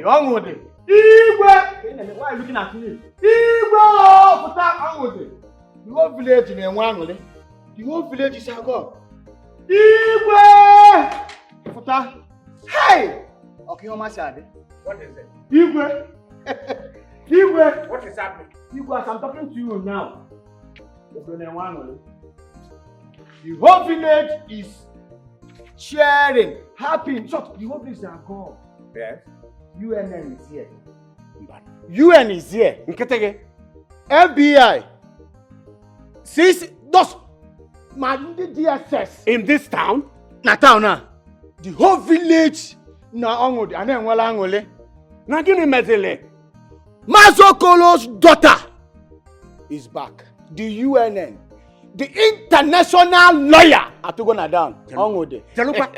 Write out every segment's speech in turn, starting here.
Only. Igwe! Why are you looking at me? Igwe! The whole village in Enwangole. The whole village is our God. Igwe! Futa. Hey! Okay, how much are they? What is it? Igwe! Igwe! What is happening? Igwe, as I'm talking to you now. The whole village is cheering, happy. In short, the whole village is our God. Yes. UNN is here. UN is here. FBI. Since those my DSS In this town? na town now. The whole village na Ongode and then wala Angole. Na gini mezele. Mazokolo's daughter is back. The UNN. The international lawyer Atugona down. Ongode. Jalupa.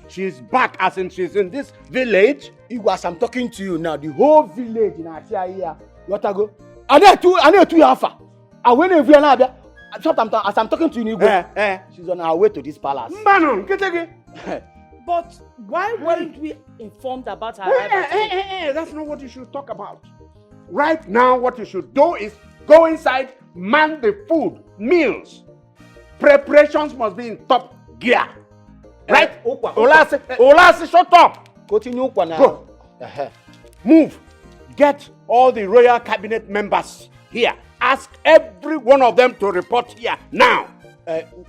She's back as in she's in this village. As I'm talking to you now, the whole village in Asia here. What I go? I need two alpha. I went every another. As I'm talking to you, she's on her way to this palace. Mbano, But why weren't we informed about her arrival? That's not what you should talk about. Right now, what you should do is go inside, man the food, meals. Preparations must be in top gear. Right? Olase, shut up. Continue now. Go. Move. Get all the royal cabinet members here. Ask every one of them to report here now.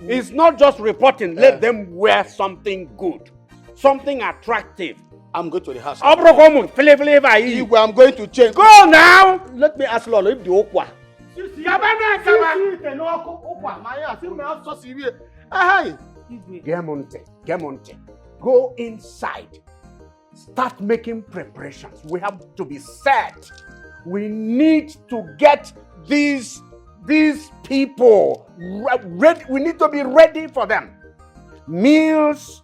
It's not just reporting. Let them wear something good, something attractive. I'm going to the house. I'm going to change. Go now. Let me ask Lolo if the okwa. Gemonte. Go inside. Start making preparations. We have to be set. We need to get these people ready. We need to be ready for them. Meals,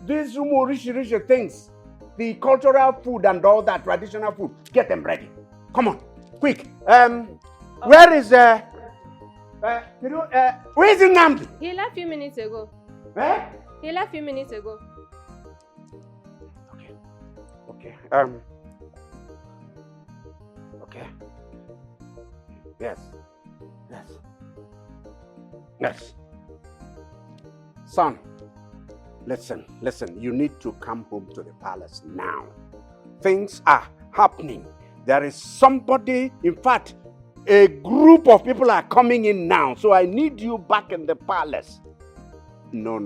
these rich things, the cultural food and all that traditional food. Get them ready. Come on, quick. Where is where is Nnamdi? He left a few minutes ago. Eh? He left a few minutes ago. Okay. Okay. Yes. Son, listen. You need to come home to the palace now. Things are happening. There is somebody, in fact, a group of people are coming in now. So I need you back in the palace. No.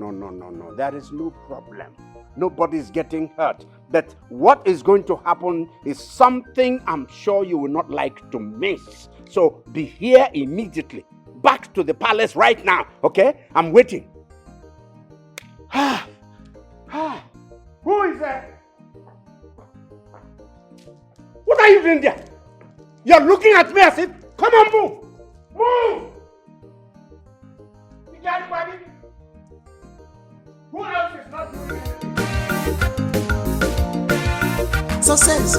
There is no problem. Nobody is getting hurt. But what is going to happen is something I'm sure you will not like to miss. So be here immediately. Back to the palace right now, okay? I'm waiting. Who is there? What are you doing there? You're looking at me as if, come on, move! Move! You got anybody? Who else is not doing it? Success,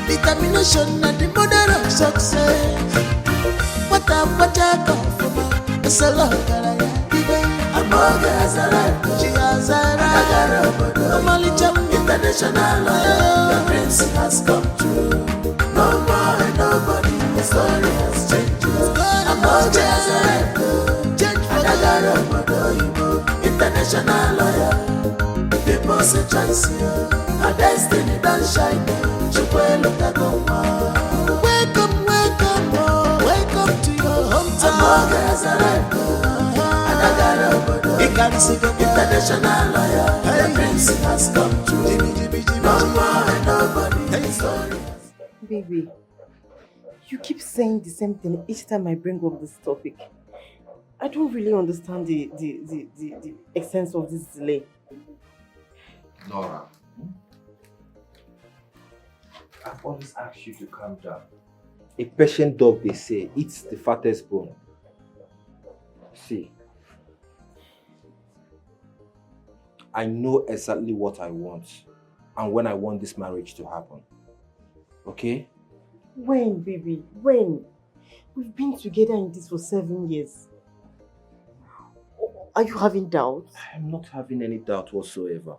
determination at the model of success. What I come from, it's a lot I'm she has I'm only international lawyer. Your dreams has come true. No more and nobody, the story has changed. I'm international lawyer. People say chance here. Our destiny don't shine. Welcome to your hometown. International lawyer. The prince has come true. No more and nobody. Baby, you keep saying the same thing each time I bring up this topic. I don't really understand the essence of this delay. Nora, I've always asked you to calm down. A patient dog, they say, eats the fattest bone. See, I know exactly what I want and when I want this marriage to happen. Okay? When, baby? When? We've been together in this for 7 years. Are you having doubts? I'm not having any doubt whatsoever.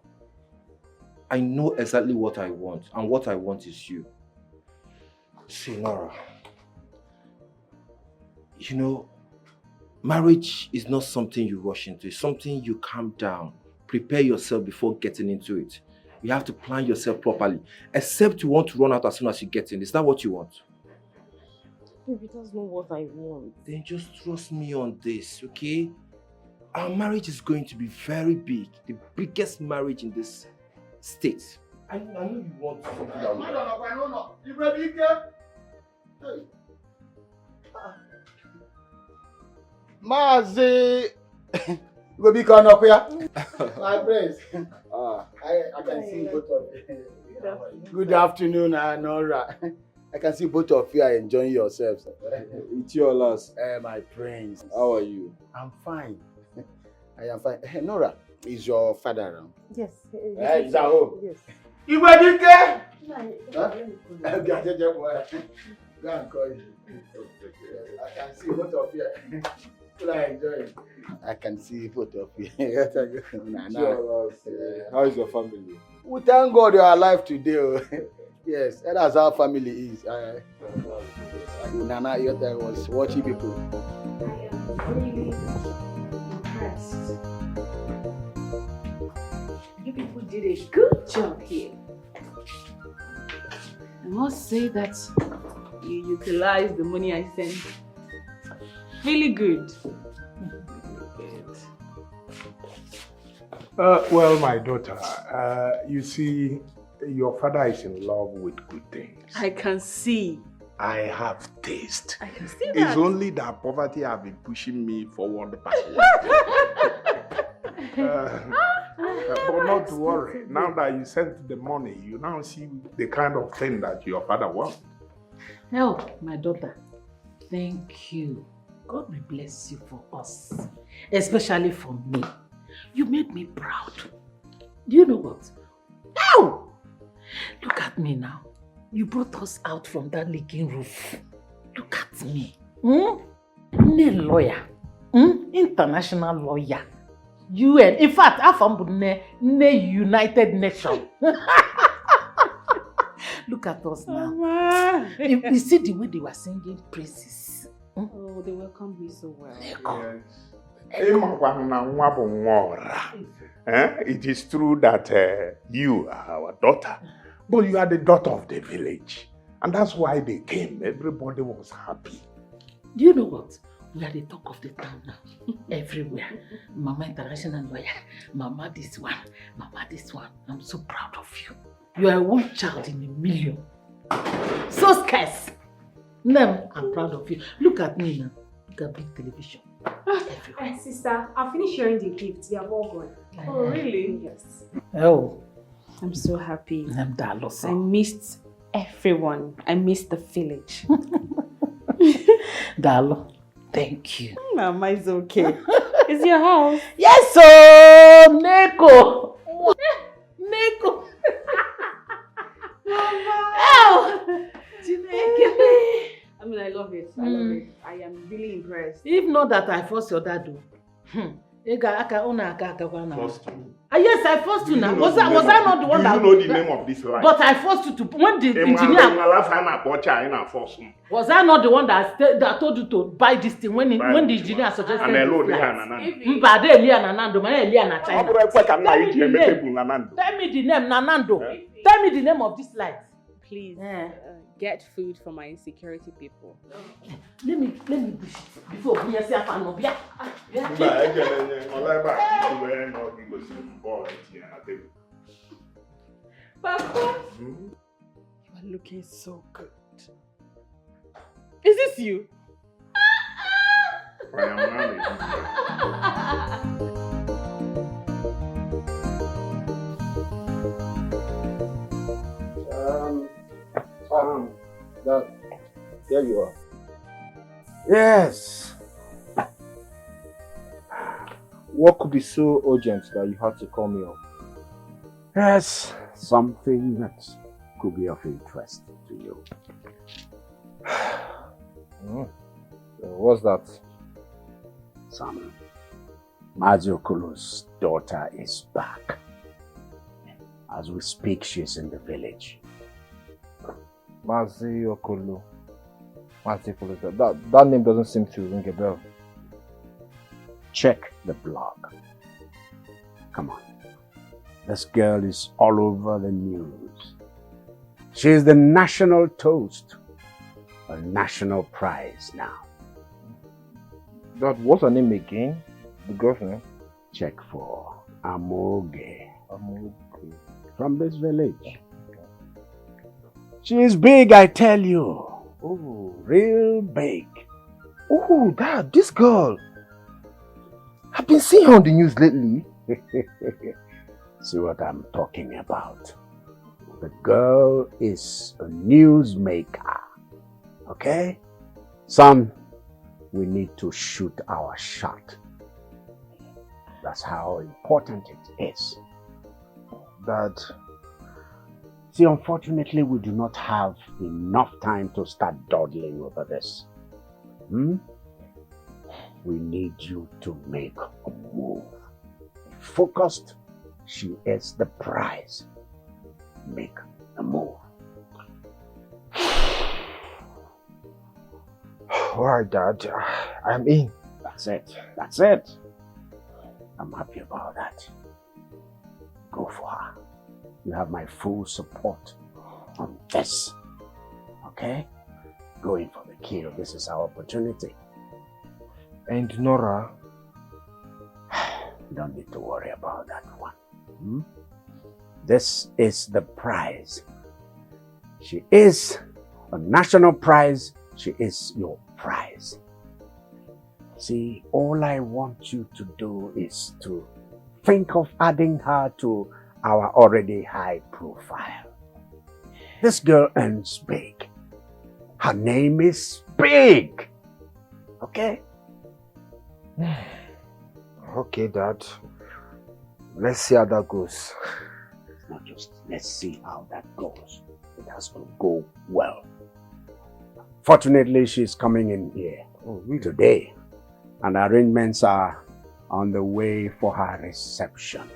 I know exactly what I want, and what I want is you. See, Nora, you know, marriage is not something you rush into. It's something you calm down, prepare yourself before getting into it. You have to plan yourself properly, except you want to run out as soon as you get in. Is that what you want? Baby, that's not what I want. Then just trust me on this, okay? Our marriage is going to be very big, the biggest marriage in this state. I know you want to do that. No. Mazi, you be coming up here. My friends. I can see both of you. Good afternoon, Nora. I can see both of you are enjoying yourselves. It's your last. My friends. How are you? I'm fine. I am fine. Nora, is your father around? Yes. He's at home. Yes. You will be there? Go and call you. I can see both of you. People are enjoying. I can see both of you. How is your family? We thank God you are alive today. Yes, that's how family is. Nana Yota was watching people. I am really impressed. You people did a good job here. I must say that you utilized the money I sent. Really good. Well, my daughter, you see, your father is in love with good things. I can see. I have taste. I can see that. It's only that poverty have been pushing me forward. But not to worry. Now that you sent the money, you now see the kind of thing that your father wants. Oh, my daughter, thank you. God will bless you for us, especially for me. You made me proud. Do you know what? Ow! Look at me now. You brought us out from that leaking roof. Look at me. Lawyer. International lawyer. UN. In fact, I'm United Nations. Look at us now. Mama. You see the way they were singing praises. Oh, they welcomed me so well. Yes. It is true that you are our daughter, but you are the daughter of the village. And that's why they came. Everybody was happy. Do you know what? We are the talk of the town now. Everywhere. Mama international lawyer. Mama this one. Mama this one. I'm so proud of you. You are one child in a million. So scarce. No, I'm proud of you. Look at me now. Look at big television. Everywhere. Sister, I'll finish sharing the gifts. They are all gone. Oh, really? Yes. Oh. I'm so happy. I missed everyone. I missed the village. Dalo, thank you. Mama is okay. It's your house. Yes, so Neko. Neko. Mama. Oh. I mean, I love it. I love it. I am really impressed. If not that I forced your dad to. First Yes, I forced you now. Was I not the one that... Do you know the name of this line? But I forced you to... When the engineer... Was I not the one that told you to buy this thing when the engineer suggested this Tell me the name, Nanando. Tell me the name of this light. Please, get food for my insecurity people. Let me push it before we say I no bia. Papa, you are looking so good. Is this you? I am married. There you are. Yes. What could be so urgent that you had to call me up? Yes, something that could be of interest to you. What's that? Son, Maziokolo's daughter is back. As we speak, she's in the village. Maziokolo. That name doesn't seem to ring a bell. Check the blog. Come on. This girl is all over the news. She is the national toast. A national prize now. Dad, what's her name again? The girl's name? Check for Amoge. Amoge. From this village. She is big, I tell you. Oh, real big. Oh, Dad, this girl. I've been seeing her on the news lately. See what I'm talking about. The girl is a newsmaker. Okay? Son, we need to shoot our shot. That's how important it is. Dad, See, unfortunately, we do not have enough time to start dawdling over this. We need you to make a move. Focused, she is the prize. Make a move. Alright, Dad. I'm in. That's it. That's it. I'm happy about that. Go for her. You have my full support on this. Okay? Going for the kill. This is our opportunity. And Nora? You don't need to worry about that one. This is the prize. She is a national prize. She is your prize. See, all I want you to do is to think of adding her to our already high profile. This girl earns big. Her name is big. Okay? Okay, Dad. Let's see how that goes. It's not just let's see how that goes. It has to go well. Fortunately, she's coming in here today. And arrangements are on the way for her reception.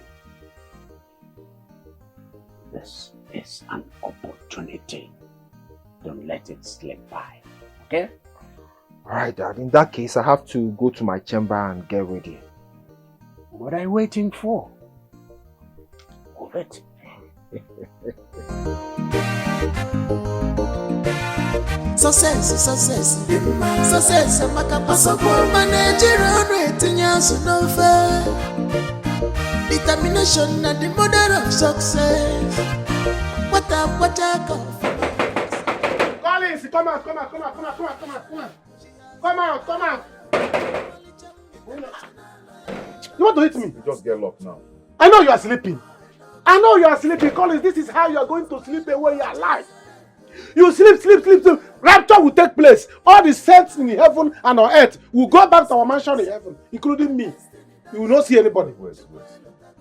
This is an opportunity. Don't let it slip by. Okay? Alright, Dad. In that case, I have to go to my chamber and get ready. What are you waiting for? Move it. Success, makapasokwa Nigerian retinyasu nofe. Determination na the mother of success. What a call. Collins, come out. You want to hit me? You just get locked now. I know you are sleeping. Collins, this is how you are going to sleep away your life. You sleep. Rapture will take place. All the saints in heaven and on earth will go back to our mansion in heaven, including me. You will not see anybody. Wait.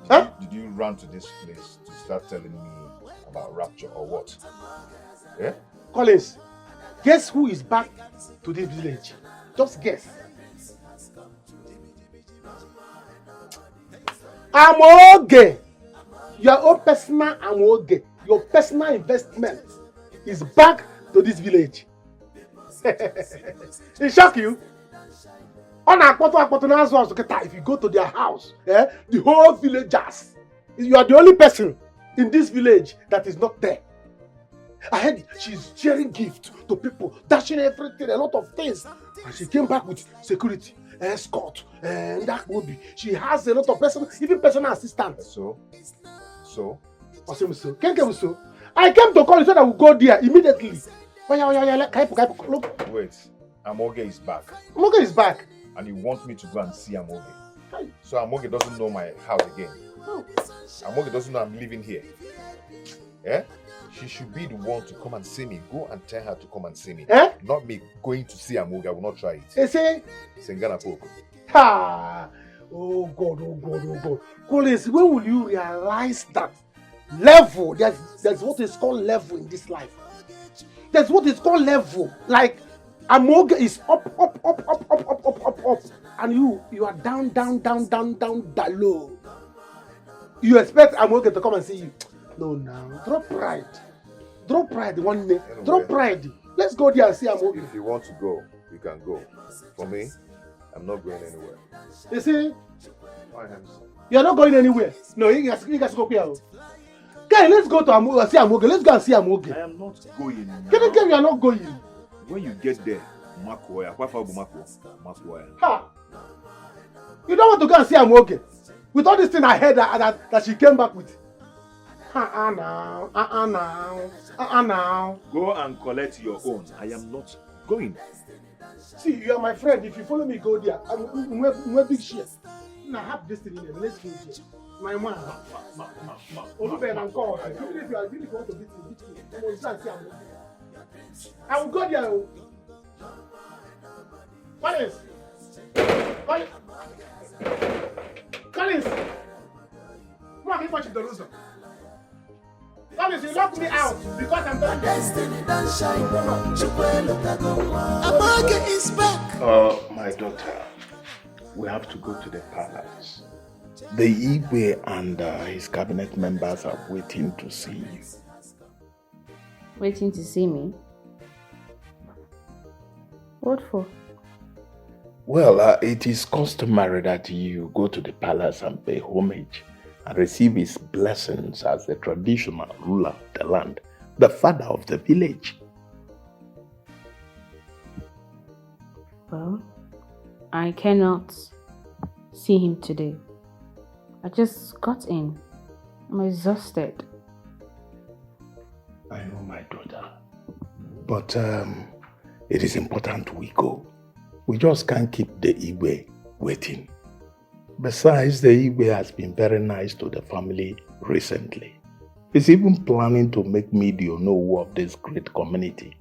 Huh? Did you run to this place to start telling me about rapture or what? Yeah? Collins, guess who is back to this village? Just guess. Amoge. Your own personal Amoge. Your personal investment is back to this village. It shock you? If you go to their house, the whole villagers, you are the only person in this village that is not there. I heard she's sharing gifts to people, dashing everything, a lot of things. And she came back with security, escort, and that would be. She has a lot of even personal assistants. So? I came to call you so that we go there immediately. Look. Wait, Amoge is back. Amoge is back. And you want me to go and see Amoge. So Amoge doesn't know my house again. Oh. Amoge doesn't know I'm living here. Eh? She should be the one to come and see me. Go and tell her to come and see me. Eh? Not me going to see Amoge. I will not try it. You see? Sengana Poko. Ha! Oh God. Collins, when will you realize that level, there's what is called level in this life. There's what is called level. Like Amoge is up. And you are down, low. You expect Amoge to come and see you. No, now. Drop pride one day. Anyway, drop pride. Let's go there and see Amoge. If you want to go, you can go. For me, I'm not going anywhere. You see? You're not going anywhere. No, you guys go here. Guys, let's go to Amoge. See Amoge. Let's go and see Amoge. I am not going. Can you are not going? When you get there, Makoya. Ha! You don't want to go and see Amoge. With all this thing I heard that she came back with. Now. Go and collect your own. I am not going. See, you are my friend. If you follow me, go there. I'm big share. Now have this thing in there. Let's go there. My man. Even if you want to beat me, I will go and see Amoge. I will go there. Collins! Come on, keep watching the loser. That means you lock me out because I'm done. Destiny don't shine. Amoge is back. My daughter, we have to go to the palace. The Igwe and his cabinet members are waiting to see you. Waiting to see me? What for? Well, it is customary that you go to the palace and pay homage and receive his blessings as the traditional ruler of the land, the father of the village. Well, I cannot see him today. I just got in. I'm exhausted. I know, my daughter. But it is important we go. We just can't keep the Igwe waiting. Besides, the Igwe has been very nice to the family recently. He's even planning to make me the Onowu of this great community.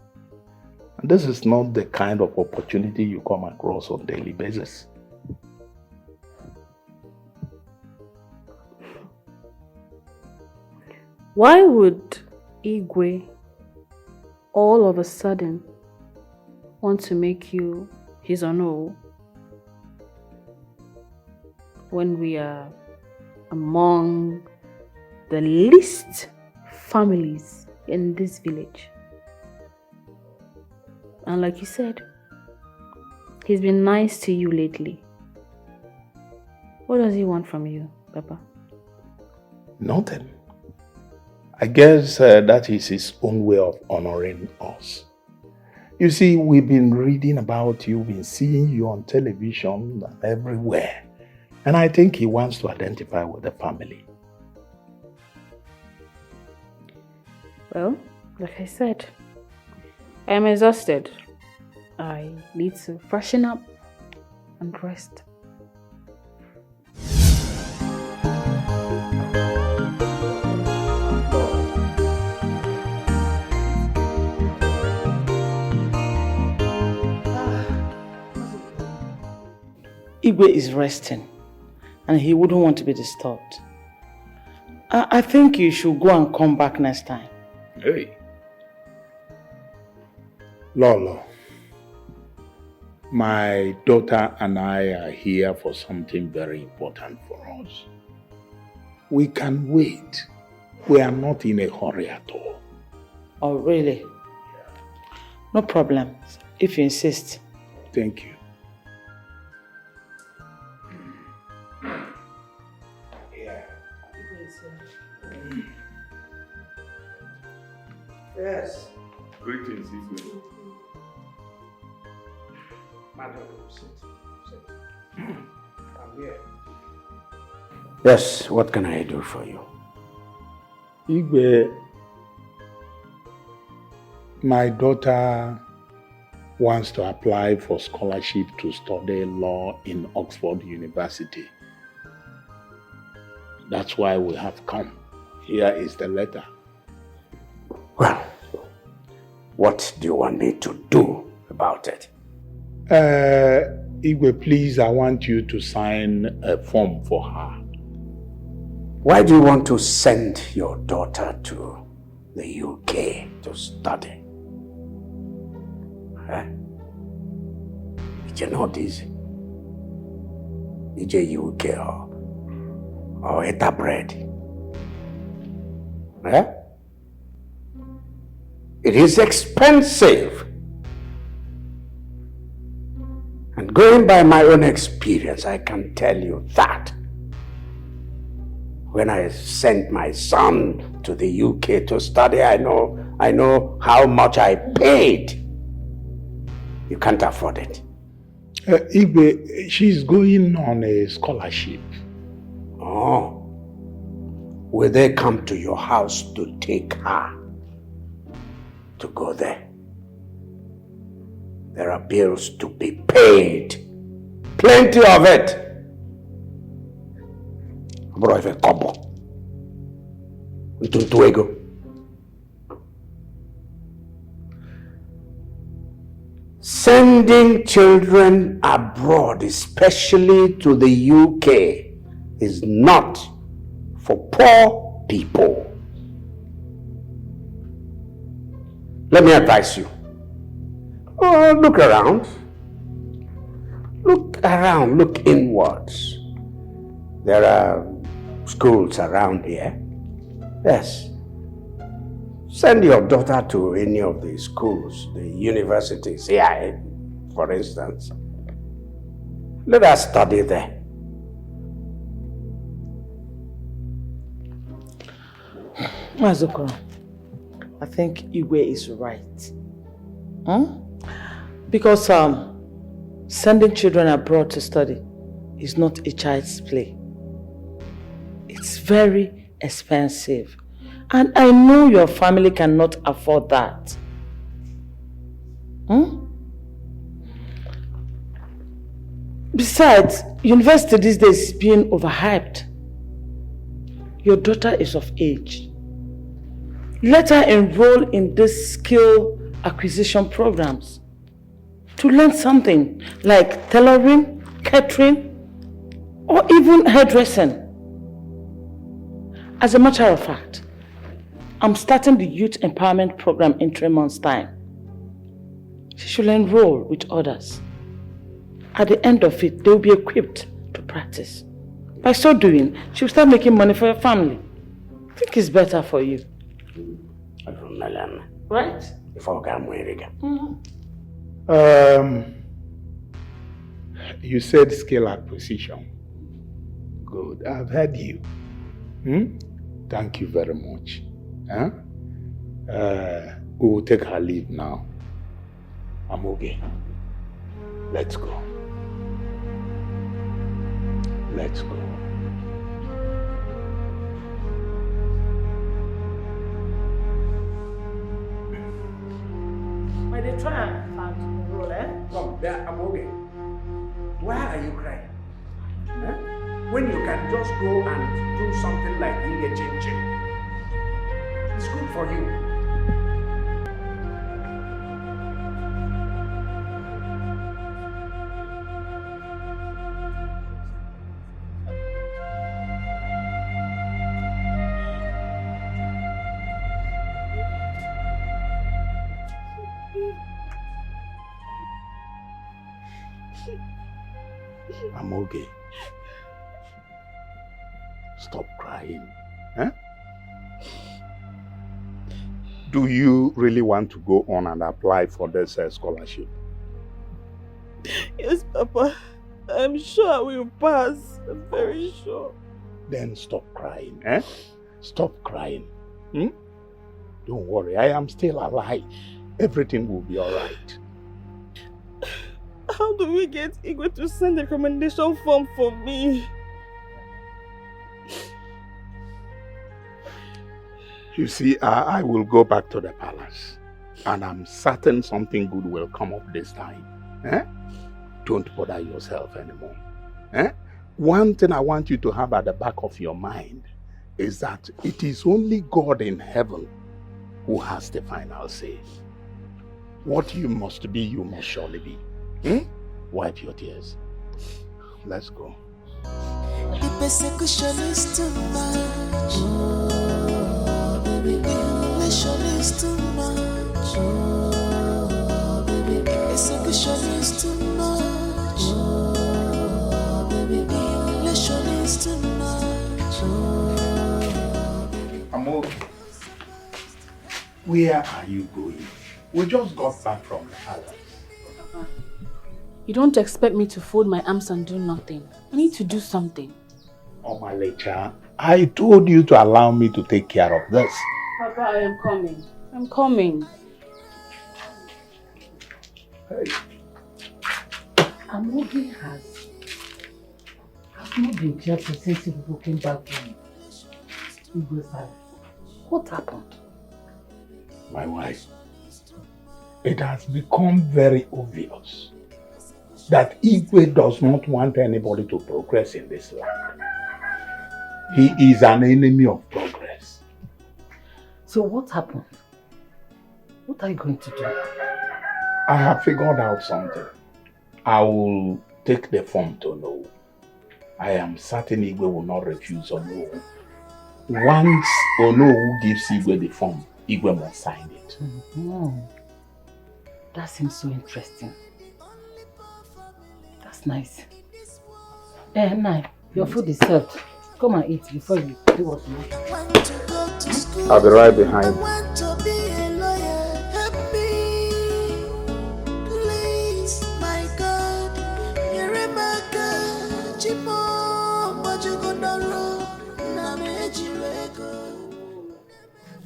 And this is not the kind of opportunity you come across on a daily basis. Why would Igwe all of a sudden want to make you his Onowu when we are among the least families in this village? And like you said, he's been nice to you lately. What does he want from you, Papa? Nothing. I guess that is his own way of honoring us. You see, we've been reading about you, been seeing you on television and everywhere. And I think he wants to identify with the family. Well, like I said, I am exhausted. I need to freshen up and rest. Igwe is resting and he wouldn't want to be disturbed. I think you should go and come back next time. Hey. Lolo, my daughter and I are here for something very important for us. We can wait. We are not in a hurry at all. Oh, really? No problem, if you insist. Thank you. Yes. Greetings, Igwe. Madam, sit. I'm here. Yes, what can I do for you? Igwe, my daughter wants to apply for scholarship to study law in Oxford University. That's why we have come. Here is the letter. Well, what do you want me to do about it? Igwe, please, I want you to sign a form for her. Why do you want to send your daughter to the UK to study? It's not easy. It's a UK or eat a bread. It is expensive. And going by my own experience, I can tell you that. When I sent my son to the UK to study, I know how much I paid. You can't afford it. Igwe, she's going on a scholarship. Oh. Will they come to your house to take her to go there? There are bills to be paid. Plenty of it. Sending children abroad, especially to the UK, is not for poor people. Let me advise you. Oh, look around. Look around, look inwards. There are schools around here. Yes. Send your daughter to any of the schools, the universities, here, for instance. Let her study there. Mazukuro, I think Igwe is right. Because sending children abroad to study is not a child's play. It's very expensive. And I know your family cannot afford that. Besides, university these days is being overhyped. Your daughter is of age. Let her enroll in these skill acquisition programs to learn something like tailoring, catering, or even hairdressing. As a matter of fact, I'm starting the youth empowerment program in 3 months' time. She should enroll with others. At the end of it, they'll be equipped to practice. By so doing, she'll start making money for your family. I think it's better for you. Right? You said skill acquisition. Good, I've heard you. Thank you very much. We will take her leave now. I'm okay. Let's go. Let's go. When they try and roll, Come, there, I'm okay. Why are you crying? When you can just go and do something like eat a chin-chin. It's good for you. I'm okay. Stop crying. Do you really want to go on and apply for this scholarship? Yes, Papa. I'm sure I will pass. I'm very sure. Then stop crying. Stop crying. Don't worry, I am still alive. Everything will be alright. How do we get Igwe to send a recommendation form for me? You see, I will go back to the palace. And I'm certain something good will come up this time. Don't bother yourself anymore. One thing I want you to have at the back of your mind is that it is only God in heaven who has the final say. What you must be, you must surely be. Wipe your tears. Let's go. The persecution is too much. Oh, baby, humiliation is too much. Oh, baby, persecution is too much. Oh, baby, humiliation is too much. Oh, Amor, where are you going? We just got back from the palace. You don't expect me to fold my arms and do nothing. I need to do something. Oh, my Lecha, I told you to allow me to take care of this. Papa, I am coming. I'm coming. Hey. Amogi has not been careful since people came back from Igwe's palace. What happened? My wife, it has become very obvious that Igwe does not want anybody to progress in this land. He is an enemy of progress. So what happened? What are you going to do? I have figured out something. I will take the form to know. I am certain Igwe will not refuse Onowu. Once Onowu gives Igwe the form, Igwe must sign it. That seems so interesting. That's nice. Nai, your food is served. Come and eat before you do what you want. I'll be right behind.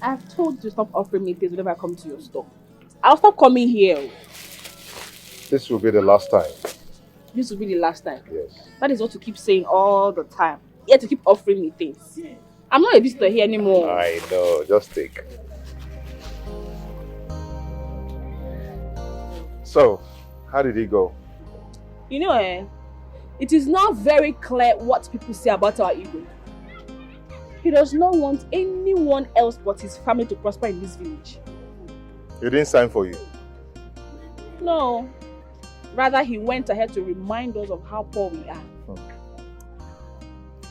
I've told you to stop offering me things whenever I come to your store. I'll stop coming here. This will be the last time. This will be the last time. Yes. That is what you keep saying all the time. You have to keep offering me things. I'm not a visitor here anymore. I know. Just take. So, how did he go? You know, it is now very clear what people say about our ego. He does not want anyone else but his family to prosper in this village. He didn't sign for you? No. Rather, he went ahead to remind us of how poor we are.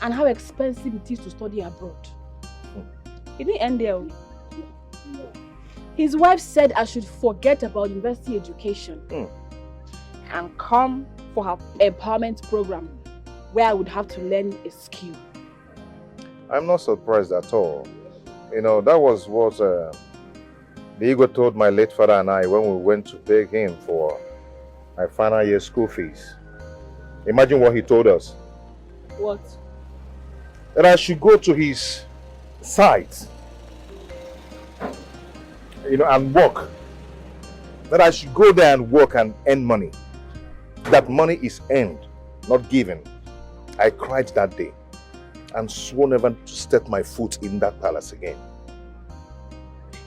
And how expensive it is to study abroad. He didn't end there. His wife said I should forget about university education and come for her empowerment program where I would have to learn a skill. I'm not surprised at all. You know, that was what the ego told my late father and I when we went to beg him for my final year school fees. Imagine what he told us. What? That I should go to his site, you know, and work. That I should go there and work and earn money. That money is earned, not given. I cried that day and swore never to step my foot in that palace again.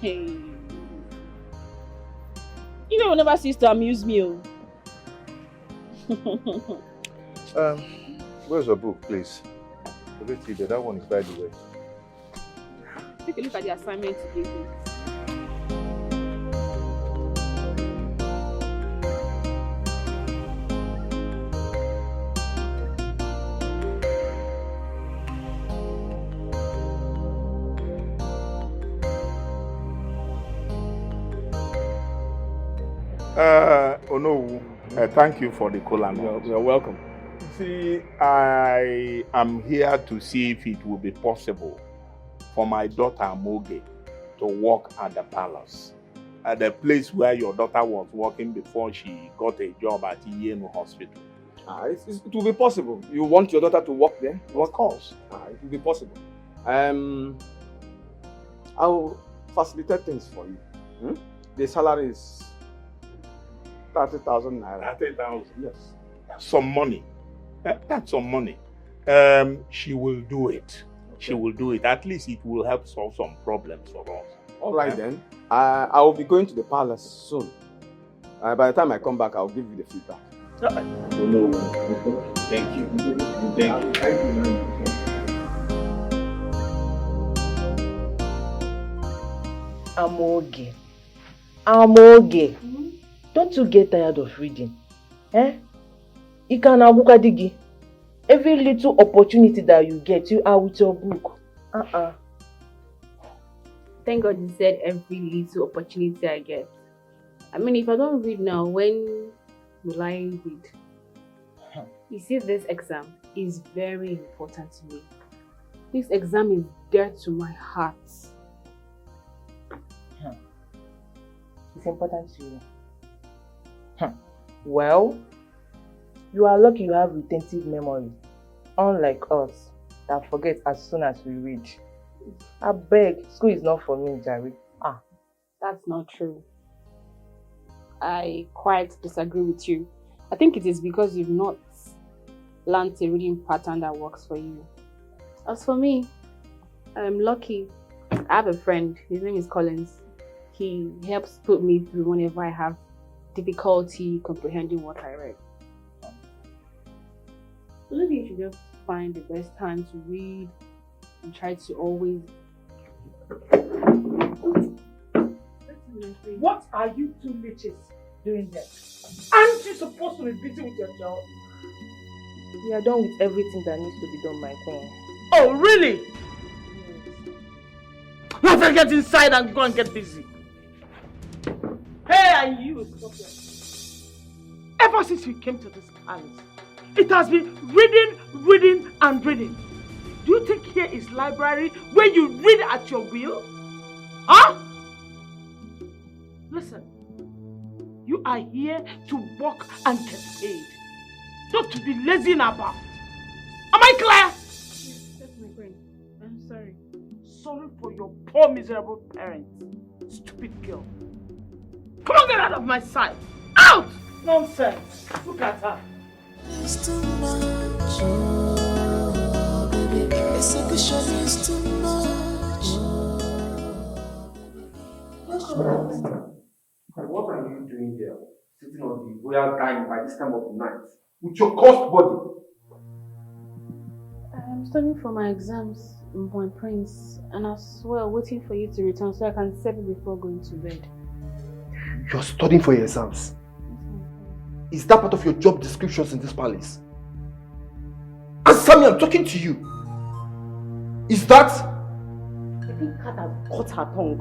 Hey. You know, never cease to amuse me. Where's your book, please? That one is by the way. Take a look at the assignment you gave me. Ono, thank you for the cola. You're welcome. See, I am here to see if it will be possible for my daughter Moge to work at the palace, at the place where your daughter was working before she got a job at Yenu Hospital. It will be possible. You want your daughter to work there? Of course. It will be possible. I'll facilitate things for you. The salary is 30,000 naira. 30,000? Yes. Some money. That's some money. She will do it. Okay. She will do it. At least it will help solve some problems for us. All right then. I will be going to the palace soon. By the time I come back, I'll give you the feedback. No. Thank you. Thank you. Thank you very much. Amoge. Don't you get tired of reading? Every little opportunity that you get, you are with your book. Thank God you said every little opportunity I get. I mean, if I don't read now, when will I read? You see, this exam is very important to me. This exam is dear to my heart. It's important to you. Well, you are lucky you have retentive memory, unlike us that forget as soon as we read. I beg, school is not for me, Jerry. That's not true. I quite disagree with you. I think it is because you've not learned a reading pattern that works for you. As for me, I'm lucky. I have a friend, his name is Collins. He helps put me through whenever I have difficulty comprehending what I read. So maybe you should just find the best time to read and try to always... What are you two bitches doing there? Aren't you supposed to be busy with your job? We are done with everything that needs to be done, my queen. Oh, really? Let's get inside and go and get busy. Hey, and you, stop here. Ever since we came to this palace, it has been reading, reading, and reading. Do you think here is library where you read at your will? Huh? Listen, you are here to work and get paid, not to be lazy about. Am I clear? Yes, that's my friend. I'm sorry. Sorry for your poor miserable parents. Stupid girl. Come on, get out of my sight. Out! Nonsense. Look at her. It's too much. Oh, baby. Execution is too much. What are you doing here? Sitting on the royal dining by this time of the night with your cursed body. I'm studying for my exams, my prince, and as well waiting for you to return so I can settle before going to bed. You're studying for your exams. Is that part of your job descriptions in this palace? Answer me, I'm talking to you. Is that? I think Kat has got her tongue.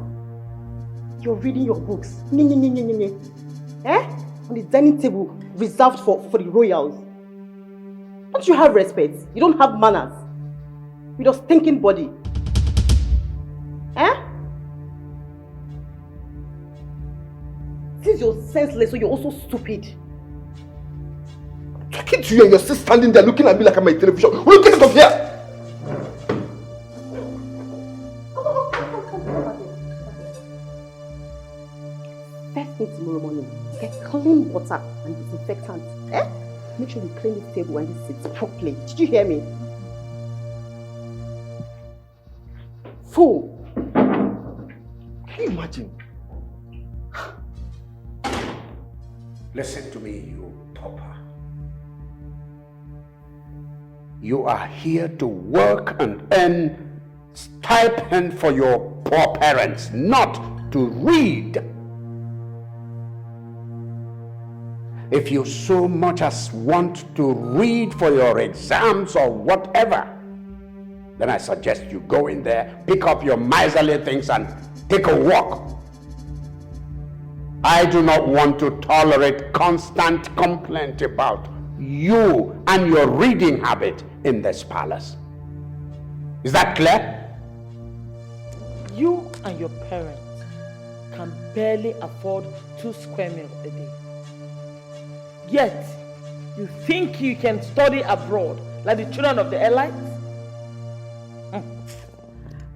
You're reading your books. Eh? On the dining table reserved for the royals. Don't you have respect? You don't have manners. With your stinking body. Eh? Since you're senseless, so you're also stupid. I'm talking to you and you're still standing there looking at me like I'm a television. Will you get out of here? First thing tomorrow morning, get clean water and disinfectant. Eh? Make sure you clean this table and this seat properly. Did you hear me? Fool! Can you imagine? Listen to me, you pauper. You are here to work and earn stipend for your poor parents, not to read. If you so much as want to read for your exams or whatever, then I suggest you go in there, pick up your miserly things and take a walk. I do not want to tolerate constant complaint about you and your reading habit in this palace. Is that clear? You and your parents can barely afford 2 square meals a day. Yet, you think you can study abroad like the children of the elites?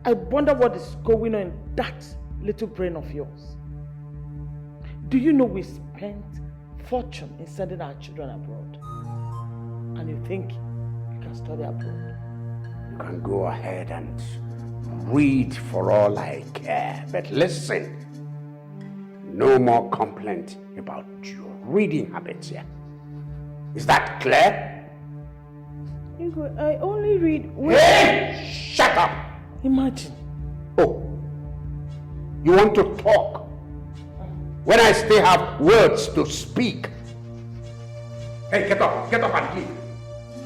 I wonder what is going on in that little brain of yours. Do you know we spent fortune in sending our children abroad? And you think you can study abroad? You can go ahead and read for all I care. But listen, no more complaint about your reading habits here. Is that clear? I only read when... Hey! Shut up! Imagine. Oh, you want to talk when I still have words to speak? Hey, get up and leave.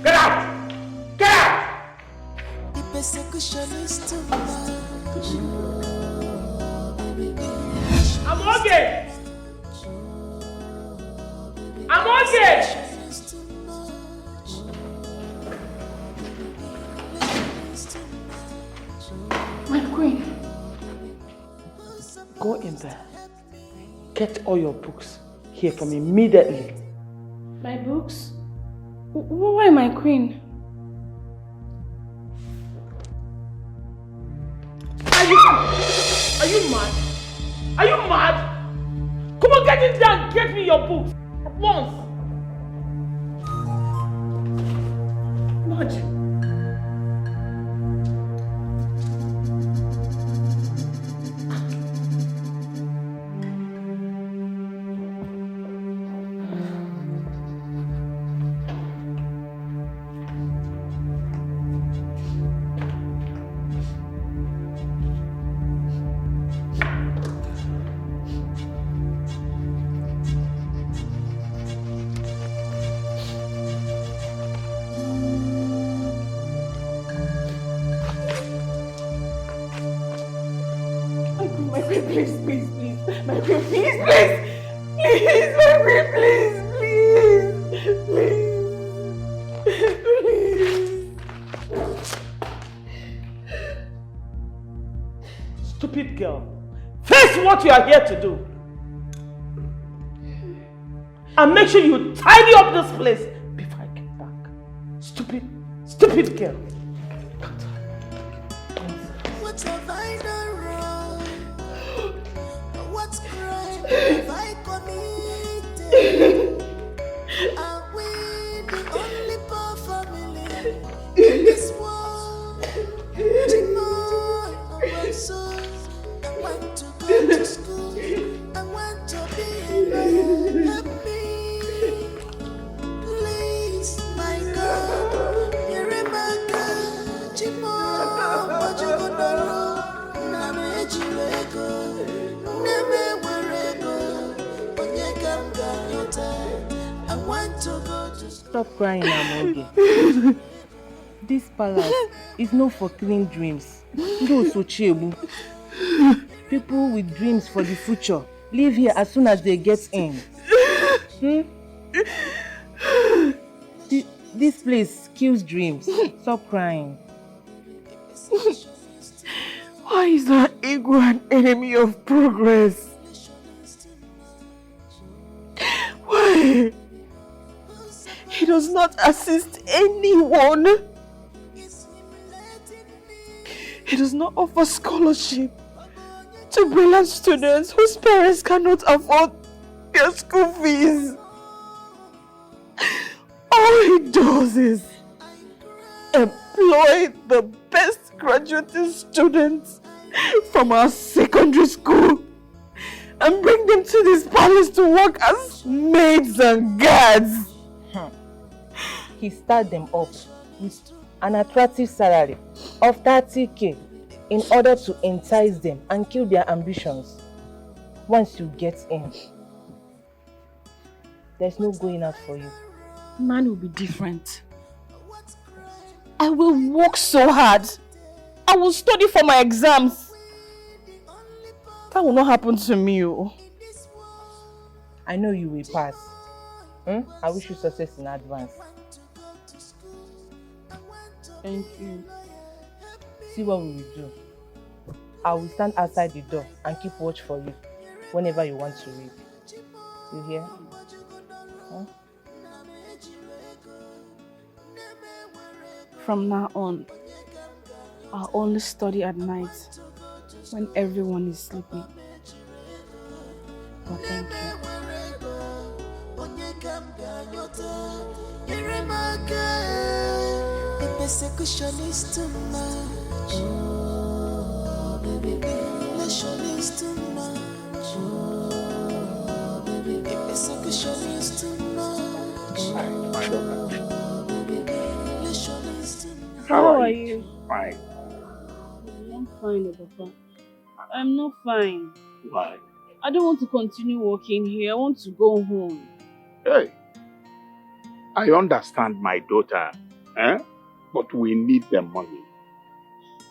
Get out! Get out! The persecution is too much. I'm okay! I'm okay! My queen. Go in there. Get all your books here for me immediately. My books? Why, my queen? Are you mad? Are you mad? Come on, get in there and get me your books at once. Imagine. please, please, please. My queen, please, please. Please, my queen, please, please. Please. Stupid girl. Face what you are here to do. And make sure you tidy up this place before I get back. Stupid girl. What have I done wrong? What's crime have I committed? Are we the only poor family in this world? Tomorrow I want to go to school. I want to be alone. Help me, please, my God. You're in my God. Chimo, what you gonna do? Name Ejirego, Neme Werego, Onyekam Ganyota. I want to go to school. Stop crying, Amoge. This palace is not for clean dreams. No, Sochiebu. People with dreams for the future leave here as soon as they get in. This place kills dreams. Stop crying. Why is our ego an enemy of progress? Why? He does not assist anyone. He does not offer scholarship to brilliant students whose parents cannot afford their school fees. All he does is employ the best graduating students from our secondary school and bring them to this palace to work as maids and guards. He started them up with an attractive salary of 30k in order to entice them and kill their ambitions. Once you get in, there's no going out for you. Man will be different. I will work so hard. I will study for my exams. That will not happen to me. I know you will pass. I wish you success in advance. Thank you. See what we will do. I will stand outside the door and keep watch for you whenever you want to read. You hear? From now on, I'll only study at night when everyone is sleeping. But thank you. The persecution is too much. Oh, baby, relation is too much. Oh, baby, the persecution is too much. Oh, baby, relation is too much. How are you? Fine. I'm fine, Papa. I'm not fine. Why? I don't want to continue working here. I want to go home. Hey, I understand, my daughter, but we need the money.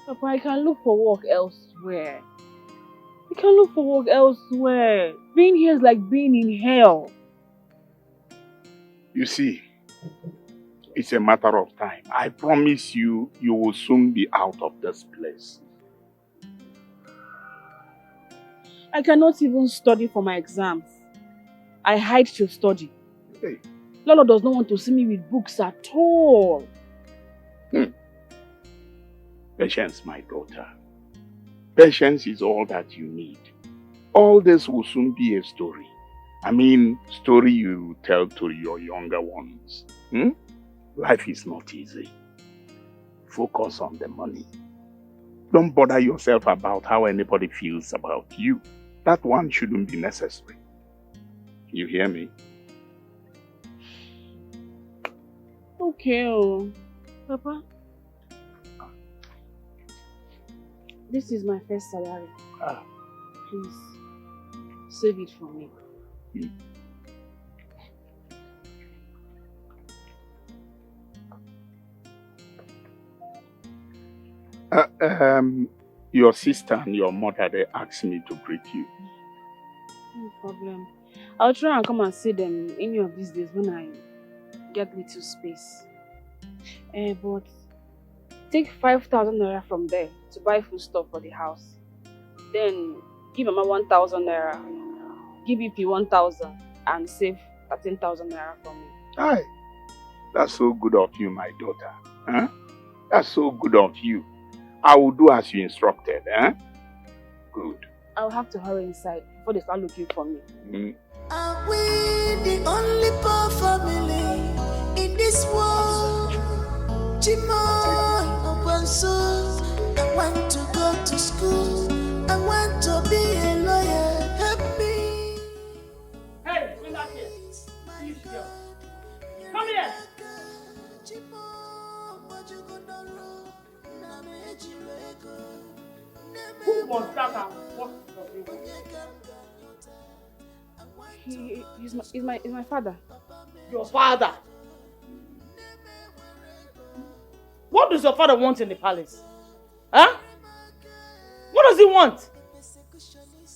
Papa, I can look for work elsewhere. Being here is like being in hell. You see, it's a matter of time. I promise you, you will soon be out of this place. I cannot even study for my exams. I hide to study. Hey. Lolo does not want to see me with books at all. Patience, my daughter. Patience is all that you need. All this will soon be a story. I mean, story you tell to your younger ones. Life is not easy. Focus on the money. Don't bother yourself about how anybody feels about you. That one shouldn't be necessary. You hear me? Okay, Papa. This is my first salary. Please, save it for me. Your sister and your mother, they asked me to greet you. No problem. I'll try and come and see them any of these days when I get little space. But take 5,000 naira from there to buy food stuff for the house. Then give Mama 1,000 naira, give EP 1,000 and save 13,000 naira for me. Aye, that's so good of you, my daughter. Huh? That's so good of you. I will do as you instructed. Eh? Good. I'll have to hurry inside before they start looking for me. Are we the only poor family in this world? Chimoy, open source. I want to go to school. I want to be a lawyer. Help me. Hey, bring that here. You girl. Come here. Who was that and what does he want? He's my father. Your father? What does your father want in the palace? Huh? What does he want?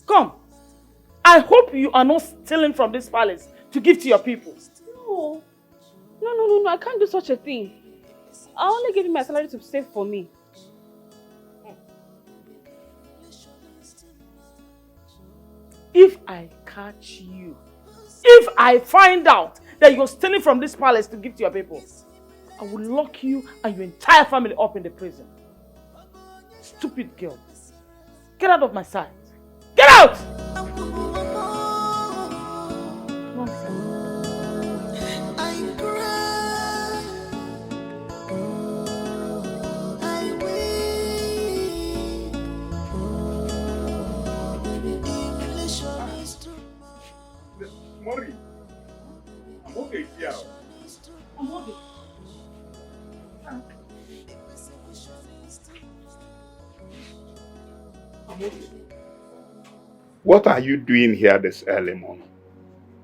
Come. I hope you are not stealing from this palace to give to your people. No, I can't do such a thing. I only give him my salary to save for me. If I catch you, if I find out that you're stealing from this palace to give to your people, I will lock you and your entire family up in the prison. Stupid girl. Get out of my sight. Get out! Mori, I'm okay here. I'm okay. What are you doing here this early morning?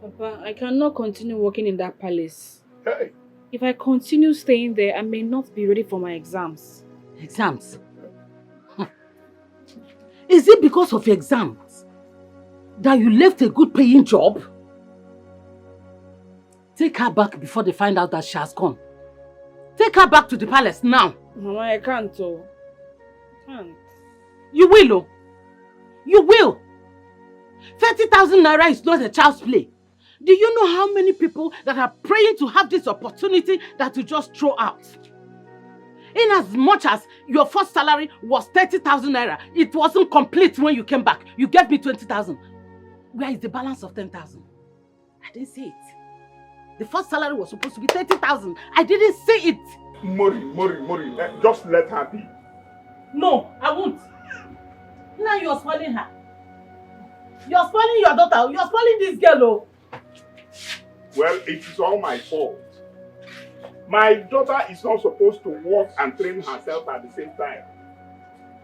Papa, I cannot continue working in that palace. Hey. If I continue staying there, I may not be ready for my exams. Exams? Is it because of exams that you left a good paying job? Take her back before they find out that she has gone. Take her back to the palace now. Mama, I can't. I can't. You will, oh. You will. 30,000 naira is not a child's play. Do you know how many people that are praying to have this opportunity that you just throw out? In as much as your first salary was 30,000 naira, it wasn't complete when you came back. You gave me 20,000. Where is the balance of 10,000? I didn't say it. The first salary was supposed to be 30,000. I didn't say it. Mori, just let her be. No, I won't. Now you're spoiling her. You're spoiling your daughter. You're spoiling this girl, oh. Well, it is all my fault. My daughter is not supposed to work and train herself at the same time.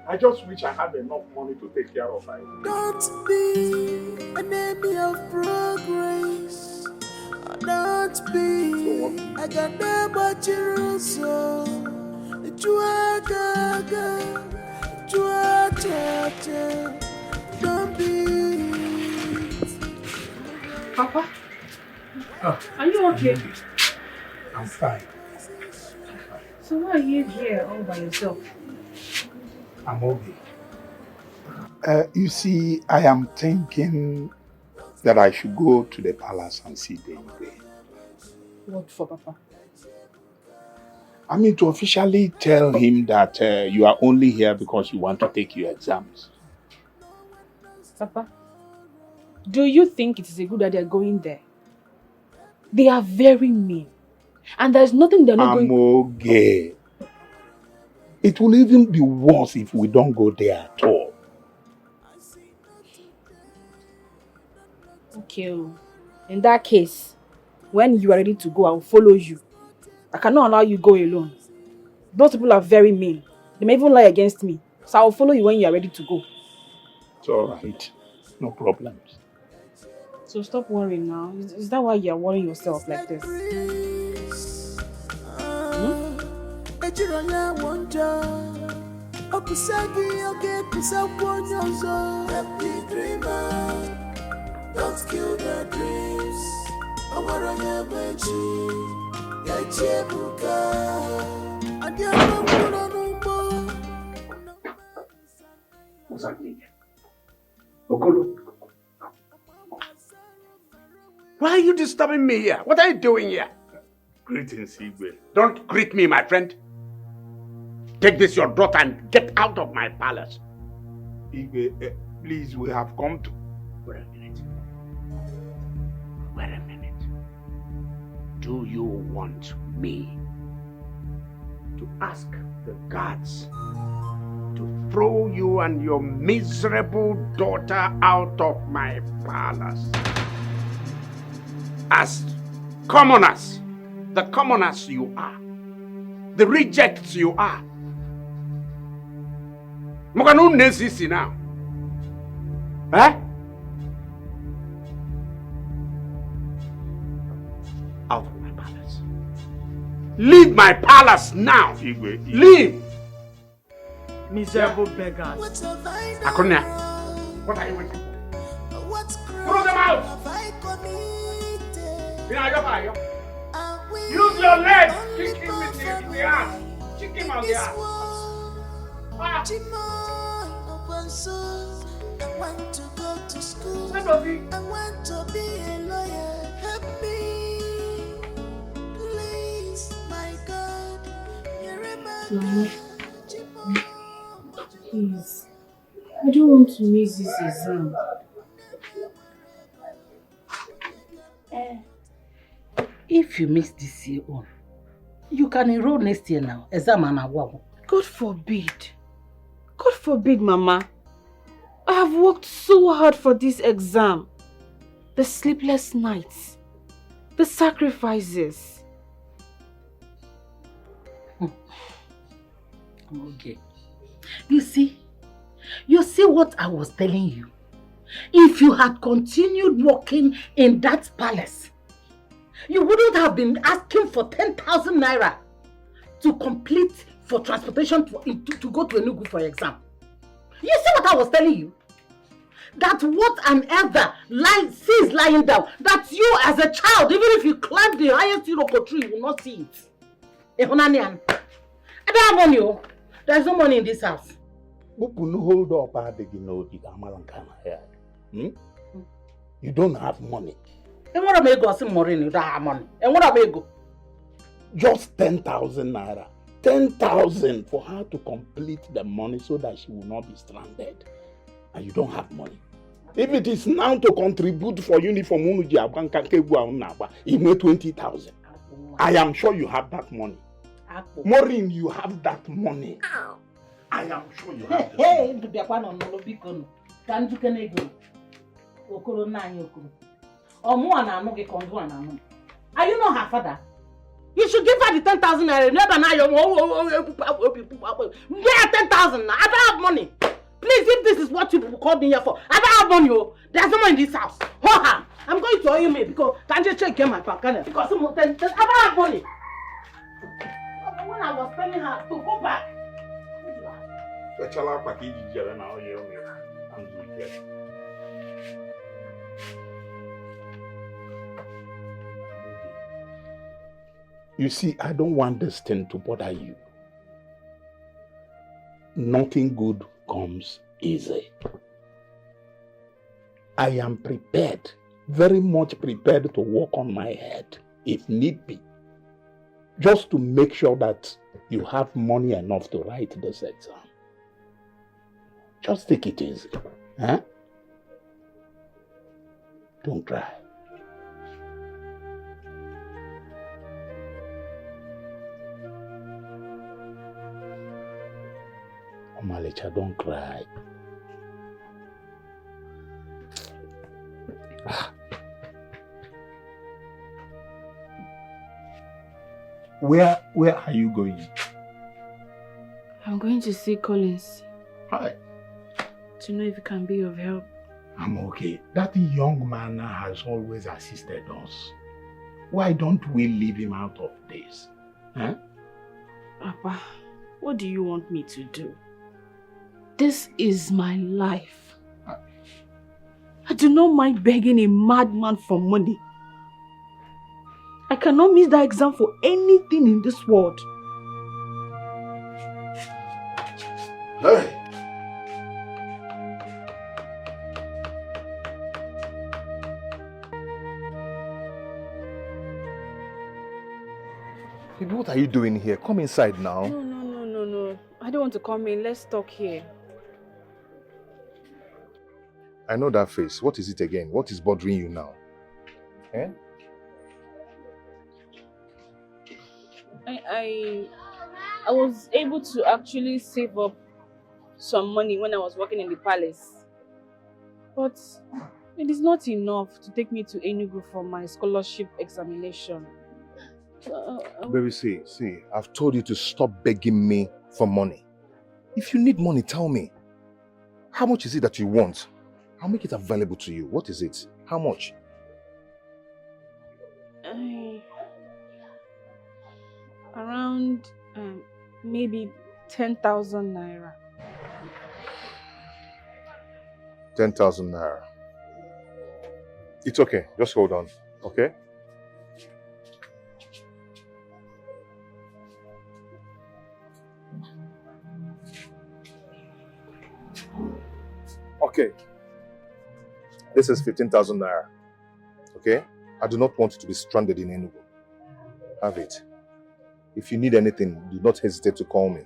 I just wish I had enough money to take care of her. Don't be an enemy of progress. Don't be. I got no but you so. Don't be. Papa, are you okay? I'm fine. So why are you here all by yourself? I'm okay. You see, I am thinking that I should go to the palace and see the Igwe. What for, Papa? I mean, to officially tell him that you are only here because you want to take your exams. Papa, do you think it is a good idea going there? They are very mean. And there's nothing they're not going to... I'm okay. It will even be worse if we don't go there at all. Okay. In that case, when you are ready to go, I will follow you. I cannot allow you go alone. Those people are very mean. They may even lie against me. So I will follow you when you are ready to go. It's alright. No problems. So stop worrying now. Is that why you are worrying yourself like this? Happy dreamer, don't kill the dreams. What's happening? Okolo? Why are you disturbing me here? What are you doing here? Greetings, Igwe. Don't greet me, my friend. Take this, your daughter, and get out of my palace. Igwe, please, we have come to... Wait a minute. Wait a minute. Do you want me to ask the guards to throw you and your miserable daughter out of my palace? As commoners, the commoners you are, the rejects you are. Mokanu nesisi now. Eh? Out of my palace. Leave my palace now. Igwe. Leave. Miserable beggars. Akonia, what are you waiting for? Throw them out. Use your legs. Kick him in the ass. Kick him on the ass. I want to go to school. I want to be a lawyer. Help me, please, my God. Mama, please. I don't want to miss this exam. If you miss this year on, you can enroll next year now. Exam and wow. God forbid. God forbid, Mama. I have worked so hard for this exam. The sleepless nights. The sacrifices. Okay. You see what I was telling you? If you had continued working in that palace, you wouldn't have been asking for 10,000 naira to complete for transportation to go to Enugu for exam. You see what I was telling you? That what an elder sees lying down, that you as a child, even if you climb the highest Iroko tree, you will not see it. Ehunanian, I don't have money. There's no money in this house. Hold up, you don't have money. And what am I going to say more in you don't have money? And what am I going? Just 10,000 naira. 10,000 for her to complete the money so that she will not be stranded. And you don't have money. If it is now to contribute for uniform, you need 20,000. I am sure you have that money. Maureen, you have that money. I am sure you have that money. Are you not her father? You should give her the 10,000 naira. Yeah, 10,000. I don't have money. Please, if this is what you called me here for, I don't have money. There's no money in this house. I'm going to owe you me because can't you check my bank? Because I don't have money. When I was telling her to go back. You see, I don't want this thing to bother you. Nothing good comes easy. I am prepared, very much prepared to work on my head, if need be, just to make sure that you have money enough to write this exam. Just take it easy. Huh? Don't cry. Omalicha, don't cry. Where are you going? I'm going to see Collins. Hi. To know if he can be of help. I'm okay. That young man has always assisted us. Why don't we leave him out of this? Huh? Papa, what do you want me to do? This is my life. I do not mind begging a madman for money. I cannot miss that exam for anything in this world. Hey! Baby, what are you doing here? Come inside now. No. I don't want to come in. Let's talk here. I know that face. What is it again? What is bothering you now? Eh? I was able to actually save up some money when I was working in the palace. But it is not enough to take me to Enugu for my scholarship examination. Baby, see, I've told you to stop begging me for money. If you need money, tell me. How much is it that you want? I'll make it available to you. What is it? How much? Around maybe 10,000 naira. 10,000 naira. It's okay. Just hold on. Okay? Okay. This is 15,000 naira. Okay? I do not want you to be stranded in Enugu. Have it. If you need anything, do not hesitate to call me.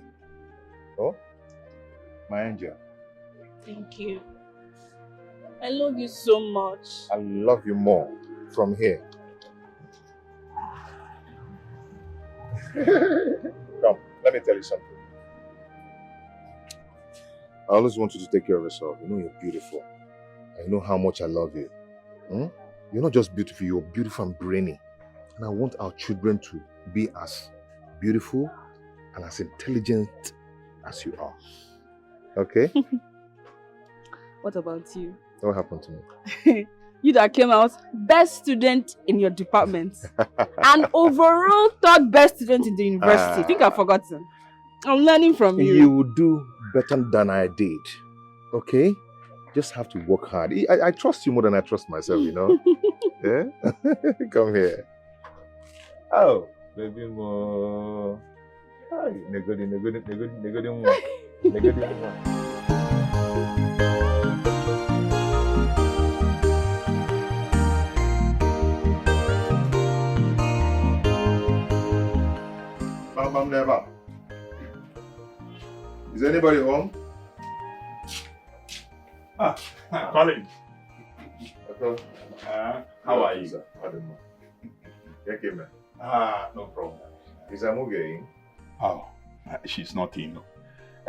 Oh? My angel. Thank you. I love you so much. I love you more from here. Come, let me tell you something. I always want you to take care of yourself. You know you're beautiful. I know how much I love you. You're not just beautiful, you're beautiful and brainy. And I want our children to be as beautiful and as intelligent as you are. Okay? What about you? What happened to me? You that came out best student in your department. And overall third best student in the university. I think I've forgotten. I'm learning from you. You will do better than I did. Okay? Just have to work hard. I trust you more than I trust myself, you know? Yeah? Come here. Oh, baby mo. Hi, negodi. Bam never. Is anybody home? Colin. How are you, sir? No problem. Is Amuge in? Oh, she's not in.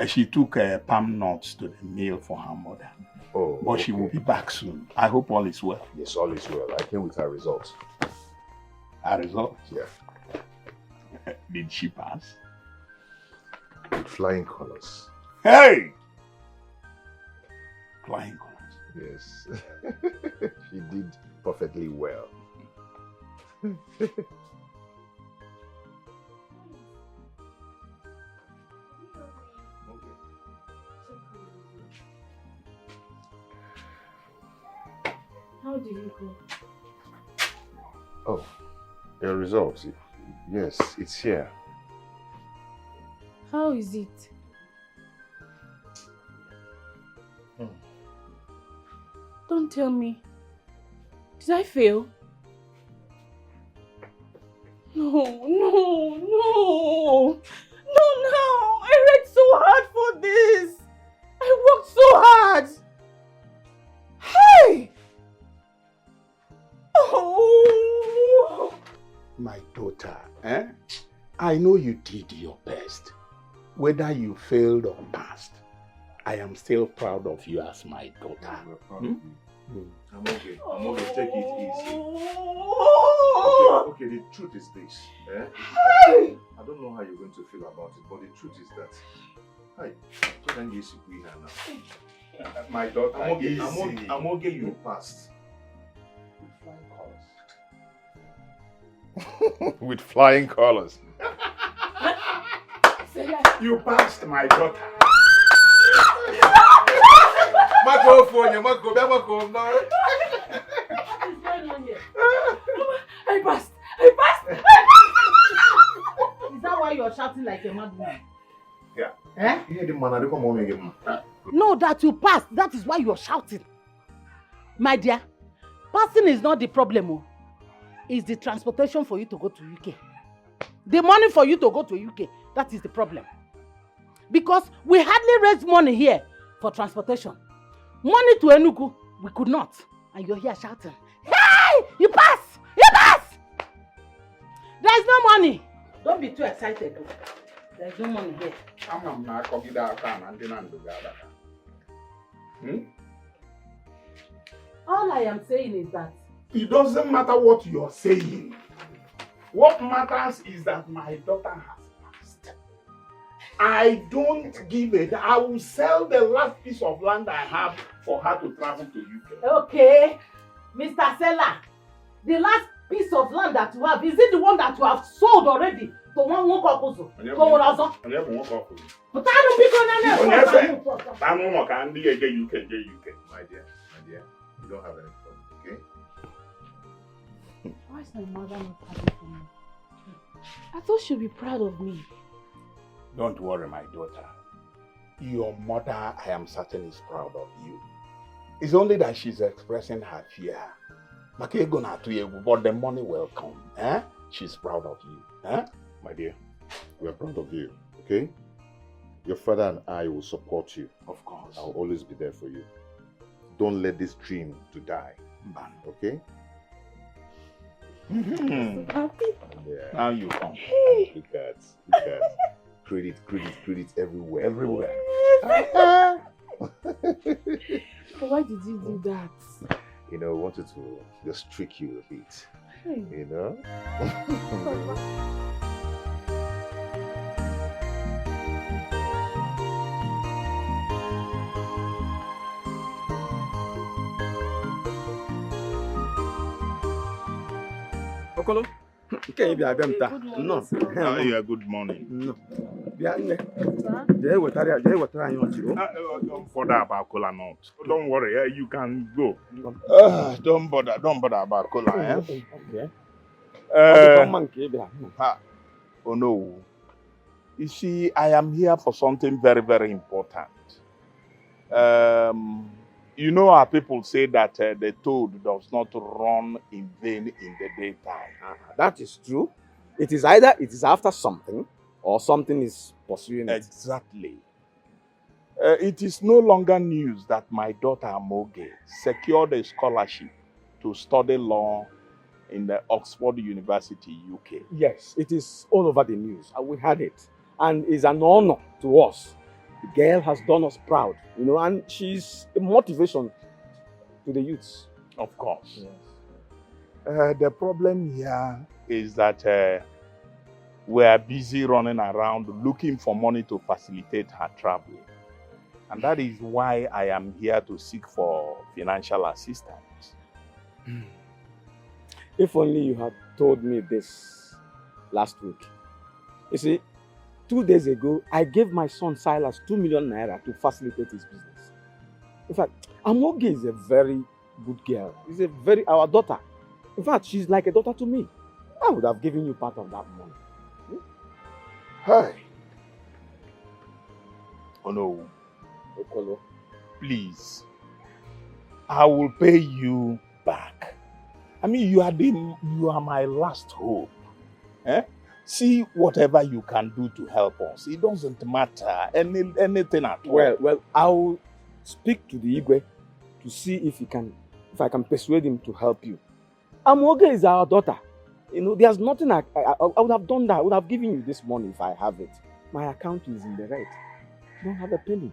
She took palm nuts to the mill for her mother. Oh, but she will be back soon. I hope all is well. Yes, all is well. I came with her results. Her results? Yeah. Did she pass? With flying colors. Hey! Flying colors. Yes. She did perfectly well. How did you go? Oh, your results. Yes, it's here. How is it? Don't tell me. Did I fail? No. I read so hard for this. I worked so hard. Hey! Oh! My daughter, I know you did your best. Whether you failed or passed, I am still proud of you as my daughter. I'm okay. Take it easy. Okay, the truth is this. I don't know how you're going to feel about it, but the truth is that my daughter, I'm okay, you passed. With flying colors. You passed, my daughter. Marco phone, Marco, Marco. I passed! I passed! Is that why you're shouting like a madman? Yeah. Eh? No, that you passed. That is why you're shouting. My dear, passing is not the problem. Oh. It's the transportation for you to go to UK. The money for you to go to UK, that is the problem. Because we hardly raise money here for transportation. Money to Enugu, we could not. And you're here shouting, hey! You pass! You pass! There's no money. Don't be too excited. There's no money here. All I am saying is that it doesn't matter what you're saying. What matters is that my daughter has passed. I don't give it. I will sell the last piece of land I have for her to travel to UK. okay, Mr. Seller, the last piece of land that you have, is it the one that you have sold already to one couple? But I don't My dear, you don't have any problem, okay? Why is my mother not happy for me? I thought she'd be proud of me. Don't worry, my daughter. Your mother, I am certain, is proud of you. It's only that she's expressing her fear. But the money will come. Eh? She's proud of you. Eh? My dear, we are proud of you, okay? Your father and I will support you. Of course. I'll always be there for you. Don't let this dream to die. Okay? Happy. Yeah. Now you come. Hey. Look at. Credit everywhere. Everywhere. But why did you do that? You know, I wanted to just trick you a bit. Hey. You know? Okolo, can you be a bemta? No. Yeah, good morning. No. Don't bother about cola nut. Don't worry, you can go. Don't bother about cola. Oh no. You see, I am here for something very, very important. You know how people say that the toad does not run in vain in the daytime. That is true. It is either it is after something or something is pursuing it. Exactly. It is no longer news that my daughter Amoge secured a scholarship to study law in the Oxford University, UK. Yes, it is all over the news. We had it. And it's an honor to us. The girl has done us proud, you know, and she's a motivation to the youths. Of course. Yes. The problem here is that we are busy running around looking for money to facilitate her traveling. And that is why I am here to seek for financial assistance. If only you had told me this last week. You see, 2 days ago, I gave my son Silas 2 million naira to facilitate his business. In fact, Amoge is a very good girl. She's our daughter. In fact, she's like a daughter to me. I would have given you part of that money. Hi. Oh no. Okolo. Please. I will pay you back. I mean, you are my last hope. Eh? See whatever you can do to help us. It doesn't matter anything at all. Well, I'll speak to the Igwe to see if I can persuade him to help you. Amoge is our daughter. You know, there's nothing I would have done that. I would have given you this money if I have it. My account is in the red. I don't have a penny.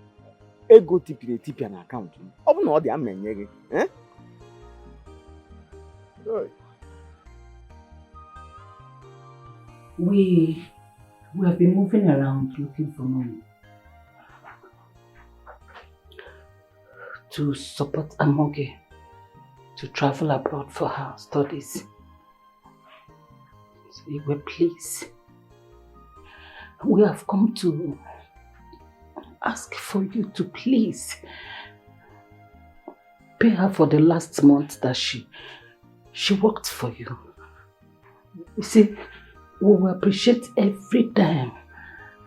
Ego tipi an account. Open all the amenyege. Eh? Good. We have been moving around looking for money to support Amoge to travel abroad for her studies. So Igwe, please, we have come to ask for you to please pay her for the last month that she worked for you. You see, we will appreciate every dime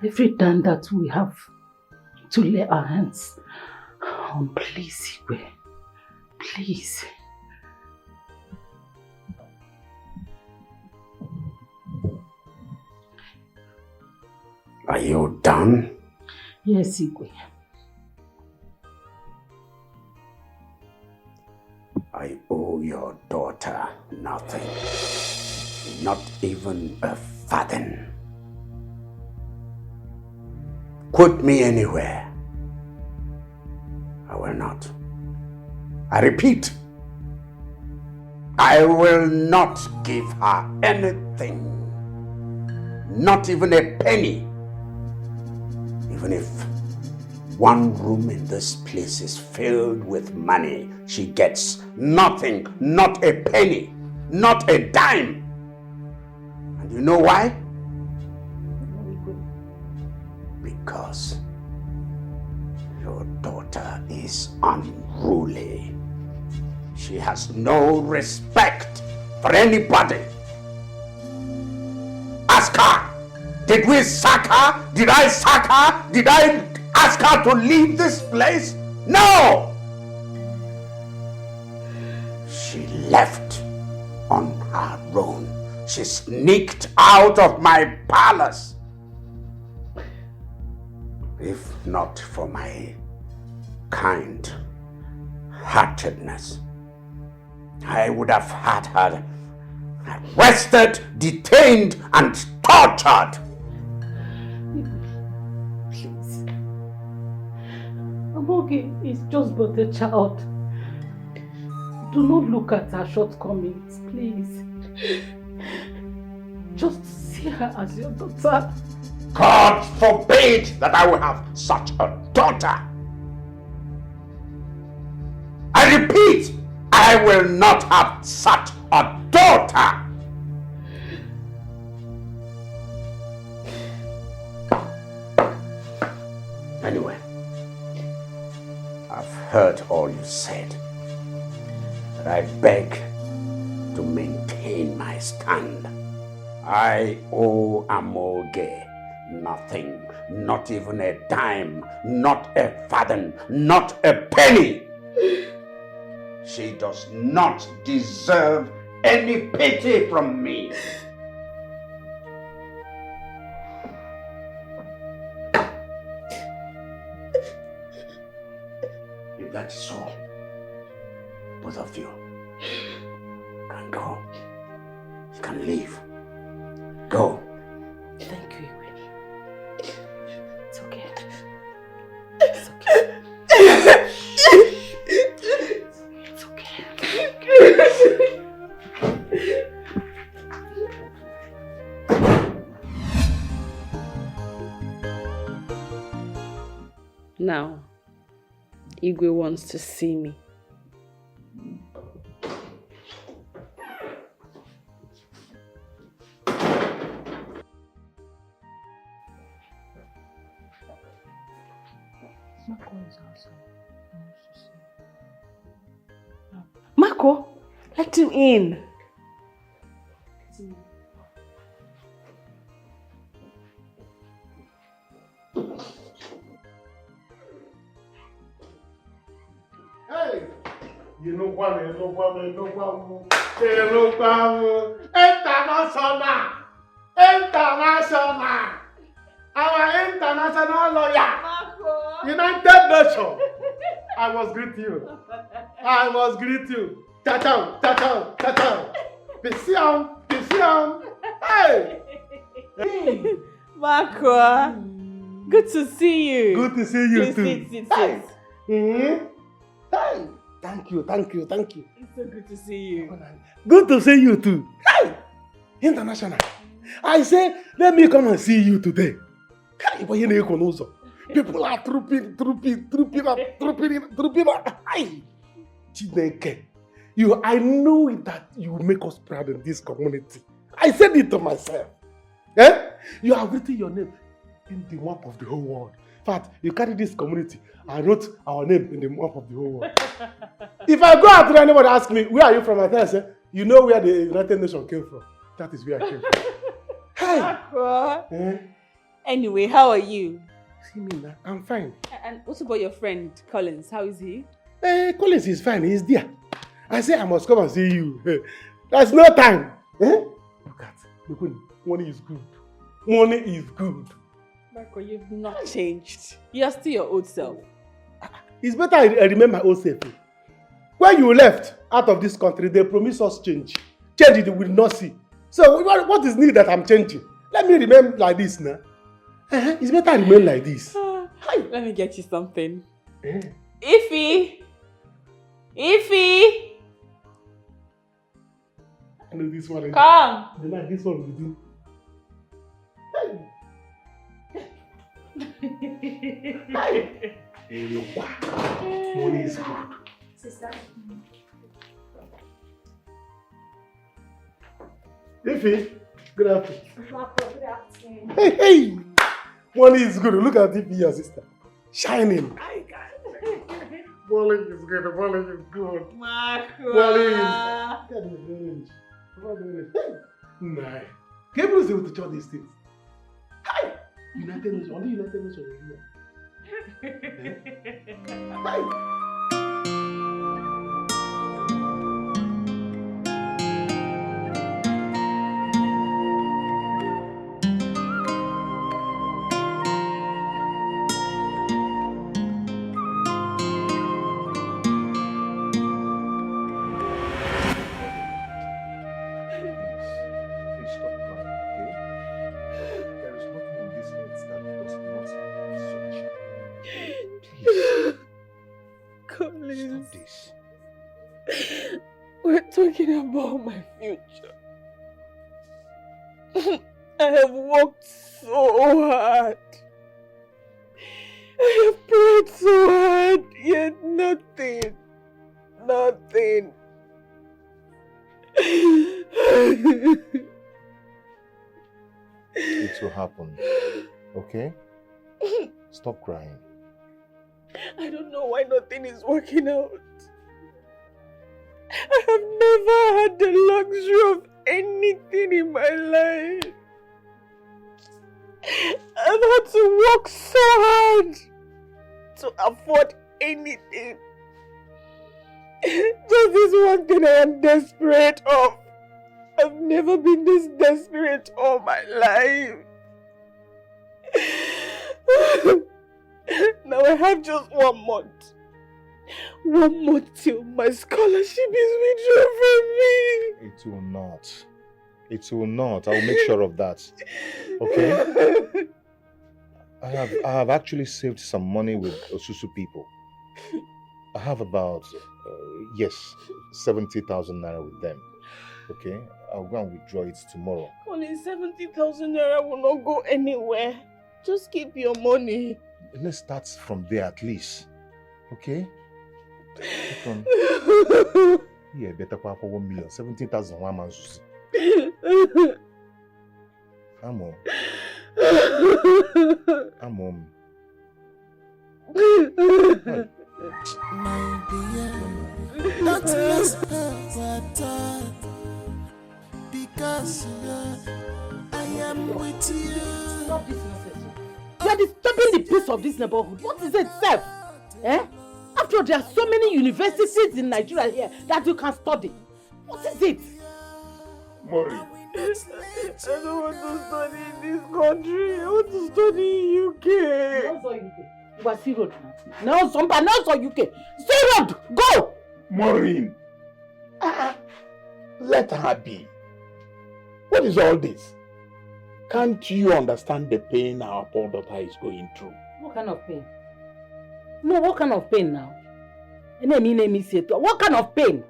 that we have to lay our hands on. Please, Igwe. Please. Are you done? Yes, Igwe. I owe your daughter nothing. Not even a fathom. Quote me anywhere. I will not. I repeat, I will not give her anything. Not even a penny. Even if one room in this place is filled with money, she gets nothing, not a penny, not a dime. And you know why? Because your daughter is unruly. She has no respect for anybody. Ask her. Did we sack her? Did I sack her? Did I ask her to leave this place? No! She left on her own. She sneaked out of my palace. If not for my kind-heartedness, I would have had her arrested, detained, and tortured. Please. Amoge is just but a child. Do not look at her shortcomings, please. Just see her as your daughter. God forbid that I will have such a daughter. I repeat, I will not have such a daughter. Anyway, I've heard all you said. But I beg to maintain my stand. I owe Amoge nothing, not even a dime, not a fathom, not a penny. She does not deserve any pity from me. If that's all, both of you can go. You can leave. Go. Thank you, Igwe. It's okay. It's okay. It's okay. Now, Igwe wants to see me. Marco, let him in. Hey, you know what? International. Our international lawyer. United Nations. I must greet you. Ta-ta, ta-ta, ta-ta. Pisiam. Hey. Marco, good to see you. Good to see you Please too. Sit. Hey. Hey. Thank you. It's so good to see you. Good to see you too. Hey. International. I say, let me come and see you today. Hey, but you know, people are trooping up. Hey. Chineke. I know that you will make us proud in this community. I said it to myself. You have written your name in the map of the whole world. In fact, you carry this community and wrote our name in the map of the whole world. If I go out and anybody ask me, where are you from? I say, you know where the United Nations came from. That is where I came from. Hey! Anyway, how are you? See me now, I'm fine. And what about your friend, Collins? How is he? Collins is fine, he's there. I say I must come and see you. There's no time. Look, money is good. Money is good. Marco, you've not changed. You're still your old self. It's better I remember my old self. When you left out of this country, they promised us change. Change it we will not see. So what is needed that I'm changing? Let me remain like this now. It's better I remain like this. Let me get you something. Ify! Ify! I know this one. Come! This one will do. Money is good. Sister. Ify, good afternoon. Good afternoon. Hey! Money is good. Look at Ify, your sister. Shining. Balling is good. Balling is good. Marco. Balling is nice. Can you see what to these things? Hi! United Nations. Only United Nations is here. Hi! We're talking about my future. I have worked so hard. I have prayed so hard, yet nothing. Nothing. It will happen. Okay? Stop crying. I don't know why nothing is working out. I have never had the luxury of anything in my life. I've had to work so hard to afford anything. Just this one thing I am desperate of. I've never been this desperate all my life. Now I have just 1 month. 1 month till my scholarship is withdrawn from me. It will not. It will not. I will make sure of that. Okay? I have actually saved some money with Osusu people. I have about, 70,000 naira with them. Okay? I'll go and withdraw it tomorrow. Only 70,000 naira will not go anywhere. Just keep your money. Let's start from there at least. Okay? Yeah, better pay for 1 million. 17,000 one man. Amo. My dear, not less better, because I am with you. Stop this nonsense. You are disturbing the peace of this neighborhood. What is it, Seth? After all, there are so many universities in Nigeria here that you can study. What is it? Mori. I don't want to study in this country. I want to study in UK. You are see road now. No, somebody else or UK. See road. Go. Maureen. Let her be. What is all this? Can't you understand the pain our poor daughter is going through? What kind of pain? No, what kind of pain now? What kind of pain?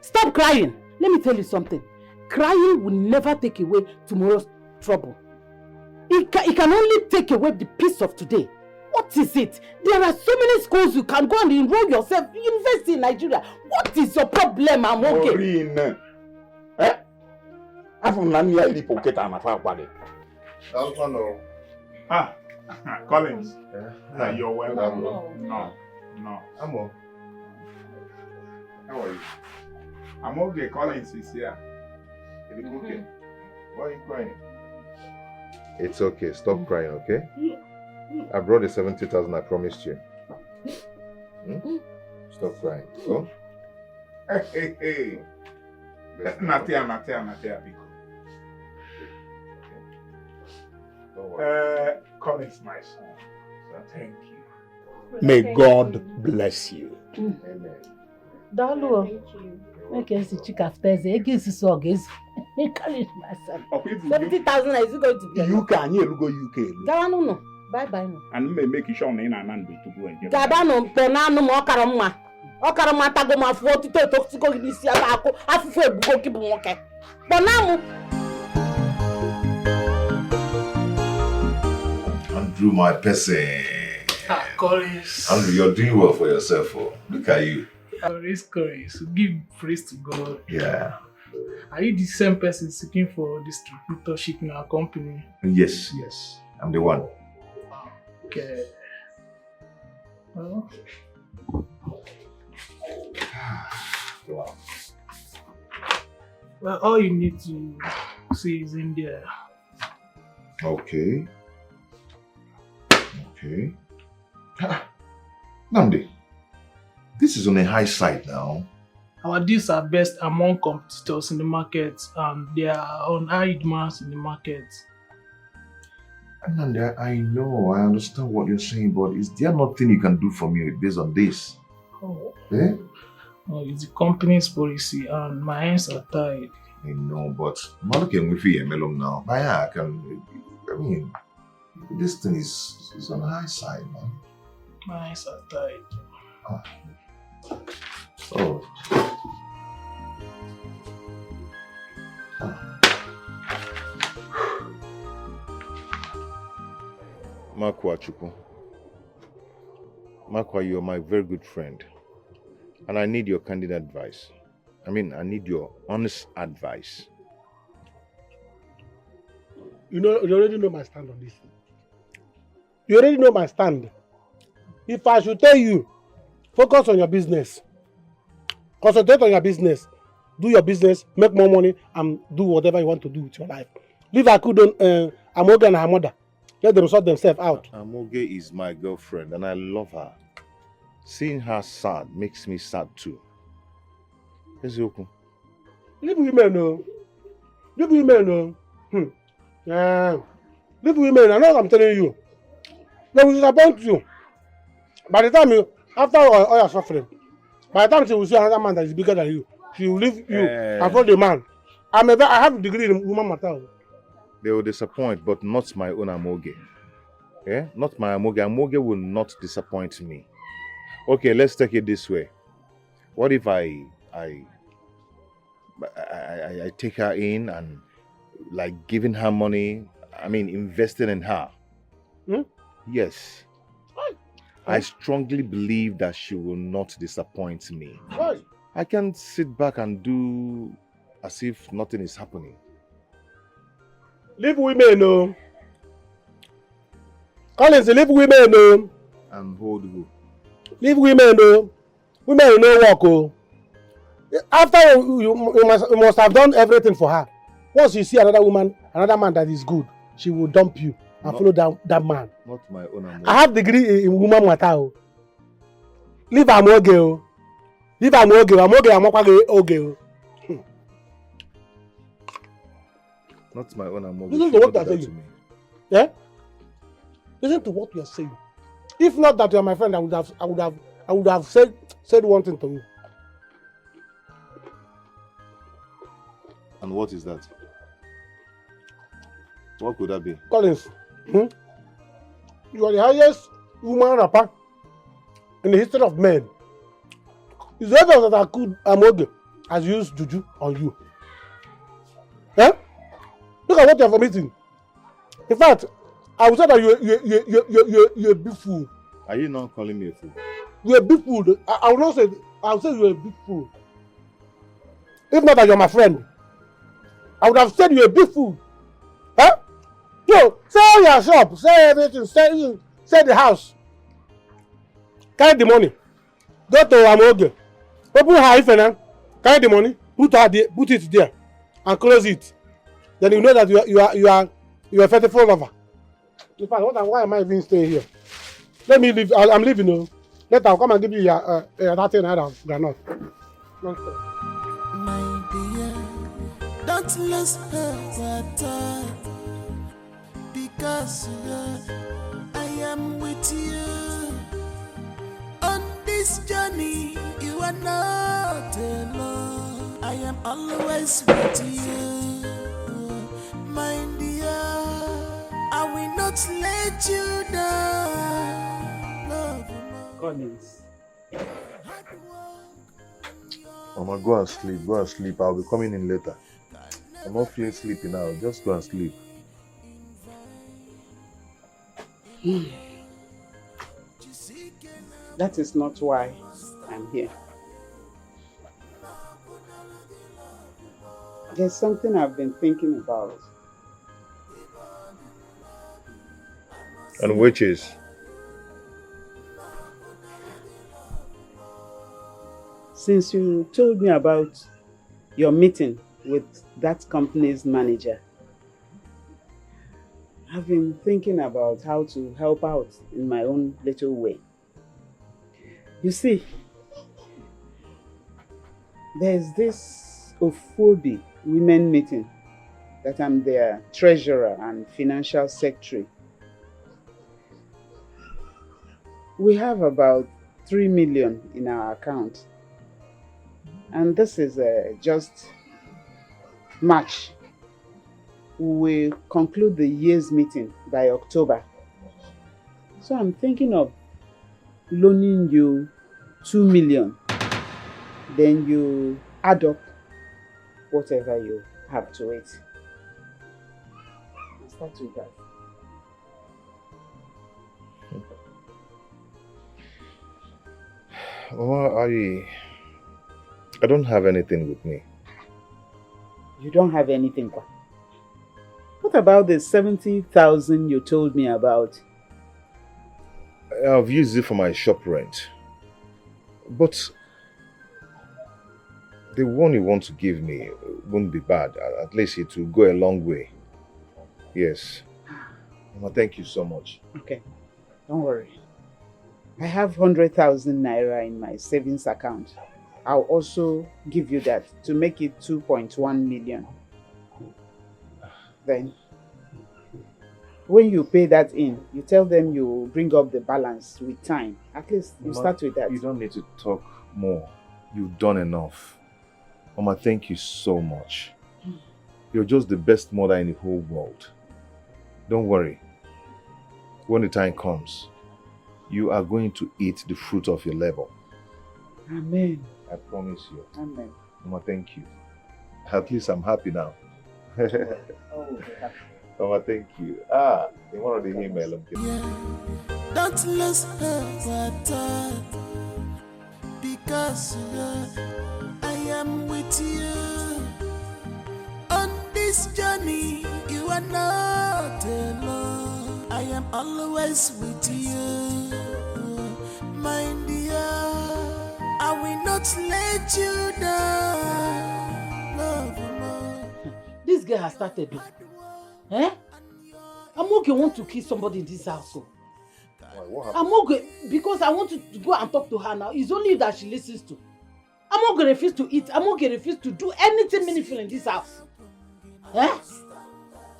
Stop crying. Let me tell you something. Crying will never take away tomorrow's trouble. It can only take away the peace of today. What is it? There are so many schools you can go and enroll yourself. University in Nigeria. What is your problem, Amoke? Maureen. Collins. You're Hello. welcome. No. Amo. How are you? I'm okay. Collins is here. Is it okay? Why are you crying? It's okay. Stop crying, okay? I brought the 70,000 I promised you. Stop crying. Oh? Hey. Natia, Biko. Collins, my son. Thank you. May God bless you. Amen. Dalu. Make us check after the eggs is so good. Encourage myself. 70,000 is it going to be? You can go UK. Gawanu. Bye. And may make sure na ina nan to go and get. Gabanu penanu mo karamma. O karamma tago ma 42 toxico gisi abako. Afufu ebugo kibu nwoke. Bonamu. Andrew, my person. Collins. Andrew, you're doing well for yourself. Oh. Look at you. Collins. Give praise to God. Yeah. Are you the same person seeking for distributorship in our company? Yes. I'm the one. Okay. Well. Wow. Well, all you need to see is in there. Okay. Namdi, this is on a high side now. Our deals are best among competitors in the market, and they are on high demands in the market. Namdi, I know, I understand what you're saying, but is there nothing you can do for me based on this? Oh. Eh? No, it's the company's policy, and my hands are tied. I know, but I'm not looking with you now. I mean, this thing is on the high side, man. My hands are tied. Oh. Makwa, you're my very good friend. And I need your candid advice. I need your honest advice. You already know my stand on this. You already know my stand. If I should tell you, focus on your business. Concentrate on your business. Do your business, make more money, and do whatever you want to do with your life. Leave Amoge and her mother. Let them sort themselves out. Amoge is my girlfriend and I love her. Seeing her sad makes me sad too. Leave women alone. Leave women alone. Leave women. I know what I'm telling you. They will disappoint you. By the time after all your suffering, by the time she will see another man that is bigger than you, she will leave you and follow the man. I have a degree in woman matter. They will disappoint, but not my own Amoge. Yeah? Not my Amoge. Amoge will not disappoint me. Okay, let's take it this way. What if I take her in and like giving her money, investing in her? Yes. I strongly believe that she will not disappoint me. Why? I can't sit back and do as if nothing is happening. Leave women alone. Collins, leave women alone. And hold who? Leave women alone. Women will not work. After you must have done everything for her. Once you see another man that is good, she will dump you and follow that man. Not my own Amoge. I have degree in woman matter. Leave Amoge. Leave Amoge. Not my own Amoge. Listen to what I tell you. Yeah? Listen to what you are saying. If not that you are my friend, I would have said one thing to you. And what is that? What could that be? Collins, you are the highest woman rapper in the history of men. It's the evidence that Amoge has used juju on you. Eh? Look at what you are vomiting. In fact, I would say that you're a big fool. Are you not calling me a fool? You're a big fool. I would not say. I would say you're a big fool. If not that you're my friend, I would have said you're a big fool. Huh? No, say all your shop, sell everything, sell the house. Carry the money. Go to Amoge. Open her ife now. Carry the money. Put it there, and close it. Then you know that you are a faithful lover. In fact, why am I even staying here? Let me leave. I'm leaving. No. Later I'll come and give you your 30 naira granite. My dear, don't lose her because I am with you on this journey. You are not alone. I am always with you, my dear. I will not let you down. Love. Collins. Mama, go and sleep. Go and sleep. I'll be coming in later. I'm not feeling sleepy now. Just go and sleep. That is not why I'm here. There's something I've been thinking about. And which is? Since you told me about your meeting with that company's manager, I've been thinking about how to help out in my own little way. You see, there's this Ofobi women meeting that I'm their treasurer and financial secretary. We have about 3 million in our account. And this is just March. We will conclude the year's meeting by October. So I'm thinking of loaning you 2 million. Then you add up whatever you have to it. I'll start with that. Mama, I don't have anything with me. You don't have anything? What about the 70,000 you told me about? I've used it for my shop rent. But the one you want to give me won't be bad. At least it will go a long way. Yes. Mama, thank you so much. Okay, don't worry. I have 100,000 naira in my savings account. I'll also give you that to make it 2.1 million. Then, when you pay that in, you tell them you bring up the balance with time. At least you start with that. You don't need to talk more. You've done enough. Mama, thank you so much. You're just the best mother in the whole world. Don't worry. When the time comes, you are going to eat the fruit of your labor. Amen. I promise you. Amen. Mama, thank you. At least I'm happy now. Mama, thank you. In one of the email. Don't lose her because I am with you on this journey. You are not alone. I am always with you, my dear. I will not let you down. Love. This girl has started. Eh? Amoge want to kill somebody in this house. What happened? Amoge, because I want to go and talk to her now. It's only you that she listens to. Amoge refused to eat. Amoge refused to do anything meaningful in this house. Eh?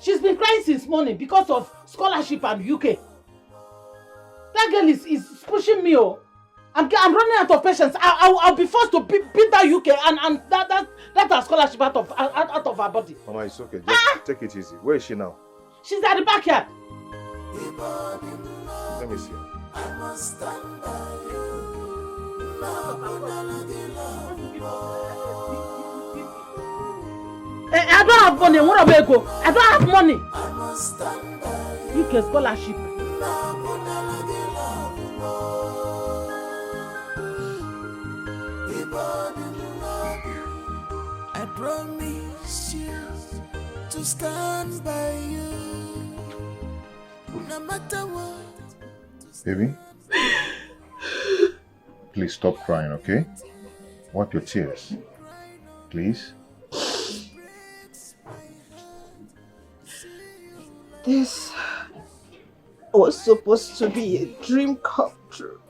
She's been crying since morning because of scholarship and UK. That girl is pushing me. Oh. I'm running out of patience. I'll be forced to beat that UK and that scholarship out of her body. Mama, it's okay. Just take it easy. Where is she now? She's at the backyard. Let me see. I must stand by you. I don't have money. Where am I go? I don't have money. I must stand by you. UK scholarship. I promise you to stand by you. no matter what. Baby, please stop crying, okay? Wipe your tears. Please. This was supposed to be a dream come true.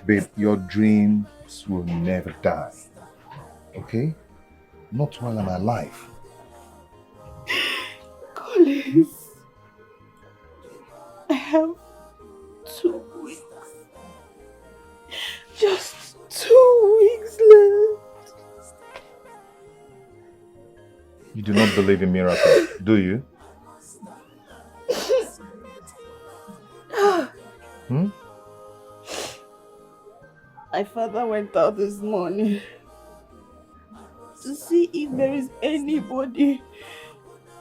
Babe, your dreams will never die. Okay? Not while I'm alive. Collins, I have 2 weeks. Just 2 weeks left. You do not believe in miracles, do you? Hmm? My father went out this morning to see if there is anybody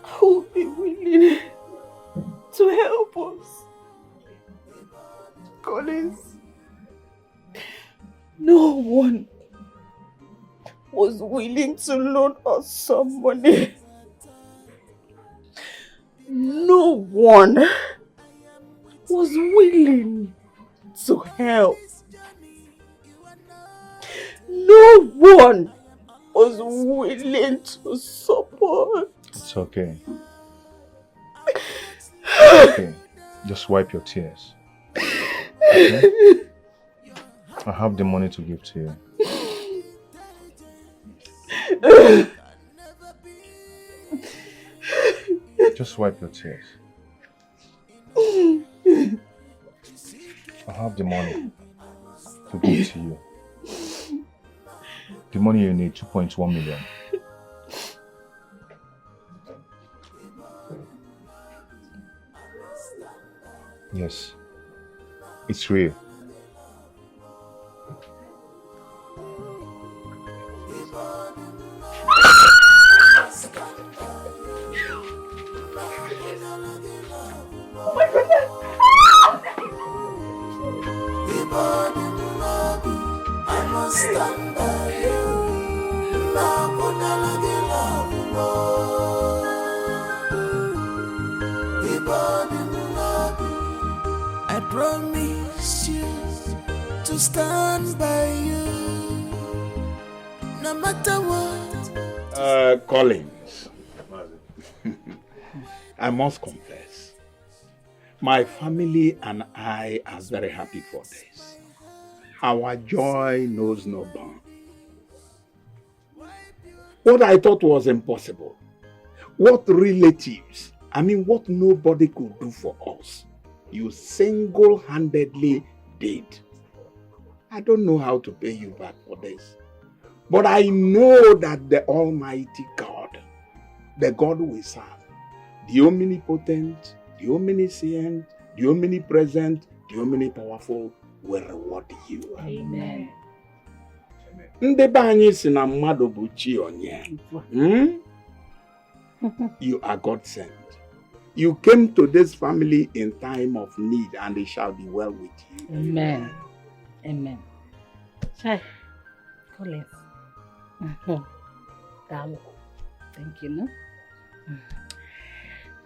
who will be willing to help us. Collins, no one was willing to loan us some money. No one was willing to help. No one was willing to support. It's okay. It's okay. Just wipe your tears. Okay? I have the money to give to you. Just wipe your tears. I have the money to give to you. The money you need, 2.1 million. Yes, it's real. I promise you to stand by you, no matter what. Collins, I must confess, my family and I are very happy for this. Our joy knows no bound. What I thought was impossible, what relatives, what nobody could do for us, you single-handedly did. I don't know how to pay you back for this. But I know that the Almighty God, the God we serve, the omnipotent, the omniscient, the omnipresent, the omnipowerful, will reward you. Amen. Ndị be anyị si na mmadụ bụ chi onye. You are God sent. You came to this family in time of need, and it shall be well with you. Amen. Amen. Chai, Collins. Thank you, no?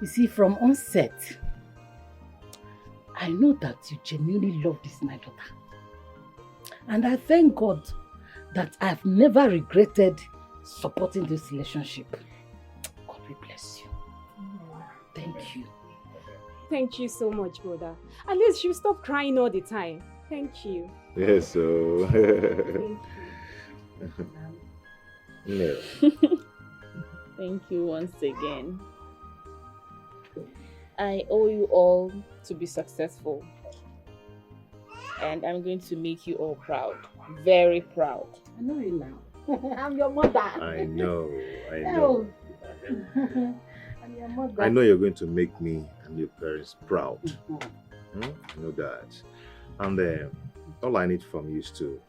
You see, from onset, I know that you genuinely love this my daughter. And I thank God that I've never regretted supporting this relationship. God will bless you. Thank you. Thank you so much, brother. At least she'll stop crying all the time. Thank you. Yes, so. No. Thank you once again. I owe you all to be successful. And I'm going to make you all proud. Very proud. I know you now. I'm your mother. I know. I'm your mother. I know you're going to make me and your parents proud. I know that. And all I need from you is to,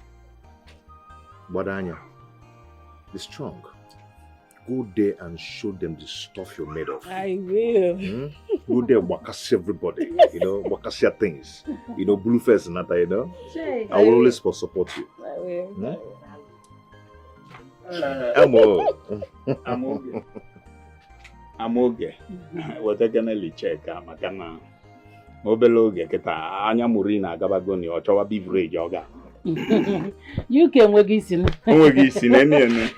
Badanya, be strong. Go there and show them the stuff you're made of. I will. Go there, wakasi everybody. Wakasi things. Blue face and that, I will always support you. I will. I'm okay. Amoge. Wetekeneli check makana. Obele oge kita anya muri na agabagoni ochowa beverage oga. You can work this in. Ene.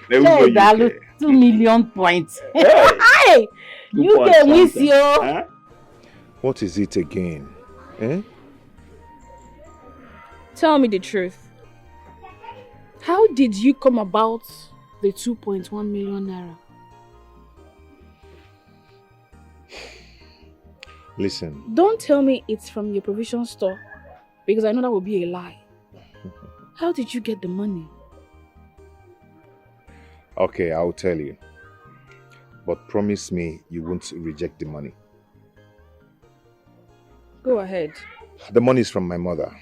2 million points. Hey! You can miss you. What is it again? Eh? Tell me the truth. How did you come about the 2.1 million naira? Listen. Don't tell me it's from your provision store, because I know that would be a lie. How did you get the money? Okay, I'll tell you. But promise me you won't reject the money. Go ahead. The money is from my mother.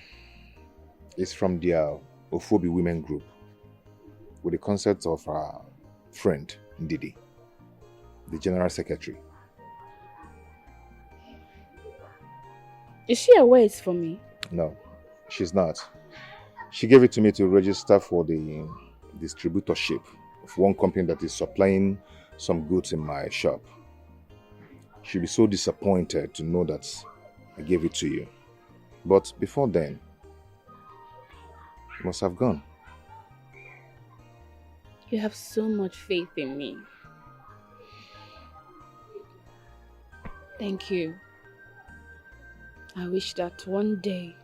It's from the Ofobi women group, with the consent of our friend, Ndidi, the general secretary. Is she aware it's for me? No, she's not. She gave it to me to register for the distributorship of one company that is supplying some goods in my shop. She'll be so disappointed to know that I gave it to you. But before then, you must have gone. You have so much faith in me. Thank you. I wish that one day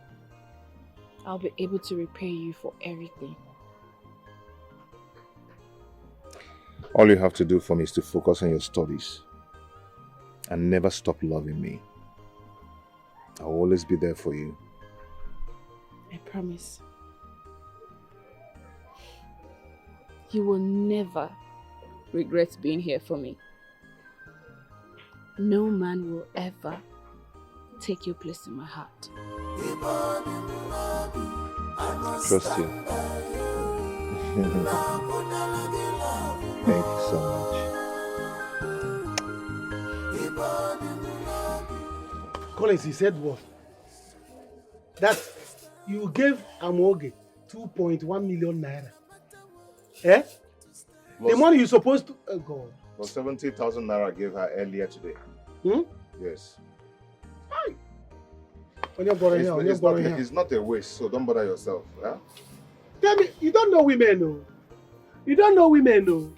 I'll be able to repay you for everything. All you have to do for me is to focus on your studies and never stop loving me. I'll always be there for you. I promise. You will never regret being here for me. No man will ever take your place in my heart. Trust you. Thank you so much. Collins, he said what? That you gave Amoge 2.1 million naira. Eh? The money you're supposed to... Oh God. Well, 70,000 naira I gave her earlier today. Yes. It's not a waste, so don't bother yourself. Yeah? Tell me, you don't know women, no? You don't know women, no?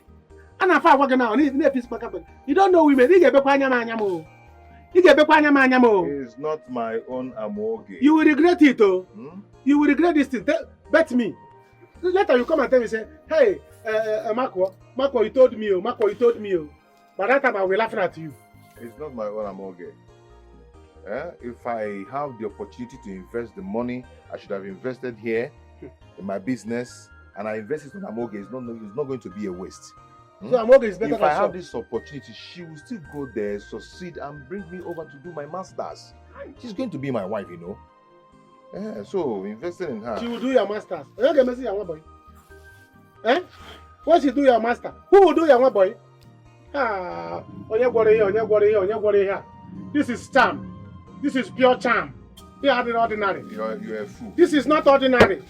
And if I work now, you don't know women. It's not my own Amoge. You will regret it, oh. You will regret this thing. Bet me. Later you come and tell me, say, hey, Marco, you told me, oh. Marco, you told me, oh. By that time I will laughing at you. It's not my own Amoge. If I have the opportunity to invest the money, I should have invested here in my business, and I invested in Amoge. It's not going to be a waste. So Amoge is better if than I have this opportunity, she will still go there, succeed, and bring me over to do my masters. She's going to be my wife, you know. Yeah, so investing in her. She will do your masters. You get messy, young boy. Once you do your master, who will do your boy? This is charm. This is pure charm. You are ordinary. You're a fool. This is not ordinary.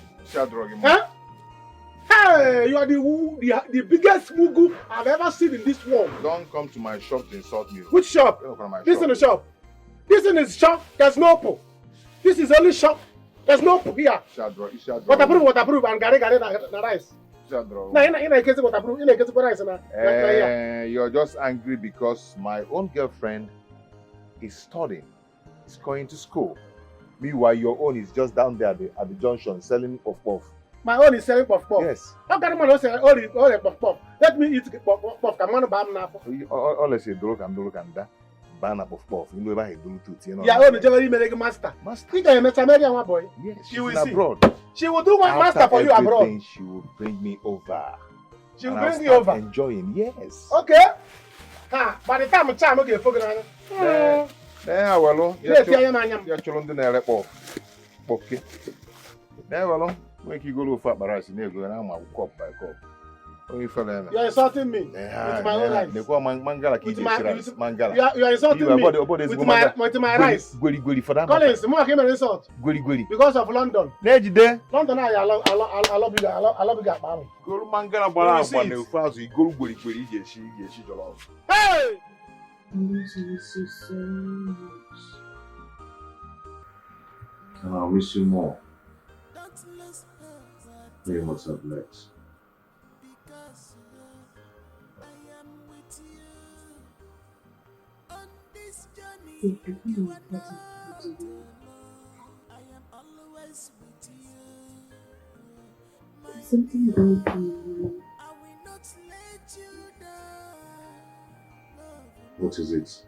Hey, you are the biggest mugu I've ever seen in this world. Don't come to my shop to insult me. Which shop? This in the shop. This in the shop. There's no po. This is only shop. There's no po here. Waterproof, and gare na rice. You're just angry because my own girlfriend is studying. Is going to school. Meanwhile, your own is just down there at the junction selling puff-puff. My own is selling puff-puff? Yes. How can man say all the puff-puff? Let me eat puff-puff. Come on, bam now. All I say, Dulukanda, ban puff-puff. You know about it, Dulutu. Yeah, all the Jerry make master. Master. Think I am a Samaritan one boy. Yes, she will see. Abroad. She will do one master for you abroad. She will bring me over. She will bring you over. Enjoying, yes. Okay. By the time I'm okay, focus on it. Yeah, well, you're children there, okay. Yeah, well, make you go to fat barrage and go and I'm a cup by cup. You're insulting me with my own rice. You are insulting me with my rice. Collins, more came an insult. Because of London. London, I love you. I love you. Go mangala bara kwa ne ufazu igolu gweri she jollof. Hey! I'm going to miss you so much. And I'll miss you more. You must have legs. Wait, I don't know what to do. There's something going through my mind. What is it?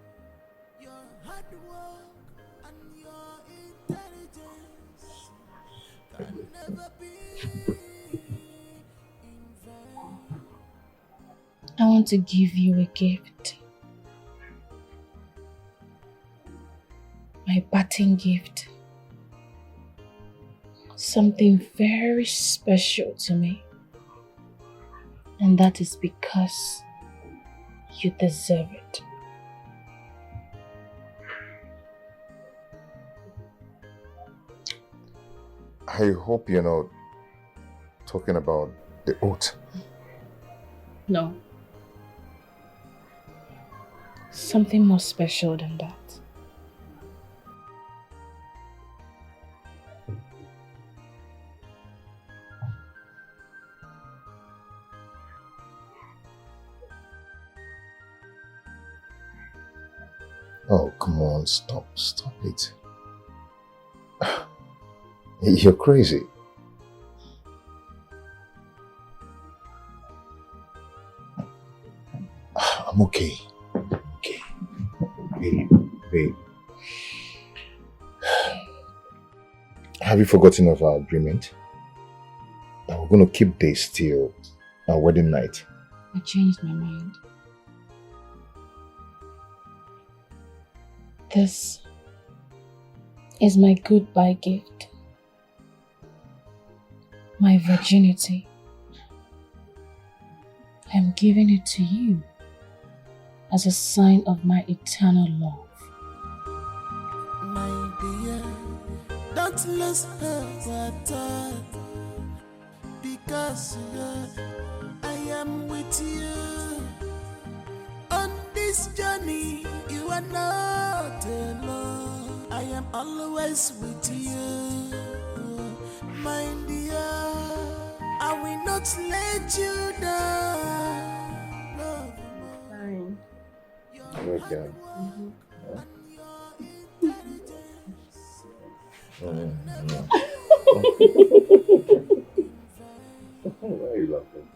I want to give you a gift. My parting gift. Something very special to me. And that is because you deserve it. I hope you're not talking about the oath. No. Something more special than that. Oh, come on, stop it. You're crazy. I'm okay. Okay. Babe. Have you forgotten of our agreement? That we're going to keep days till our wedding night. I changed my mind. This is my goodbye gift. My virginity. I'm giving it to you as a sign of my eternal love. My dear, don't lose her because I am with you. On this journey, you are not alone. I am always with you. My dear, I will not let you down. Fine. Okay. Why are you laughing?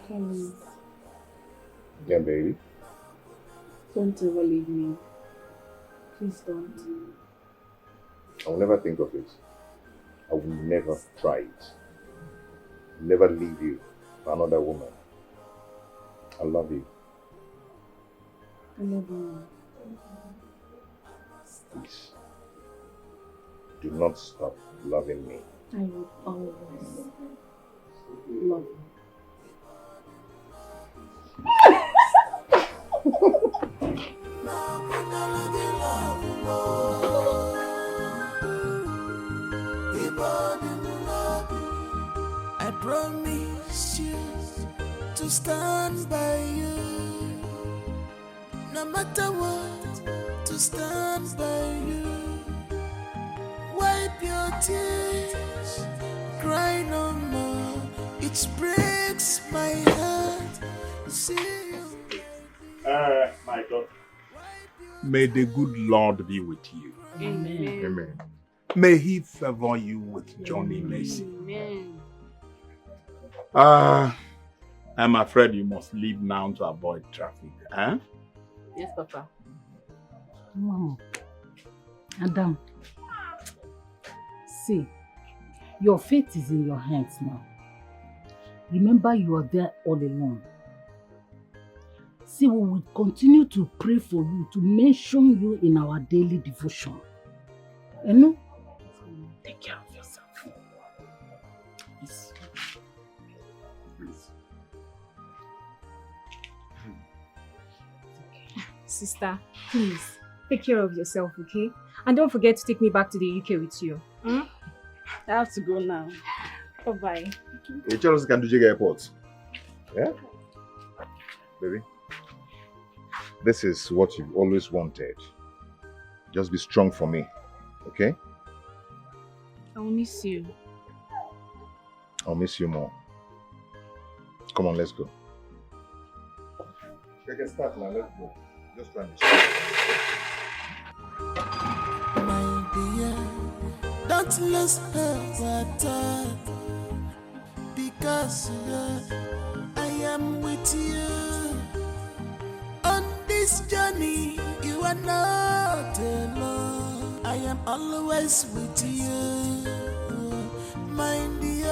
Please, Yeah, baby. don't ever leave me. Please don't. I will never think of it. I will never try it. Never leave you for another woman. I love you. I love you. Please. Do not stop loving me. I will always love you. I promise you to stand by you, no matter what, to stand by you. Wipe your tears, cry no more. It breaks my heart to see you. My daughter, may the good Lord be with you. Amen. Amen. May He favor you with journey mercy. Amen. I'm afraid you must leave now to avoid traffic. Huh? Yes, Papa. Mama, Adam, see, your fate is in your hands now. Remember, you are there all alone. See, we will continue to pray for you, to mention you in our daily devotion. You know? Take care of yourself. Please. Please. Sister, please, take care of yourself, okay? And don't forget to take me back to the UK with you. I have to go now. Bye-bye. You tell us you can do Jigga Airport. Yeah? Baby, this is what you've always wanted. Just be strong for me, okay? I'll miss you. I'll miss you more. Come on, let's go. We can start now, let's go. Just try and My dear, don't lose hope, because I am with you. On this journey, you are not alone. I am always with you. My dear,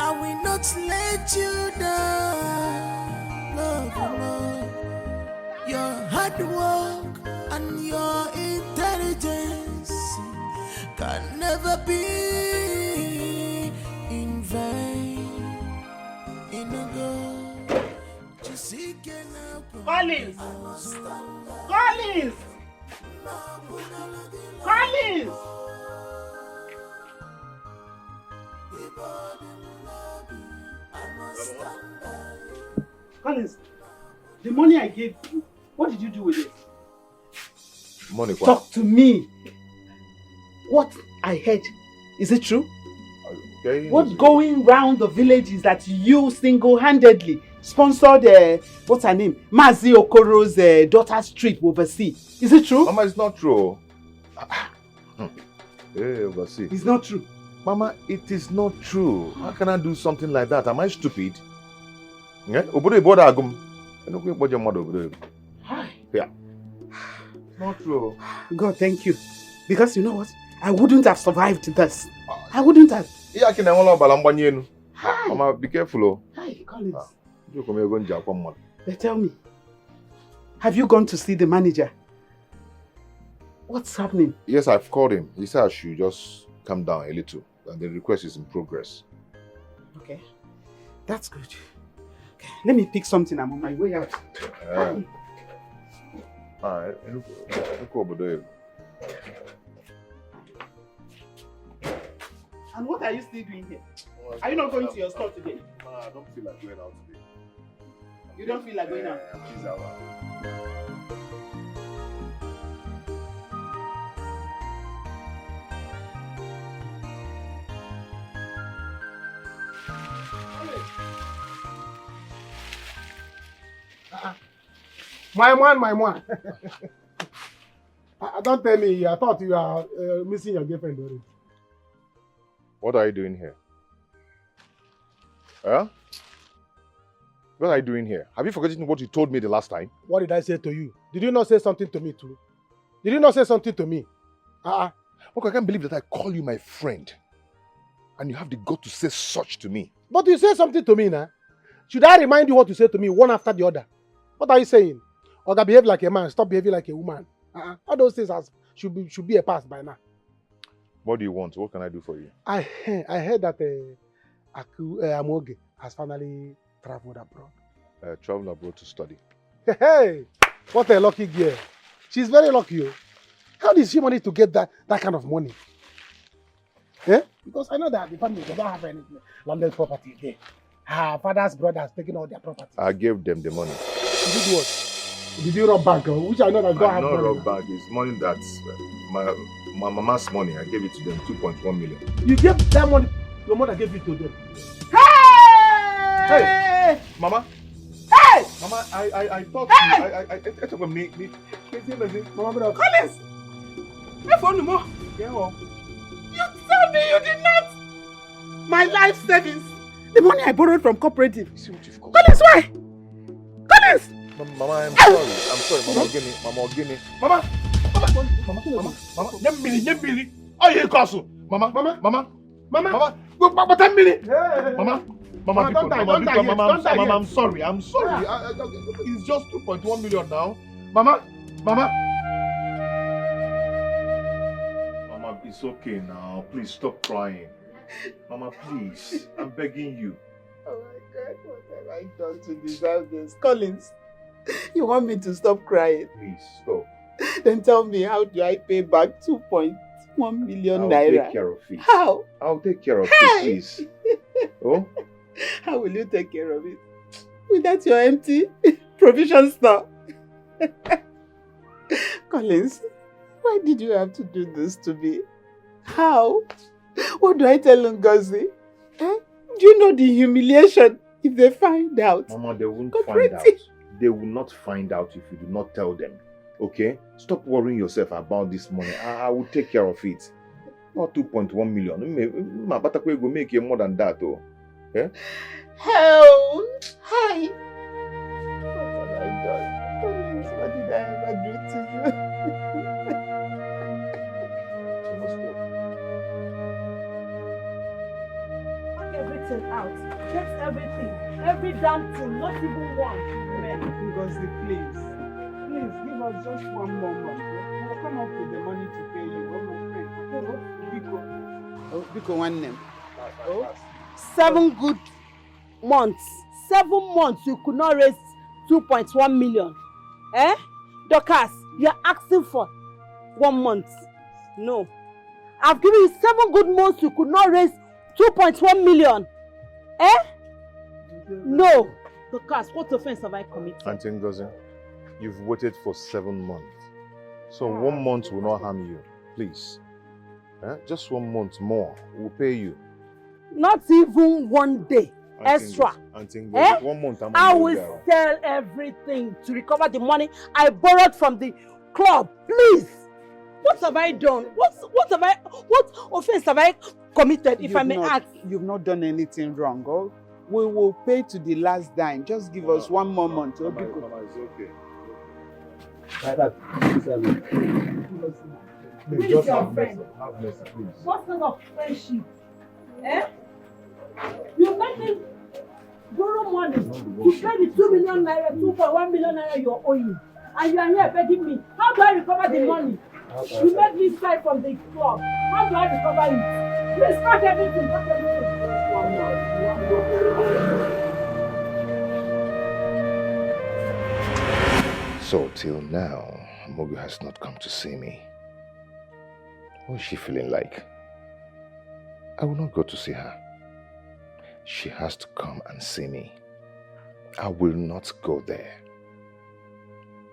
I will not let you down. Love, love. Your hard work and your intelligence can never be in vain. In a go, to seek and Collins! Collins! Collins! Collins, the money I gave you, what did you do with it? Money, what? Talk to me. What I heard, is it true? Okay. What's going round the village is that you single-handedly sponsored, what's her name? Mazi Okoro's daughter's trip overseas. Is it true? Mama, it's not true. Hey, overseas. It's not true. Mama, it is not true. How can I do something like that? Am I stupid? Yeah? Obodo ibo da agum. Eno ku ibo je mmadụ obodo ibo. Yeah. Not true. God, thank you. Because you know what? I wouldn't have survived this. I wouldn't have. Iya ki na enwela ọbara mgbanye enu. Mama, be careful oh. Hi, Collins. But tell me, have you gone to see the manager? What's happening? Yes, I've called him. He said I should just calm down a little. And the request is in progress. Okay. That's good. Okay, let me pick something. I'm on my way out. Alright. And what are you still doing here? Are you not going to your store today? I don't feel like going out today. You don't feel like going out? Please, My man. Don't tell me. I thought you are missing your girlfriend already. What are you doing here? Huh? What are you doing here? Have you forgotten what you told me the last time? What did I say to you? Did you not say something to me too? Did you not say something to me? Look, I can't believe that I call you my friend. And you have the gut to say such to me. But you say something to me now. Should I remind you what you say to me one after the other? What are you saying? Oga, behave like a man, stop behaving like a woman. All those things should be a past by now. What do you want? What can I do for you? I heard that Amoge has finally traveled abroad. Traveled abroad to study. Hey, what a lucky girl. She's very lucky. How did she manage to get that kind of money? Yeah? Because I know that the family, they don't have any landed property there. Her father's brother has taken all their property. I gave them the money. You did what? Did you rob bank? Which I know that don't have money. Not rob bank. It's money that's my mama's money. I gave it to them, 2.1 million. You gave that money? Your mother gave it to them. Hey! Mama! Hey! Mama, I thought I took a me. Mama, Collins! I found you more. Yeah. You told me you did not. My life savings. The money I borrowed from cooperative. Collins, why? Collins! Mama, I'm sorry. Mama, give me. Mama! Nyembili. Oh, you castle. Mama. But 10 minutes. Mama, I'm sorry. It's just 2.1 million now. Mama. Mama, it's okay now. Please stop crying. Mama, please. I'm begging you. Oh my God, what have I done to deserve this? Collins, you want me to stop crying? Please, stop. Then tell me, how do I pay back 2.1 million I'll naira? take care of it. How? I'll take care of it, please. Oh? How will you take care of it? With that your empty provision store. Collins, why did you have to do this to me? How? What do I tell Ngozi? Eh? Do you know the humiliation if they find out? Mama, they won't find out. They will not find out if you do not tell them. Okay? Stop worrying yourself about this money. I will take care of it. Not 2.1 million. My Batakwe will make you more than that, though. Yeah? Hell! Hi! What have I done? Collins, what did I ever do to you? Pack everything out. Get everything. Every damn thing. Not even one. Ngozi, please. Please, give us just one more month. We'll come up with the money to pay you. Oh, my friend. Biko. Oh, Biko, one name. Oh. 7 good months. 7 months you could not raise 2.1 million. Eh? Dorcas, you are asking for 1 month. No. I've given you 7 good months you could not raise 2.1 million. Eh? No. Dorcas, what offense have I committed? Auntie Ngozi, you've waited for 7 months. So 1 month will not harm you. Please. Just 1 month more. We'll pay you. Not even 1 day extra. Auntie Ngozi, 1 month I will sell everything to recover the money I borrowed from the club. Please. What have I done? What offense have I committed, if I may ask? You've not done anything wrong. Oh? We will pay to the last dime. Just give us 1 more month. Oh, Mama, it's okay. Please, just have mercy. Have mercy, please. What kind of friendship? Eh? You made me borrow money to pay the 2 million naira, 2.1 million naira you're owing. And you are here begging me. How do I recover the money? You made me sign from the club. How do I recover it? Please pack everything. Pack everything. So till now, Mogu has not come to see me. What is she feeling like? I will not go to see her. She has to come and see me. I will not go there.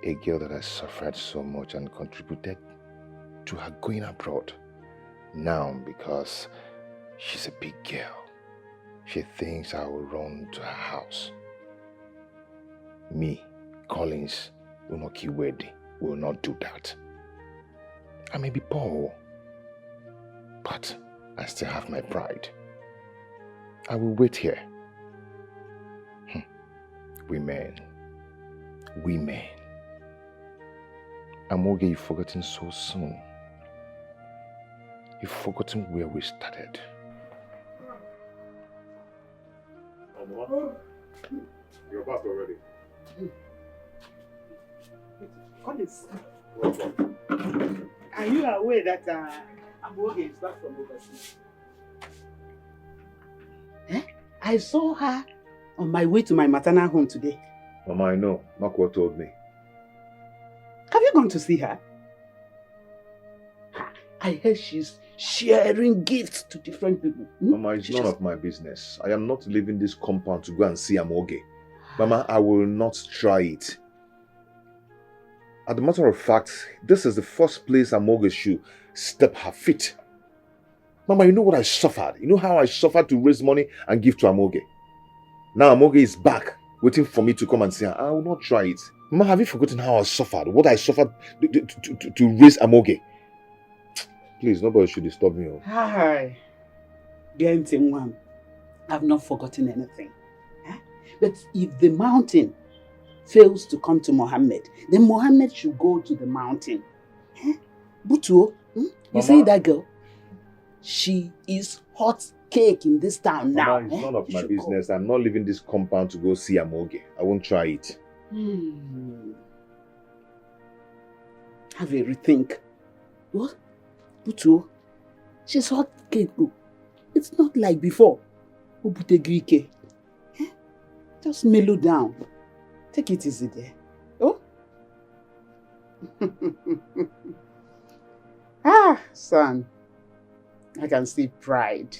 A girl that has suffered so much and contributed to her going abroad. Now, because she's a big girl, she thinks I will run to her house. Me, Collins, Unokiwedi, will not do that. I may be poor, but I still have my pride. I will wait here. Women. Amoge, you've forgotten so soon. You've forgotten where we started. You're back already. Collins, are you aware that Amoge is back from overseas? I saw her on my way to my maternal home today. Mama, I know. Makwa told me. Have you gone to see her? I heard she's sharing gifts to different people. Mama, it's none of my business. I am not leaving this compound to go and see Amoge. Mama, I will not try it. As a matter of fact, this is the first place Amoge should step her feet. Mama, you know what I suffered? You know how I suffered to raise money and give to Amoge? Now Amoge is back, waiting for me to come and see her. I will not try it. Mama, have you forgotten how I suffered? What I suffered to raise Amoge? Please, nobody should disturb me. Hi. I've not forgotten anything. But if the mountain fails to come to Mohammed, then Mohammed should go to the mountain. Butu, you see that girl? She is hot cake in this town now. Mama, it's none of my business. I'm not leaving this compound to go see Amoge. I won't try it. Have a rethink. What? Butu, she's hot cake. It's not like before. Ubute just mellow down. Take it easy there. Oh? Son. I can see pride.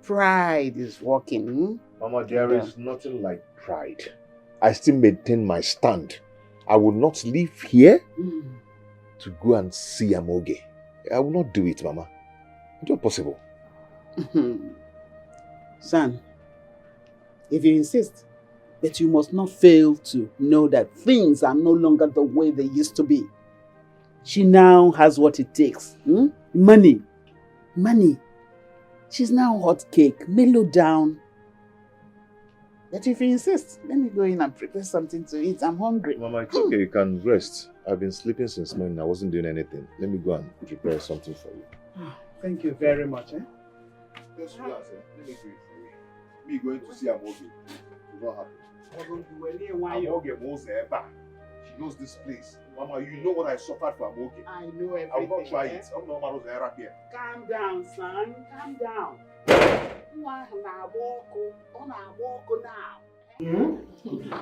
Pride is working. Mama, there is nothing like pride. I still maintain my stand. I will not leave here to go and see Amoge. I will not do it, Mama. It's not possible. Son, if you insist, but you must not fail to know that things are no longer the way they used to be. She now has what it takes. Money. Money. She's now hot cake, mellowed down. But if you insist, let me go in and prepare something to eat. I'm hungry. Mama, it's okay. You can rest. I've been sleeping since morning. I wasn't doing anything. Let me go and prepare something for you. Thank you very much. Just relax. Let me do it for you. Me going to see Amoge. It's not happen. Amoge knows Eba. She knows this place. Mama, you know what I suffered for Amoge. I know everything. I will not try it. I'm not Maro's era here. Calm down, son. Calm down.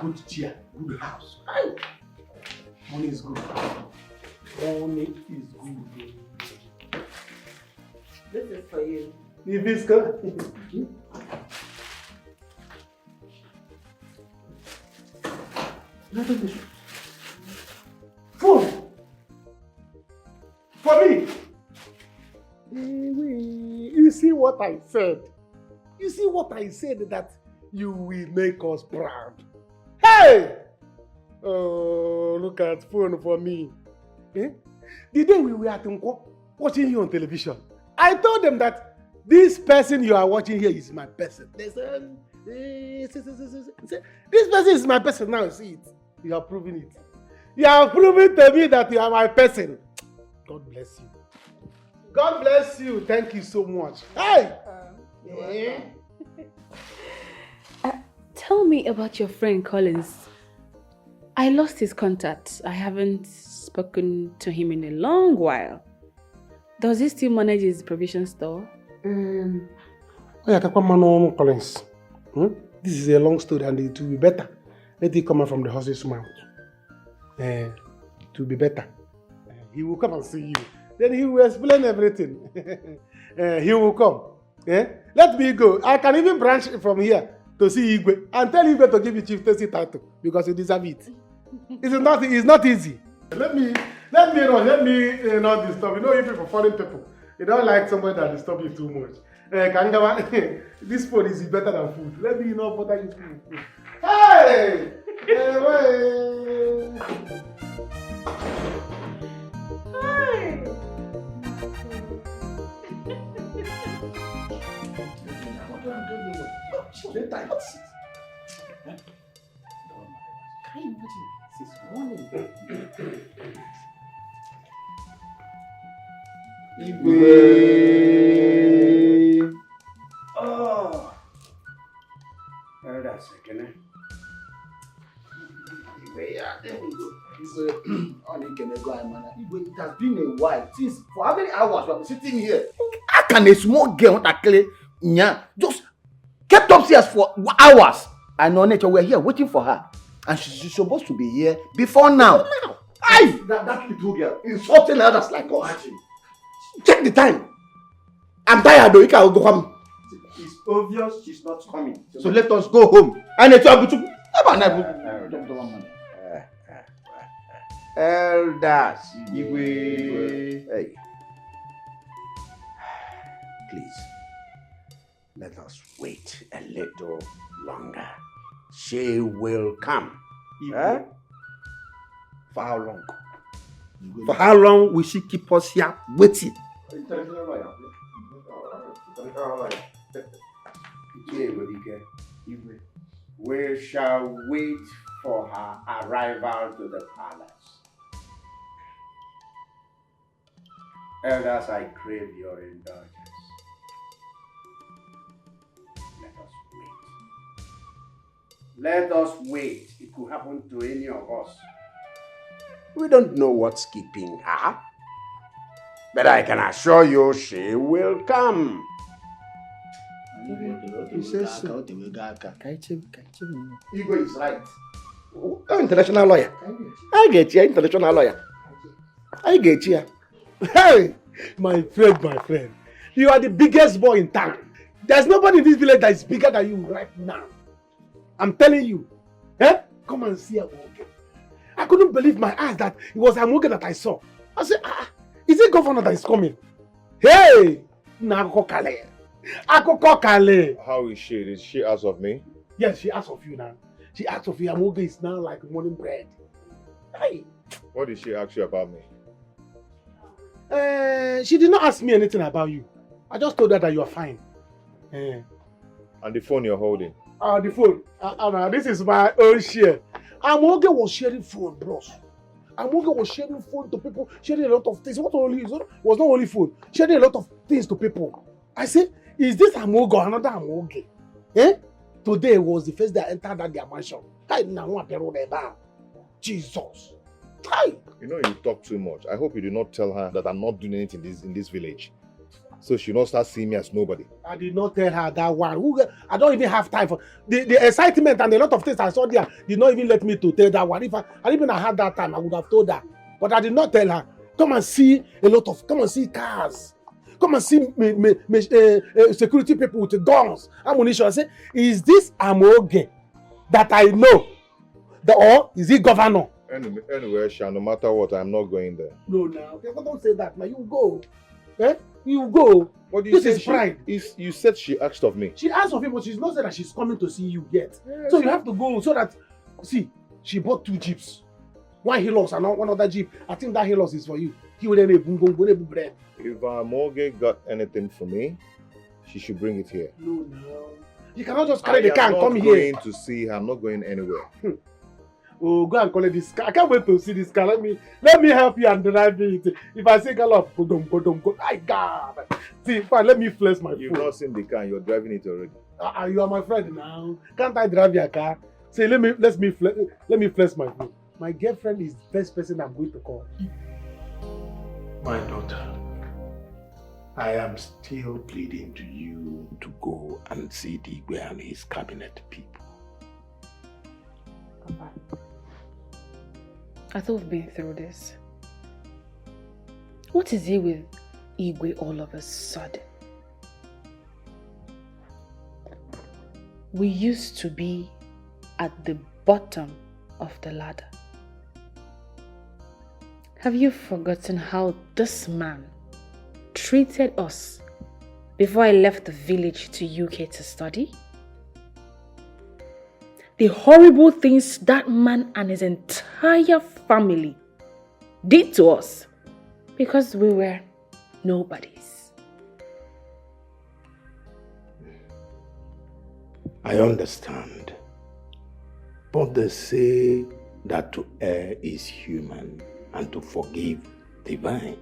Good chair, good house. Money is good. Money is good. This is for you. If it's good. Phone. For me. You see what I said? You see what I said, that you will make us proud. Hey! Oh, look at phone for me. The day we were at Nko, watching you on television, I told them that this person you are watching here is my person. They said, this person is my person. Now see it. You are proving it. You are proving to me that you are my person. God bless you. God bless you. Thank you so much. Hey! Tell me about your friend Collins. I lost his contact. I haven't spoken to him in a long while. Does he still manage his provision store? Collins. This is a long story and it will be better. Let it come out from the horse's mouth. It will be better. He will come and see you. Then he will explain everything. He will come. Let me go. I can even branch from here to see Igwe and tell Igwe to give you chieftaincy title because you deserve it. It's not easy. Let me not disturb. You know, you people, foreign people, you don't like somebody that disturb you too much. Kangawa, this food is better than food. Let me know what you food. Hey! Can you imagine? Since morning. Igwe. Oh. That's it, can Igwe, yeah, there we go. Igwe, Onny can go, man. Igwe, it has been a while. Since for how many hours we have been sitting here? How can a small girl just kept upstairs for hours? I know nature, we're here waiting for her. And she's supposed to be here before now. Aye! That little girl insulting others like us. Check the time. I'm tired though, you can't go home. It's obvious she's not coming. So let us go home. And it's Elders, Igwe. Hey. Please, let us wait a little longer. She will come. For how long? For how long will she keep us here waiting? We shall wait for her arrival to the palace. Elders, I crave your indulgence. Let us wait. It could happen to any of us. We don't know what's keeping her. But I can assure you she will come. He says so. Igwe is right. Oh, international lawyer. I get you, international lawyer. I get you. Hey, my friend. You are the biggest boy in town. There's nobody in this village that is bigger than you right now. I'm telling you. come and see Amoge. I couldn't believe my eyes that it was Amoge that I saw. I said, is it governor that is coming? Hey! How is she? Did she ask of me? Yes, she asked of you now. She asked of you. Amoge is now like morning bread. Hey. What did she ask you about me? She did not ask me anything about you. I just told her that you are fine. And the phone you're holding? The phone. This is my own share. Amoge was sharing phone, bros. Amoge was sharing phone to people, sharing a lot of things. It was not only phone, sharing a lot of things to people. I said, is this Amoge or another Amoge? Today was the first day I entered their mansion. Jesus. You know you talk too much. I hope you did not tell her that I'm not doing anything in this village. So she'll not start seeing me as nobody. I did not tell her that one. I don't even have time for the excitement and a lot of things I saw there did not even let me to tell that one. If I even had that time, I would have told her. But I did not tell her. Come and see cars. Come and see security people with guns, ammunition. I say, is this Amoge that I know? Or is he governor? Anyway, Sha, no matter what, I'm not going there. No, don't say that. Now you go. You go. What do this is pride. You said she asked of me. She asked of him, but she's not said that she's coming to see you yet. Yes. So you have to go so that, see, she bought 2 jeeps. One Hilux and one other jeep. I think that Hilux is for you. He will bread. If Amoge got anything for me, she should bring it here. No. You cannot just carry the car and come here. I'm not going to see her. I'm not going anywhere. Oh, go and collect this car. I can't wait to see this car. Let me help you and drive it. If I say gallop, go. My God. See, fine, let me flex my foot. You've not seen the car and you're driving it already. You are my friend now. Can't I drive your car? Say, let me flex my foot. My girlfriend is the first person I'm going to call. My daughter, I am still pleading to you to go and see Igwe and his cabinet people. Papa, I thought we've been through this. What is it with Igwe all of a sudden? We used to be at the bottom of the ladder. Have you forgotten how this man treated us before I left the village to UK to study? The horrible things that man and his entire family did to us because we were nobodies. I understand. But they say that to err is human and to forgive divine.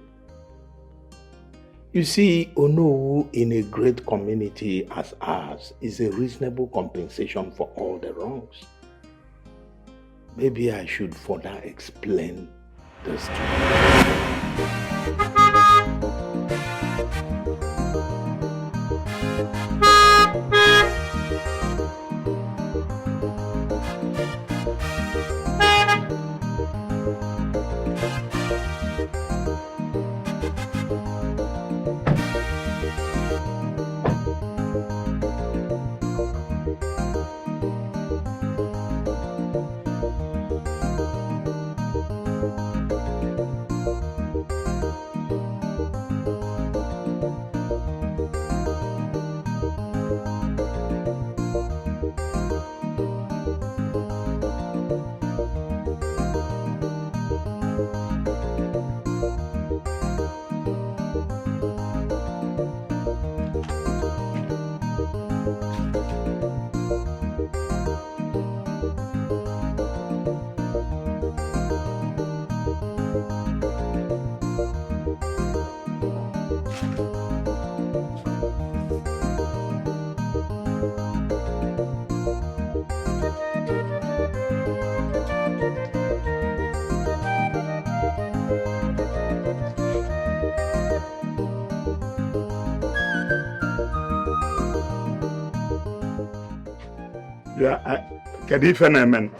You see, Onowu in a great community as ours is a reasonable compensation for all the wrongs. Maybe I should further explain this to you. Kedu ife na-eme?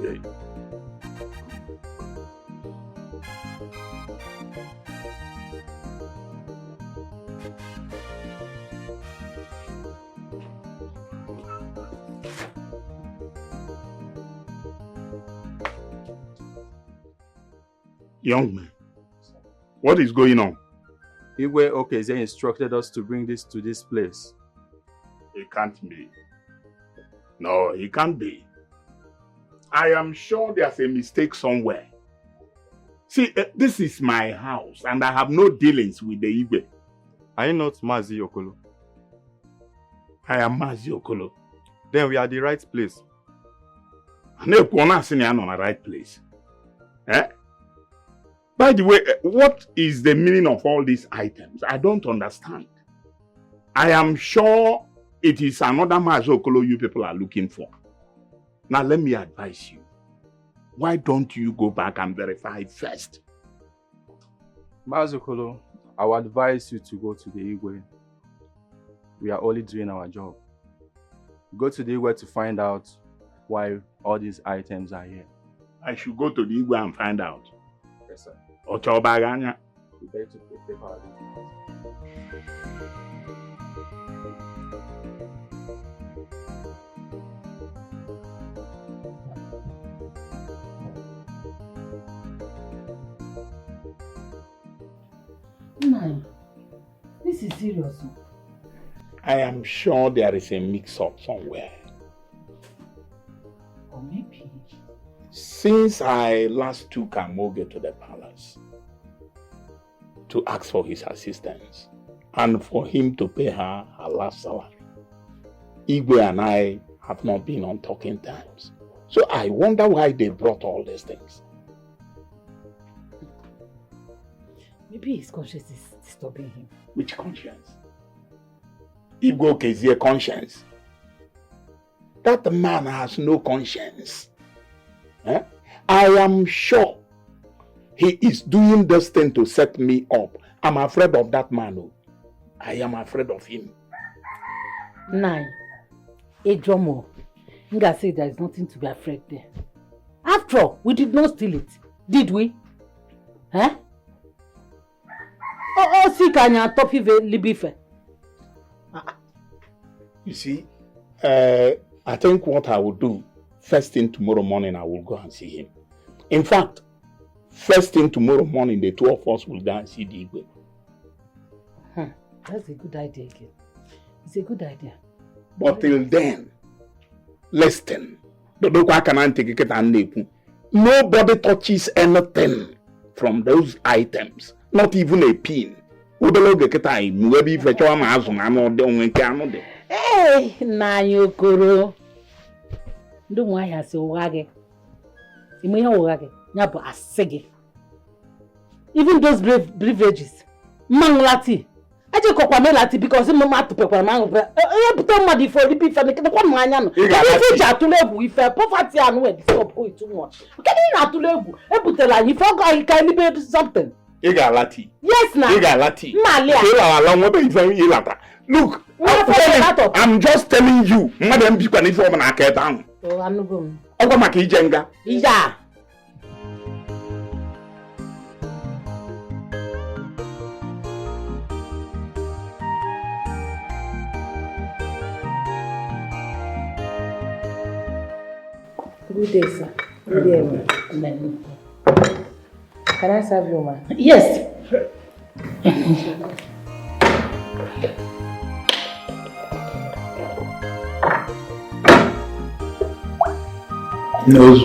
Yeah. Young man, what is going on? Igwe Okeze instructed us to bring this to this place. It can't be. No, it can't be. I am sure there's a mistake somewhere. See, this is my house and I have no dealings with the Igwe. Are you not Mazi Okolo? I am Mazi Okolo. Then we are the right place. I'm on the right place. Eh? By the way, what is the meaning of all these items? I don't understand. I am sure it is another Mazi Okolo you people are looking for. Now let me advise you. Why don't you go back and verify first? Mazi Okolo, I would advise you to go to the Igwe. We are only doing our job. Go to the Igwe to find out why all these items are here. I should go to the Igwe and find out. Yes, sir. Ochobaganya. We beg to prepare our documents. Nai, this is serious. I am sure there is a mix-up somewhere. Or maybe. Since I last took Amoge to the palace to ask for his assistance and for him to pay her last salary, Igwe and I have not been on talking terms. So I wonder why they brought all these things. Maybe his conscience is disturbing him. Which conscience? Igwe Okezie conscience. That man has no conscience. Eh? I am sure he is doing this thing to set me up. I'm afraid of that man. Oh. I am afraid of him. Nai, Ejomo, Nga said there is nothing to be afraid there. After all, we did not steal it, did we? Huh? Oh, see, Kanya, top of Libife. You see, I think what I will do, first thing tomorrow morning, I will go and see him. In fact, first thing tomorrow morning, the two of us will go and see the Igwe. That's a good idea again. It's a good idea. But till then, listen. Nobody touches anything from those items. Not even a pin. Hey, Nanyokoro. Don't want to say wage. You may wage. Nyabo asege. Even those beverages. Manglati. I just go lati because mama to pekwa mango. I put on money for the beef and the one manyano. If you to level if poverty and we stop going too much. Can you not to level? I put la you forgot can be something. Igalati. Yes, now. Igalati. Malia. Look, I'm just telling you. Madam, you can inform an arcade down. Oh, I'm not going. Ogo maki jenga. Yeah. Good day, sir. Good day, ma'am. Can I serve you, ma'am? Yes. Knows.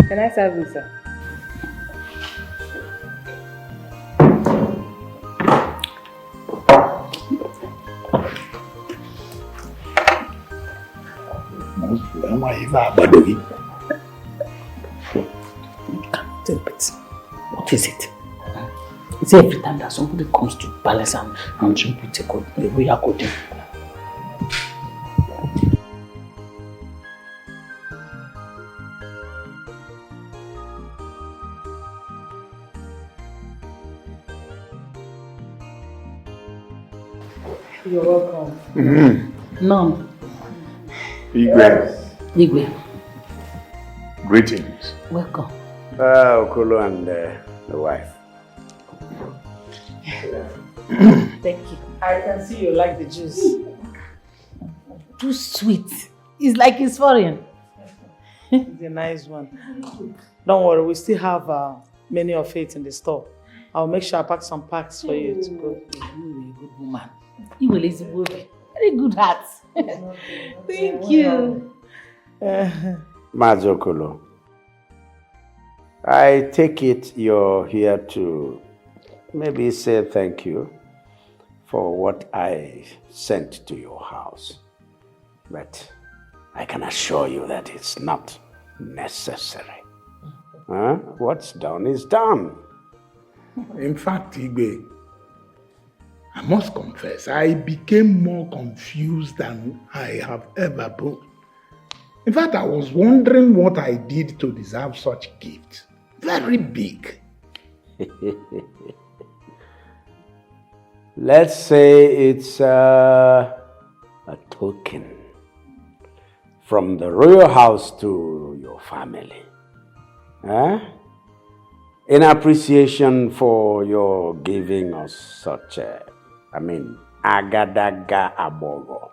Can I serve you, sir? What is it? It's every time that somebody comes to palace and drink with a code, the way I go there. You're welcome. None. Igwe. Igwe. Greetings. Welcome. Okolo and the wife. Thank you. I can see you like the juice. Too sweet. It's like it's foreign. It's a nice one. Don't worry, we still have many of it in the store. I'll make sure I pack some packs for you to go. You're a good woman. You will lazy movie. Very good heart. Thank you. Mazokolo, I take it you're here to maybe say thank you for what I sent to your house. But I can assure you that it's not necessary. What's done is done. In fact, Igwe, I must confess, I became more confused than I have ever been. In fact, I was wondering what I did to deserve such gift. Very big. Let's say it's a token from the royal house to your family. In appreciation for your giving us such agadaga abogo.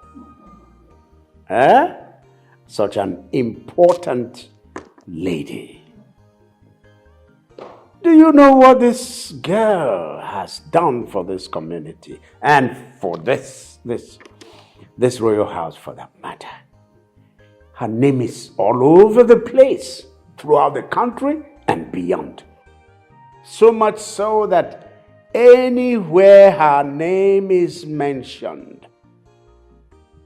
Such an important lady. Do you know what this girl has done for this community and for this royal house for that matter? Her name is all over the place, throughout the country and beyond. So much so that anywhere her name is mentioned,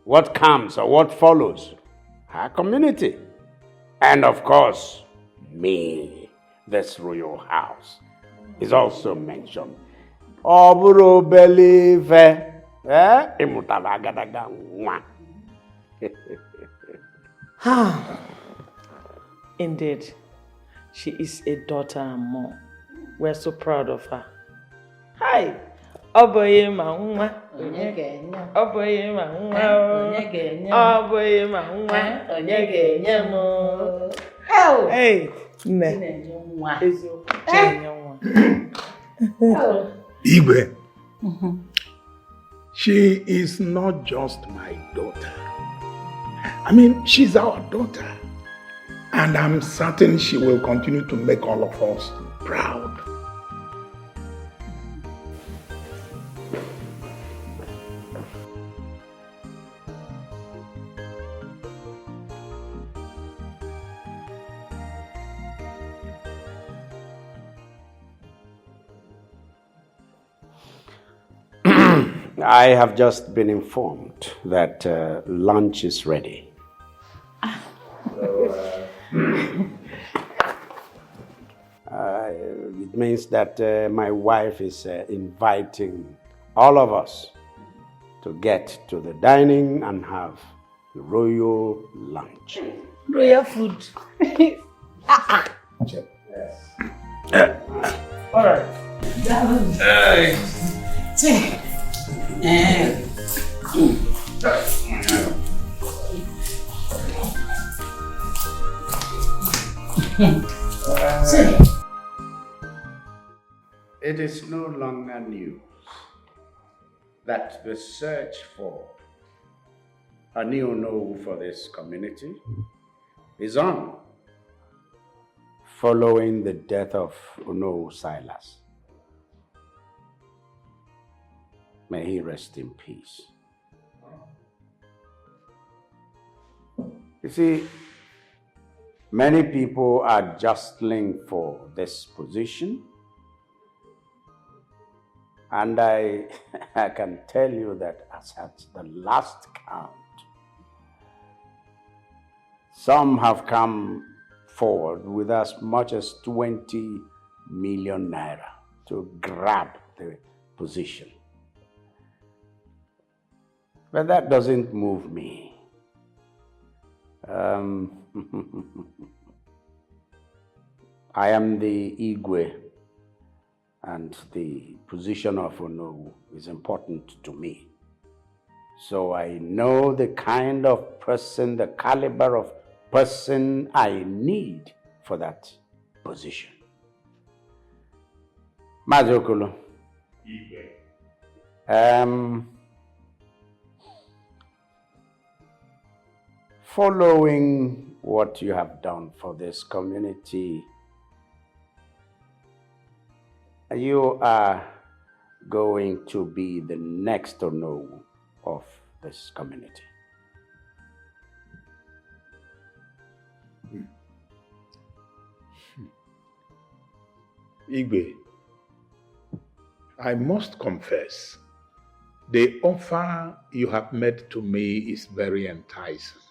what comes or what follows? Her community. And of course, me, this royal house, is also mentioned. Oburo believe, Indeed, she is a daughter and more. We're so proud of her. Hi! Oboye maunwa. Oboye maunwa. Oboye maunwa. Hey! Igwe, she is not just my daughter. I mean, she's our daughter. And I'm certain she will continue to make all of us proud. I have just been informed that lunch is ready. It means that my wife is inviting all of us to get to the dining and have royal lunch. Royal food. All right. It is no longer news that the search for a new Onowu for this community is on, following the death of Onowu Silas. May he rest in peace. You see, many people are jostling for this position. And I can tell you that as at the last count, some have come forward with as much as 20 million naira to grab the position. But that doesn't move me. I am the Igwe, and the position of Onowu is important to me. So I know the kind of person, the caliber of person I need for that position. Mazokolo. Following what you have done for this community, you are going to be the next Ono of this community. Igwe, I must confess, the offer you have made to me is very enticing.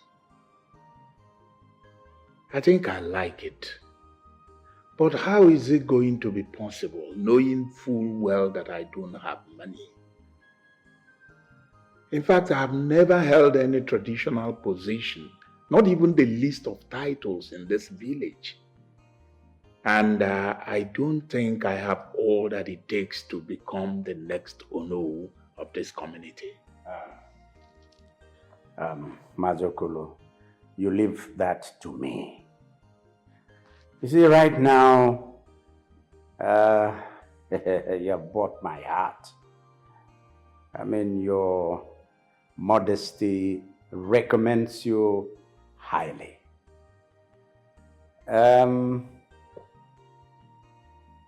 I think I like it. But how is it going to be possible, knowing full well that I don't have money? In fact, I have never held any traditional position, not even the list of titles in this village. And I don't think I have all that it takes to become the next Ono of this community. Mazokolo, you leave that to me. You see, right now, you have bought my heart. I mean, your modesty recommends you highly. The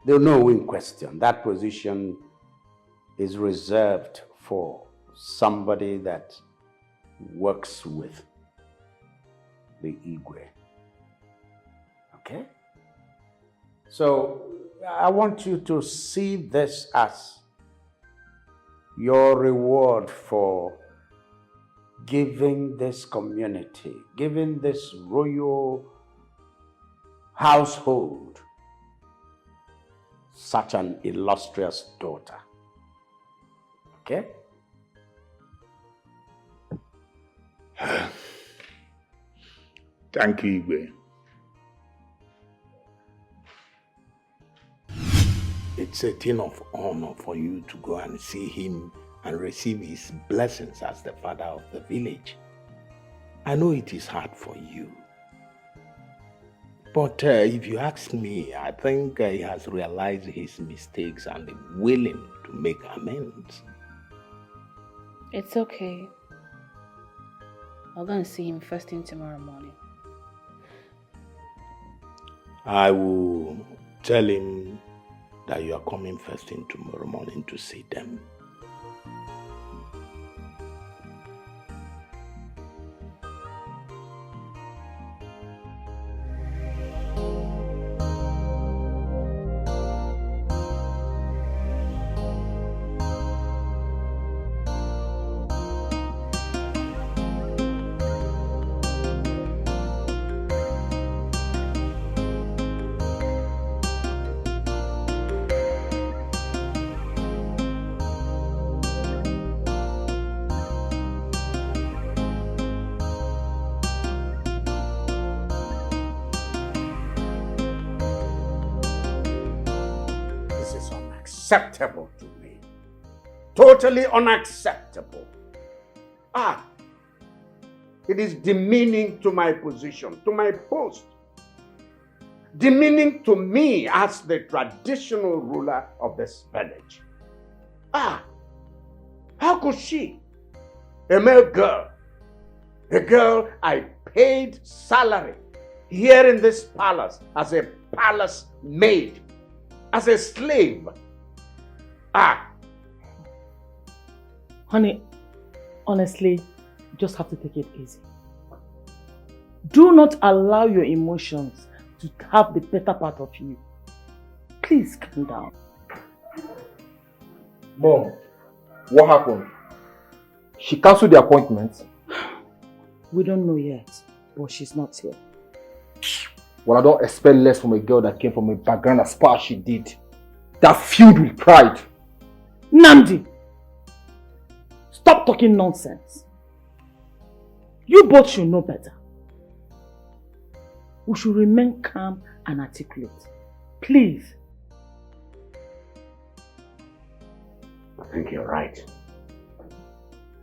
no in question, that position is reserved for somebody that works with the Igwe. Okay? So I want you to see this as your reward for giving this community, giving this royal household such an illustrious daughter. Okay? Thank you, Igwe. It's a thing of honor for you to go and see him and receive his blessings as the father of the village. I know it is hard for you. But if you ask me, I think he has realized his mistakes and is willing to make amends. It's okay. I'll go and see him first thing tomorrow morning. I will tell him that you are coming first thing tomorrow morning to see them. Unacceptable to me. Totally unacceptable. It is demeaning to my position, to my post. Demeaning to me as the traditional ruler of this village. How could she, a male girl, a girl I paid salary here in this palace as a palace maid, as a slave. Honey, honestly, you just have to take it easy. Do not allow your emotions to have the better part of you. Please calm down. Mom, what happened? She cancelled the appointment. We don't know yet, but she's not here. Well, I don't expect less from a girl that came from a background as far as she did. That filled with pride. Namdi! Stop talking nonsense. You both should know better. We should remain calm and articulate. Please. I think you're right.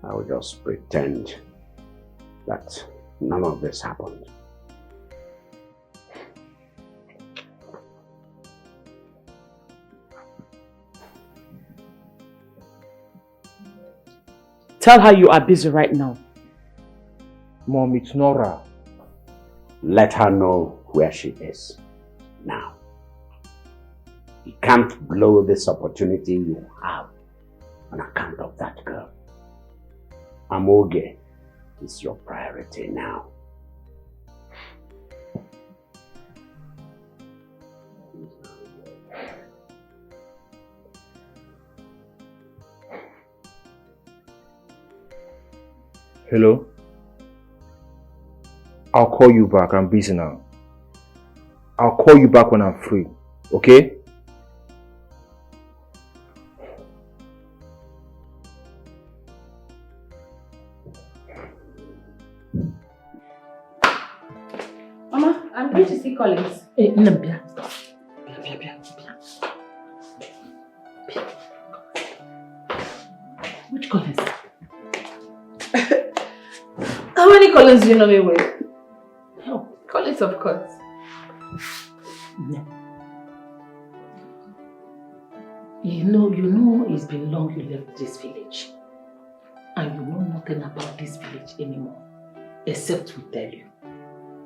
I will just pretend that none of this happened. Tell her you are busy right now. Mom, it's Nora. Let her know where she is now. You can't blow this opportunity you have on account of that girl. Amoge is your priority now. Hello? I'll call you back. I'm busy now. I'll call you back when I'm free. Okay? Mama, I'm going to see Collins. Hey, Nambia. Which Collins? How many Collins do you know me with? Oh, Collins, of course. No. You know, it's been long you left this village. And you know nothing about this village anymore. Except we tell you.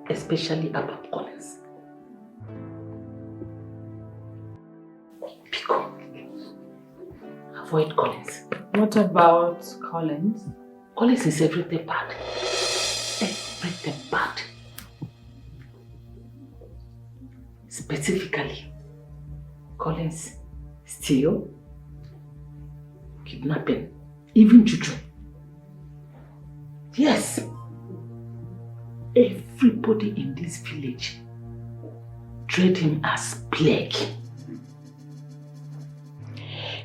Especially about Collins. Pico. Avoid Collins. What about Collins? Collins is everything bad. Everything bad. Specifically, Collins steal, kidnapping, even juju. Yes. Everybody in this village treat him as plague.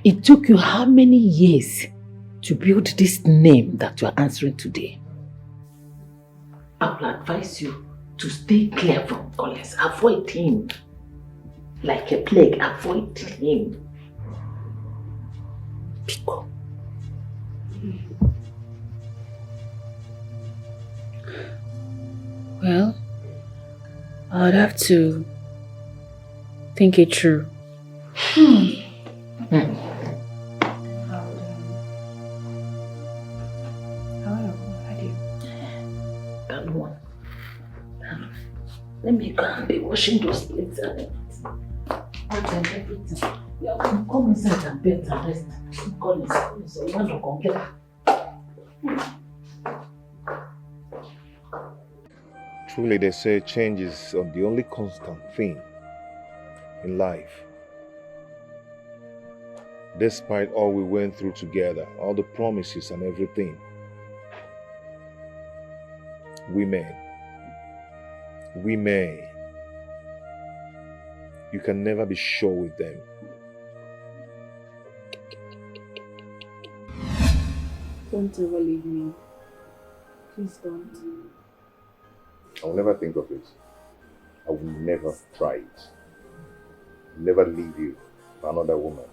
It took you how many years to build this name that you are answering today? I will advise you to stay clear from Collins. Avoid him. Like a plague, avoid him. Pico. Well, I'd have to think it through. Let me go and be washing those plates and everything. Yeah, come inside and bed and rest. Collins, you want to complain? Truly, they say change is the only constant thing in life. Despite all we went through together, all the promises and everything, women, you can never be sure with them. Don't ever leave me. Please don't. I will never think of it. I will never try it. Never leave you for another woman.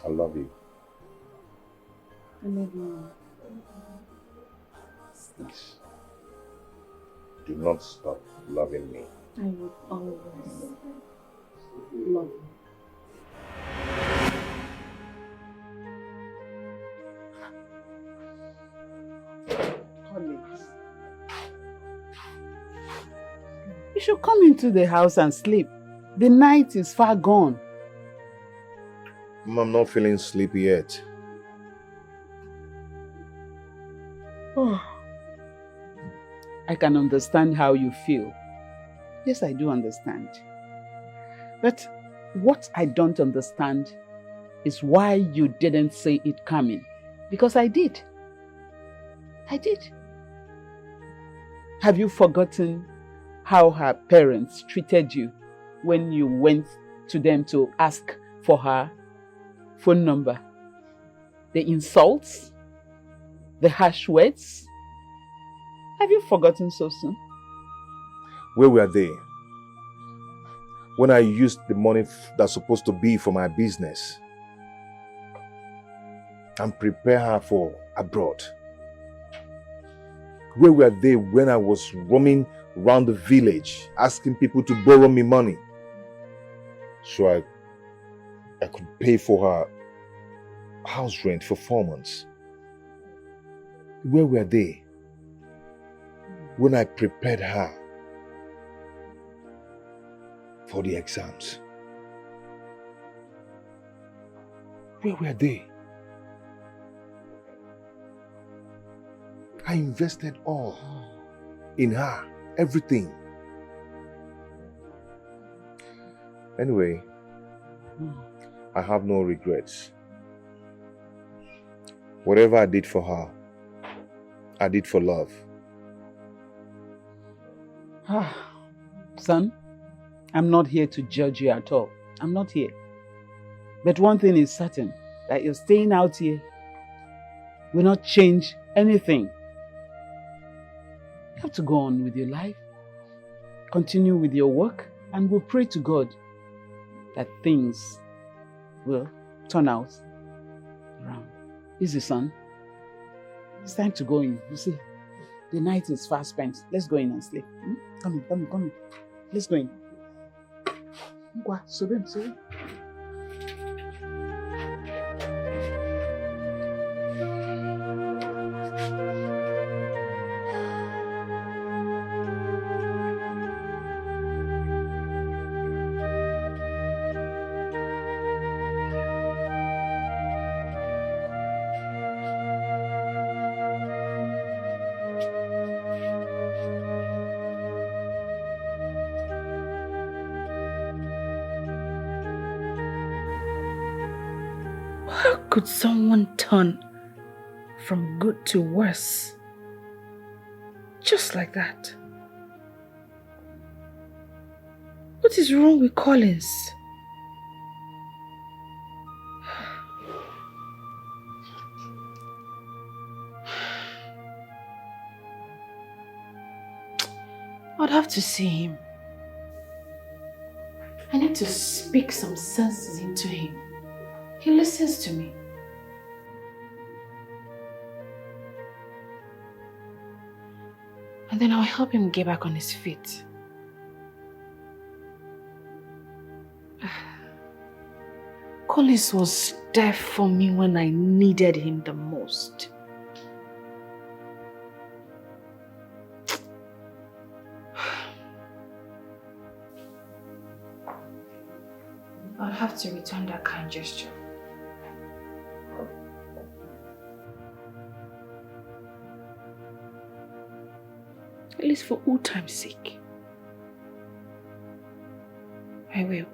I love you. I love you. Please, do not stop loving me. I will always love you. Collins, you should come into the house and sleep. The night is far gone. I'm not feeling sleepy yet. Oh, I can understand how you feel. Yes, I do understand. But what I don't understand is why you didn't see it coming. Because I did. I did. Have you forgotten how her parents treated you when you went to them to ask for her phone number? The insults? The harsh words? Have you forgotten so soon? Where were they? When I used the money that's supposed to be for my business and prepare her for abroad? Where were they when I was roaming around the village, asking people to borrow me money so I could pay for her house rent for 4 months? Where were they when I prepared her for the exams? Where were they? I invested all in her, everything. Anyway, I have no regrets. Whatever I did for her, I did for love. Son, I'm not here to judge you at all. I'm not here. But one thing is certain, that you're staying out here will not change anything. You have to go on with your life, continue with your work, and we'll pray to God that things will turn out around. Easy, son. It's time to go in. You see, the night is fast spent. Let's go in and sleep. Come in. Let's go in. Go, Sobem. How could someone turn from good to worse? Just like that. What is wrong with Collins? I'd have to see him. I need to speak some sense into him. He listens to me. And then I'll help him get back on his feet. Collins was there for me when I needed him the most. I'll have to return that kind gesture. At least for old time's sake. I will.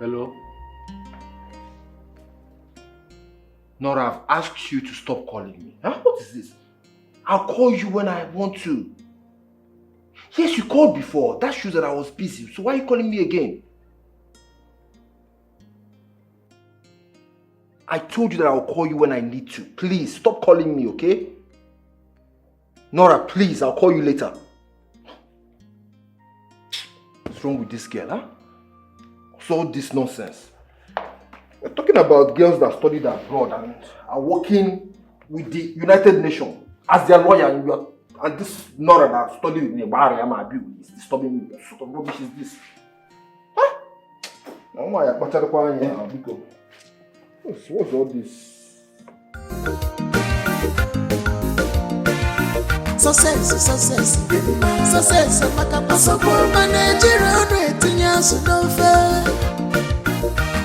Hello? Nora, I've asked you to stop calling me. Huh? What is this? I'll call you when I want to. Yes, you called before. That shows that I was busy. So why are you calling me again? I told you that I'll call you when I need to. Please, stop calling me, okay? Nora, please, I'll call you later. What's wrong with this girl, huh? What's all this nonsense? We're talking about girls that studied abroad and are working with the United Nations as their lawyer, and this Nora that studied in Nigerian is disturbing me. What sort of rubbish is this? Huh? What's all this? success, makapasoko. Nigerian retinyas no fair.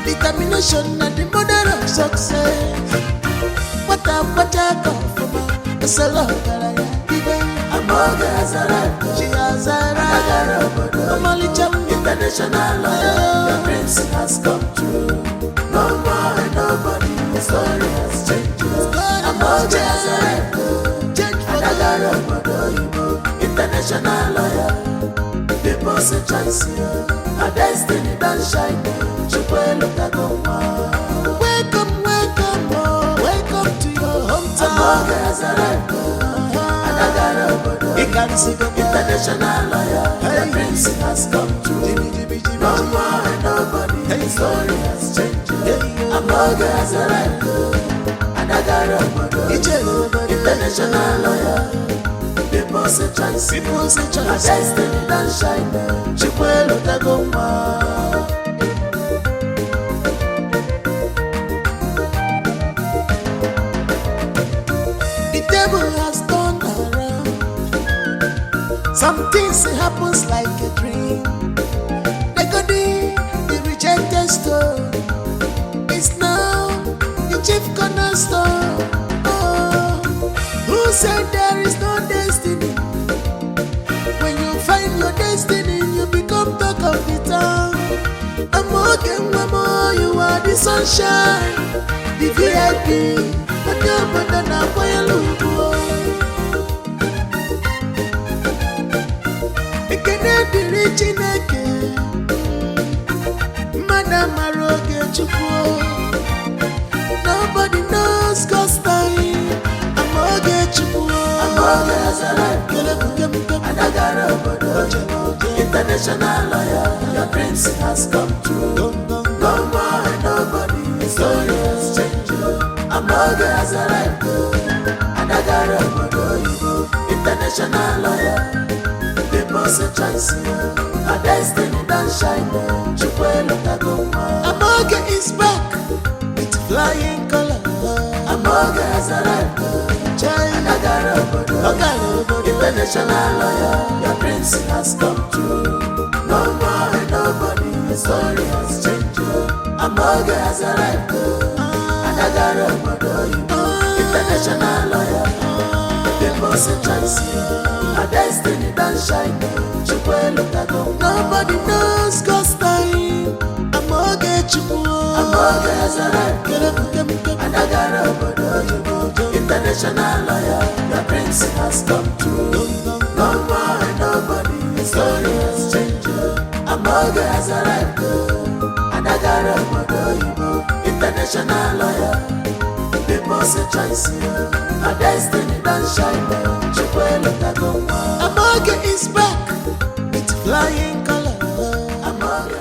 Determination and the mother of success. What I come from, it's a lot that I'm all she has a right. I'm only jumping international lawyer. Your dreams has come true. No more and nobody, the story has changed. I'm all she has a right. Change for the international lawyer. People say choice here. A destiny don't shine. She will look at the one. Welcome, welcome to your hometown. I'm all she has a right. International lawyer, your dreams has come true. No more and nobody, the story has changed. I'm all as a right, and I got a international lawyer. People say choice, a destiny don't shine. She will look at go. The devil has turned around. Some things happens like a dream. The rejected stone is now the chief cornerstone. Oh, who said there is no destiny? When you find your destiny, you become talk of the town. Amo, you are the sunshine, the VIP. But your mother now for your look. Chineke Madam Aroge Chukwu. Nobody knows God's time. I'm Oge Chukwu. I'm Oge Azara. And I got a international lawyer. Your dreams has come true. No more and nobody, the story has changed. I'm Oge Azara. And I got a international lawyer. People say choice, a destiny don't shine. Amoge is back with flying color. Amoge has arrived. International lawyer, your dreams has come true. No more and nobody, the story has changed. Amoge has arrived. International lawyer. People say choice, a destiny don't shine. Nobody knows God's time. I'm Oge Chukwu. I'm Oge Azara. And I got a international lawyer. Your dreams has come true. No more and nobody, the story has changed. I'm Oge Azara. And I got a international lawyer. People say choice, a destiny don't shine. Amoge is back with flying color. Amoge.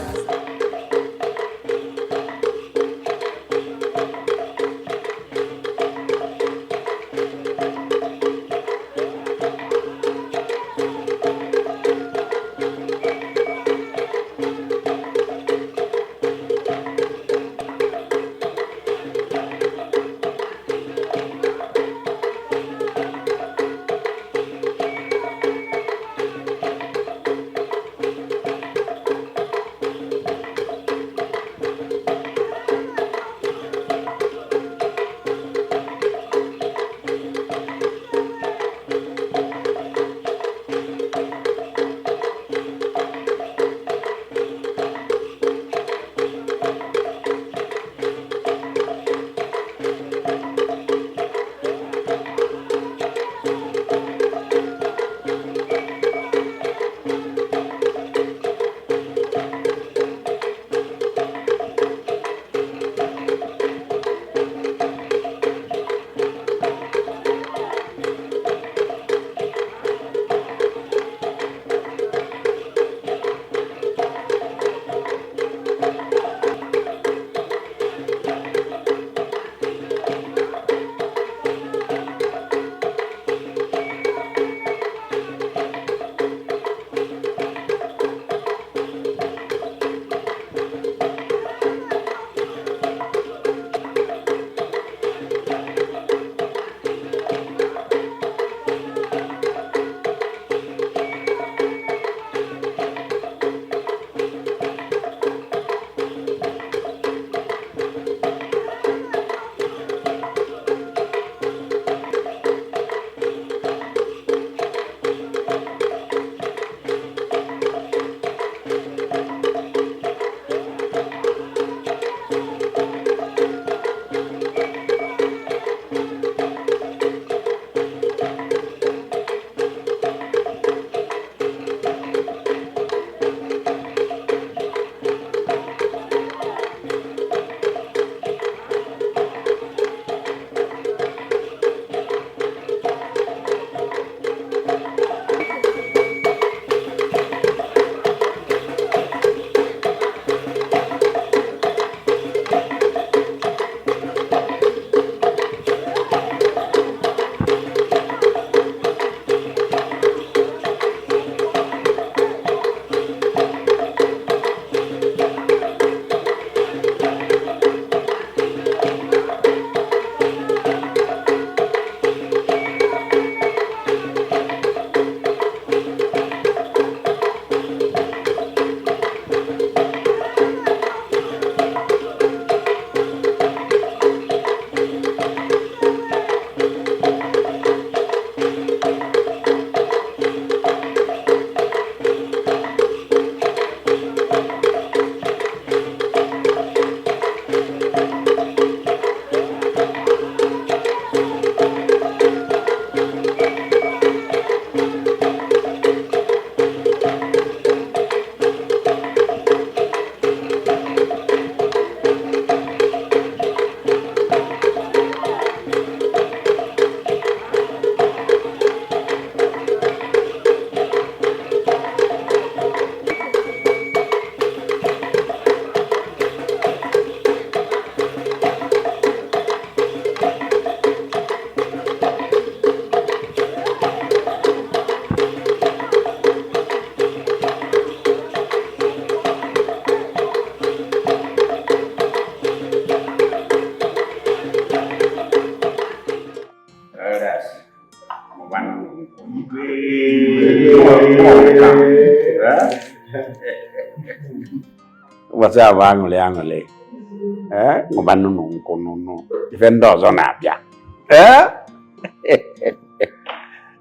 What's up, Angole? Eh? No. Vendors on Abia. Eh?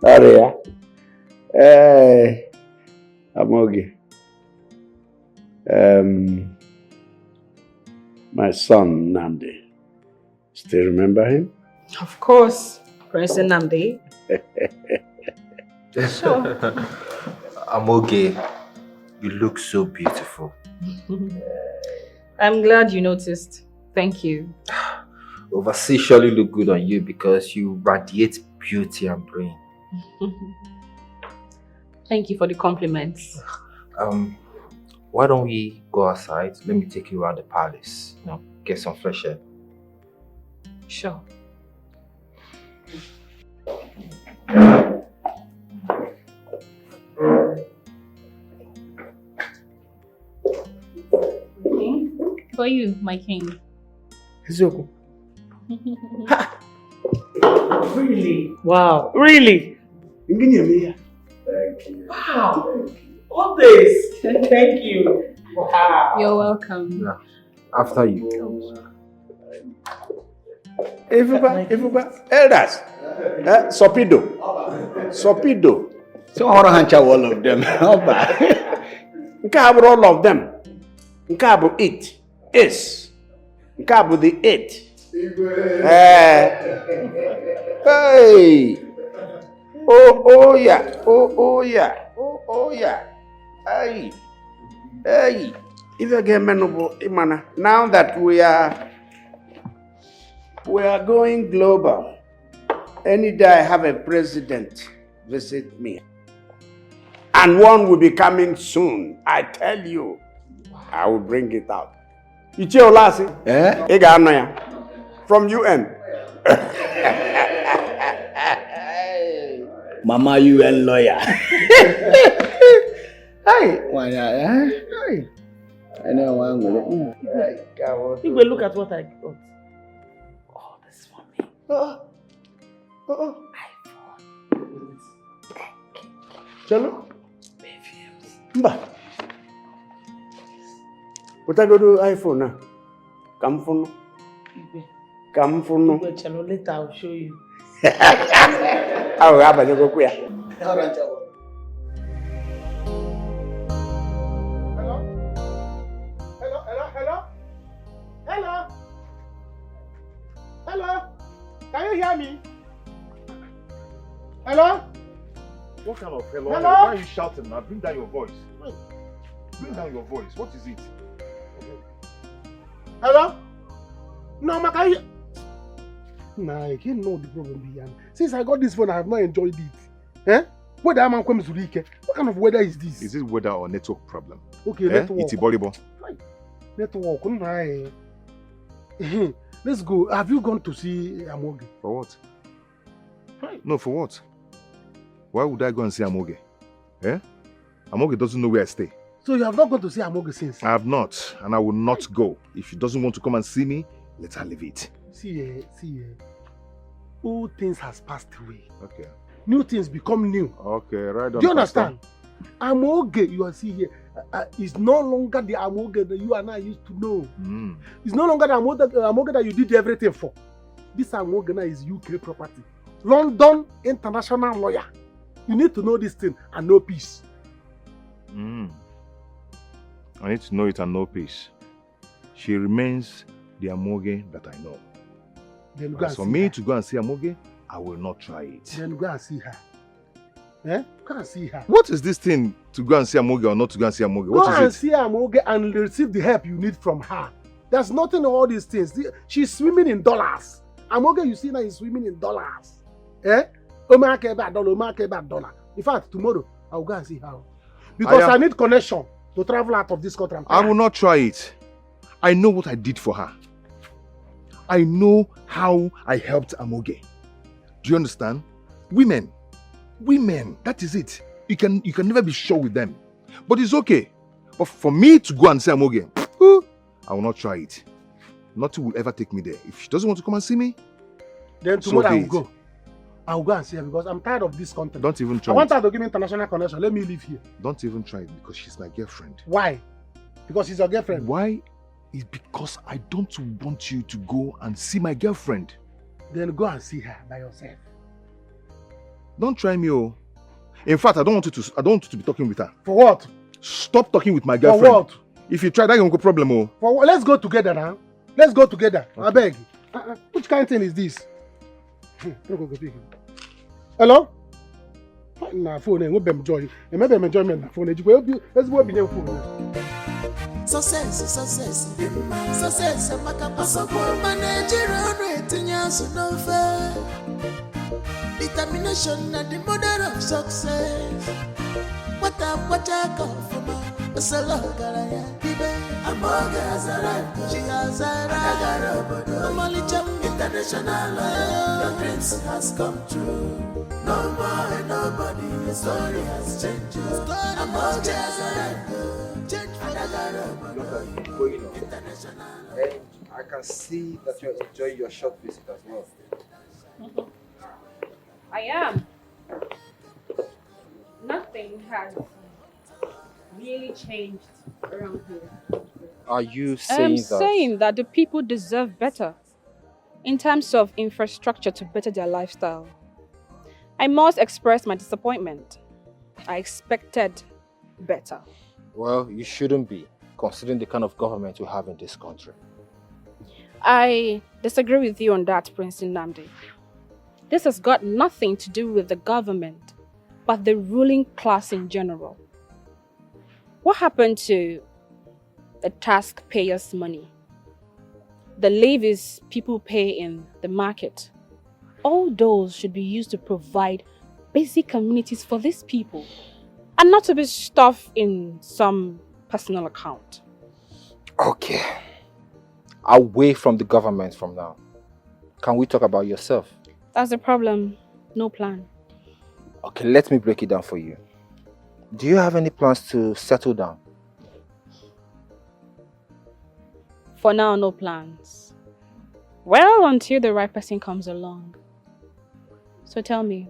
Sorry. Hey, Amogi. My son Namdi. Still remember him? Of course, President Namde. Sure. Amoge, you look so beautiful. I'm glad you noticed. Thank you. Overseas surely look good on you because you radiate beauty and brain. Thank you for the compliments. Why don't we go outside? Let me take you around the palace. Get some fresh air. Sure. For you, my king. Eziokwu. Really? Wow. Really? Thank you. Wow. All this. Thank you. Wow. You're welcome. Yeah. After you. Everybody. Elders. Sopido. So how hancha all of them. Nkabro all of them. Nkabro it. Is. Nkabro the it. Hey. Oh yeah. Oh yeah. Hey. If you get imana. Now that we are going global. Any day I have a president visit me. And one will be coming soon. I tell you. I will bring it out. Micheal Lasi. From UN. Mama UN lawyer. Hey. I know one will. You will look at what I got. Oh, this is for me. Chalo? Mba. What I go do iPhone now? Come for no. Chalo, later I'll show you. I will have a go queer. Hello? Can you hear me? Hello? What kind of hello? Hello? Why are you shouting now? Bring down your voice. Bring down your voice. What is it? Hello? No, ma, can you... Nah, I can't know the problem behind. Since I got this phone, I have not enjoyed it. Eh? Weather man comes to Rike. What kind of weather is this? Is it weather or network problem? Okay, network. It's Iboribo. Network. Let's go. Have you gone to see Amoge? For what? No, for what? Why would I go and see Amoge? Eh? Amoge doesn't know where I stay. So you have not gone to see Amoge since? I have not, and I will not go. If she doesn't want to come and see me, let her leave it. See, old things has passed away. Okay. New things become new. Okay, right on. Do you understand? Amoge, you are seeing here, is no longer the Amoge that you and I used to know. It's no longer the Amoge that you did everything for. This Amoge now is UK property. London international lawyer. You need to know this thing and know peace. I need to know it and know peace. She remains the Amoge that I know. Then go As for me to go and see Amoge, I will not try it. Then go and see her. Eh? Go and see her. What is this thing to go and see Amoge or not to go and see Amoge? What is it? Go and see Amoge and receive the help you need from her. There's nothing in all these things. She's swimming in dollars. Amoge, you see now, is swimming in dollars. Eh? $1 In fact, tomorrow, I will go and see her. Because I need connection to travel out of this country. I will not try it. I know what I did for her. I know how I helped Amoge. Do you understand? Women, that is it. You can never be sure with them. But it's okay. But for me to go and see Amoge, I will not try it. Nothing will ever take me there. If she doesn't want to come and see me, then tomorrow I will go. I'll go and see her because I'm tired of this country. Don't even try I want it. her to give me international connection. Let me live here. Don't even try it because she's my girlfriend. Why? Because she's your girlfriend. Why? It's because I don't want you to go and see my girlfriend. Then go and see her by yourself. Don't try me, oh. In fact, I don't want you to be talking with her. For what? Stop talking with my girlfriend. For what? If you try, that's a problem, oh. For what? Let's go together now. Let's go together. Okay. I beg. Which kind of thing is this? Hello? Na phone, go bem joy. Maybe I'm enjoying na phone. Let's go be there phone. Success. Makapa support Nigerian rating no fair. Determination and the mother of success. What I call for my Salagara, Amoga has arrived. She has arrived. Amolicham international. Your dreams has come true. No more and nobody. The story has changed. Amoga has arrived. Change for the And I can see that you're enjoying your short visit as well. I am. Nothing has really changed around here. Are you saying I'm that? saying that the people deserve better in terms of infrastructure to better their lifestyle. I must express my disappointment. I expected better. Well, you shouldn't be, considering the kind of government we have in this country. I disagree with you on that, Prince Nnamdi. This has got nothing to do with the government, but the ruling class in general. What happened to the taxpayers' money? The levies people pay in the market. All those should be used to provide basic amenities for these people and not to be stuffed in some personal account. Okay. Away from the government from now. Can we talk about yourself? That's the problem. No plan. Okay, let me break it down for you. Do you have any plans to settle down? For now, no plans. Well, until the right person comes along. So tell me,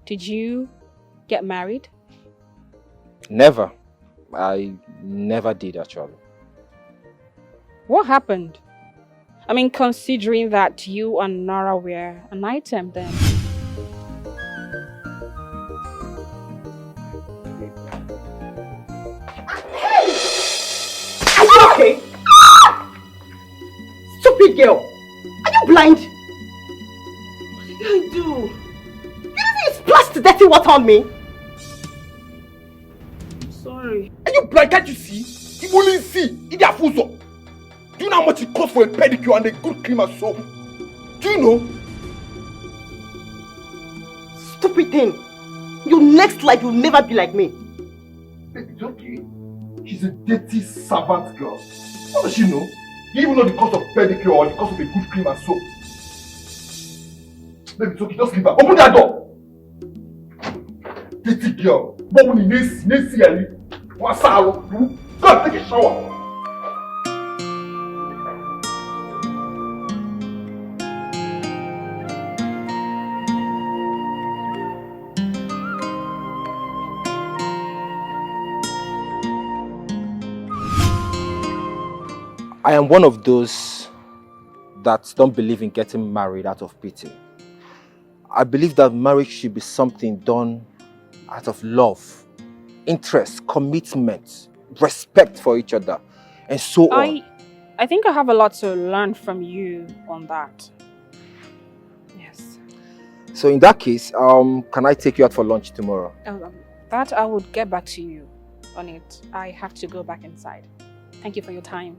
did you get married? Never. I never did, actually. What happened? I mean, considering that you and Nara were an item then. Are you okay? Stupid girl! Are you blind? What did I do? You didn't splash the dirty water on me! I'm sorry. Are you blind? Can't you see? You only see. It's a fuso. Do you know how much it costs for a pedicure and a good cream and soap? Do you know? Stupid thing! Your next life will never be like me. It's okay. She's a dirty servant girl. What does she know? You even know the cost of pedicure or the cost of a good cream and soap. Baby, it's okay. Just leave her. Open that door. Dirty girl. What will you see? What's up? Go and take a shower. I am one of those that don't believe in getting married out of pity. I believe that marriage should be something done out of love, interest, commitment, respect for each other, and so on. I think I have a lot to learn from you on that. Yes. So in that case, can I take you out for lunch tomorrow? That I would get back to you on it. I have to go back inside. Thank you for your time.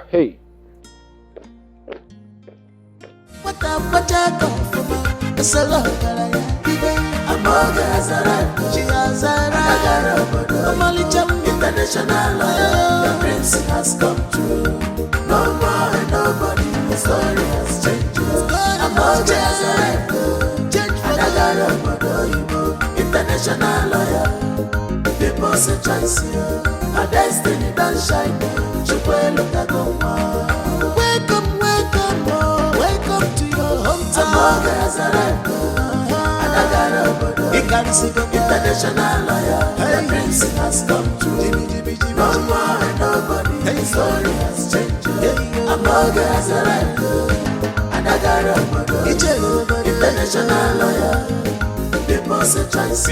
Hey. What I call for my Salagara, Amoga has arrived. She has arrived. Amolicham international. Your dreams has come true. No more and nobody. The story has changed. Amoga has arrived. Change for the international lawyer. People say choice. A destiny don't shine. She will look at welcome to your hometown. International lawyer, the prince has come true. No more and nobody, his story has changed. Amoga has arrived. International lawyer, people's a choice, a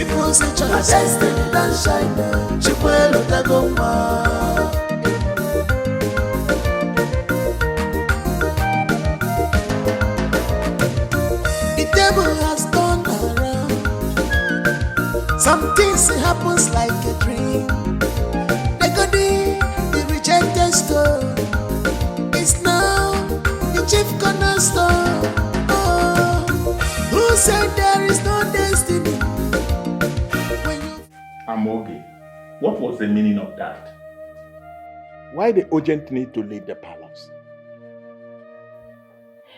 destiny don't shine. Chikwelo Tagoma. The table has turned around. Some things happens like a dream. The goodie, the rejected stone, is now the chief cornerstone. Oh, who said there is no destiny? Amoge, what was the meaning of that? Why the urgent need to leave the palace?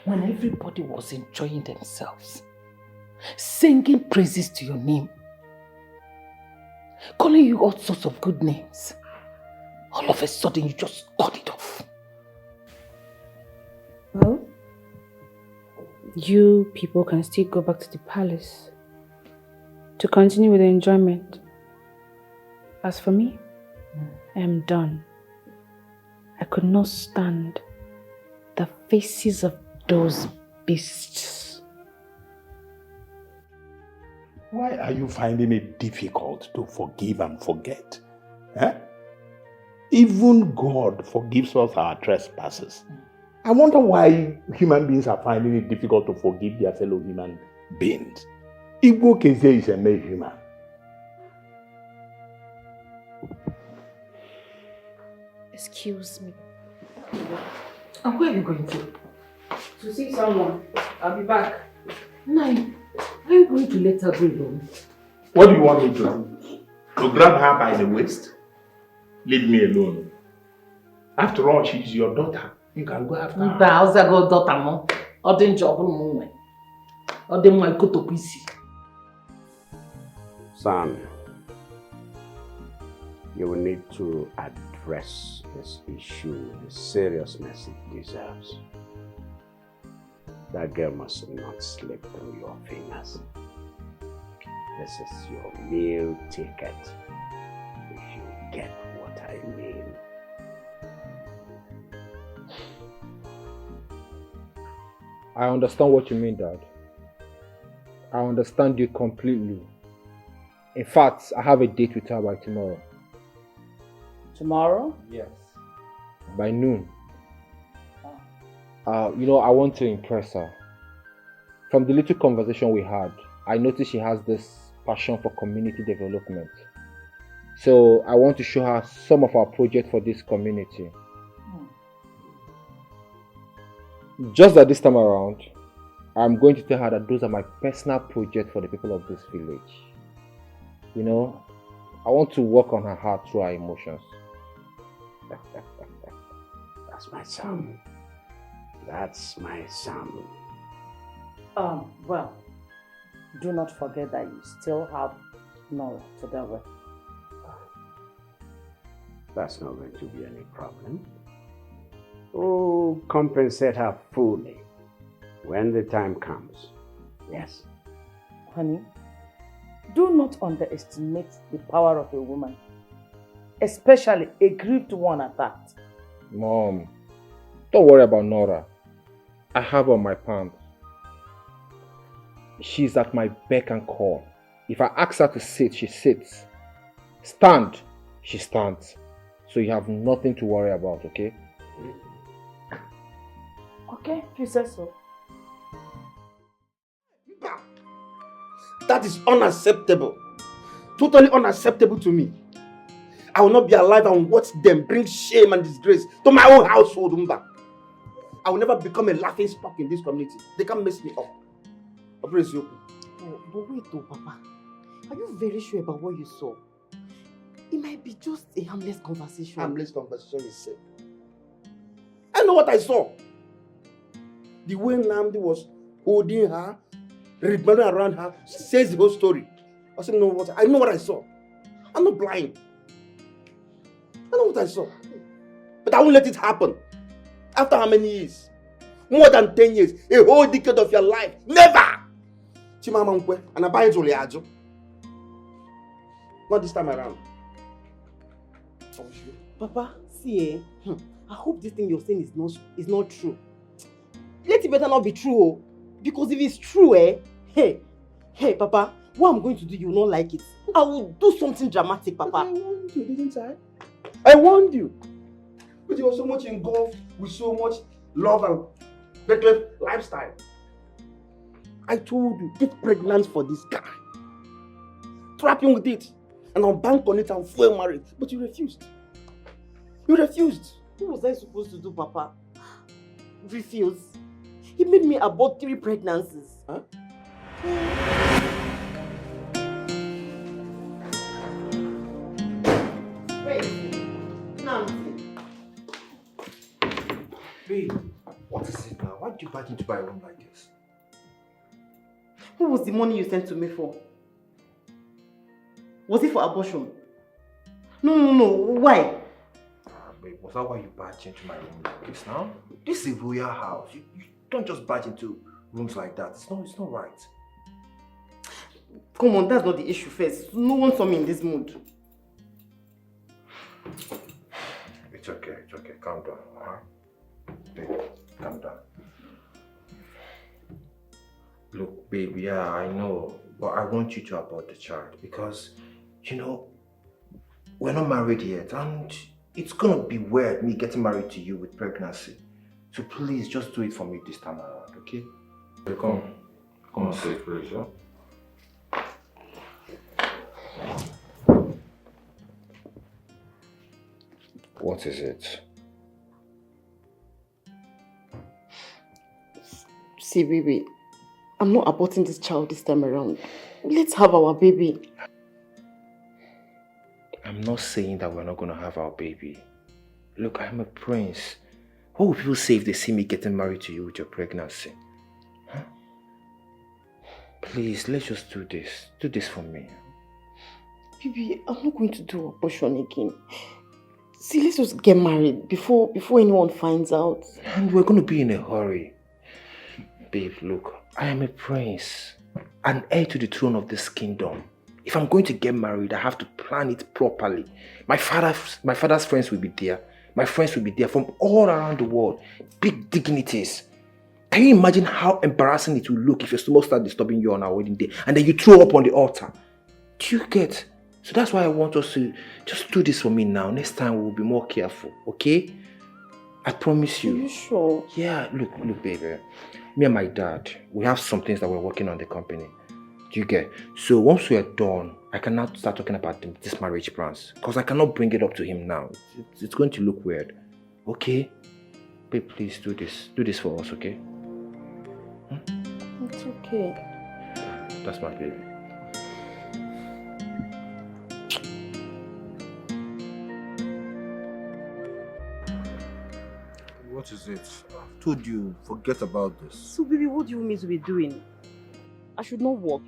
When everybody was enjoying themselves, singing praises to your name, calling you all sorts of good names, all of a sudden you just cut it off. Well, you people can still go back to the palace to continue with the enjoyment. As for me, I am done. I could not stand the faces of those beasts. Why are you finding it difficult to forgive and forget? Even God forgives us our trespasses. I wonder why human beings are finding it difficult to forgive their fellow human beings. Igbo Keze is a mere human. Excuse me. And where are you going to? To see someone. I'll be back. Nai, are you going to let her go alone? What do you want me to do? To grab her by the waist? Leave me alone. After all, she's your daughter. You can go after her. How's that go, daughter? No, I didn't job no. I didn't want to go to PC. Son, you will need to address this issue with the seriousness it deserves. That girl must not slip through your fingers. This is your meal ticket, if you get what I mean. I understand what you mean, Dad. I understand you completely. In fact, I have a date with her by tomorrow. Tomorrow? Yes. By noon. I want to impress her. From the little conversation we had, I noticed she has this passion for community development. So I want to show her some of our projects for this community. Just that this time around, I'm going to tell her that those are my personal projects for the people of this village. I want to work on her heart through her emotions. That's my son. That's my son. Well, do not forget that you still have Nora to deal with. That's not going to be any problem. Oh, compensate her fully when the time comes. Yes. Honey, do not underestimate the power of a woman, especially a grieved one at that. Mom, don't worry about Nora. I have her on my palm. She's at my beck and call. If I ask her to sit, she sits. Stand, she stands. So you have nothing to worry about, okay? Okay, if you say so. That is unacceptable. Totally unacceptable to me. I will not be alive and watch them bring shame and disgrace to my own household, Mba. I will never become a laughing stock in this community. They can't mess me up. But wait though, Papa. Are you very sure about what you saw? It might be just a harmless conversation. Harmless conversation is said. I know what I saw. The way Namdi was holding her, rebelling around her, says the whole story. I said, no, what? I know what I saw. I'm not blind. I know what I saw. But I won't let it happen. After how many years? More than 10 years. A whole decade of your life. Never! Chimama Nkwe, and I buy it only Ajo. Not this time around. Papa, see, I hope this thing you're saying is not true. Let it better not be true, oh. Because if it's true, hey, Papa, what I'm going to do, you will not like it. I will do something dramatic, Papa. But I warned you, didn't I? I warned you. But you were so much engulfed with so much love and reckless lifestyle. I told you, get pregnant for this guy. Trap him with it. And I'll bank on it and fuel marriage. But you refused. You refused. What was I supposed to do, Papa? Refuse? He made me abort 3 pregnancies. Huh? Babe, what is it now? Why did you back into my room like this? What was the money you sent to me for? Was it for abortion? No. Why? Babe, was that why you barged into my room like this now? This is a royal house. You don't just barge into rooms like that. It's not right. Come on, that's not the issue first. No one saw me in this mood. It's okay. Calm down, huh? Babe, calm down. Look, babe, yeah, I know. But I want you to abort the child because, we're not married yet and it's gonna be weird me getting married to you with pregnancy. So please, just do it for me this time around, okay? Come and sit, please, yeah? What is it? See, baby, I'm not aborting this child this time around. Let's have our baby. I'm not saying that we're not gonna have our baby. Look, I'm a prince. What will people say if they see me getting married to you with your pregnancy? Huh? Please, let's just do this. Do this for me. Baby, I'm not going to do abortion again. See, let's just get married before anyone finds out. And we're going to be in a hurry. Babe, look, I am a prince. An heir to the throne of this kingdom. If I'm going to get married, I have to plan it properly. My father's friends will be there. My friends will be there from all around the world. Big dignitaries. Can you imagine how embarrassing it will look if your stomach starts disturbing you on our wedding day and then you throw up on the altar? Do you get? So that's why I want us to just do this for me now. Next time we'll be more careful, okay? I promise you. Are you sure? Yeah, look, baby. Me and my dad, we have some things that we're working on the company. Do you get? So once we are done, I can now start talking about this marriage plans. Because I cannot bring it up to him now. It's going to look weird. Okay? Babe, please do this. Do this for us, okay? It's okay. That's my baby. What is it? I told you, forget about this. So baby, what do you want me to be doing? I should not work.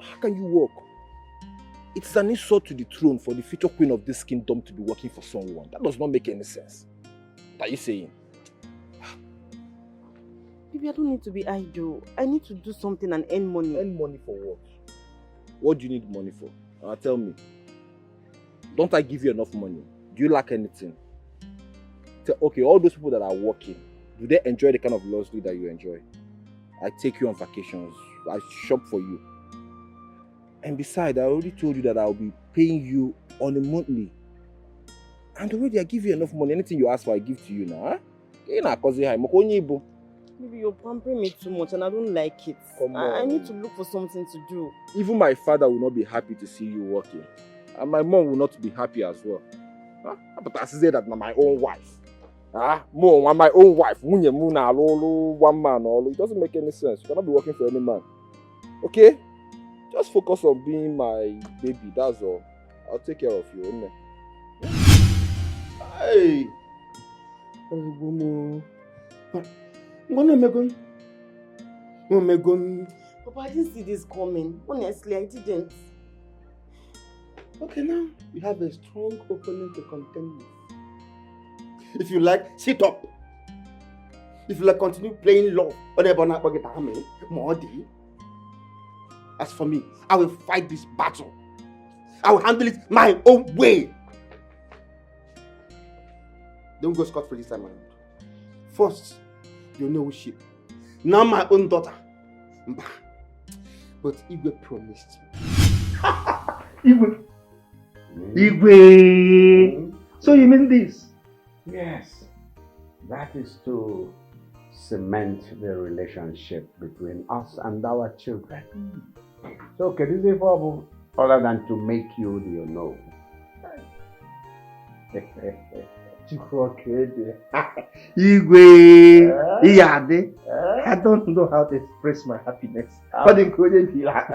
How can you work? It's an insult to the throne for the future queen of this kingdom to be working for someone. That does not make any sense. What are you saying? Baby, I don't need to be idle. I need to do something and earn money. Earn money for what? What do you need money for? Tell me. Don't I give you enough money? Do you lack anything? Okay, all those people that are working, do they enjoy the kind of luxury that you enjoy? I take you on vacations. I shop for you. And besides, I already told you that I'll be paying you on a monthly. And already I give you enough money. Anything you ask for, I give to you now. Huh? Maybe you're pampering me too much and I don't like it. Come on. I need to look for something to do. Even my father will not be happy to see you working. And my mom will not be happy as well. Huh? But I say that I'm my own wife. Mom, I'm my own wife. One man. It doesn't make any sense. You cannot be working for any man. Okay? Just focus on being my baby, that's all. I'll take care of you, innit? Hey! When am I going? Papa, I didn't see this coming. Honestly, I didn't. Okay, now you have a strong opponent to contend with. If you like, sit up. If you continue playing love, as for me, I will fight this battle. I will handle it my own way. Don't go scot-free this time around. First, you know ship. Now my own daughter. But Igwe promised me. Igwe. So you mean this? Yes. That is to cement the relationship between us and our children. So, Kedizefo, other than to make you the know. Igwe, I don't know how to express my happiness. But the couldn't be happy.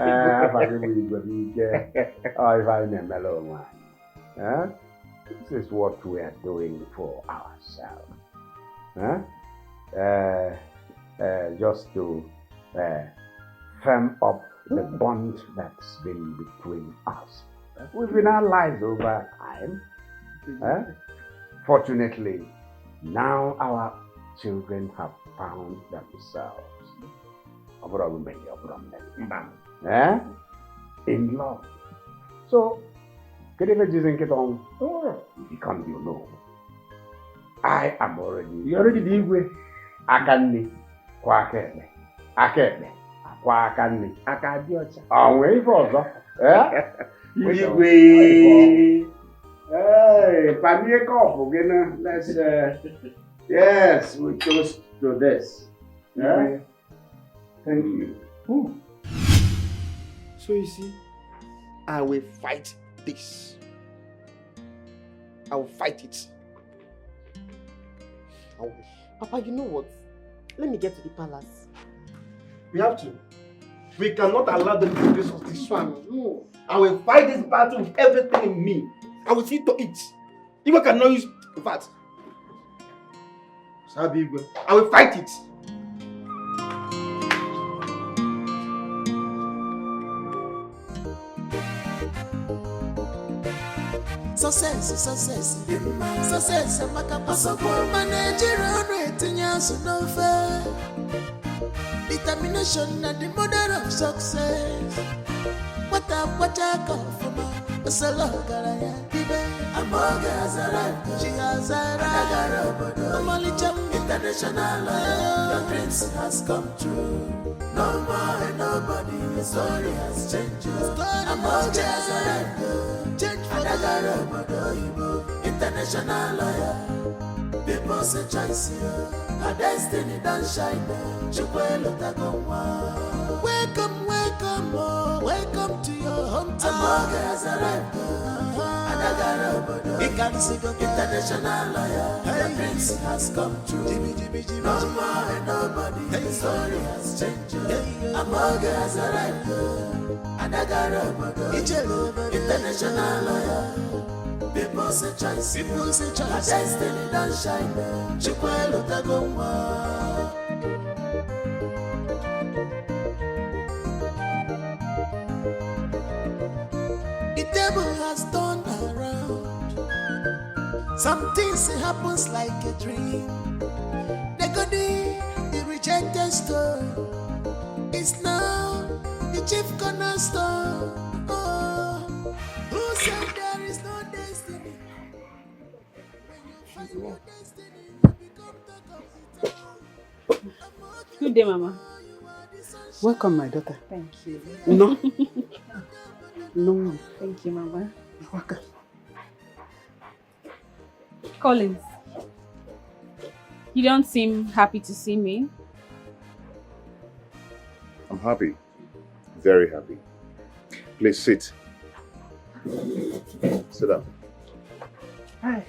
This is what we are doing for ourselves. Just to firm up the bond that's been between us. We've been allies over time. Fortunately, now our children have found themselves in love. So, become you know. I am already. You already did with Akani, Kwakebe, Akebe, Kwakani, Akadiocha. Oh, wait for that. Hey, Panier Koff, let's, yes, we toast to this. Yeah? Thank you. Ooh. So you see, I will fight this. I will fight it. Papa, you know what? Let me get to the palace. We have to. We cannot allow them to do this one. No. I will fight this battle with everything in me. I will see to it. Even cannot use that. I will fight it. Success, Nigerian retinians no fair. Determination and the mother of success. What I call for my Salagara, Amoga has arrived, she has arrived. Normally, international, your dreams has come true. No more and nobody, your story has changed. Amoga has arrived, change for the international lawyer. People say choice, her destiny don't shine. Welcome, welcome to your hometown. Amoga has arrived. International lawyer, your dreams has come true. No more and nobody, your story has changed. Amoga has arrived. International lawyer. People say choice, her destiny don't shine. Chikwelo Tagoma. The table has turned around. Some things happens like a dream. The rejected stone is now the chief cornerstone. Oh, who said there is no destiny? When you find your destiny, you become the capital. Good day, Mama. Welcome, my daughter. Thank you. No. No. Thank you, Mama. You're welcome. Collins, you don't seem happy to see me. I'm happy. Very happy. Please sit. Sit down. Hi.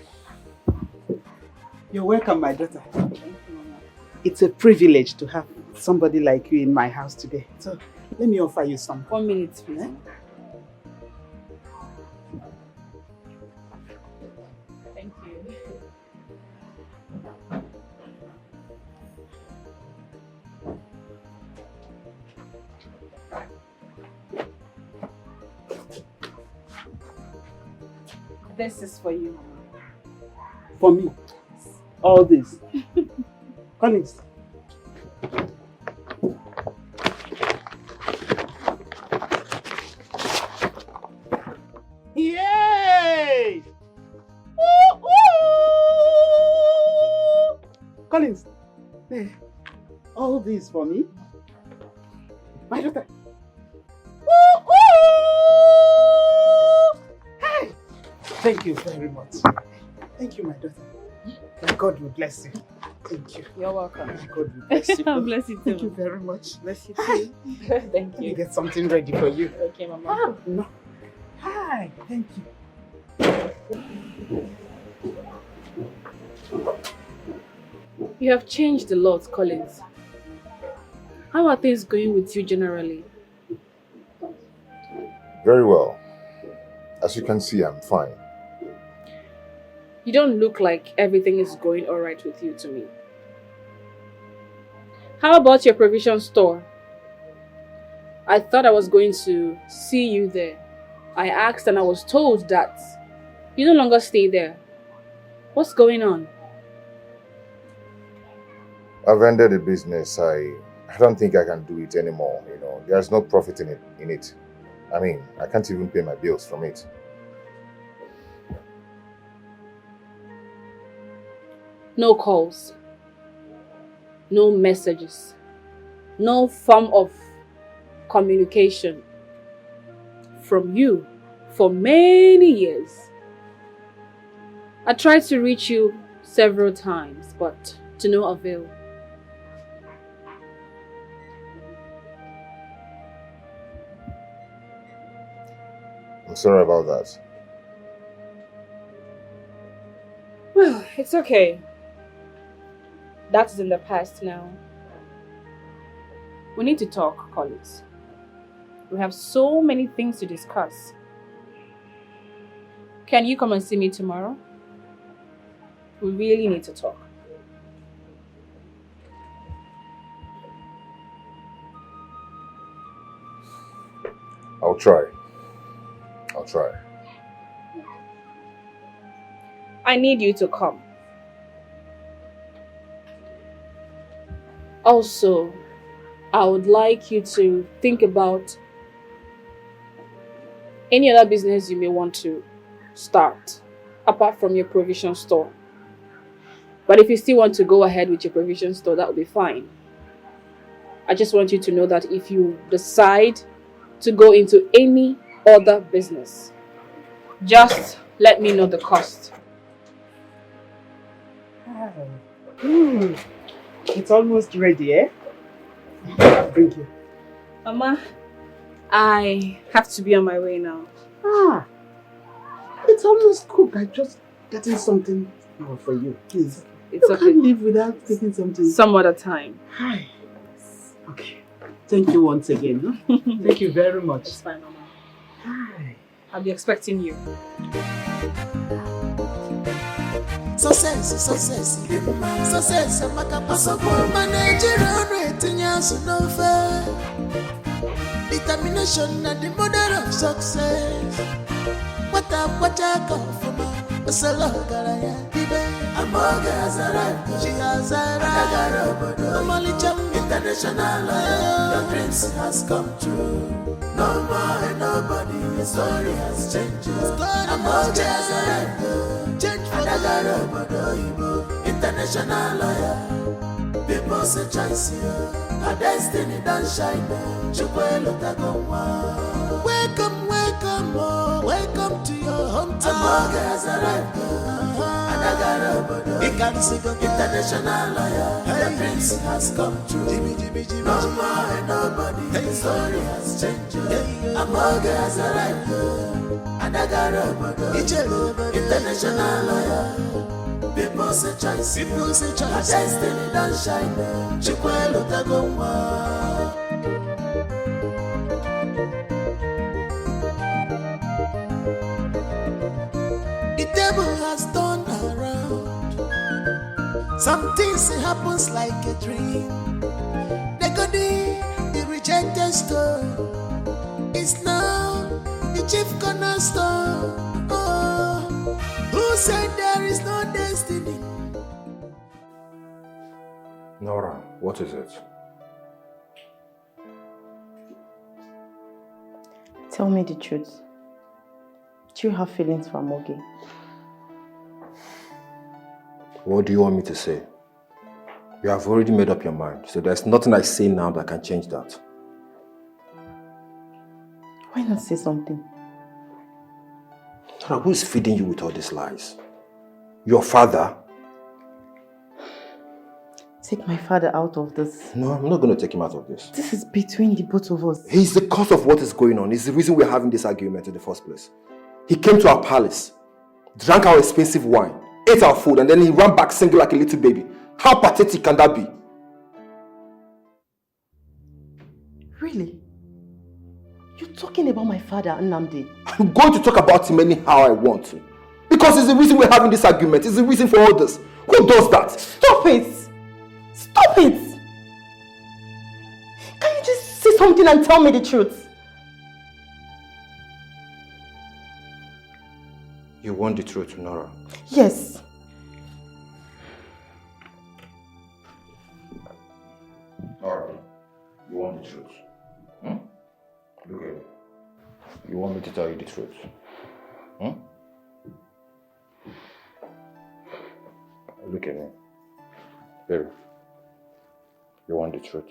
You're welcome, my daughter. It's a privilege to have somebody like you in my house today. So let me offer you some. 1 minute, please. Thank you. This is for you. For me? All this? Collins, this for me? My daughter. Hey! Thank you very much. Thank you, my daughter. My God will bless you. Thank you. You're welcome. My God will bless you. Bless you too. Thank you very much. Bless you too. Thank Let me you. get something ready for you. Okay, Mama. Oh, no. Hi. Thank you. You have changed a lot, Collins. How are things going with you generally? Very well. As you can see, I'm fine. You don't look like everything is going alright with you to me. How about your provision store? I thought I was going to see you there. I asked and I was told that you no longer stay there. What's going on? I've ended the business. I don't think I can do it anymore. You know, there's no profit in it. I mean, I can't even pay my bills from it. No calls, no messages, no form of communication from you for many years. I tried to reach you several times, but to no avail. I'm sorry about that. Well, it's okay. That's in the past now. We need to talk, Collins. We have so many things to discuss. Can you come and see me tomorrow? We really need to talk. I'll try. I need you to come. Also, I would like you to think about any other business you may want to start, apart from your provision store. But if you still want to go ahead with your provision store, that will be fine. I just want you to know that if you decide to go into any other business, just let me know the cost. It's almost ready, eh? Thank you. Mama, I have to be on my way now. It's almost cooked. I'm just getting something for you. Please. It's You okay. can't live without taking something. Some other time. Hi. Okay. Thank you once again. Huh? Thank you very much. It's fine, Mama. Hi. I'll be expecting you. Success, my Nigerian rating, so no fair. Determination at the mother of success. What I call for my solo garaya. I'm has arrived, she has arrived. I'm only jump international. Your dreams has come true. No more and nobody, your story has changed. I'm has arrived. Change for the international lawyer. People say choice here. Our destiny don't shine. Chukwelo Tagoma. Welcome, welcome to your hometown. Amoga has arrived. He can see the international lawyer. The prince has come true. No more and nobody. His story has changed. Amoga has arrived. International lawyer. People say choice. Our destiny don't shine. Chukwelo Tagoma. The table has turned around. Some things happens like a dream. The rejected stone is now the chief cornerstone. Oh, who said there is no destiny? Nora, what is it? Tell me the truth. Do you have feelings for Mogi? What do you want me to say? You have already made up your mind, so there's nothing I say now that can change that. Why not say something? Nora, who's feeding you with all these lies? Your father? Take my father out of this. No, I'm not going to take him out of this. This is between the both of us. He's the cause of what is going on. He's the reason we're having this argument in the first place. He came to our palace, drank our expensive wine, ate our food, and then he ran back singing like a little baby. How pathetic can that be? Really? You're talking about my father, Nnamdi? I'm going to talk about him anyhow I want to. Because it's the reason we're having this argument. It's the reason for all this. Who does that? Stop it! Stop it! Can you just say something and tell me the truth? You want the truth, Nora? Yes. Alright. You want the truth? Look at me. You want me to tell you the truth? Look at me. Baby. You want the truth?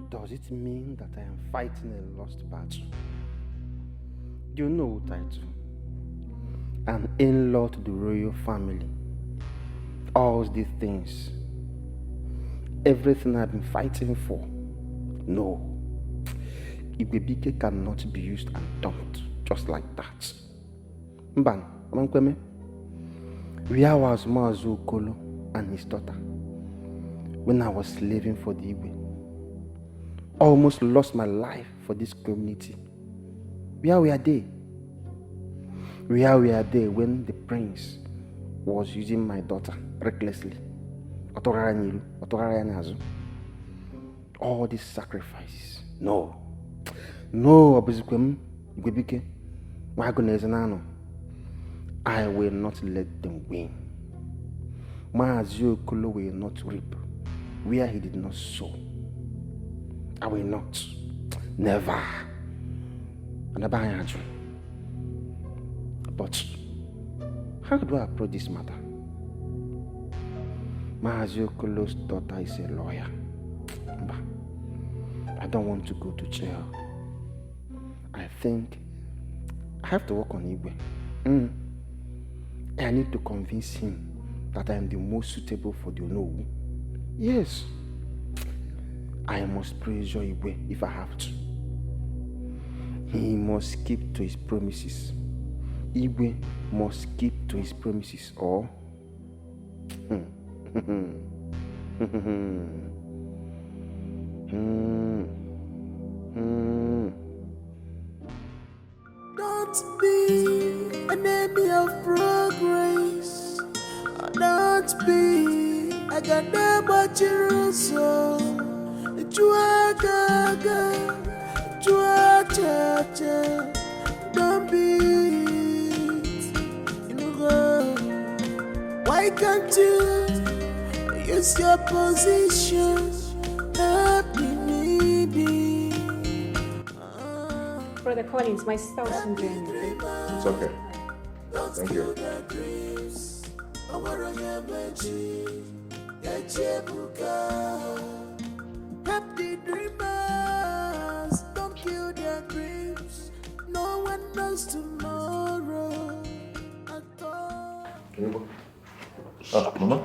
Does it mean that I am fighting a lost battle? You know what I do. An in-law to the royal family. All these things. Everything I've been fighting for. No. Ibebike cannot be used and dumped just like that. Mban, Amankweme, where was Mazu Okolo and his daughter when I was slaving for the Igwe? Almost lost my life for this community. Where were they? Where were they when the prince was using my daughter recklessly? All these sacrifices. No. No, Abuzikwem, Igwebike, I will not let them win. Maazị Okolo will not reap where he did not sow. I will not. Never. But how do I approach this matter? Maazị Okolo's daughter is a lawyer. I don't want to go to jail. I think I have to work on Igwe. I need to convince him that I am the most suitable for the Onowu. Yes. I must pressure Igwe if I have to. He must keep to his promises. Igwe must keep to his promises or... Don't be an enemy of progress. Don't be a ganda so. Don't be why can't you use your position? Help me be. Brother Collins, my sister was enjoying it. It's okay. Thank you. Help the dreamers, don't kill their dreams. No one knows tomorrow. Can you go? Mama?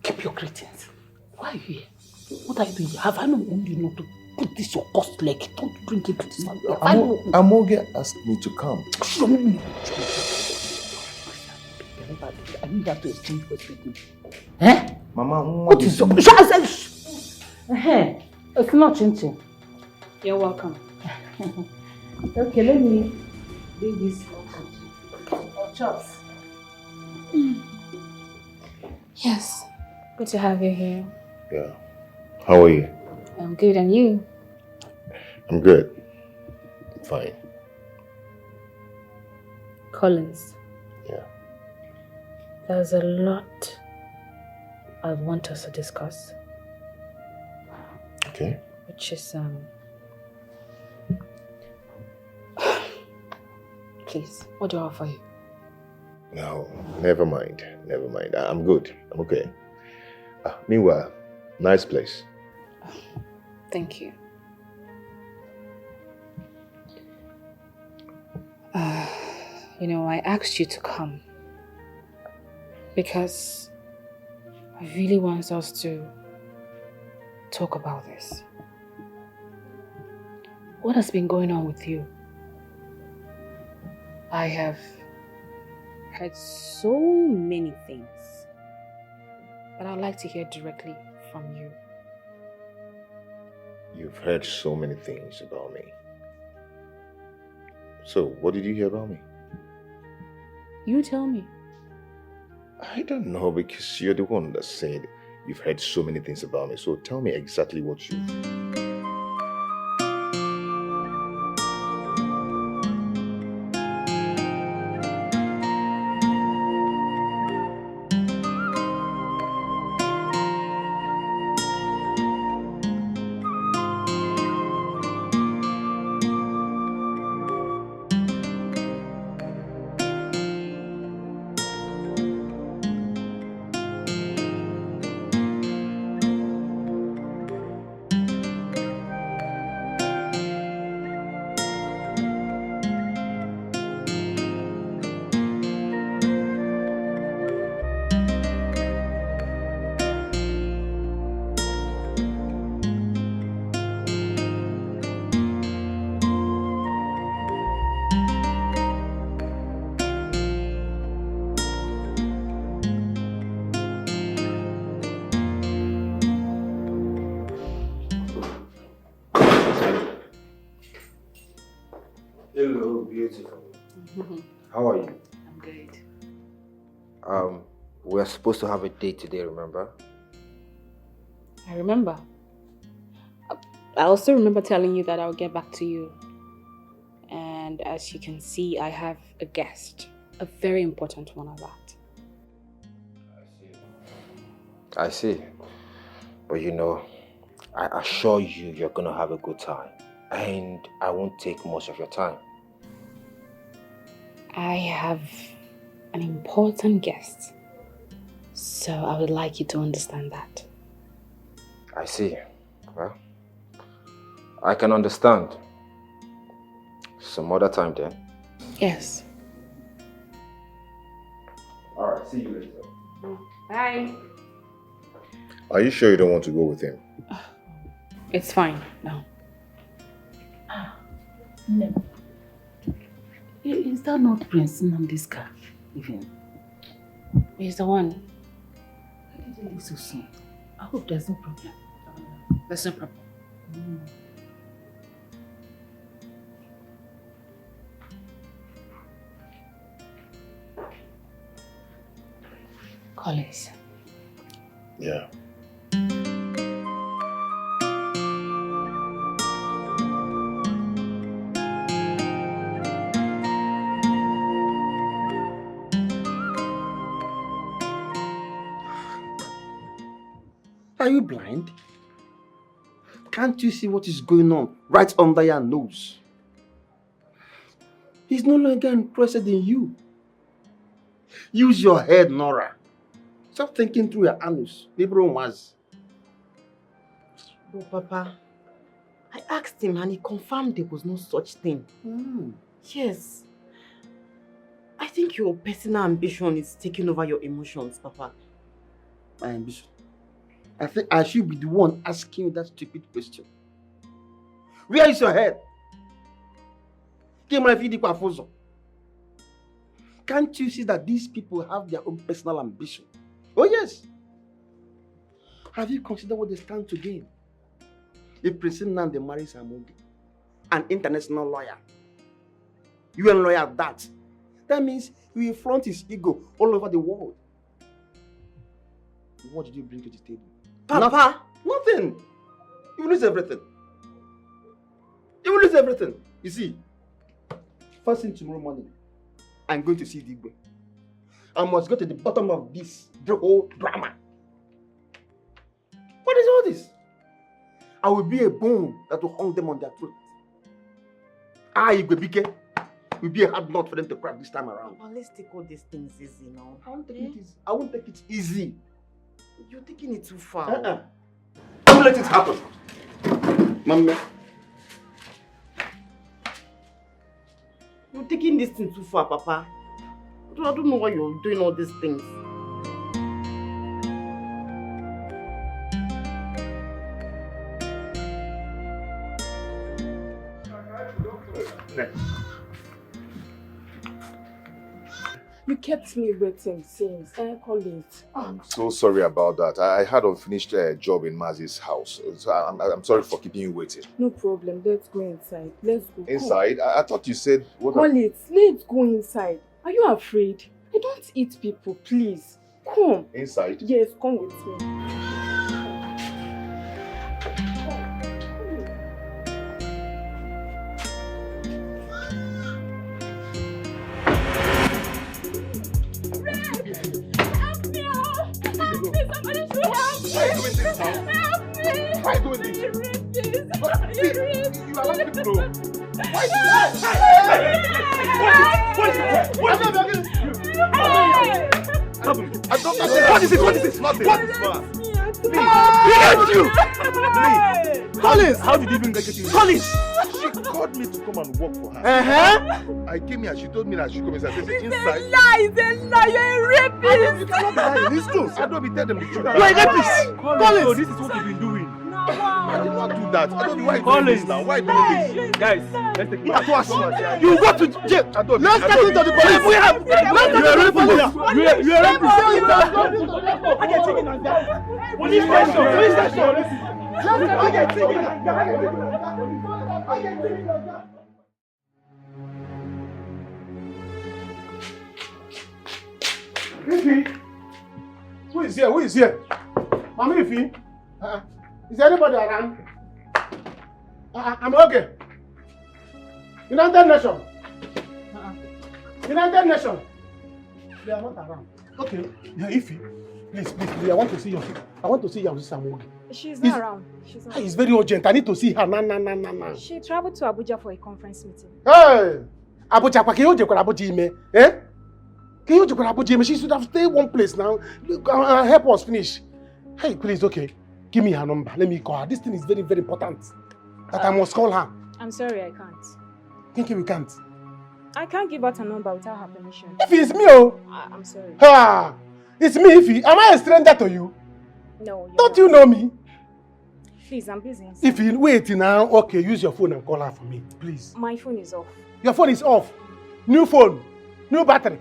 Keep your greetings. Why are you here? What are you doing here? Have I not warned you not to put this your cursed leg. Don't bring it to this. Amoge asked me to come. I need that to exchange words with me. Eh? Mama, what is your... It's not changing. You're welcome. Okay, let me bring this or chops. Yes. Good to have you here. Yeah. How are you? I'm good, and you? I'm good. Fine. Collins. Yeah. There's a lot I want us to discuss. Okay. Which is, please, what do I offer you? No, never mind. Never mind. I'm good. I'm okay. Meanwhile, nice place. Thank you. You know, I asked you to come because I really want us to talk about this. What has been going on with you? I have heard so many things, but I'd like to hear directly from you. You've heard so many things about me. So, what did you hear about me? You tell me. I don't know, because you're the one that said you've heard so many things about me. So tell me exactly what you... Hello, beautiful. How are you? I'm good. We're supposed to have a date today, remember? I remember. I also remember telling you that I'll get back to you. And as you can see, I have a guest. A very important one of that. I see. But you know, I assure you, you're gonna have a good time. And I won't take much of your time. I have an important guest. So I would like you to understand that. I see. Well, I can understand. Some other time then. Yes. Alright, see you later. Bye. Are you sure you don't want to go with him? It's fine. No. No. Is that not Prince Nnamdi's car? Even? He's the one. Why did you leave so soon? I hope there's no problem. There's no problem. Collins. Yeah. Are you blind? Can't you see what is going on right under your nose? He's no longer interested in you. Use your head, Nora. Stop thinking through your anus. But Papa, I asked him and he confirmed there was no such thing. Yes. I think your personal ambition is taking over your emotions, Papa. My ambition? I think I should be the one asking you that stupid question. Where is your head? Can't you see that these people have their own personal ambition? Oh yes. Have you considered what they stand to gain? If Prince Nande marries Amoge, an international lawyer, UN lawyer at that, that means he will flaunt his ego all over the world. What did you bring to the table? Papa! Nothing. You will lose everything. You will lose everything. You see, first thing tomorrow morning, I'm going to see the Igwe. I must go to the bottom of this whole drama. What is all this? I will be a bone that will hang them on their throat. Igwe Bike will be a hard knot for them to crack this time around. Well, let's take all these things easy now. I won't take it easy. I won't take it easy. You're taking it too far. Don't let it happen. Mama. You're taking this thing too far, Papa. I don't know why you're doing all these things. You kept me waiting since Collins. I'm so sorry about that. I had unfinished job in Mazi's house. So I'm sorry for keeping you waiting. No problem. Let's go inside. Let's go. Inside? I thought you said... Collins, let's go inside. Are you afraid? I don't eat people, please. Come. Inside? Yes, come with me. Why doing this? You are not going to know. Why do What is this? What is this? Nothing. What is this? Collins! How did you even get it? Collins! She called me to come and work for her. I came here, she told me that she come inside. She said, inside. It's a lie, you're a rapist! It's not lying, it's true. I don't be tell them the truth. You're a rapist! Collins! So this is what you've been doing. I did not do that. I don't know why you doing this now. Why you doing this? Guys, let's take it back. You go to jail. Let's get into the police. We have. You're a rapist. You're a rapist. Police station. Police station. Ify, who is here? Who is here? Mama Ify, is there anybody around? I'm okay. United Nations. United Nations. They are not around. Okay. Yeah, Ify, please, I want to see your sister Mogi. She's not around. She's not. It's very urgent. I need to see her. Nah. She traveled to Abuja for a conference meeting. Hey! Abuja, can you Abuja ime? Eh? Can you Abuja ime? She should have stayed one place now. Help us finish. Hey, please, okay. Give me her number. Let me call her. This thing is very, very important. That I must call her. I'm sorry, I can't. Think we can't. I can't give out a number without her permission. Ify, it's me, oh. I'm sorry. Ha! It's me, Ify. Am I a stranger to you? No, you're Don't not. you know me? Please, I'm busy. Ify, wait now. Okay, use your phone and call her for me, please. My phone is off. Your phone is off. New phone, new battery,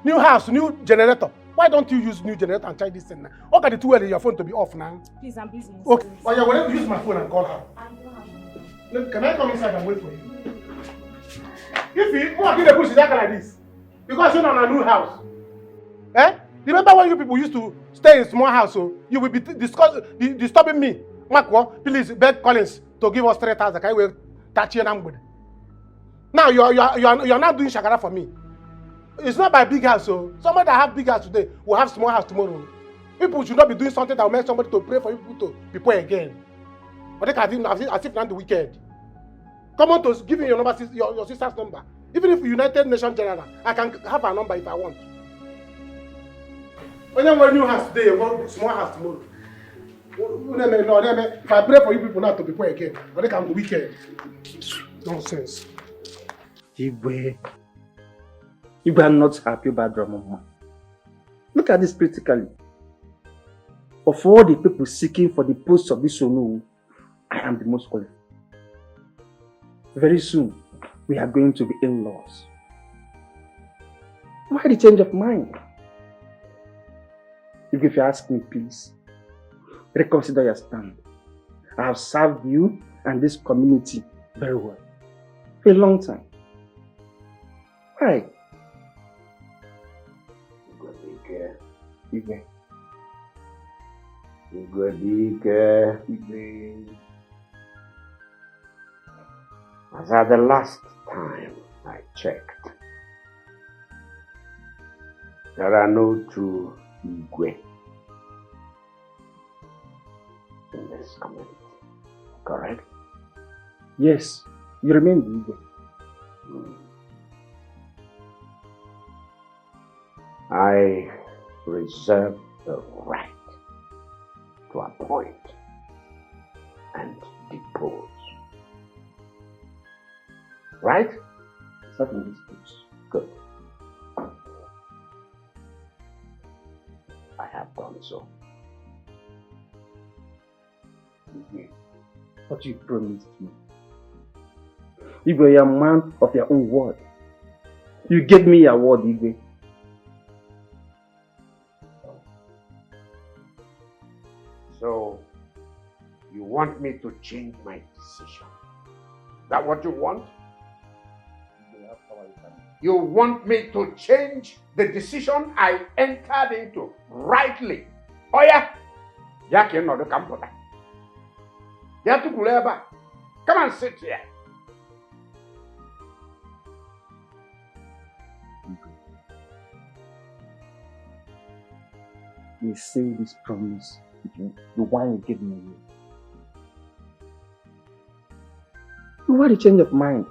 new house, new generator. Why don't you use new generator and charge this thing now? How can it too early your phone to be off now? Please, I'm busy. Okay, but you're going to use my phone and call her. Look, can I come inside and wait for you? Ify, who are you the push is like this? Because you're on a new house. Eh? Remember when you people used to stay in small house, so you will be disturbing me. Marco, please beg Collins to give us 3,000. Can you touch your number? Now you are not doing shakara for me. It's not my big house, so somebody that have big house today will have small house tomorrow. People should not be doing something that will make somebody to pray for you to be poor again. But they can as if not the wicked. Come on to give me your number, your sister's number. Even if United Nations General, I can have her number if I want. When I'm new house today, you want small house tomorrow. If I pray for you people not to be poor again, but they can be wicked. Nonsense. Igwe, I'm not happy about drama. Look at this critically. Of all the people seeking for the post of this Onu, I am the most qualified. Very soon, we are going to be in-laws. Why the change of mind? If you ask me, please, reconsider your stand. I have served you and this community very well for a long time. Why? Igwe. As at the last time I checked, there are no two Igwe in this community, correct? Yes, you remain the Igwe. I reserve the right to appoint and depose. Right? Certainly. Good. I have done so. What you promised me. You were a man of your own word. You gave me your word, Igwe. So, you want me to change my decision? Is that what you want? You want me to change the decision I entered into rightly? Oh yeah? Yaki no the kamputa. Yatu kuleba. Come and sit here. We seal this promise with you, the one you gave me. Why the change of mind?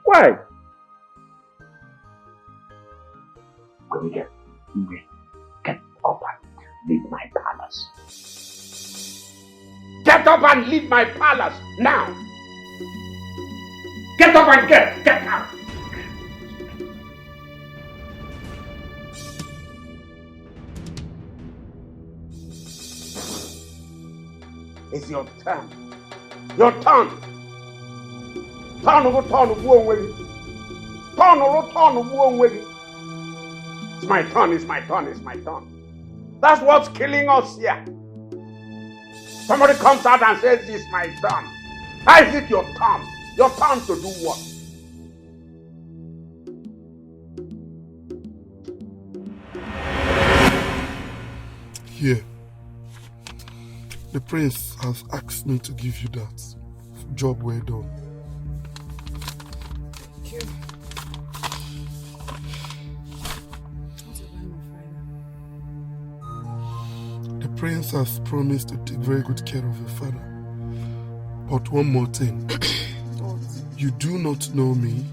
Why? Get up and leave my palace. Get up and leave my palace now. Get up and get out. It's your turn. Your turn. Turn over, turn over. Turn over, turn over. It's my turn, it's my turn, it's my turn. That's what's killing us here. Somebody comes out and says, it's my turn. How is it your turn? Your turn to do what? Here. The prince has asked me to give you that. Job well done. Thank you. The prince has promised to take very good care of your father. But one more thing. You do not know me,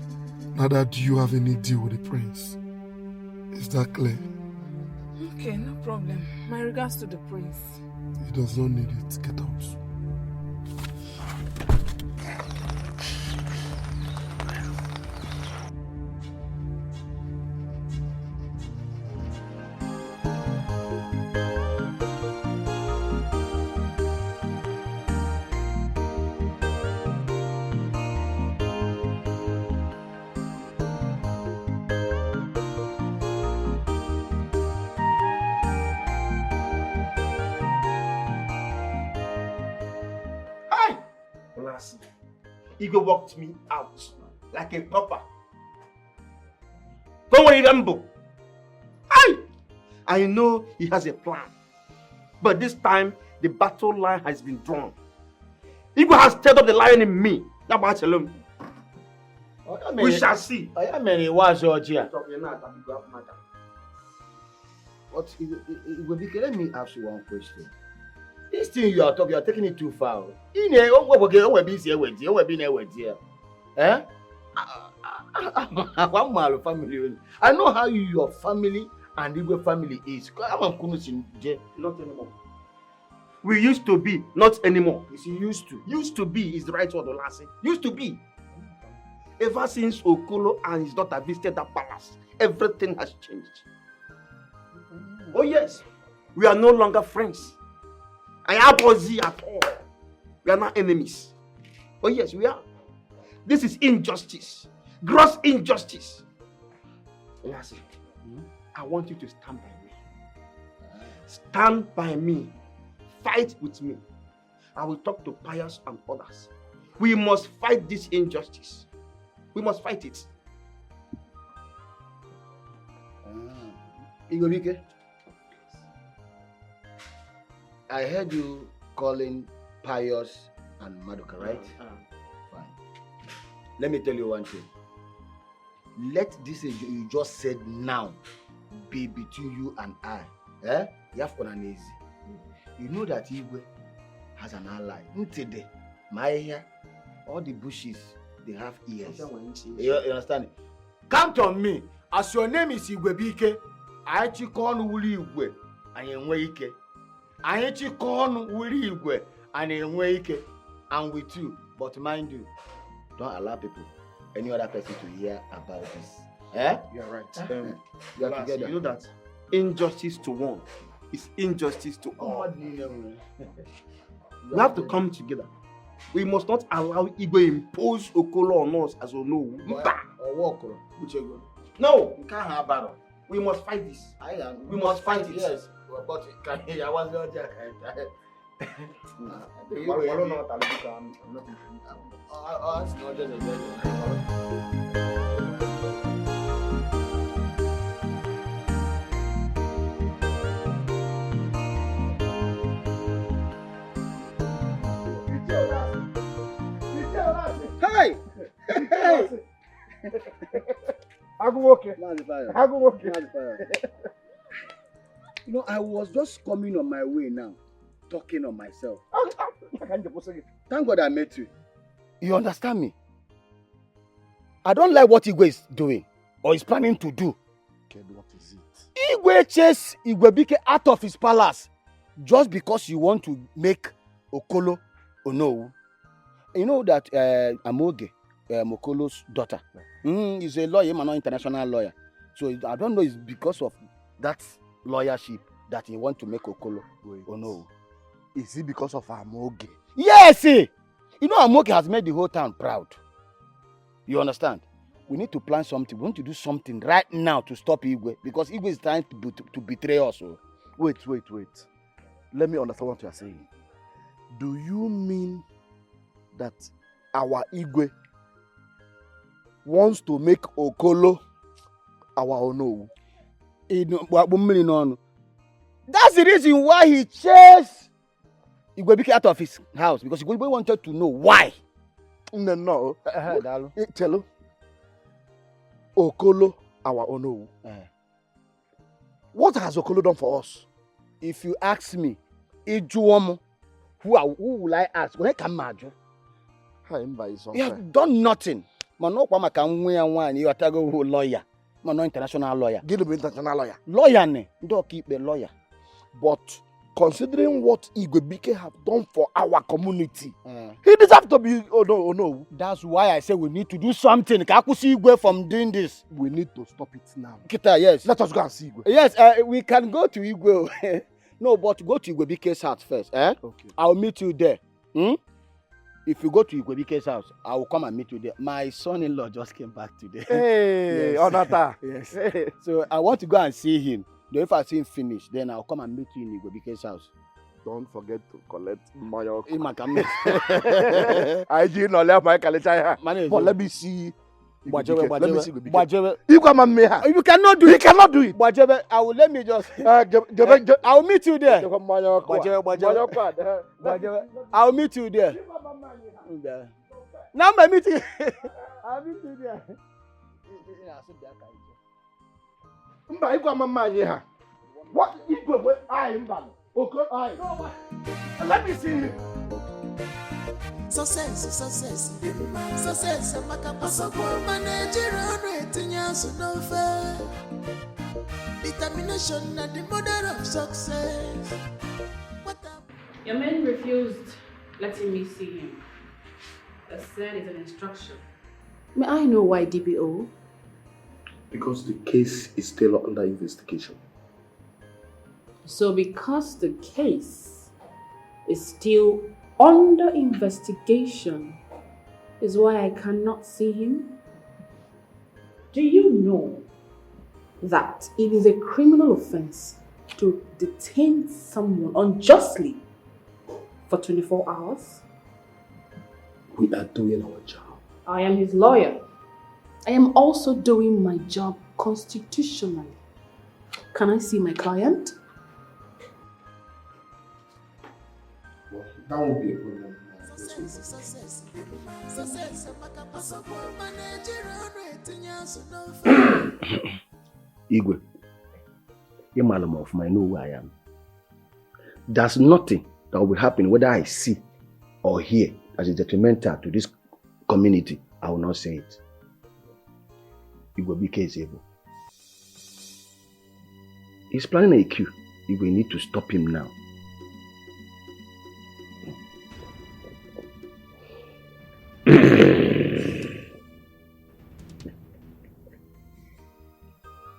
neither do you have any deal with the prince. Is that clear? Okay, no problem. My regards to the prince. He does not need it. Get out. Igwe walked me out like a pauper. Don't worry, Rambo. I know he has a plan. But this time, the battle line has been drawn. Igwe has stirred up the lion in me. We shall see. I am a wise Georgia. But let me ask you one question. This thing you are talking, you are taking it too far. In here, one family. I know how your family and Igwe family is. Not anymore. We used to be, not anymore. It's used to. Used to be is the right word, Olase. Used to be. Ever since Okolo and his daughter visited that palace, everything has changed. Oh yes, we are no longer friends. I am Ozzy at all. We are not enemies. Oh yes, we are. This is injustice. Gross injustice. Lastly, I want you to stand by me. Stand by me. Fight with me. I will talk to Pius and others. We must fight this injustice. We must fight it. Igobike, I heard you calling Pius and Madoka, right? Fine. Let me tell you one thing. Let this you just said now be between you and I. Eh? You have an easy. You know that Igwe has an ally. Today, my hair, all the bushes, they have ears. You understand? Count on me. As your name is Igwebike, I chikon wuli Igwe and Yenweike. I chikon wuli Igwe and Yenweike. And with you. But mind you, don't allow people, any other person to hear about this. Eh? You are right. You are together. You know that injustice to one is injustice to all. We have to come together. We must not allow Igwe impose Okolo on us as Ono. No! We must fight this. We must fight it. Yes. But I was not there. Hey! Hey! You know, I was just coming on my way now, talking on myself. Thank God I met you. You understand me? I don't like what Igwe is doing or is planning to do. Okay, what is it? Igwe chased Igwebike out of his palace just because you want to make Okolo Onowu. You know that Amoge, Okolo's daughter, is a lawyer, an international lawyer. So I don't know, it's because of that lawyership that he want to make Okolo Onowu. Is it because of Amoge? Yes! You know Amoge has made the whole town proud. You understand? We need to plan something. We want to do something right now to stop Igwe because Igwe is trying to betray us. Wait. Let me understand what you are saying. Do you mean that our Igwe wants to make Okolo our Onowu? That's the reason why he chased Igwebike out of his house, because Igwebike wanted to know why. No. Tell Okolo our Onowu. What has Okolo done for us? If you ask me, who will I ask? He has done nothing. You are a lawyer. I'm not international lawyer. Give me international lawyer. Lawyer, don't keep the lawyer. But considering what Igwebike have done for our community, he deserves to be no. That's why I say we need to do something. Igwe from doing this. We need to stop it now. Kita, yes. Let us go and see Igwe. Yes, we can go to Igwe. No, but go to Igwebike's house first. Okay. I'll meet you there. If you go to Igwebike's house, I will come and meet you there. My son-in-law just came back today. Hey, yes. Onata. Yes. So I want to go and see him. Then if I see him finish, then I'll come and meet you in Igwebike's house. Don't forget to collect my I do not let my calendar. But let me see. Let me see. You cannot do it. You cannot do it. I will let me just. I will meet you there. I will meet you there. Now my meeting. I'll meet you there. What? Okay, let me see him. Success, determination and the mother of success. Your man refused letting me see him. I said it's an instruction. May I know why, DBO? Because the case is still under investigation. So because the case is still under investigation, is why I cannot see him. Do you know that it is a criminal offense to detain someone unjustly for 24 hours? We are doing our job. I am his lawyer. I am also doing my job constitutionally. Can I see my client? Well, that won't be a problem. Igwe, you malam of I know who I am. There's nothing that will happen whether I see or hear as a detrimental to this community. I will not say it. Igwe BK is able. He's planning a coup. Igwe need to stop him now.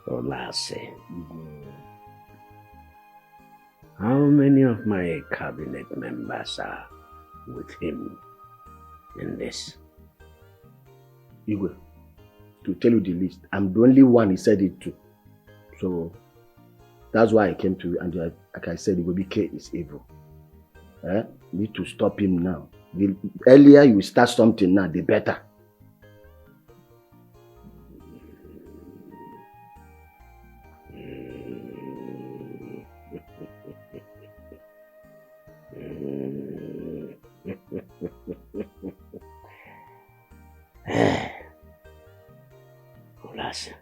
Olasị, how many of my cabinet members are with him in this? Igwe, to tell you the least, I'm the only one he said it to. So that's why I came to you, and like I said, Igwe BK is evil. Need to stop him now. The earlier you start something now, the better. Olasị,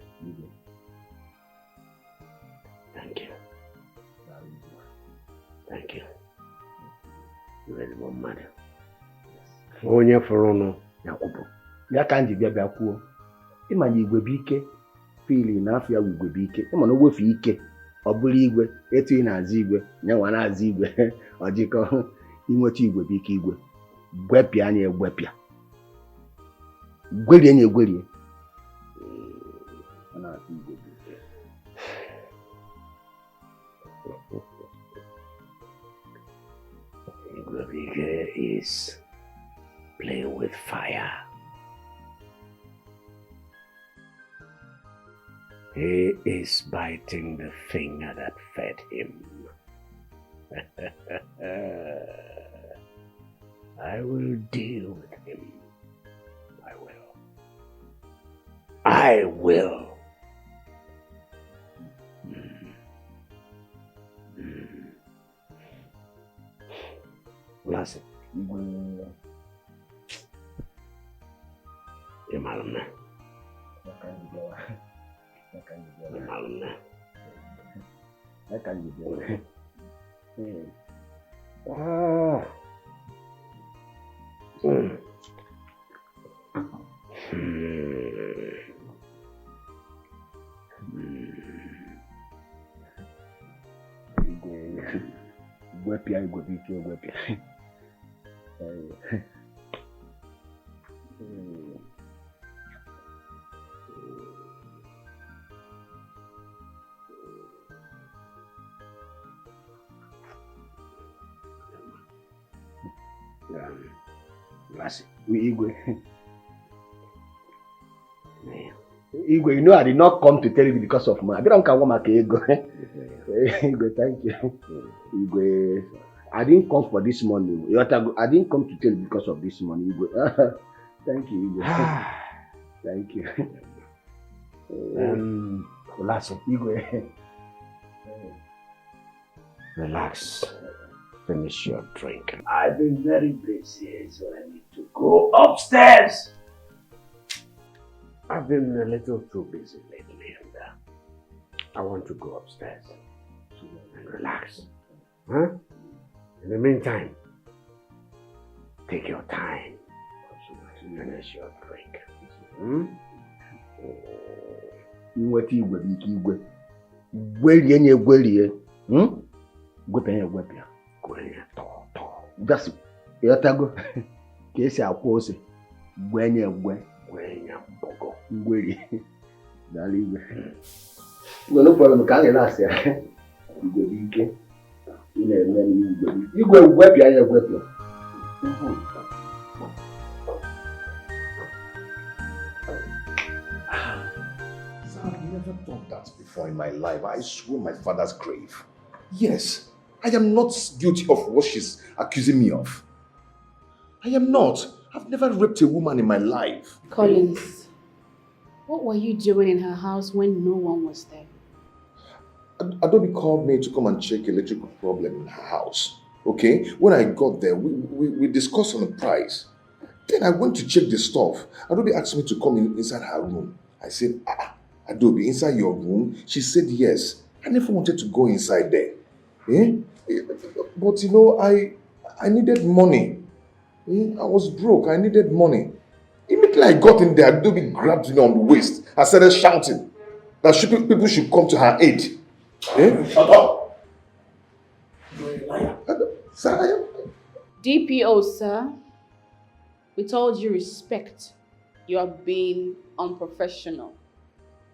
thank you. Thank you. Very good man. Onye fọrọ ọnụ ya kwụpụ. Ya ka ndị bịa kwuo. Ịma na Igwe BK fili na afọ ya Igwe BK. Ịma na ogwefe ike ọ bụrụ Igwe etu ị na-azụ Igwe nyanwa na-azụ Igwe ọ dịka inweta Igwe BK Igwe gwepịa anya egwepịa gwerie anya egwerie. Igwe BK is playing with fire. He is biting the finger that fed him. I will deal with him. I will. Olasị, ị mara m na? Ị mara m na? Gwepịa Igwe BK gwepịa. Olasị, Igwe. Igwe, you know I did not come to tell you because of money. I don't come maka ego. Igwe, thank you. Igwe, I didn't come for this money. I didn't come to tell you because of this money. Igwe. Thank you, Igwe. Thank you. Olasị, Igwe. Relax. Finish your drink. I've been very busy, so I need to go upstairs. I've been a little too busy lately, and I want to go upstairs and relax. Huh? In the meantime, take your time to finish your drink. Inweta Igwe BK Igwe. Gwerie nye gwerie. Gwepịa nye gwepịa. Gwerie tọọ. Just yotago ka esi akwa ose. Gwenye gwe. Gwenye mbogo. Ngweri. Dala Igwe. Igwe no problem ka anyị na-asị ya. Igwe BK. Ị na-eme Igwe. Igwe gwepịa nye gwepịa. never done that before in my life. I swear my father's grave. Yes, I am not guilty of what she's accusing me of. I am not. I've never raped a woman in my life. Collins, what were you doing in her house when no one was there? Adobe called me to come and check electrical problem in her house. Okay? When I got there, we discussed on the price. Then I went to check the stuff. Adobe asked me to come inside her room. I said, Adobe, inside your room? She said yes. I never wanted to go inside there. Eh? But you know, I needed money. I was broke. I needed money. Immediately I got in there, Adobe grabbed me on the waist and started shouting that people should come to her aid. Eh? Shut up! You're a liar. Sir, DPO, sir, with all due respect, you are being unprofessional.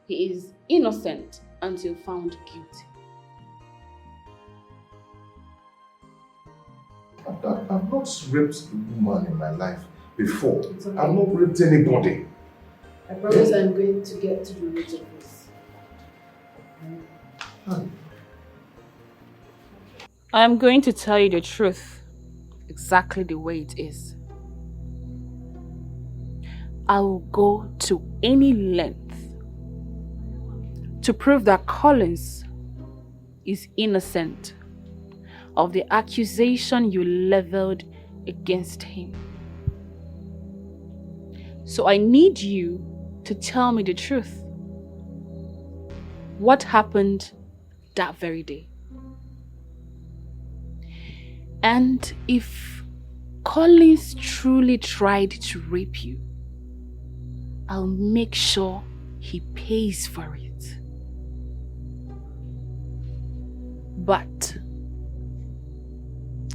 He is innocent until found guilty. I've not raped a woman in my life before. Okay. I've not raped anybody. I promise I'm going to get to the root of this. I'm going to tell you the truth, exactly the way it is. I will go to any length to prove that Collins is innocent of the accusation you leveled against him. So I need you to tell me the truth. What happened that very day? And if Collins truly tried to rape you, I'll make sure he pays for it. But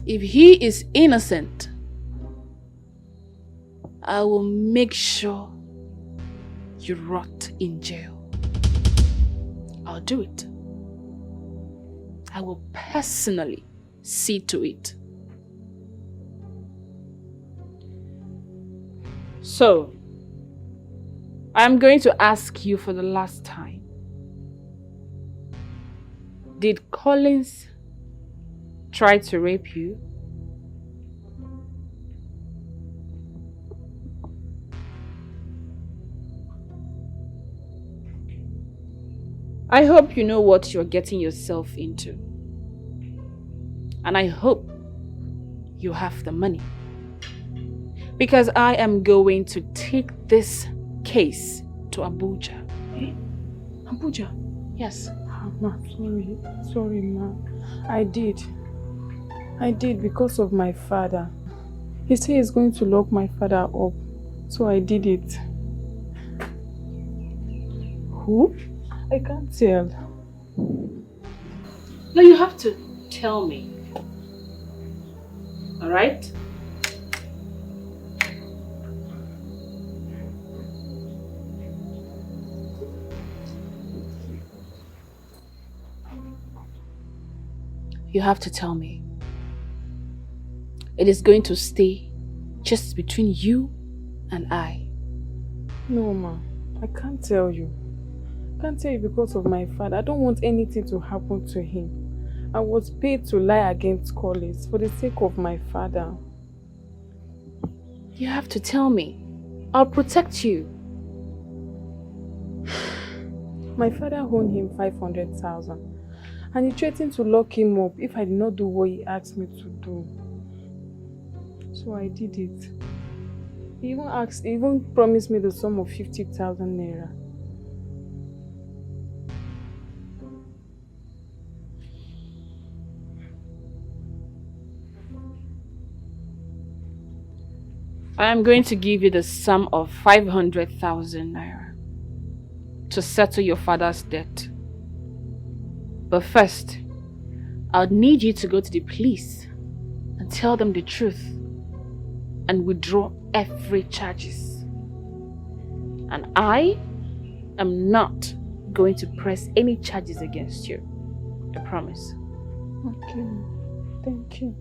if he is innocent, I will make sure you rot in jail. I'll do it. I will personally see to it. So, I'm going to ask you for the last time. Did Collins try to rape you? I hope you know what you're getting yourself into. And I hope you have the money. Because I am going to take this case to Abuja. Eh? Abuja? Yes. Ma, sorry, ma. I did because of my father. He said he's going to lock my father up, so I did it. Who? I can't tell. No, you have to tell me. Alright? You have to tell me. It is going to stay just between you and I. No, ma. I can't tell you. I can't tell you because of my father. I don't want anything to happen to him. I was paid to lie against Collins for the sake of my father. You have to tell me. I'll protect you. My father owned him 500,000. And he threatened to lock him up if I did not do what he asked me to do. So I did it. He even promised me the sum of 50,000 naira. I am going to give you the sum of 500,000 naira to settle your father's debt. But first, I'll need you to go to the police and tell them the truth and withdraw every charges. And I am not going to press any charges against you. I promise. Okay, thank you.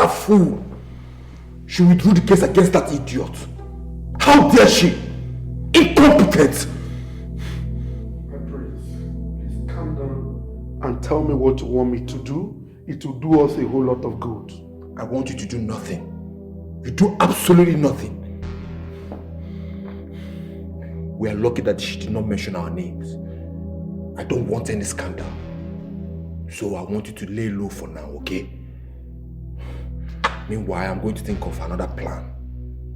that fool. She withdrew the case against that idiot. How dare she? Incompetent! Please calm down and tell me what you want me to do. It will do us a whole lot of good. I want you to do nothing. You do absolutely nothing. We are lucky that she did not mention our names. I don't want any scandal. So I want you to lay low for now, okay? Meanwhile, I'm going to think of another plan.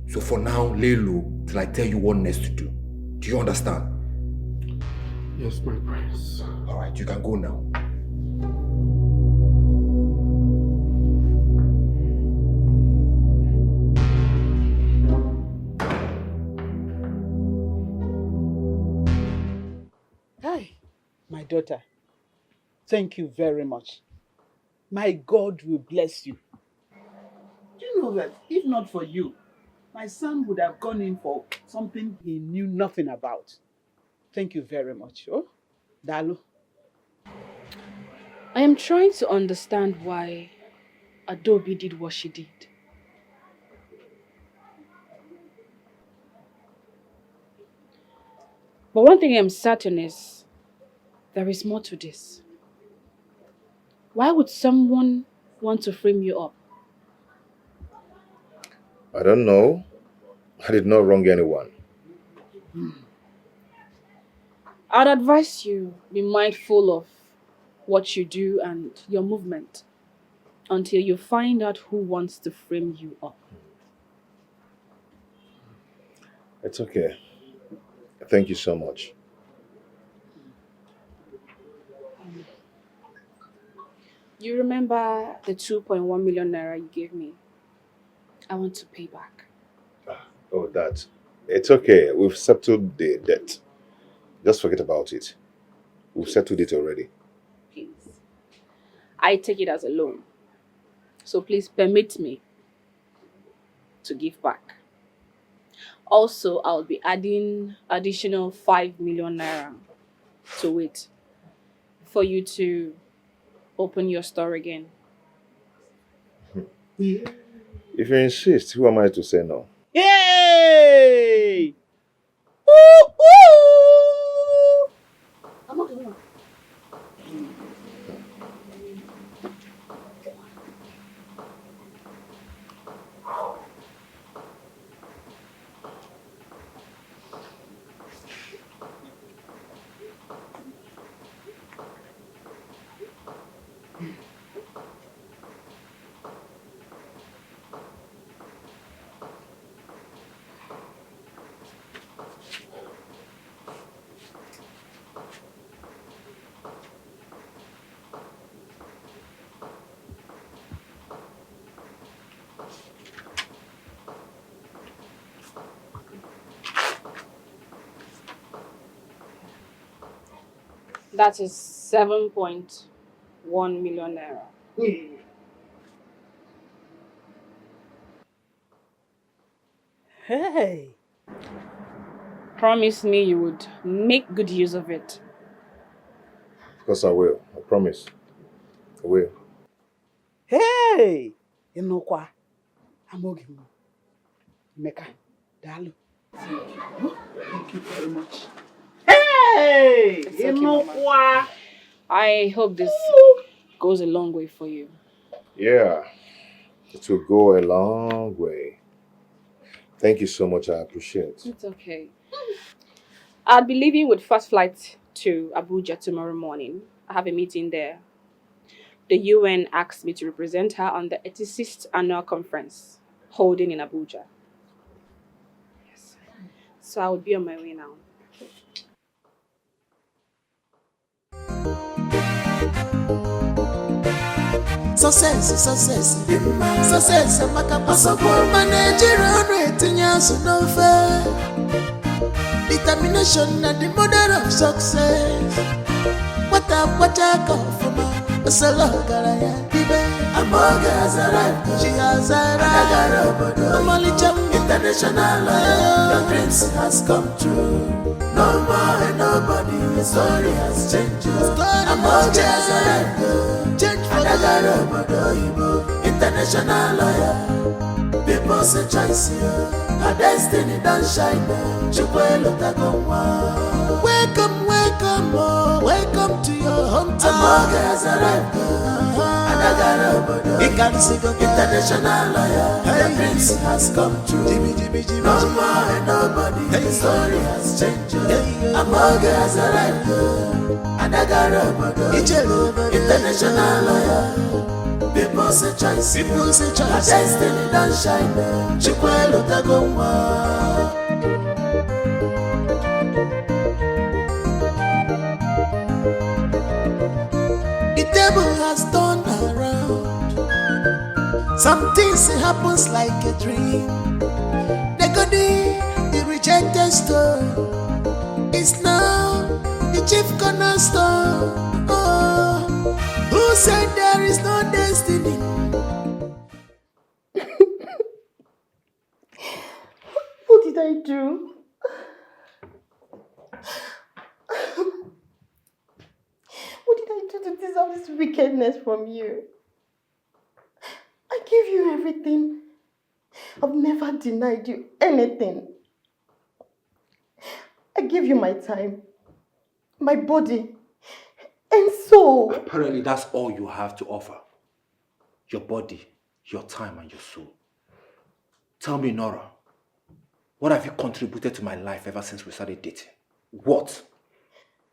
So for now, lay low till I tell you what next to do. Do you understand? Yes, my prince. Alright, you can go now. Hi, my daughter. Thank you very much. My God will bless you. Do you know that if not for you, my son would have gone in for something he knew nothing about. Thank you very much. Oh, Dalu. I am trying to understand why Adobe did what she did. But one thing I'm certain is, there is more to this. Why would someone want to frame you up? I don't know. I did not wrong anyone. I'd advise you be mindful of what you do and your movement until you find out who wants to frame you up. It's okay. Thank you so much. You remember the 2.1 million naira you gave me? I want to pay back. Oh, that. It's okay. We've settled the debt. Just forget about it. We've settled it already. Please. I take it as a loan. So please permit me to give back. Also, I'll be adding additional 5 million naira to it for you to open your store again. If you insist, who am I to say no? Yay! Ooh, ooh! I'm not going. That is 7.1 million naira. Hey! Promise me you would make good use of it. Of course I will. I promise. I will. Hey! Inokwa. Amogi. Meka. Dalu. Thank you very much. Hey! Inokwa. I hope this goes a long way for you. Yeah. It will go a long way. Thank you so much. I appreciate it. It's okay. I'll be leaving with first flight to Abuja tomorrow morning. I have a meeting there. The UN asked me to represent her on the 86th annual conference holding in Abuja. Yes. So I will be on my way now. Success, Makapasoko, Nigerian rating, so no fair. Determination and the mother of success. What I call from a solo garaya, Amoga has arrived, she has arrived. International, your dreams has come true. No more and nobody, the story has changed. Amoga has arrived, change for the international. international lawyer. People say choice you, a destiny don't shine. Chukwelo Tagomwa. Welcome, welcome, oh, welcome to your hometown. Amoge has arrived. He can see the international lawyer. The prince has come true. No more and nobody. The story has changed. Amoge has arrived. International lawyer. People say choice. People say choice. A destiny don't shine. Chukwelo Tagomwa. The table has turned around. Some things happens like a dream. The goodie, the rejected stone, is now the chief cornerstone. Oh, who said there is no destiny? What did I do? What did I do to deserve this wickedness from you? I gave you everything. I've never denied you anything. I gave you my time, my body, and soul. Apparently that's all you have to offer. Your body, your time, and your soul. Tell me, Nora, what have you contributed to my life ever since we started dating? What?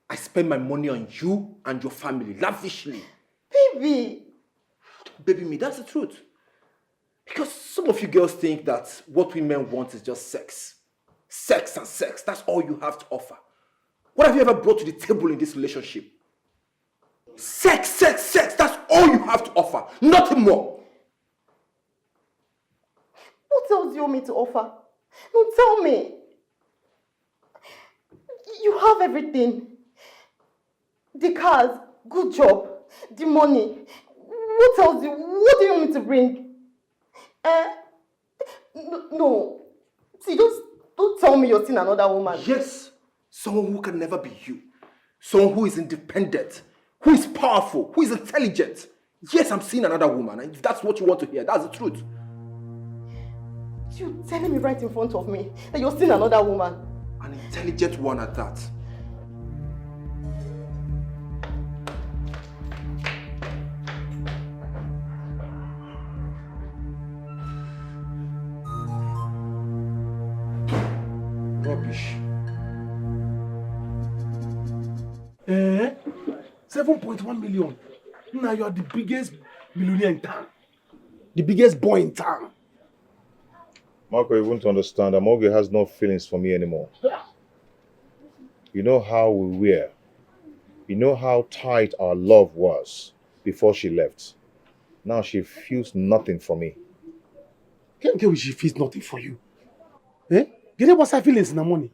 I spend my money on you and your family, lavishly. Baby! Don't baby me, that's the truth. Because some of you girls think that what women want is just sex. Sex and sex, that's all you have to offer. What have you ever brought to the table in this relationship? Sex, sex, sex, that's all you have to offer. Nothing more. What else do you want me to offer? No, tell me. You have everything. The cars, good job, the money. What else what do you want me to bring? No. See, don't tell me you're seeing another woman. Yes, someone who can never be you. Someone who is independent, who is powerful, who is intelligent. Yes, I'm seeing another woman, and if that's what you want to hear, that's the truth. You're telling me right in front of me that you're seeing another woman. An intelligent one at that. Rubbish. 7.1 million. Now you are the biggest millionaire in town. The biggest boy in town. Marco, you won't understand. Amoge has no feelings for me anymore. You know how we were. You know how tight our love was before she left. Now she feels nothing for me. Can't get she feels nothing for you. Eh? You know what's her feelings in the money?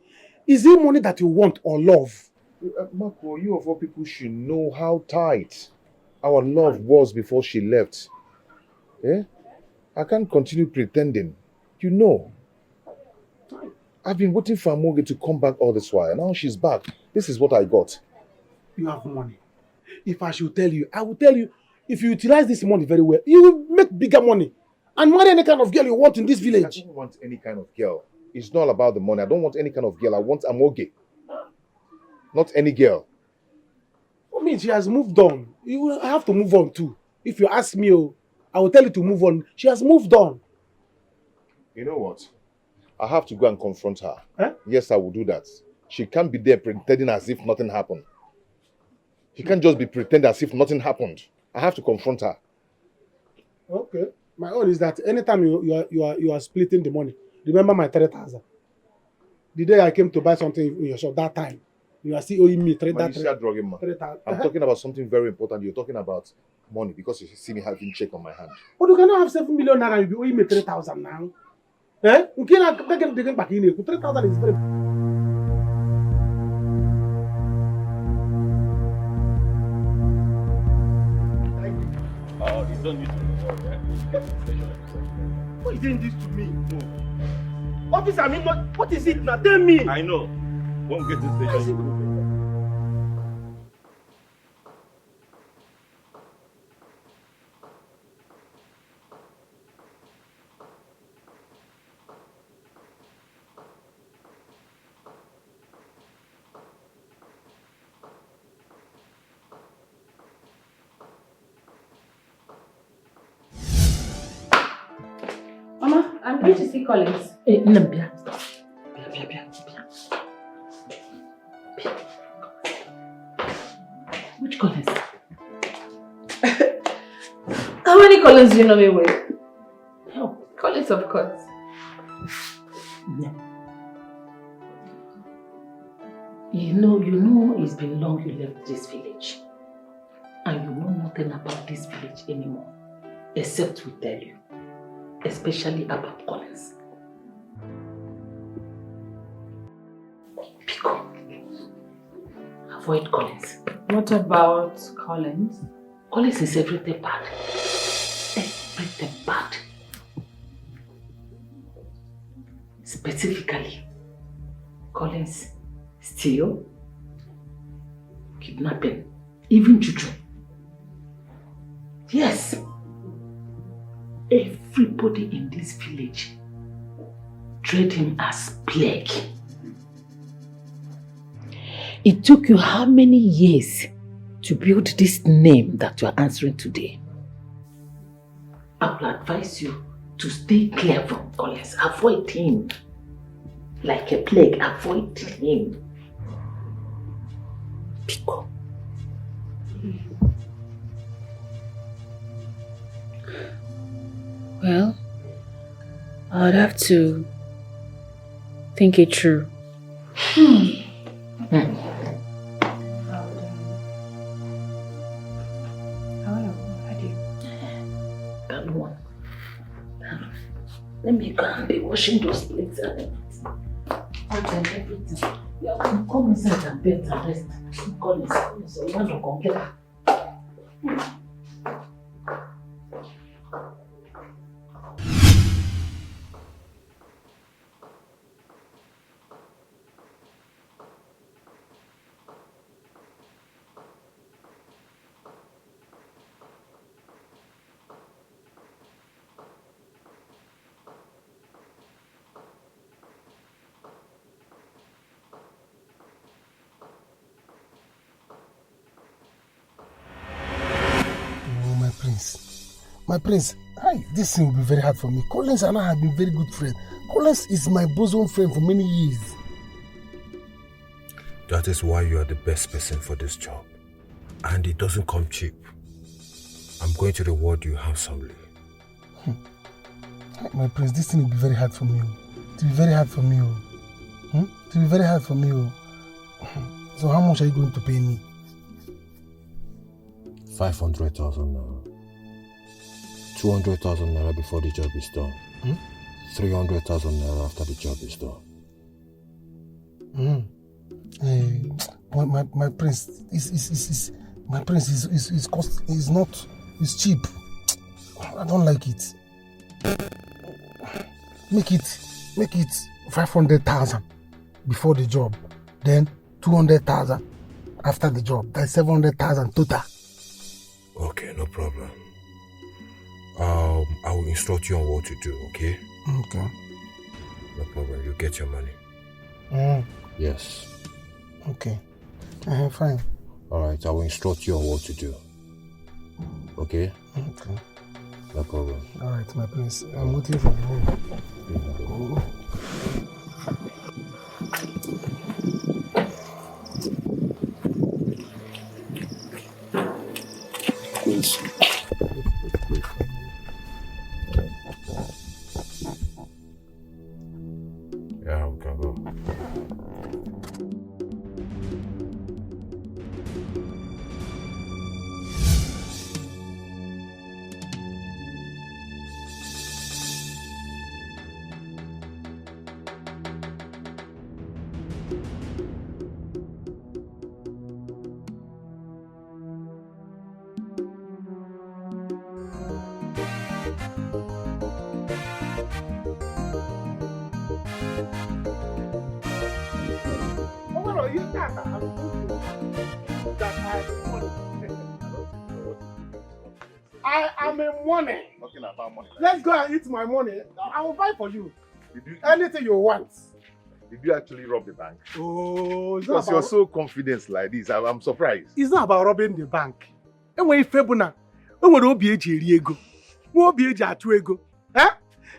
Is it money that you want or love? Marco, you of all people should know how tight our love was before she left. Eh? I can't continue pretending. You know. I've been waiting for Amoge to come back all this while. Now she's back. This is what I got. You have money. If I should tell you, I will tell you, if you utilize this money very well, you will make bigger money and marry any kind of girl you want in this village. I don't want any kind of girl. It's not about the money. I don't want any kind of girl. I want Amoge. Not any girl. I mean, she has moved on. You will have to move on too. If you ask me, I will tell you to move on. She has moved on. You know what? I have to go and confront her. Eh? Yes, I will do that. She can't be there pretending as if nothing happened. She can't just be pretending as if nothing happened. I have to confront her. Okay. My own is that anytime you are splitting the money, remember my 3,000. The day I came to buy something in your shop, that time, you are still owing me 3,000. I'm talking about something very important. You're talking about money because you see me having check on my hand. But you cannot have 7 million naira, you'll be owing me 3,000 now. Eh? You cannot get back in here. 3,000 is very. Oh, you don't need to worry, eh? Why are you doing this to me? Officer, I mean, what is it now? Tell me. I know. Won't get this station. I'm going to see Collins. Hey, Nambia. Which Collins? How many Collins do you know me with? Oh, Collins, of course. No. You know it's been long you left this village. And you know nothing about this village anymore. Except we tell you. Especially about Collins. Pico. Avoid Collins. What about Collins? Collins is everything bad. Everything bad. Specifically, Collins steal, kidnapping, even juju. Yes. Everybody in this village treat him as plague. It took you how many years to build this name that you are answering today? I will advise you to stay clear from Collins. Avoid him. Like a plague, avoid him. Pico. Well, I'd have to think it through. Let me go and be washing those plates and everything. You can come inside and bed and rest. Collins, you want to complain? My prince, hi, this thing will be very hard for me. Collins and I have been very good friends. Collins is my bosom friend for many years. That is why you are the best person for this job. And it doesn't come cheap. I'm going to reward you handsomely. My prince, this thing will be very hard for me. It will be very hard for me. It will be very hard for me. So how much are you going to pay me? 500,000 naira. 200,000 naira before the job is done. 300,000 naira after the job is done. My prince is cheap. I don't like it. Make it 500,000 before the job, then 200,000 after the job. That's 700,000 total. Okay, no problem. I will instruct you on what to do, okay? Okay. No problem, you get your money. Yes. Okay. Fine. Alright, I will instruct you on what to do. Okay? Okay. No problem. Alright, my prince. I'm waiting for the money. Quincy. Yeah, we can go. I am a money. Talking about money. Let's go and eat my money. I will buy for you. Anything you want. Did you actually rob the bank? Oh, it's because you're so confident like this. I'm surprised. It's not about robbing the bank. Enwere ife bụ na enwere obi eji eri ego. Nwa obi eji atụ ego.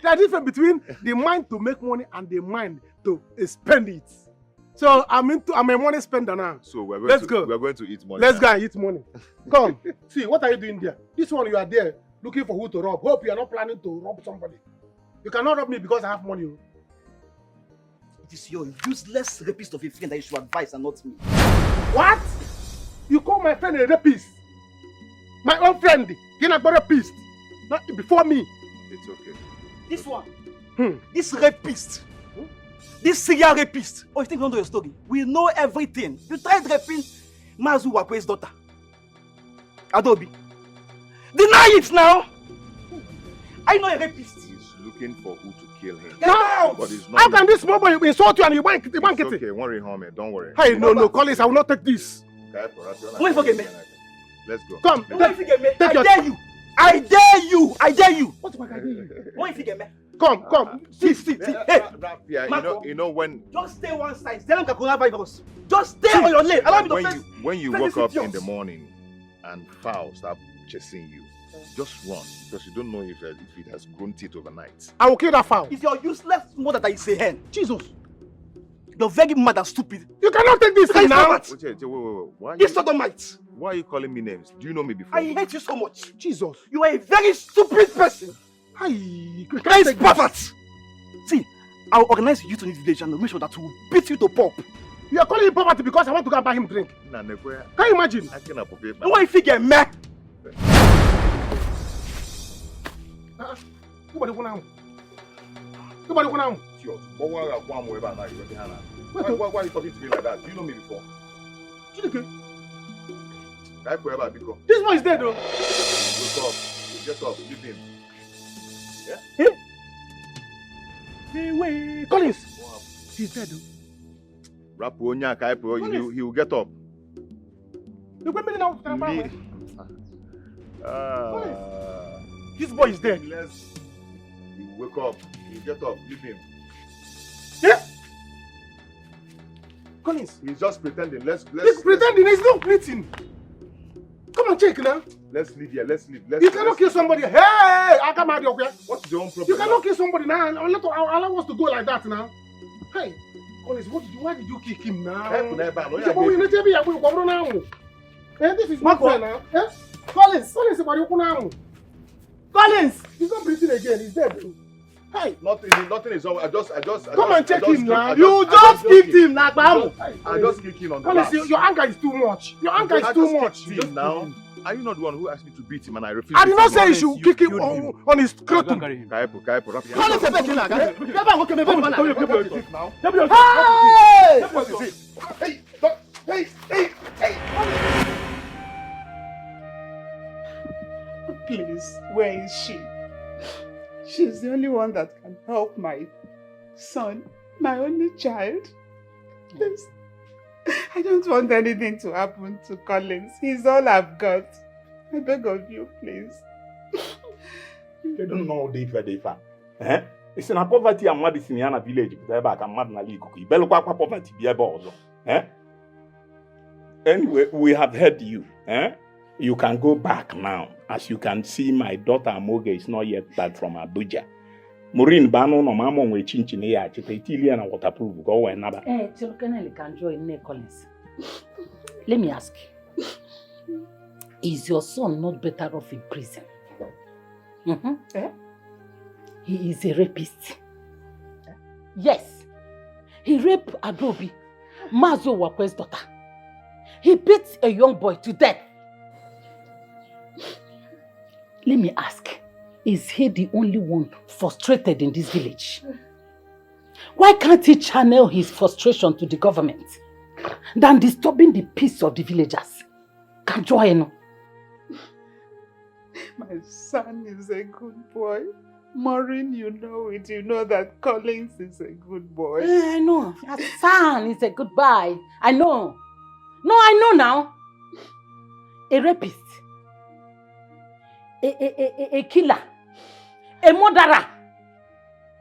There's a difference between the mind to make money and the mind to spend it. So I'm a money spender now. So we're going Let's to go. We're going to eat money. Let's now. go and eat money. Come. See, what are you doing there? This one you are there looking for who to rob. Hope you are not planning to rob somebody. You cannot rob me because I have money. It is your useless rapist of a friend that you should advise and not me. What? You call my friend a rapist? My own friend, you're not a rapist. Not before me. It's okay. This one, this rapist, this serial rapist. Oh, you think you don't know your story? We know everything. You tried raping Mazu Wakwe's daughter, Adobe. Deny it now. I know a rapist. He's looking for who to kill him. No! But it's not. How can this small boy insult you and you want it? It's okay, worry, homie. Don't worry. Hey, no, Collins, I will not take this. Wait for me. Let's go. Come, I dare you. What's my idea? Wait for me. Come. See. Hey, Yeah, you know when. just stay one side. Tell them coronavirus. Just stay on your lane. Allow me to face. When you face wake this up in idiot. the morning and fowl start chasing you, just run because you don't know if it has grown teeth overnight. I will kill that fowl. It's your useless mother that is a hen. Jesus. You're very mad and stupid. You cannot take this thing now. Wait. Why It's sodomite. Why are you calling me names? Do you know me before? I hate you so much. Jesus. You are a very stupid person. Nice pervert. See, I'll organize you to this village and make sure that we will beat you to pulp. You are calling him poverty because I want to go and buy him drink. Can you imagine? And why if you get mad? Nobody want to. Why are you talking to me like that? Do you know me before? This boy is dead though. Wake up. Get up. Leave him. Yeah? Hey, Collins. He's dead though. He will get up. Look, wait a minute now. This boy is dead. He wake up. He get up. Leave him. Yeah. Collins. He's just pretending. He's pretending. He's not breathing. Come and check now. Let's leave here. You cannot kill somebody. Hey, I come out of here. What's your own problem? You cannot kill somebody now. Allow us to go like that now. Hey, Collins, why did you kick him now? This is my friend now. Eh? Collins, he's not breathing again. He's dead. Hey, nothing is wrong. I just come and check him now. You just kicked him now, I just kicked him on the Collins, back. your anger is too much. Now, are you not the one who asked me to beat him and I refused? I did not say you should kick him on his scrotum. Please, where is she? She's the only one that can help my son, my only child. Please, I don't want anything to happen to Collins. He's all I've got. I beg of you, please. You don't know the eh? It's in a poverty and medicine in a village, but I can mad Naliku. You better poverty be a bozo. Eh? Anyway, we have heard you. Eh? You can go back now. As you can see, my daughter Amoge is not yet back from Abuja. Maureen Bano no mama we chinchine ya chitili and waterproof go another. Eh, Chilokaneli can join Collins. Let me ask you. Is your son not better off in prison? Eh? He is a rapist. Yes. He raped Adobe, Mazo Wakwe's daughter. He beat a young boy to death. Let me ask, is he the only one frustrated in this village? Why can't he channel his frustration to the government than disturbing the peace of the villagers? Can join? My son is a good boy. Maureen, you know it. You know that Collins is a good boy. I know. Your son is a good boy. I know. No, I know now. A rapist. A killer. A murderer.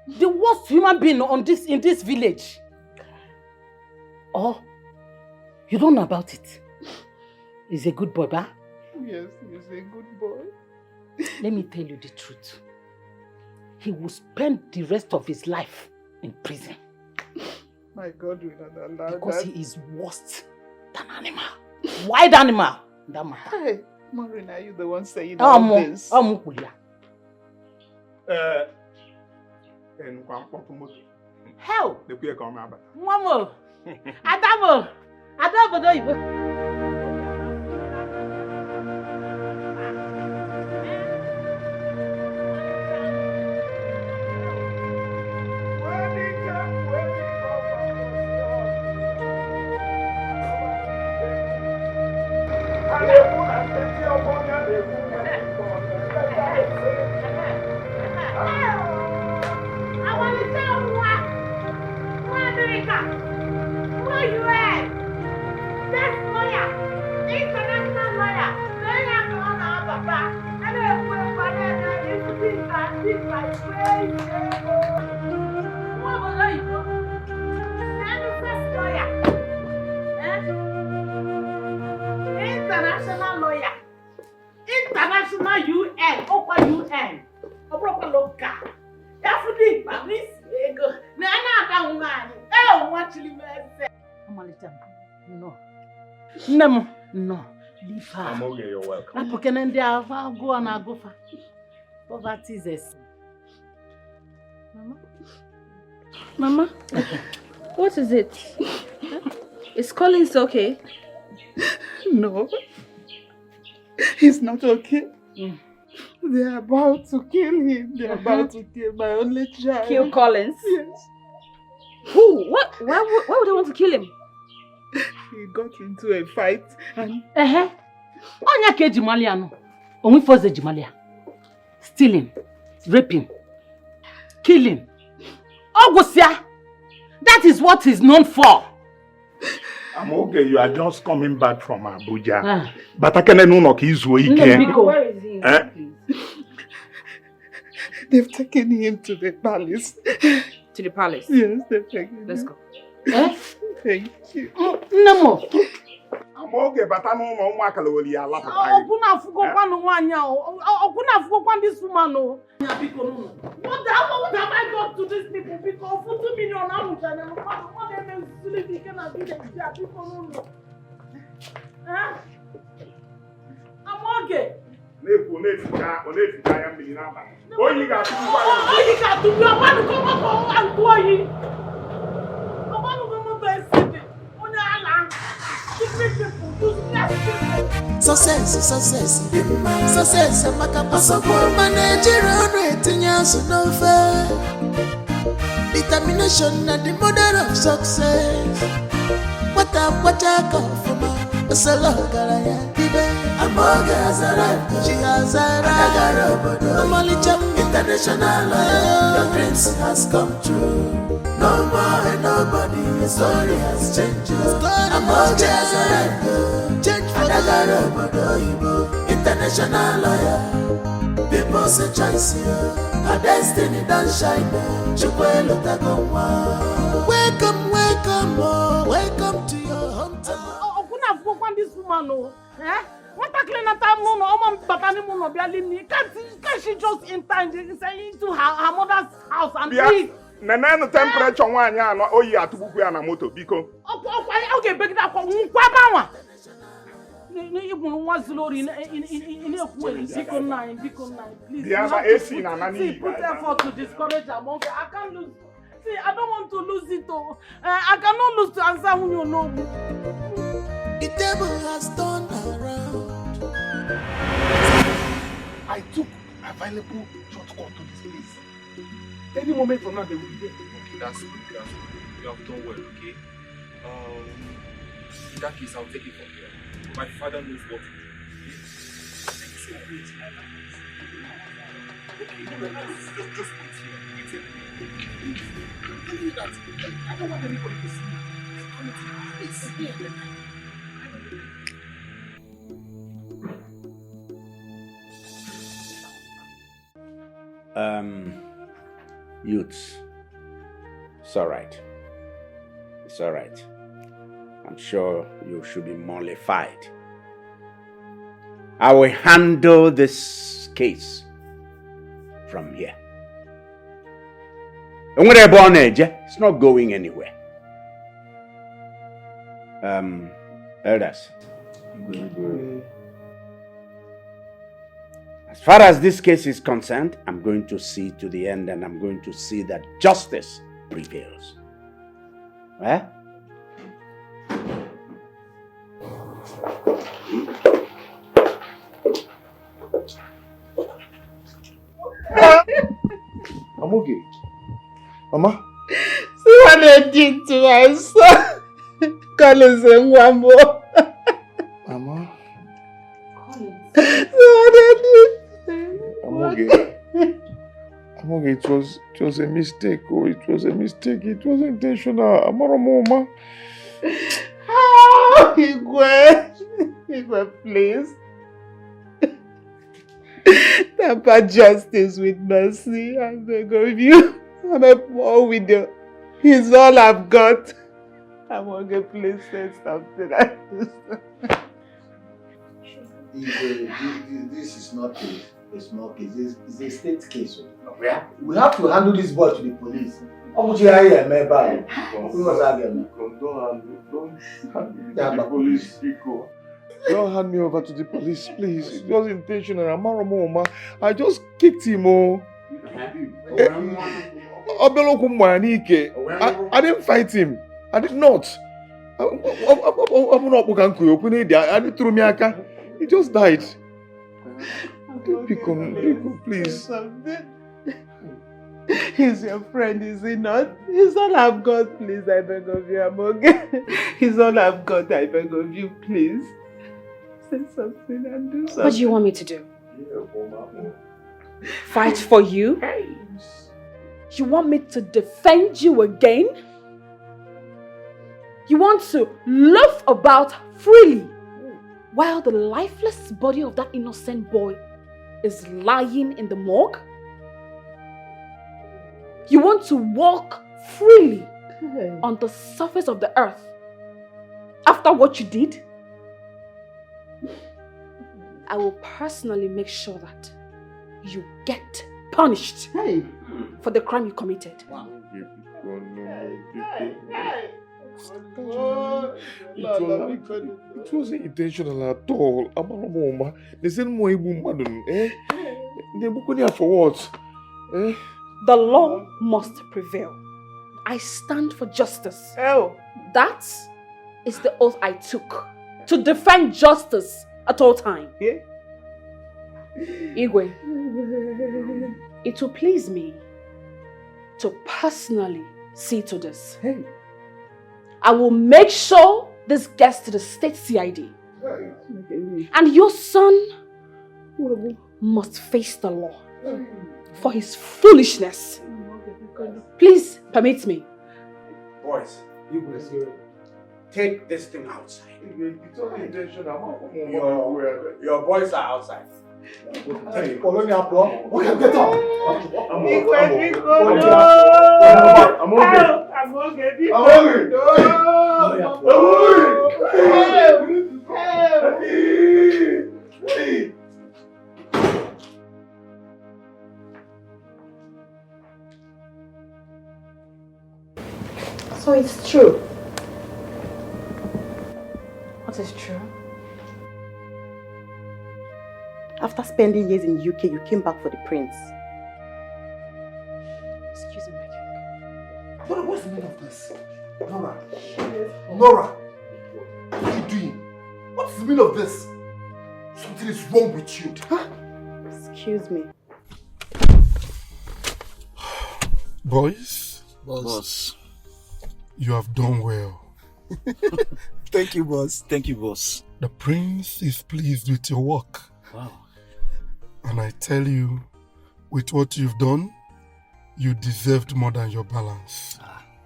The worst human being in this village. Oh, you don't know about it. He's a good boy, ba? Yes, he's a good boy. Let me tell you the truth. he will spend the rest of his life in prison. My God will not allow because that. he is worse than animal. Wild animal. That matter. Hey, Maureen, are you the one saying all this? Hell! The queer come out. Mamo! Adamo! Adamo, no, you. International lawyer. International UN. Opa UN. Opa local. Definitely, Paris. Na that woman. Oh, what you say? No. No. Leave her. I'm okay, you're welcome. I'm okay, and I'll go and I'll go for. Poverty is a sin. Mama, what is it? Is Collins okay? No. He's not okay. They're about to kill him. They're about to kill my only child. Kill Collins? Yes. Who? What? Why would they want to kill him? He got into a fight and... Onya ke Jimalia no. Only for the Jimalia. Stealing, raping, killing. Ogusia! That is what he's known for. I'm okay, you are just coming back from Abuja. But I can't know he's weekend. Where is he? They've taken him to the palace. To the palace? Yes, they've taken him. Let's go. Thank you. No more. I'm okay, but I don't know what will be a lot of time. Okuna fuko this woman. What have I done to these people? Because for 2 million I'm okay. Success, Nigerian rating, no fair. Determination and the mother of success. What I call for my Salagara, Amoga she has international lawyer. Your dreams has come true. No more and nobody, your story has changed. Amoga change for the international lawyer. People say choice here. A destiny don't shine. Welcome, welcome to your hometown. This woman, what a clean at can't she just enter into her mother's house and eat? Nana temperature one ya no oyi atubuku ya na moto biko. Okay, beg that for nkwabawa. You want slowly in Biko 9, please. The answer AC na nani. See, put effort to discourage her. I can't lose. See, I don't want to lose it. I cannot lose to answer when you know. The table has turned around. I took available shortcut to this place. Any moment from now they will be there. Okay, that's good. You have done well, okay? In that case, I'll take it from here. My father knows what to do. Thank you so much. Okay, just wait here. Wait here. Tell you that I don't want anybody to see me. Come to my face. Youths, it's all right. It's all right. I'm sure you should be mollified. I will handle this case from here. It's not going anywhere. Elders. As far as this case is concerned, I'm going to see to the end and I'm going to see that justice prevails. Eh? I'm okay. Mama? See what they did to my son. Collins and one more. Mama? See what they did. I'm okay. I'm okay. It was a mistake. Oh, it was a mistake. It was intentional. Mama. Igwe, please. Temper justice with mercy. I beg of you. I'm a poor widow. He's all I've got. I'm okay, please say something like this. This is not a small case. It's a state case. We have to handle this boy to the police. Don't hand me Don't hand me over to the police, please. It was intentional. I just kicked him. I didn't fight him. I did not. He just died. Pico, please. He's your friend, is he not? He's all I've got, please. I beg of you, I'm okay. He's all I've got, I beg of you, please. Say something and do something. What do you want me to do? Fight for you? You want me to defend you again? You want to loaf about freely while the lifeless body of that innocent boy is lying in the morgue? You want to walk freely on the surface of the earth after what you did? I will personally make sure that you get punished for the crime you committed. It wasn't intentional at all. They said more for what? The law must prevail. I stand for justice. That is the oath I took. To defend justice at all times. Igwe, it will please me to personally see to this. I will make sure this gets to the state CID. And your son must face the law for his foolishness. Please permit me. Boys, take this thing outside. Your boys are outside. Hey, Polonia, bro. We can get up. I'm okay. So it's true. What is true? After spending years in UK, you came back for the prince. Excuse me, my king. But what's the meaning of this? Nora, what are you doing? What's the meaning of this? Something is wrong with you. Excuse me. Boys? Boss. You have done well. Thank you, boss. Thank you, boss. The prince is pleased with your work. Wow. And I tell you, with what you've done, you deserved more than your balance.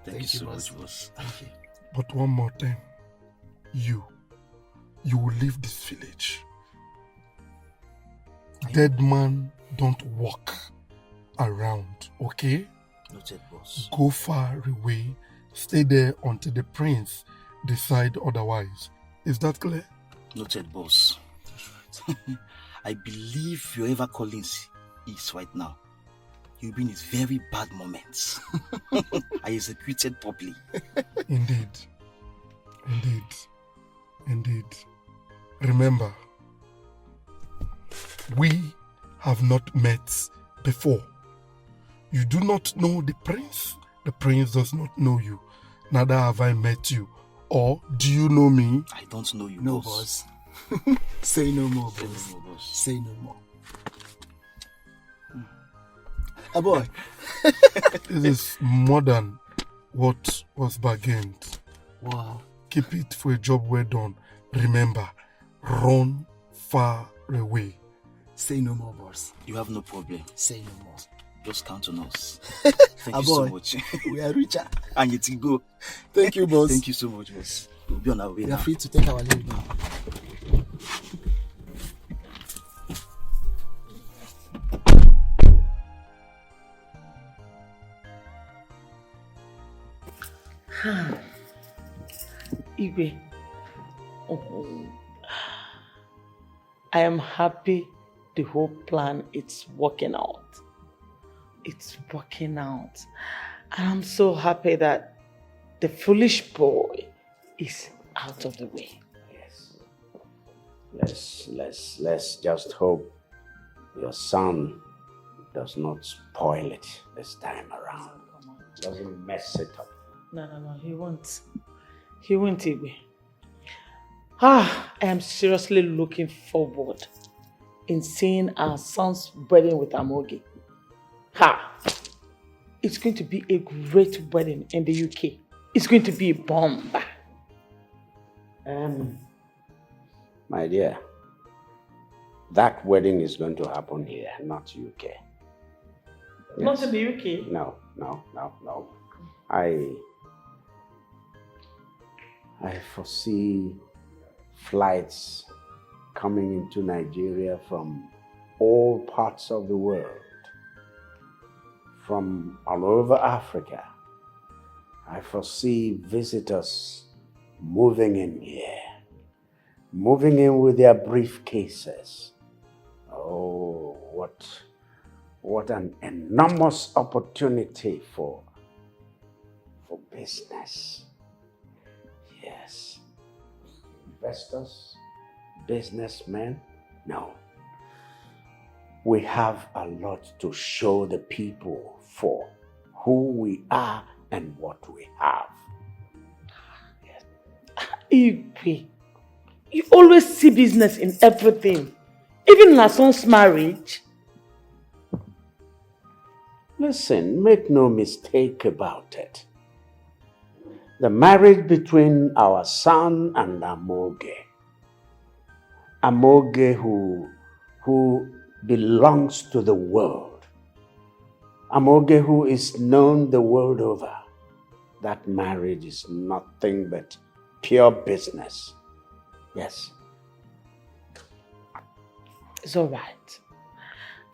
Thank you so much, boss. Thank you. But one more thing. You will leave this village. Dead man don't walk around, okay? Noted, boss. Go far away. Stay there until the prince decide otherwise. Is that clear? Noted, boss. I believe wherever Collins is right now, you'll be in his very bad moments. I executed properly. Indeed. Indeed. Indeed. Remember, we have not met before. You do not know the prince. The prince does not know you. Neither have I met you. Or do you know me? I don't know you, No, boss. boss. Say no more, boss. Say no more. Boy. This is more than what was bargained. Wow. Keep it for a job well done. Remember, run far away. Say no more, boss. You have no problem. Say no more. Just count on us. Thank you so much. We are richer. And you go. Thank you, boss. Thank you so much, boss. We'll be on our way We now. are free to take our leave now. Igwe, I am happy the whole plan is working out. It's working out. And I'm so happy that the foolish boy is out of the way. Let's just hope your son does not spoil it this time around. Doesn't mess it up. No, he won't. He won't, Igwe. I am seriously looking forward in seeing our son's wedding with Amoge. It's going to be a great wedding in the UK. It's going to be a bomb. My dear, that wedding is going to happen here, not UK. Not in the UK? No. I foresee flights coming into Nigeria from all parts of the world, from all over Africa. I foresee visitors moving in here, moving in with their briefcases. Oh, what an enormous opportunity for business. Yes. Investors, businessmen, no. We have a lot to show the people for who we are and what we have. Igwe, you always see business in everything, even in our son's marriage. Listen, make no mistake about it. The marriage between our son and Amoge who belongs to the world, Amoge who is known the world over, that marriage is nothing but pure business. Yes. It's all right.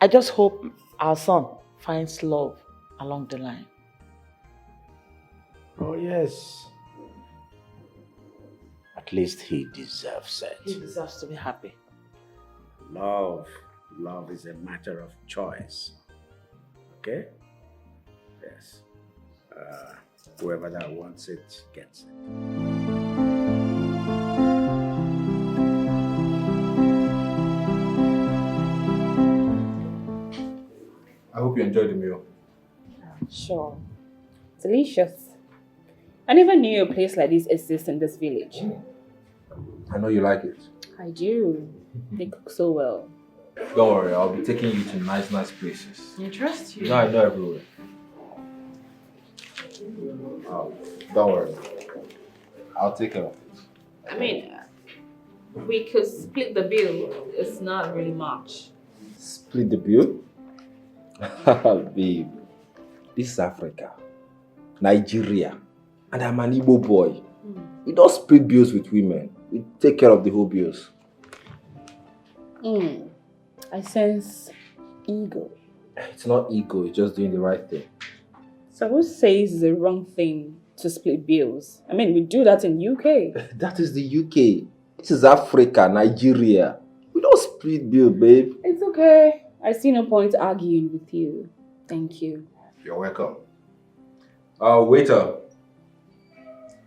I just hope our son finds love along the line. Oh, yes. At least he deserves it. He deserves to be happy. Love is a matter of choice. Okay? Yes. Whoever that wants it, gets it. I hope you enjoyed the meal. Sure. Delicious. I never knew a place like this exists in this village. I know you like it. I do. They cook so well. Don't worry, I'll be taking you to nice places. I trust you. No, I know everywhere. Oh, don't worry. I'll take care of it. I mean, we could split the bill. It's not really much. Split the bill? Babe, this is Africa, Nigeria, and I'm an Igbo boy. We don't split bills with women. We take care of the whole bills. I sense ego. It's not ego, it's just doing the right thing. So who says it's the wrong thing to split bills? I mean, we do that in UK. That is the UK. This is Africa, Nigeria. We don't split bill, babe. It's okay. I see no point arguing with you. Thank you. You're welcome. Waiter.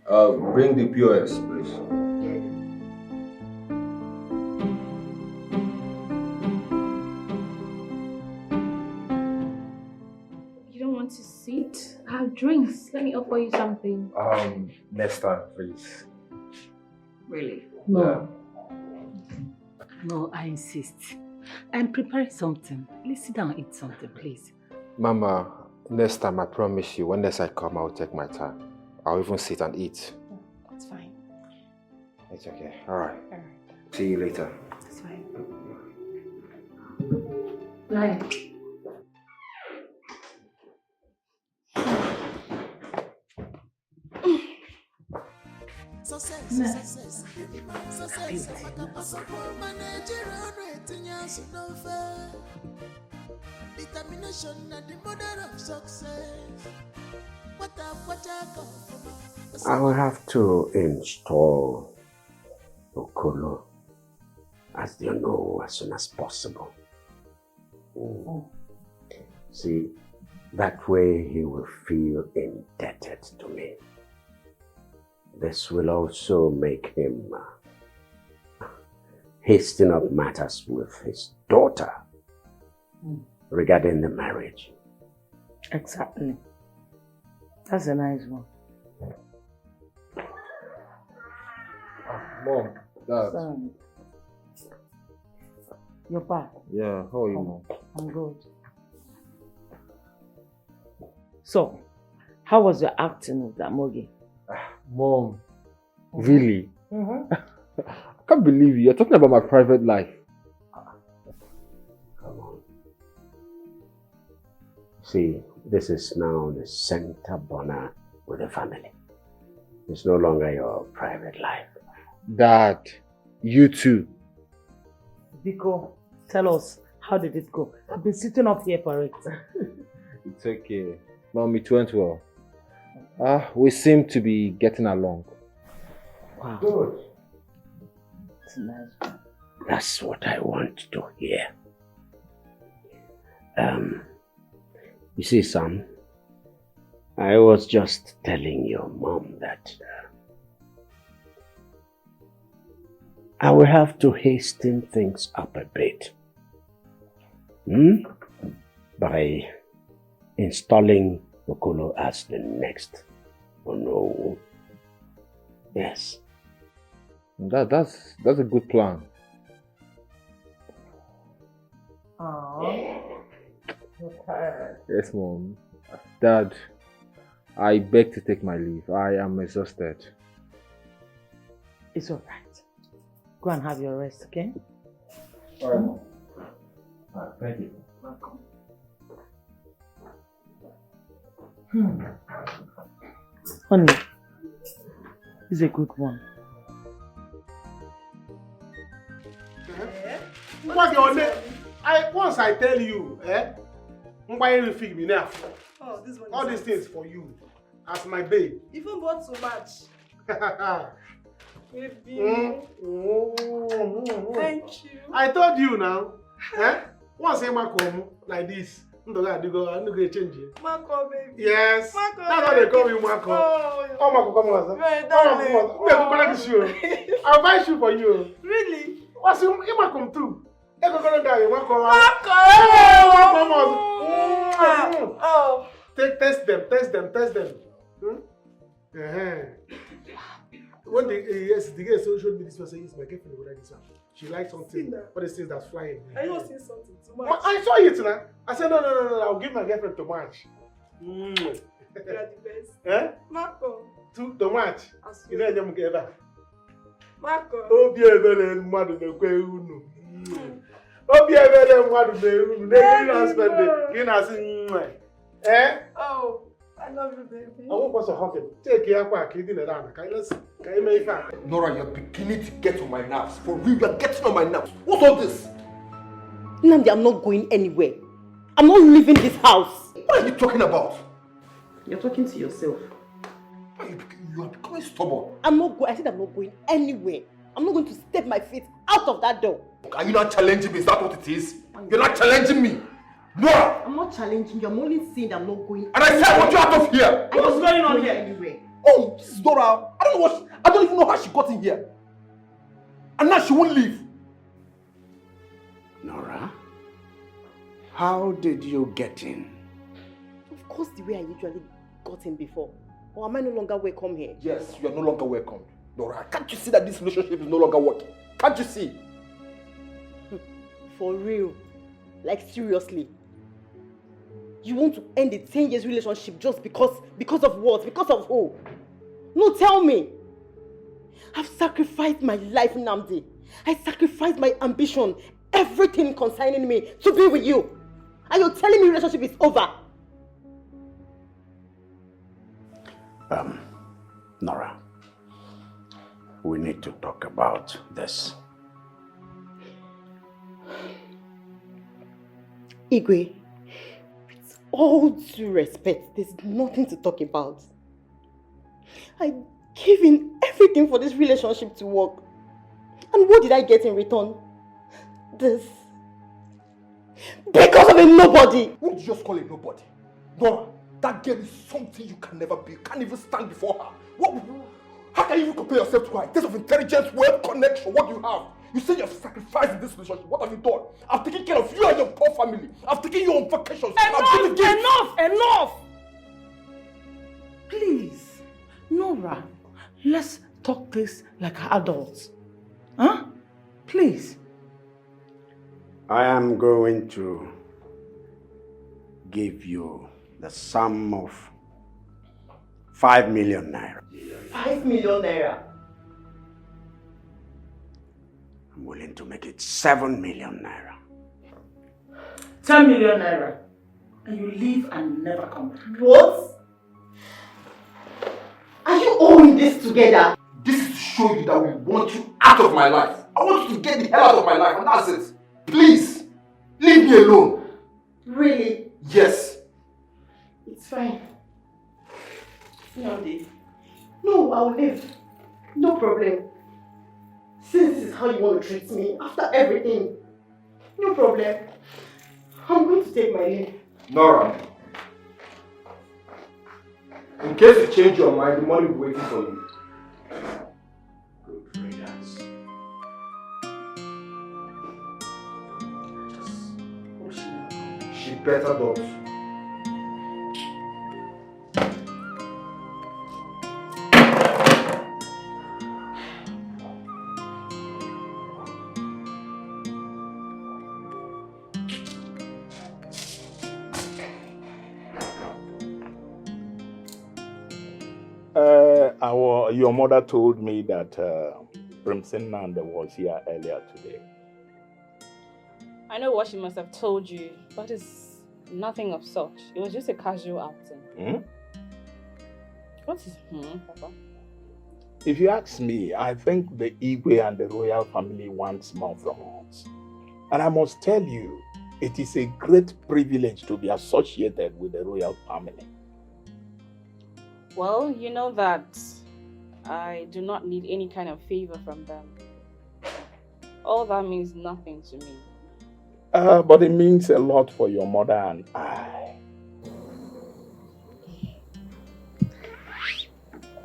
Bring the POS, please. You don't want to sit? I have drinks. Let me offer you something. Next time, please. Really? No. No, I insist. I'm preparing something. Please sit down and eat something, please. Mama, next time I promise you, when next I come, I'll take my time. I'll even sit and eat. That's fine. It's okay. Alright. See you later. That's fine. Bye. Determination and the mother of success. I will have to install Okolo, as you know, as soon as possible. See, that way he will feel indebted to me. This will also make him hasten up matters with his daughter regarding the marriage. Exactly. That's a nice one. Mom, Dad. Son, you're back. Yeah, how are you, Mom? I'm good. So, how was your acting with that Mogi? Mom, really? I can't believe you. You're talking about my private life. Come on. See, this is now the center burner with the family. It's no longer your private life. Dad, you too. Biko, tell us, how did it go? I've been sitting up here for it. It's okay. Mom, it went well. We seem to be getting along. Wow. Good. It's a nice one. That's what I want to hear. You see, son, I was just telling your mom that I will have to hasten things up a bit. By installing Okolo as the next Ono. Yes. That's a good plan. Aww. You're tired. Yes, Mom. Dad, I beg to take my leave. I am exhausted. It's alright. Go and have your rest, okay? Alright, Mom. Thank you. Welcome. Honey, it's a good one. Once I tell you, me now. Oh, this one. All these things for you, as my babe. Even bought so much. Baby. Thank you. I told you now. Once I come like this, I'm not going to change it. Marco, baby. Yes. Marco, that's how they call me Marco. Oh, Marco, come on. I'll buy shoe for you. Really? What's you come too? Marco. Oh. Test them. When the girl showed me this one, said, yes, my girlfriend will like this one. She likes something, what is this that's flying? I know seeing something too much. I saw it now. I said, no, I'll give my girlfriend to match. You are the best. Marco. To match. You know, I'm together. Marco. Obi ebere mmadụ na-ekwe unu. Obi ebere mmadụ na-eru unu. Na-eri husband gị na-asị Oh, I love you, baby. I won't pass a hug. Take care of my kid in the land. Can you make that? Nora, you're beginning to get on my nerves. For real, you're getting on my nerves. What's all this? Nnamdi, I'm not going anywhere. I'm not leaving this house. What are you talking about? You're talking to yourself. You are becoming stubborn. I said I'm not going anywhere. I'm not going to step my feet out of that door. Are you not challenging me? Is that what it is? You're not challenging me. Nora! I'm not challenging you. I'm only saying that I'm not going. And I said I want you out of here! What's going on here anyway? Oh, this is Nora. I don't even know how she got in here. And now she won't leave. Nora, how did you get in? Of course, the way I usually got in before. Or am I no longer welcome here? Yes, you are no longer welcome. Nora, can't you see that this relationship is no longer working? Can't you see? For real? Like seriously? You want to end a 10 years relationship just because of what? Because of who? No, tell me. I've sacrificed my life, Nnamdi. I sacrificed my ambition, everything concerning me to be with you. And you're telling me relationship is over? Nora, we need to talk about this. Igwe, with all due respect, there's nothing to talk about. I gave in everything for this relationship to work. And what did I get in return? This. Because of a nobody! Who did you just call a nobody? Nora, that girl is something you can never be. You can't even stand before her. How can you even compare yourself to her? In terms of intelligence, wealth, connection, what do you have? You say you have sacrificed in this relationship. What have you done? I've taken care of you and your poor family. I've taken you on vacations. Enough! Please, Nora, let's talk this like adults. Huh? Please. I am going to give you the sum of 5 million naira. 5 million naira? I'm willing to make it 7 million naira. 10 million naira. And you leave and never come back. What? Are you all in this together? This is to show you that we want you out of my life. I want you to get the hell out of my life, and that's it. Please, leave me alone. Really? Yes. It's fine. No, I'll leave. No problem. Since this is how you want to treat me, after everything, no problem. I'm going to take my leave. Nora, in case you change your mind, the money will be waiting for you. Good riddance. She better not. Your mother told me that Prince Nanda was here earlier today. I know what she must have told you, but it's nothing of such. It was just a casual outing. What is Papa? If you ask me, I think the Igwe and the royal family wants more from us. And I must tell you, it is a great privilege to be associated with the royal family. Well, you know that I do not need any kind of favor from them. All that means nothing to me. But it means a lot for your mother and I.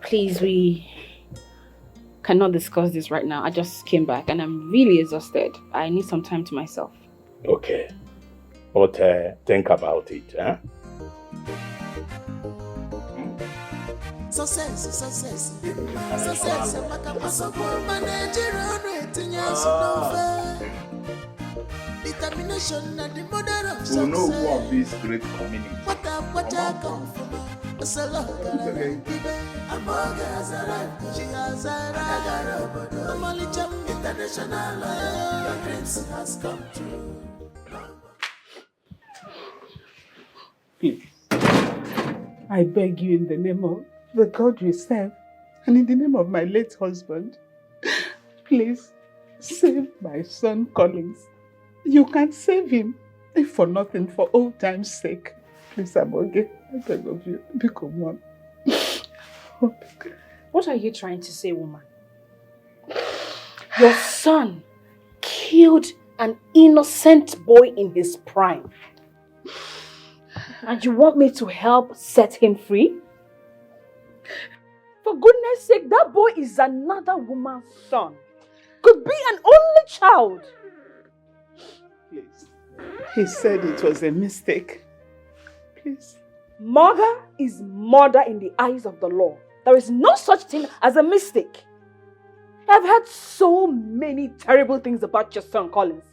Please, we cannot discuss this right now. I just came back and I'm really exhausted. I need some time to myself. Okay. But think about it, huh? Success. Determination and the mother of success. We know who of this great community. International, your dreams has come true. Please, I beg you in the name of the God we serve and in the name of my late husband, please save my son Collins. You can save him, if for nothing, for old time's sake. Please, Aboge, I beg of you, become one. What are you trying to say, woman? Your son killed an innocent boy in his prime. And you want me to help set him free? For goodness sake, that boy is another woman's son. Could be an only child. Please. He said it was a mistake. Please. Murder is murder in the eyes of the law. There is no such thing as a mistake. I've heard so many terrible things about your son, Collins.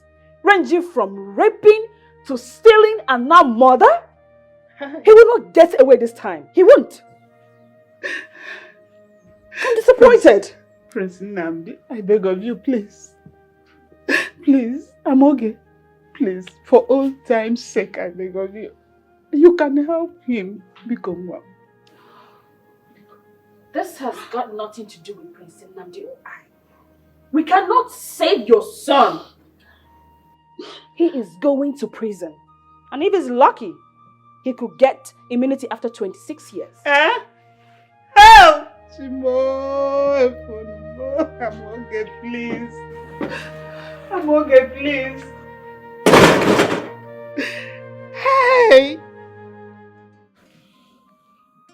Ranging from raping to stealing and now murder. He will not get away this time. He won't. I'm disappointed. Prince Nnamdi, I beg of you, please. Please, Amoge. Please, for old time's sake, I beg of you. You can help him become one. This has got nothing to do with Prince Nnamdi or I. We cannot save your son. He is going to prison. And if he's lucky, he could get immunity after 26 years. Eh? Help! Chimo, Amoge, please. Amoge, please. Hey!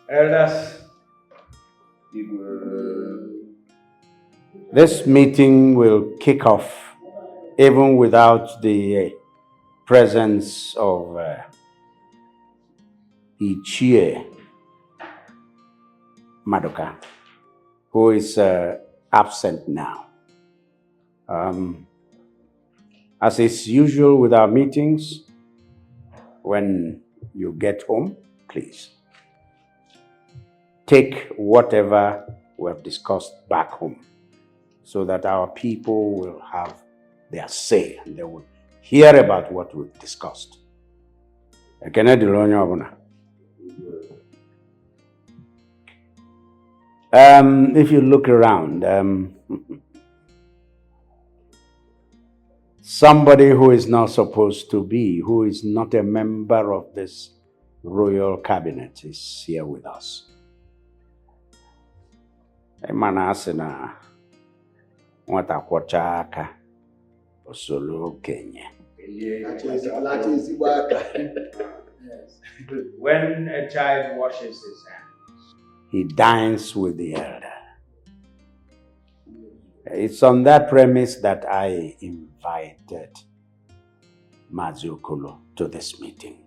Elders, this meeting will kick off even without the presence of Ichie Madoka, who is absent now. As is usual with our meetings, when you get home, please take whatever we have discussed back home so that our people will have their say and they will hear about what we've discussed. If you look around, somebody who is not supposed to be, who is not a member of this royal cabinet is here with us. Emana asina nwata kwọcha aka osolo okenye. When a child washes his hands, he dines with the elder. It's on that premise that I invited Mazi Okolo to this meeting.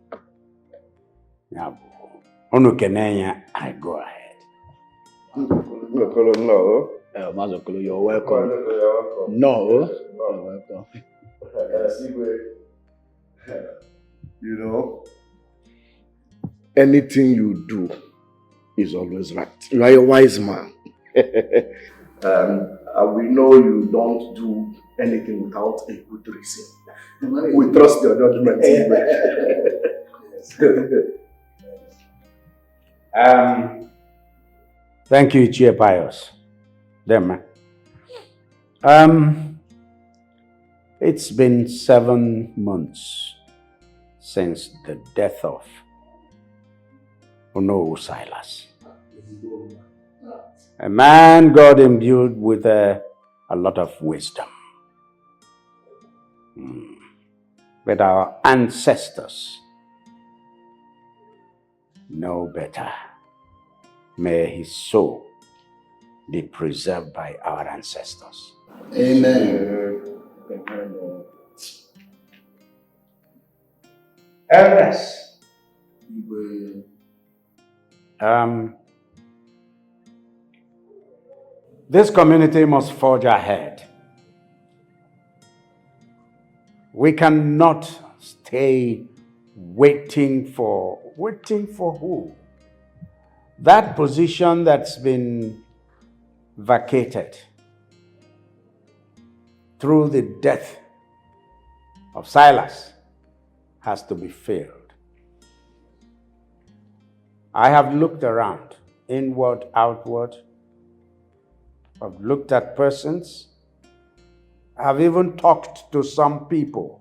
Onukenenya, I go ahead. Okolo, no. Mazi Okolo, you're welcome. No, you're welcome. You know, anything you do is always right. You are a wise man. We know you don't do anything without a good reason. We trust your judgment. Thank you, Ichie Pius. It's been 7 months since the death of Ono Silas. A man God imbued with a lot of wisdom. But our ancestors know better. May his soul be preserved by our ancestors. Amen. Elders, this community must forge ahead. We cannot stay waiting for who? That position that's been vacated through the death of Silas has to be filled. I have looked around, inward, outward. I've looked at persons. I've even talked to some people.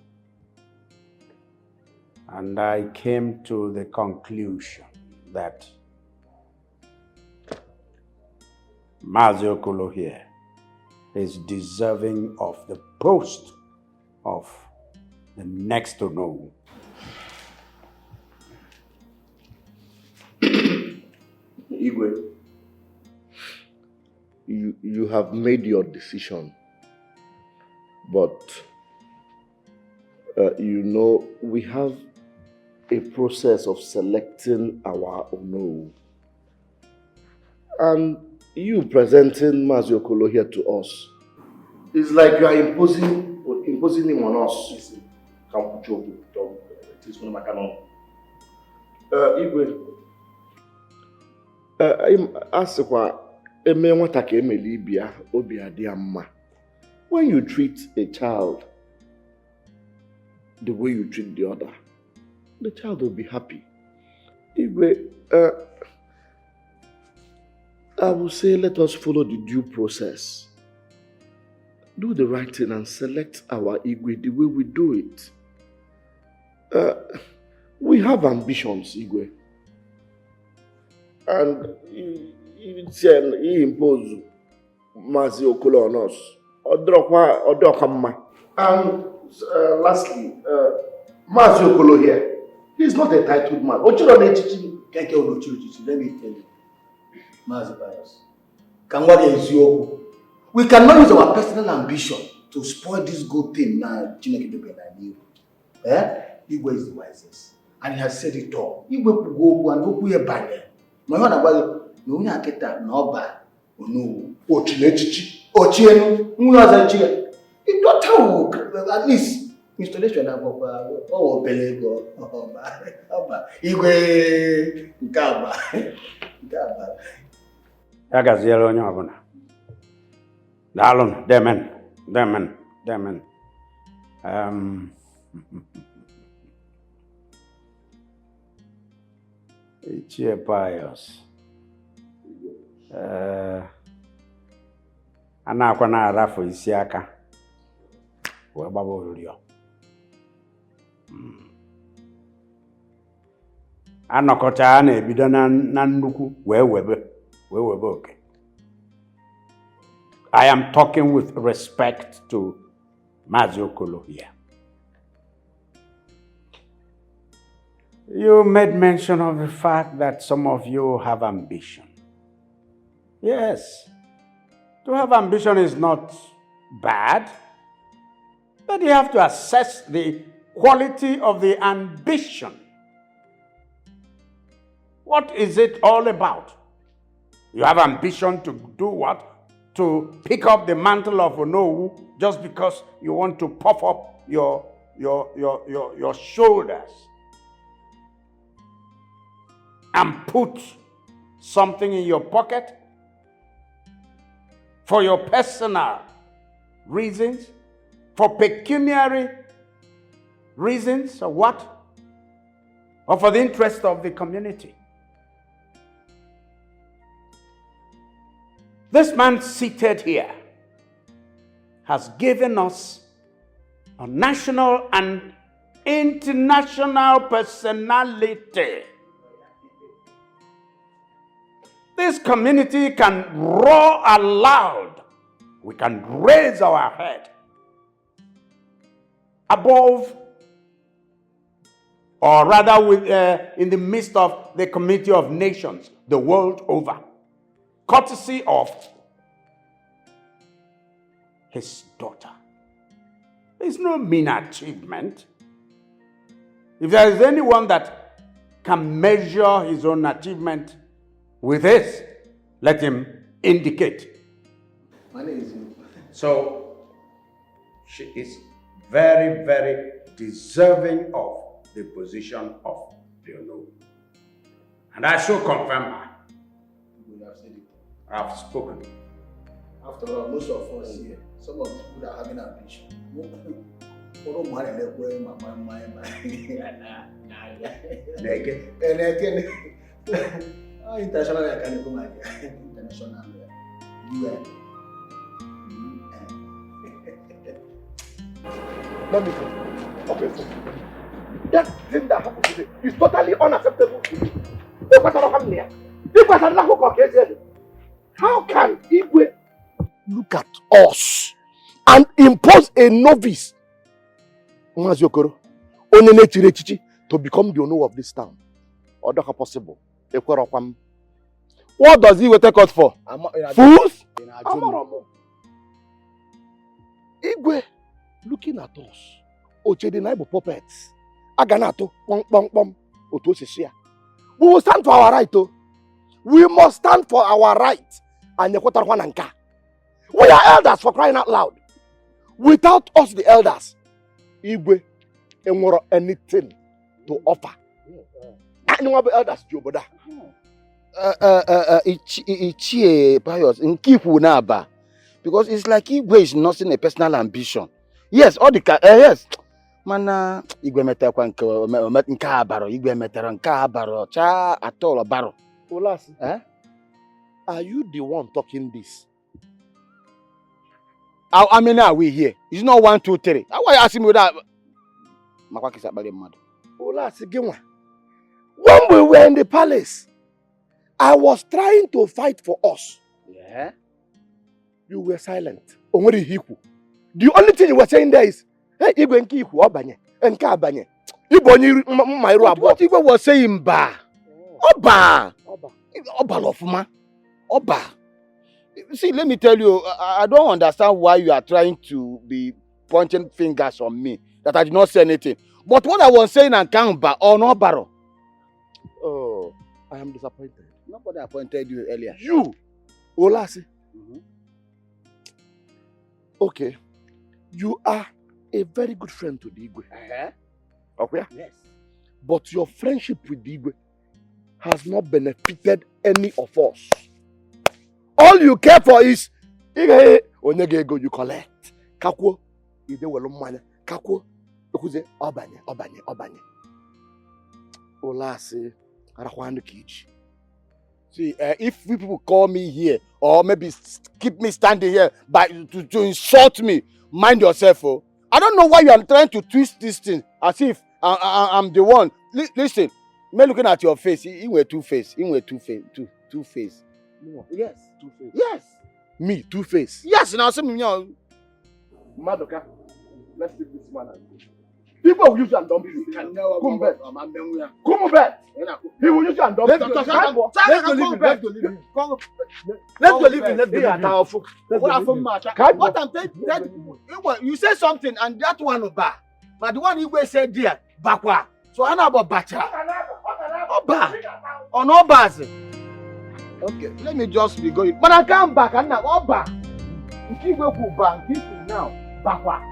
And I came to the conclusion that Mazi Okolo here is deserving of the post of the next to know. you have made your decision. But, you know, we have a process of selecting our Ono. And you presenting Maziokolo here to us, it's like you are imposing him on us. When you treat a child the way you treat the other, the child will be happy. I will say let us follow the due process. Do the right thing and select our Igwe the way we do it. We have ambitions, Igwe. And he imposed Maziokolo on us. And lastly, Maziokolo here, he is not a titled man. Let me tell you, we cannot use our personal ambition to spoil this good thing now. Igwe is the wisest, and he has said it all. Igwe could go and go here by them. My one about no one get that no bad. No, it don't tell at least installation of Belego. Igwe Gaba. Agazielo onye ọbụla. Daalụ, demen. Ichie Pius. Anakwa na-arafu isi aka. Wee gbaba olurio. Anọkọta na-ebido na nnukwu wee webe oke. I am talking with respect to Maziokolo here. You made mention of the fact that some of you have ambition. Yes, to have ambition is not bad, but you have to assess the quality of the ambition. What is it all about? You have ambition to do what? To pick up the mantle of Onowu just because you want to puff up your shoulders and put something in your pocket for your personal reasons, for pecuniary reasons, or what? Or for the interest of the community. This man seated here has given us a national and international personality. This community can roar aloud. We can raise our head above, or rather in the midst of the community of nations the world over, courtesy of his daughter. It's no mean achievement. If there is anyone that can measure his own achievement with this, let him indicate. So, she is very, very deserving of the position of Leono. And I shall confirm her. I've spoken. After all, most of us here, some of the people that are having ambition. International international UN. Let me see. Okay. That thing that happened today is totally unacceptable to me. How can Igwe look at us and impose a novice, Maziokoro, to become the owner of this town? Or that possible? What does he take us for? Fools? Amoromo. Igwe, looking at us. Ochedi na ibu puppets. Aganato, pom. Oto sisia. We will stand for our right, oh. We must stand for our right. And we are elders, for crying out loud. Without us, the elders, Igwe, ain't anything to offer. Anyone be elders, Joboda. Ichie Pius, in Kipu Naba. Because it's like Igwe is nothing a personal ambition. Yes, all the yes. Mana Igwe metakwa nke abaro, Igwe metara nke abaro, cha atolo baro. Olasi, are you the one talking this? How many are we here? It's not 1, 2, 3. Why you asking me that? Olasi, when we were in the palace, I was trying to fight for us. Yeah. You were silent. The only thing you were saying there is, hey, Igwe nki iku obanye, enka abanye. Igwe onye mmairu abo. What Igwe was saying, ba? Oba. Lofuma. Oba. See, let me tell you, I don't understand why you are trying to be pointing fingers on me, that I did not say anything. But what I was saying and Kamba or no baro. Oh, I am disappointed. Nobody appointed you earlier. You, Olasi. Okay, you are a very good friend to the Igwe. Okay? Yes. But your friendship with the Igwe has not benefited any of us. All you care for is Onegego you collect. Kakwo, ide welo mmanya. Kakwo, okuze obanye. Olasi, arakwandu kiji. See, if people call me here or maybe keep me standing here to insult me, mind yourself, oh. I don't know why you are trying to twist this thing as if I'm the one. Listen, me looking at your face, you were two-faced. Two-faced. Yes. Two-faced. Yes. Me, two-faced. Yes, now some Madoka, let's take this man and go. People will use you and dump you. Come back. Come back. He will use you and dump you. Let's go live in. What I'm saying, you say something and that one will bar. But the one you said there, backward. So I know about Bacha. Oba. Or no bars. Okay, let me just be going. But I come back and now Oba. If you go to bank, this is now backward.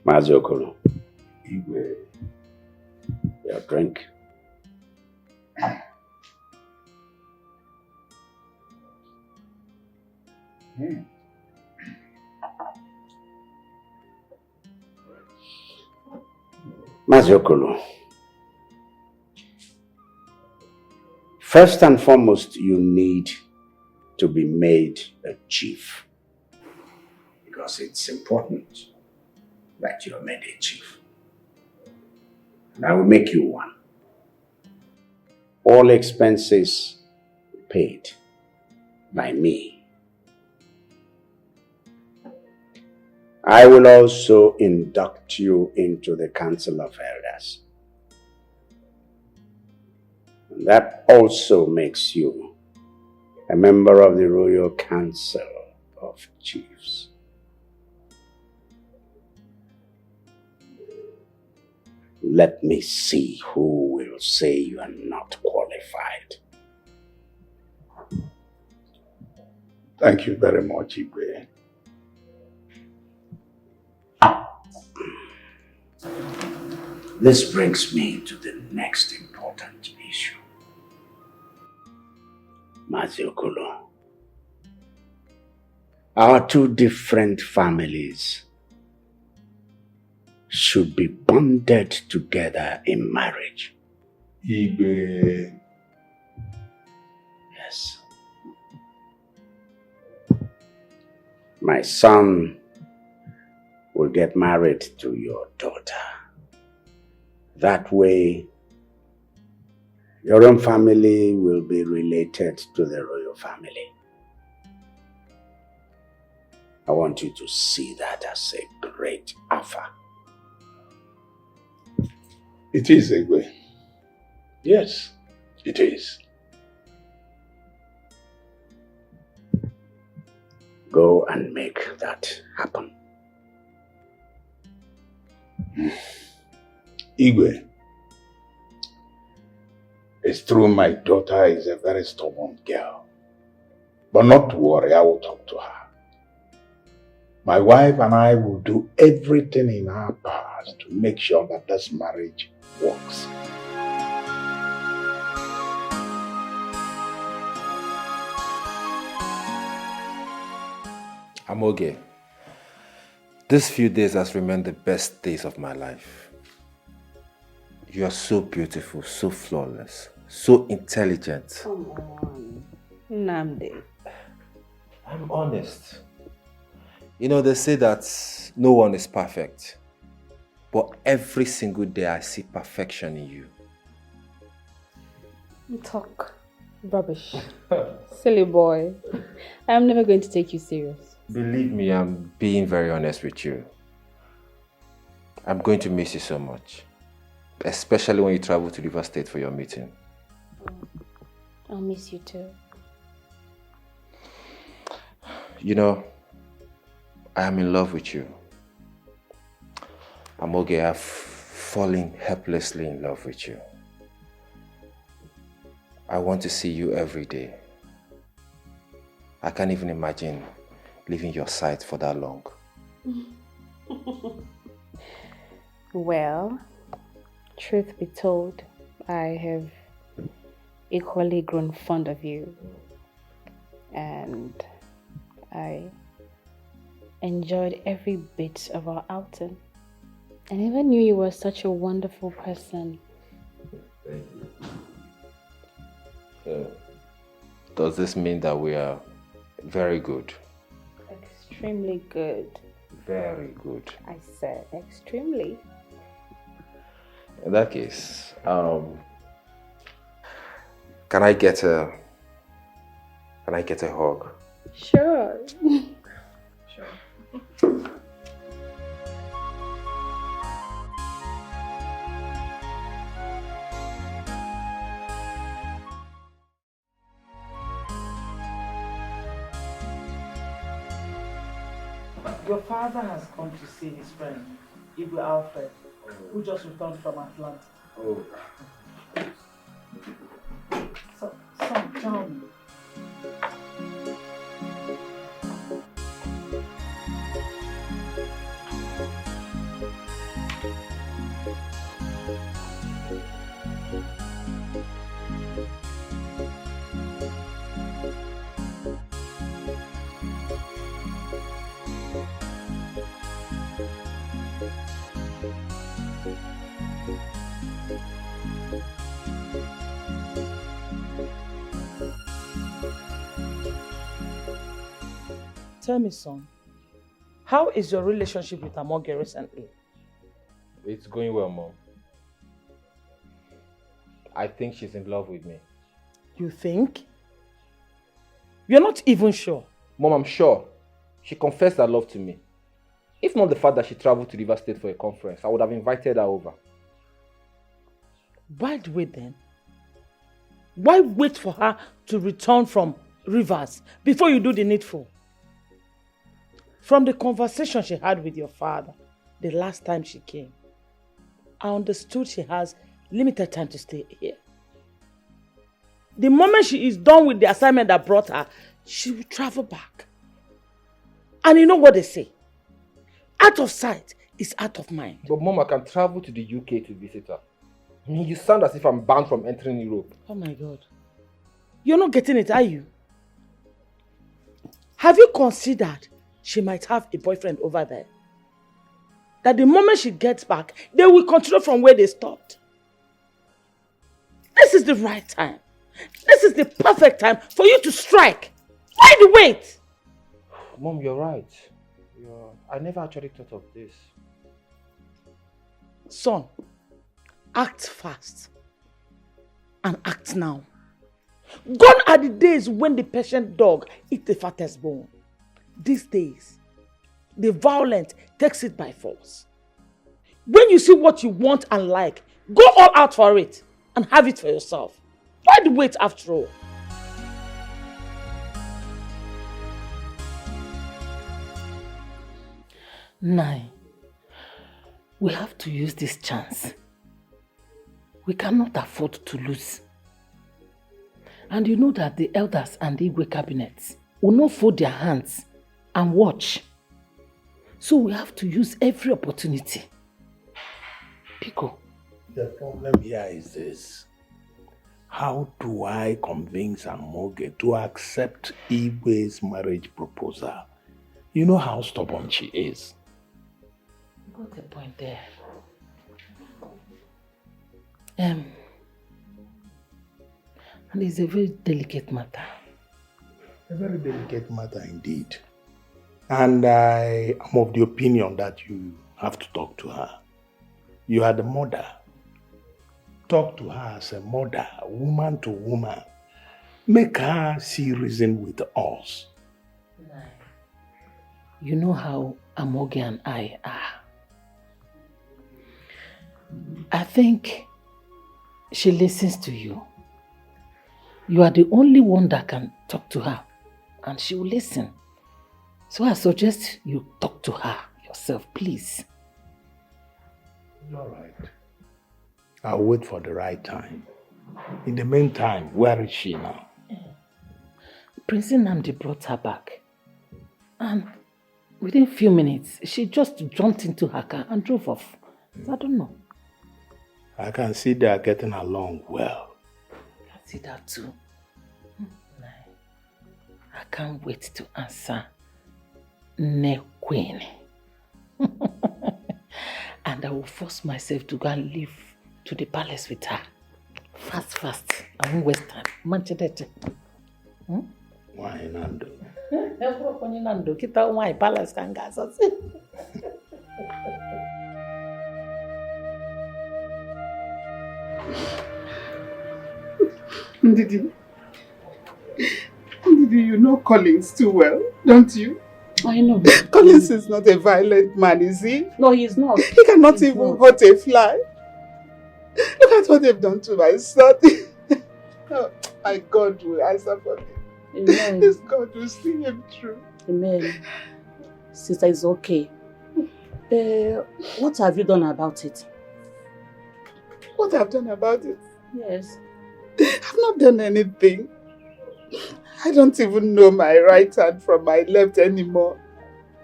Mazokolo, your drink. Mazokolo, first and foremost, you need to be made a chief because it's important that you are made a chief. And I will make you one. All expenses paid by me. I will also induct you into the Council of Elders. And that also makes you a member of the Royal Council of Chiefs. Let me see who will say you are not qualified. Thank you very much, Igwe. This brings me to the next important issue. Maziokolo. Our two different families should be bonded together in marriage. Igwe. Yes. My son will get married to your daughter. That way, your own family will be related to the royal family. I want you to see that as a great offer. It is, Egwe. Yes, it is. Go and make that happen. Igwe, it's true my daughter is a very stubborn girl. But not to worry, I will talk to her. My wife and I will do everything in our powers to make sure that this marriage works. I'm okay. These few days has remained the best days of my life. You are so beautiful, so flawless, so intelligent. Come on, Nnamdi. I'm honest. You know, they say that no one is perfect. But every single day I see perfection in you. Talk rubbish. Silly boy. I am never going to take you serious. Believe me, I'm being very honest with you. I'm going to miss you so much. Especially when you travel to River State for your meeting. I'll miss you too. You know, I am in love with you. Amoge, I've fallen helplessly in love with you. I want to see you every day. I can't even imagine leaving your side for that long. Well, truth be told, I have equally grown fond of you. And I enjoyed every bit of our outing. I never knew you were such a wonderful person. Thank you. So, does this mean that we are very good? Extremely good. Very good. I said extremely. In that case, can I get a hug? Sure. Sure. Your father has come to see his friend, Igwe Alfred, who just returned from Atlanta. Oh. So tell me. Tell me, son, how is your relationship with Amoge recently? It's going well, Mom. I think she's in love with me. You think? You're not even sure. Mom, I'm sure. She confessed her love to me. If not the fact that she traveled to River State for a conference, I would have invited her over. By the way then, why wait for her to return from Rivers before you do the needful? From the conversation she had with your father the last time she came, I understood she has limited time to stay here. The moment she is done with the assignment that brought her, she will travel back. And you know what they say? Out of sight is out of mind. But Mom, I can travel to the UK to visit her. I mean, you sound as if I'm banned from entering Europe. Oh my God. You're not getting it, are you? Have you considered she might have a boyfriend over there? That the moment she gets back, they will continue from where they stopped. This is the right time. This is the perfect time for you to strike. Why the wait? Mom, you're right. I never actually thought of this. Son, act fast and act now. Gone are the days when the patient dog eats the fattest bone. These days, the violent takes it by force. When you see what you want and like, go all out for it and have it for yourself. Why the wait after all? Nine, we have to use this chance. We cannot afford to lose. And you know that the elders and the Igwe cabinets will not fold their hands and watch. So we have to use every opportunity. Pico. The problem here is this. How do I convince Amoge to accept Igwe's marriage proposal? You know how stubborn she is. You got a point there. And it's a very delicate matter. A very delicate matter indeed. And I am of the opinion that you have to talk to her. You are the mother. Talk to her as a mother, woman to woman. Make her see reason with us. You know how Amoge and I are. I think she listens to you. You are the only one that can talk to her, and she will listen. So I suggest you talk to her yourself, please. All right. I'll wait for the right time. In the meantime, where is she now? Prince Nnamdi brought her back. And within a few minutes, she just jumped into her car and drove off. So I don't know. I can see they are getting along well. I can see that too. I can't wait to answer Ne Queen. And I will force myself to go and live to the palace with her. Fast. I won't waste time. Manchedete. Why Nando? Nando, kita why palace can gas us. Ndidi, you know Collins too well, don't you? I know. Collins is not a violent man, is he? No, he's not. He cannot even hurt a fly. Look at what they've done to my son. Oh, my God will answer for me. Amen. His God will see him through. Amen. Sister, it's okay. What have you done about it? What I've done about it? Yes. I've not done anything. I don't even know my right hand from my left anymore.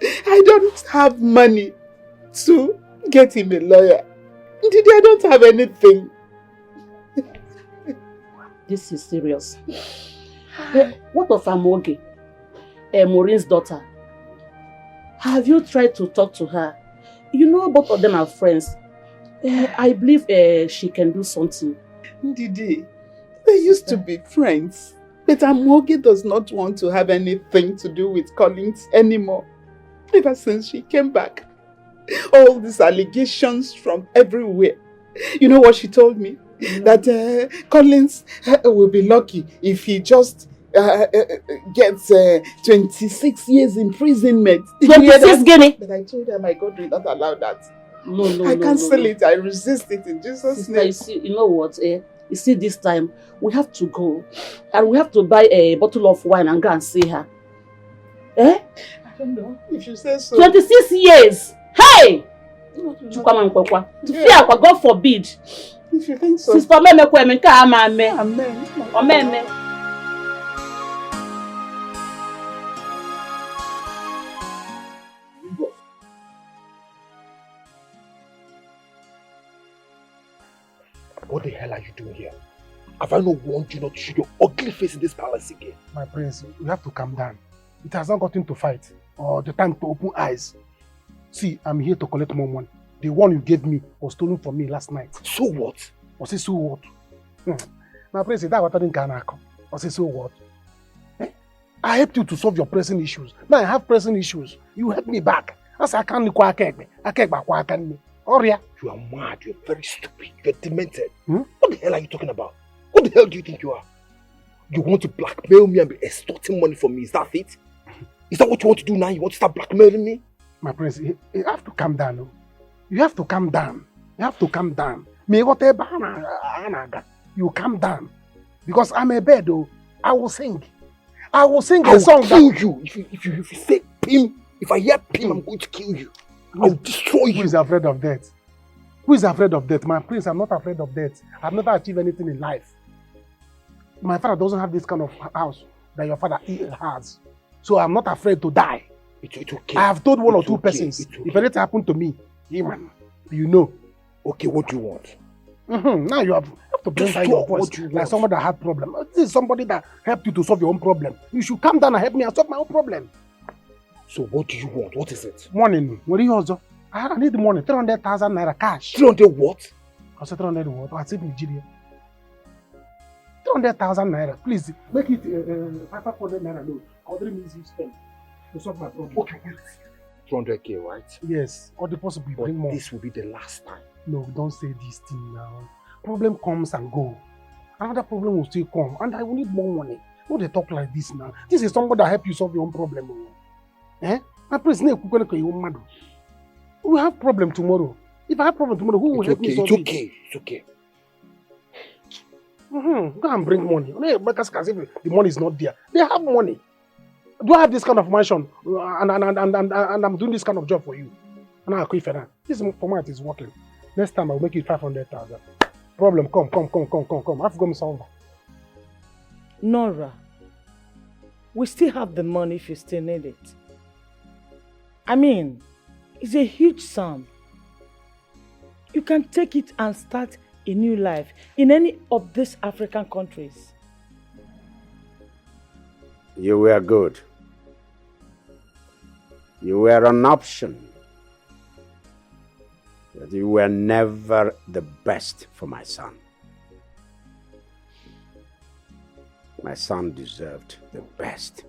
I don't have money to get him a lawyer. Did I don't have anything. This is serious. What of Amoge, Maureen's daughter? Have you tried to talk to her? You know both of them are friends. I believe she can do something. Didi, they used to be friends. But Amoge does not want to have anything to do with Collins anymore. Ever since she came back. All these allegations from everywhere. You know what she told me? That Collins will be lucky if he just gets 26 years imprisonment. 26 guinea? But I told her my God will not allow that. No. I cancel it. I resist it in Jesus' name. Sister, you know what? You see, this time, we have to go. And we have to buy a bottle of wine and go and see her. I don't know. If you say so. 26 years! Hey! God forbid. If you think so. Sister, Amen. Amen. What the hell are you doing here? Have I not warned you not to show your ugly face in this palace again? My prince, you have to calm down. It has not gotten to fight or the time to open eyes. See, I'm here to collect more money. The one you gave me was stolen from me last night. So what? Was it so what? My prince, that was in Ghana. Was it so what? I helped you to solve your pressing issues. Now I have pressing issues. You help me back. As I can't I can't. You are mad, you're very stupid, you're demented. What the hell are you talking about? What the hell do you think you are? You want to blackmail me and be extorting money from me, is that it? Is that what you want to do now? You want to start blackmailing me? My prince, you have to calm down. You have to calm down. You have to calm down. You calm down. Because I'm a bird, though. I will sing. I will sing a song. I will kill you. If you say Pim, if I hear Pim, I'm going to kill you. I will destroy you. Who is afraid of death? Who is afraid of death? My prince, I'm not afraid of death. I've never achieved anything in life. My father doesn't have this kind of house that your father has. So I'm not afraid to die. It's okay. I have told one or two persons, if anything happened to me, man, you know. Okay, what do you want? Now you have to bring down your voice like someone that had problem. This is somebody that helped you to solve your own problem. You should calm down and help me and solve my own problem. So what do you want? What is it? Money. What do you also? I need the money. 300,000 naira cash. 300 what? I said 300 what? I said Nigeria. 300,000 naira. Please make it 500 naira loan. Ordering means you spend to solve my problem. Okay, 200k, right? Yes. Or the possible bring more. This will be the last time. No, don't say this thing now. Problem comes and go. Another problem will still come, and I will need more money. Don't they talk like this now? This is somebody that help you solve your own problem. Eh? My prince, we have problem tomorrow. If I have problem tomorrow, who will help me solve it? It's okay. It's okay. Go and bring money. Because the money is not there. They have money. Do I have this kind of mansion and I'm doing this kind of job for you? And I quit for that. This format is working. Next time I'll make it 500,000. Problem, come. I've got me solve. Nora, we still have the money if you still need it. I mean, it's a huge sum. You can take it and start a new life in any of these African countries. You were good. You were an option. But you were never the best for my son. My son deserved the best.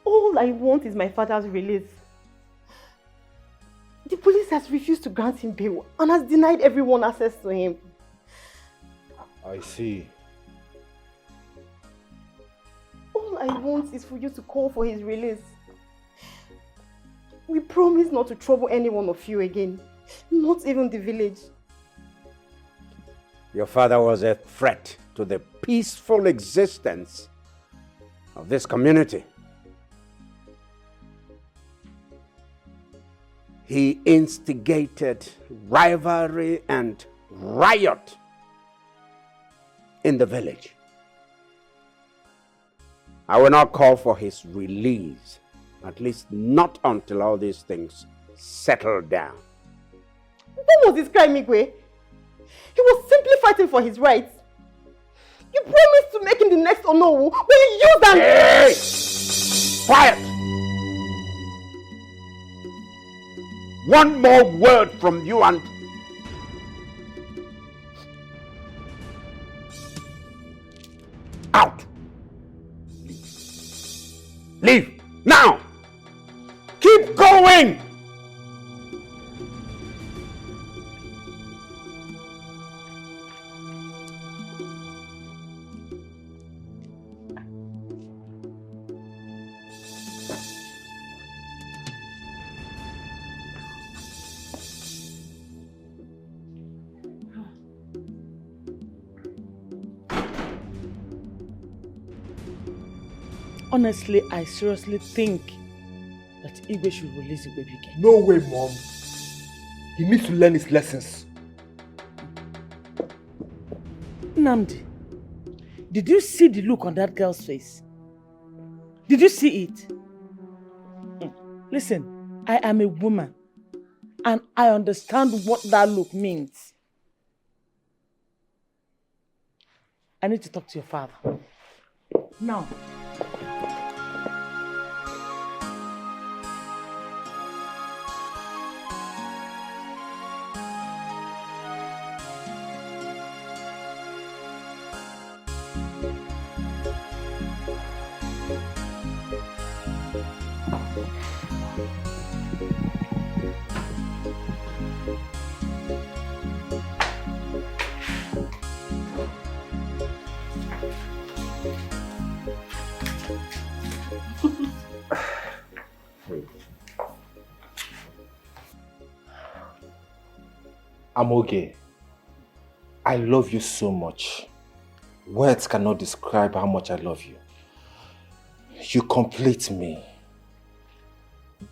All I want is my father's release. The police has refused to grant him bail and has denied everyone access to him. I see. All I want is for you to call for his release. We promise not to trouble any one of you again. Not even the village. Your father was a threat to the peaceful existence of this community. He instigated rivalry and riot in the village. I will not call for his release, at least not until all these things settle down. What was his crime, Igwe? He was simply fighting for his rights. You promised to make him the next Onowu when you used them. Hey! Quiet! One more word from you and... out! Leave! Now! Keep going! Honestly, I seriously think that Igwe should release the baby again. No way, Mom. He needs to learn his lessons. Nnamdi, did you see the look on that girl's face? Did you see it? Listen, I am a woman and I understand what that look means. I need to talk to your father. Now. Amoge, I love you so much. Words cannot describe how much I love you. You complete me.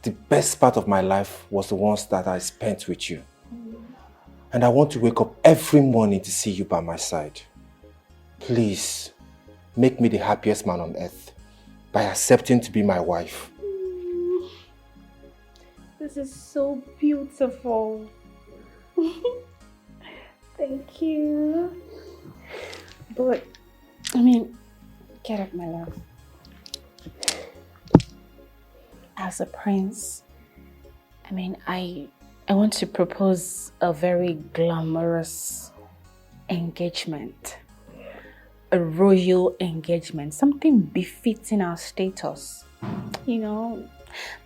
The best part of my life was the ones that I spent with you. And I want to wake up every morning to see you by my side. Please, make me the happiest man on earth by accepting to be my wife. This is so beautiful. Thank you. But, get up, my love. As a prince, I want to propose a very glamorous engagement. A royal engagement. Something befitting our status. You know,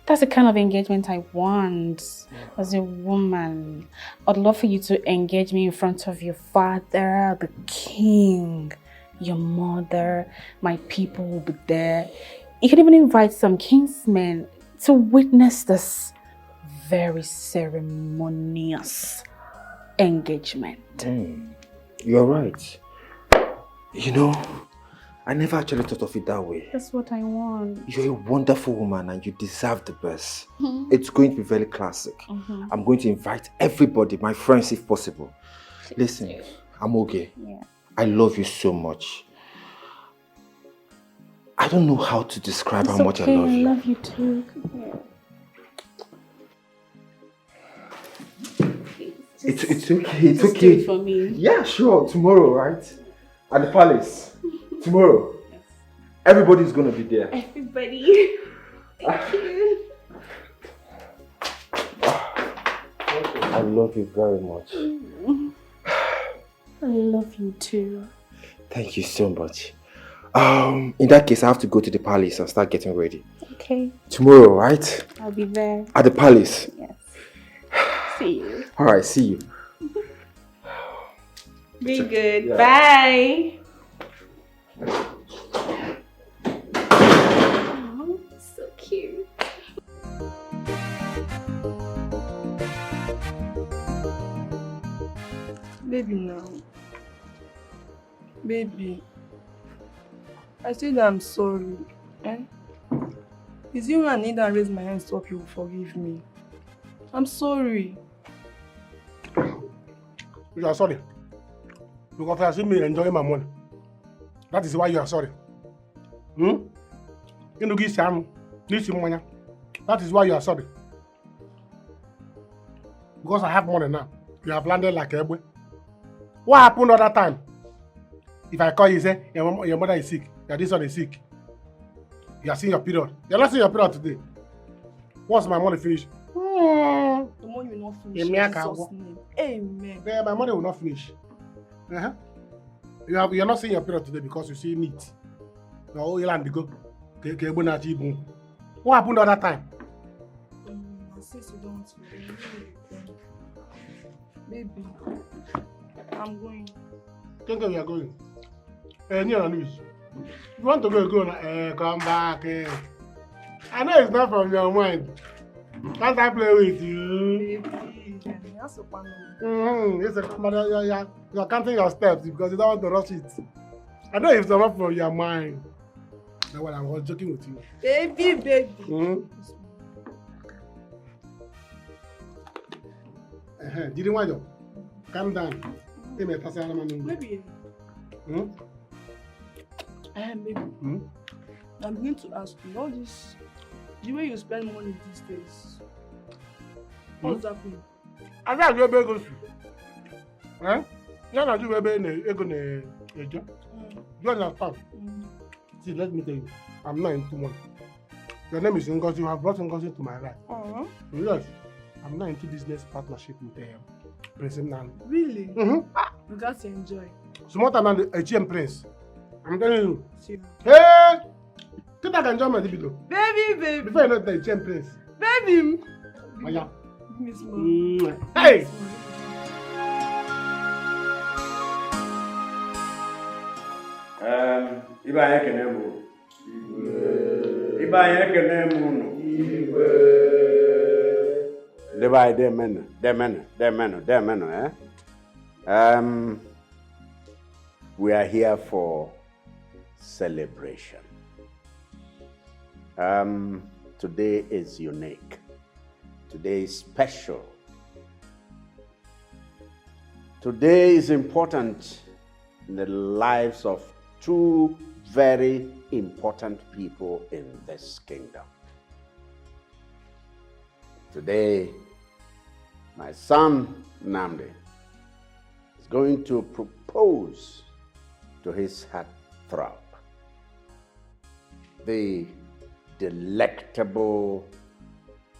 that's the kind of engagement I want as a woman. I'd love for you to engage me in front of your father, the king, your mother, my people will be there. You can even invite some kinsmen to witness this very ceremonious engagement. You're right. You know, I never actually thought of it that way. That's what I want. You're a wonderful woman and you deserve the best. It's going to be very classic. I'm going to invite everybody, my friends if possible. Listen, Amoge, I love you so much. I don't know how to describe how much I love you. I love you too. It's okay, it's Just okay. do it for me. Yeah, sure. Tomorrow, right? At the palace. Tomorrow. Everybody's gonna be there. Everybody. Thank you. I love you very much. I love you too. Thank you so much. In that case, I have to go to the palace and start getting ready. Okay. Tomorrow, right? I'll be there. At the palace. Yes. See you. Alright, see you. Be good. Yeah. Bye. Oh, so cute. Baby now. Baby. I said I'm sorry. It's you I need to raise my hands so you will forgive me. I'm sorry. You are sorry. Because I see me enjoying my money. That is why you are sorry. You know, give some money. That is why you are sorry. Because I have money now. You have landed like a boy. What happened other time? If I call you, say your mother is sick, your this one is sick. You are seeing your period. You are not seeing your period today. Once my money finish. The money will not finish. In Jesus' name. Amen. Yeah, my money will not finish. You are not seeing your period today because you see meat. No, you land to go. What happened other time? Since you don't want to baby, I'm going. Think you are going. You news. You want to go, come back. I know it's not from your mind. Can't I play with you? Baby, that's a plan. You're counting your steps because you don't want to rush it. I know it's not from your mind. That's why I was joking with you. Baby. Didn't want you. Calm down. Maybe. Maybe. I'm going to ask you, all this, the way you spend money these days, what's happening? I got you go to. You're not doing a job. You understand? See, let me tell you, I'm not into money. Your name is Ngozi. You have brought Ngozi to my life. Yes, I'm not into business partnership with Prince Nandi. Really? You got to enjoy. Small time and a GM Prince. I'm telling you. Hey! Think I can enjoy my libido. Baby. Before you know the GM Prince. Baby. Oh, yeah. Miss Mom. Hey! Iba ekene mu. Iba ekene mu no. We are here for celebration. Today is unique. Today is special. Today is important in the lives of two very important people in this kingdom. Today, my son Nnamdi is going to propose to his heartthrob, the delectable,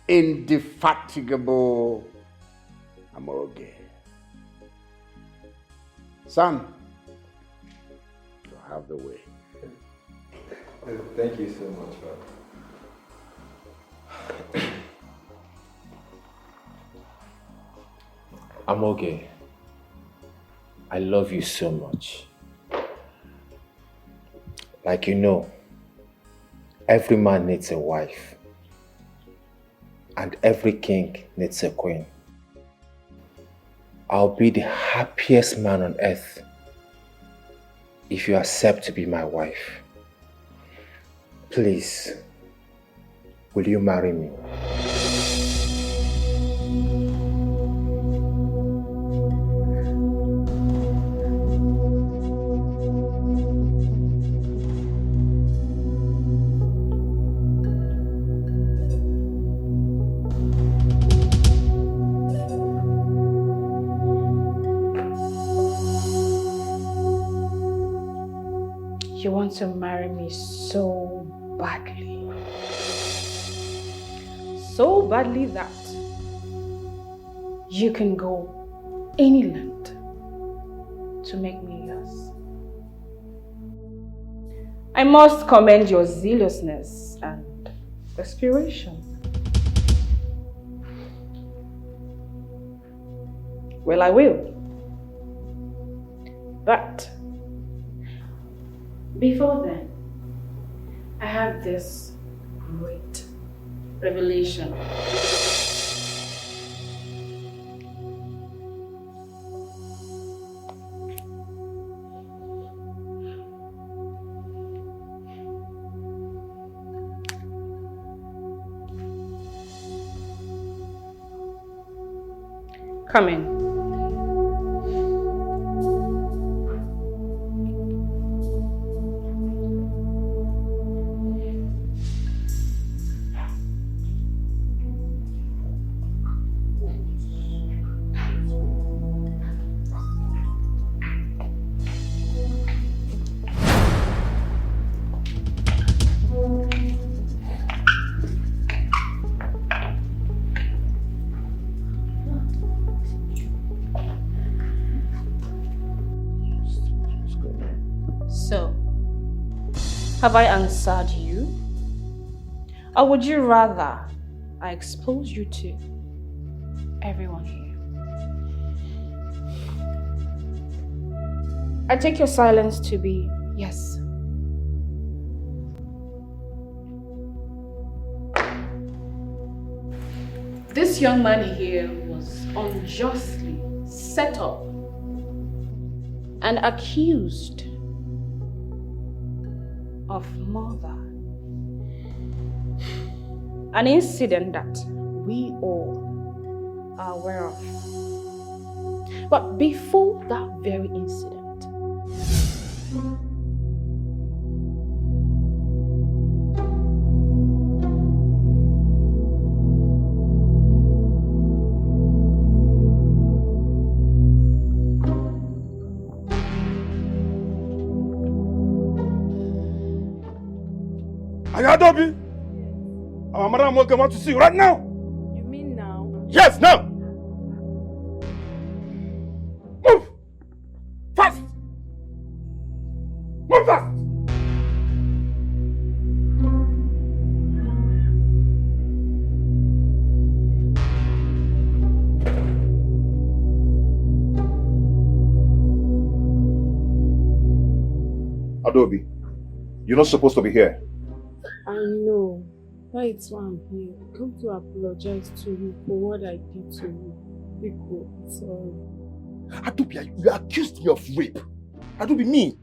indefatigable Amoge. Son, you have the way. Thank you so much, Father. Amoge, I love you so much. Like you know, every man needs a wife, and every king needs a queen. I'll be the happiest man on earth if you accept to be my wife. Please, will you marry me? You want to marry me so badly. So badly that you can go any length to make me yours. I must commend your zealousness and desperation. Well, I will. But before then, I have this great revelation. Come in. So, have I answered you? Or would you rather I expose you to everyone here? I take your silence to be yes. This young man here was unjustly set up and accused of murder. An incident that we all are aware of. But before that very incident, Ayadobi, our madam welcome want to see you right now. You mean now? Yes, now. Move fast. Move fast. Adobe, you're not supposed to be here. I know. That's why I'm here. I come to apologize to you for what I did to you. Biko, sorry. Adubi, you accused me of rape. Adubi, me.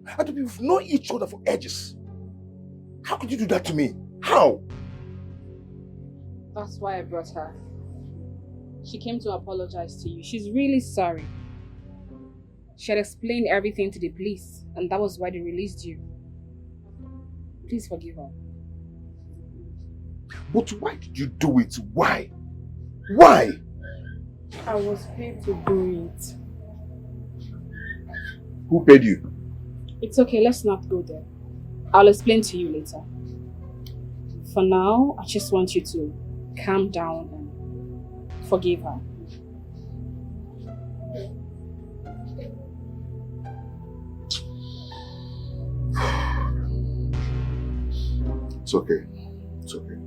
Adubi, we've known each other for ages. How could you do that to me? How? That's why I brought her. She came to apologize to you. She's really sorry. She had explained everything to the police, and that was why they released you. Please forgive her. But why did you do it? Why? Why? I was paid to do it. Who paid you? It's okay, let's not go there. I'll explain to you later. For now, I just want you to calm down and forgive her. It's okay. It's okay.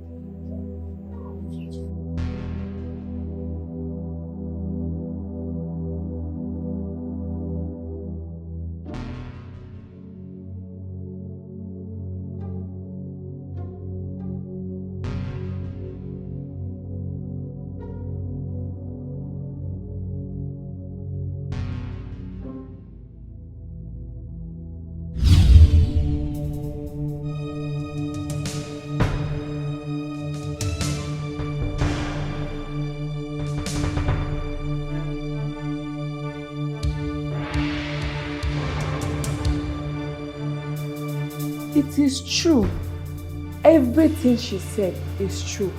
It is true. Everything she said is true.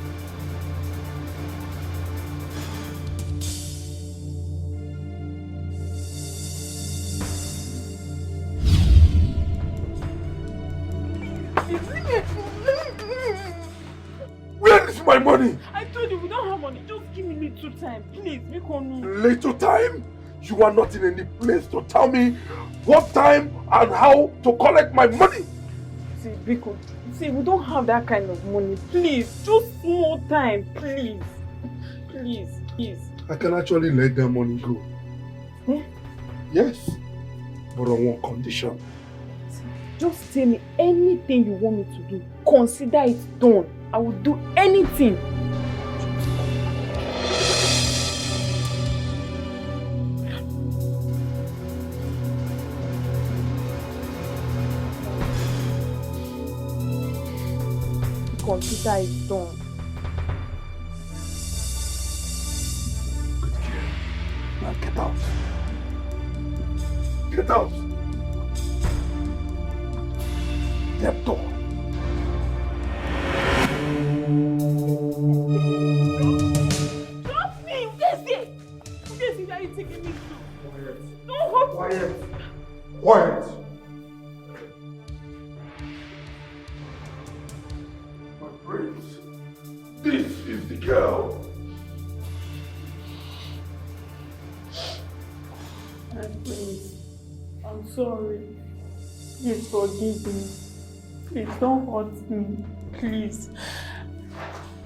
Where is my money? I told you we don't have money. Just give me little time. Please, make on me. Little time? You are not in any place to tell me what time and how to collect my money. See, Biko, see, we don't have that kind of money. Please, just more time, please. Please, please. I can actually let that money go. Eh? Yes, but on one condition. Just tell me anything you want me to do. Consider it done. I will do anything. Consider it done. Good girl. Now get out. Get out. Get door. Stop me! Yes, where are you taking me to? Quiet. Don't hurt me. Quiet. Quiet. My prince, this is the girl. I'm sorry. Please forgive me. Please don't hurt me. Please.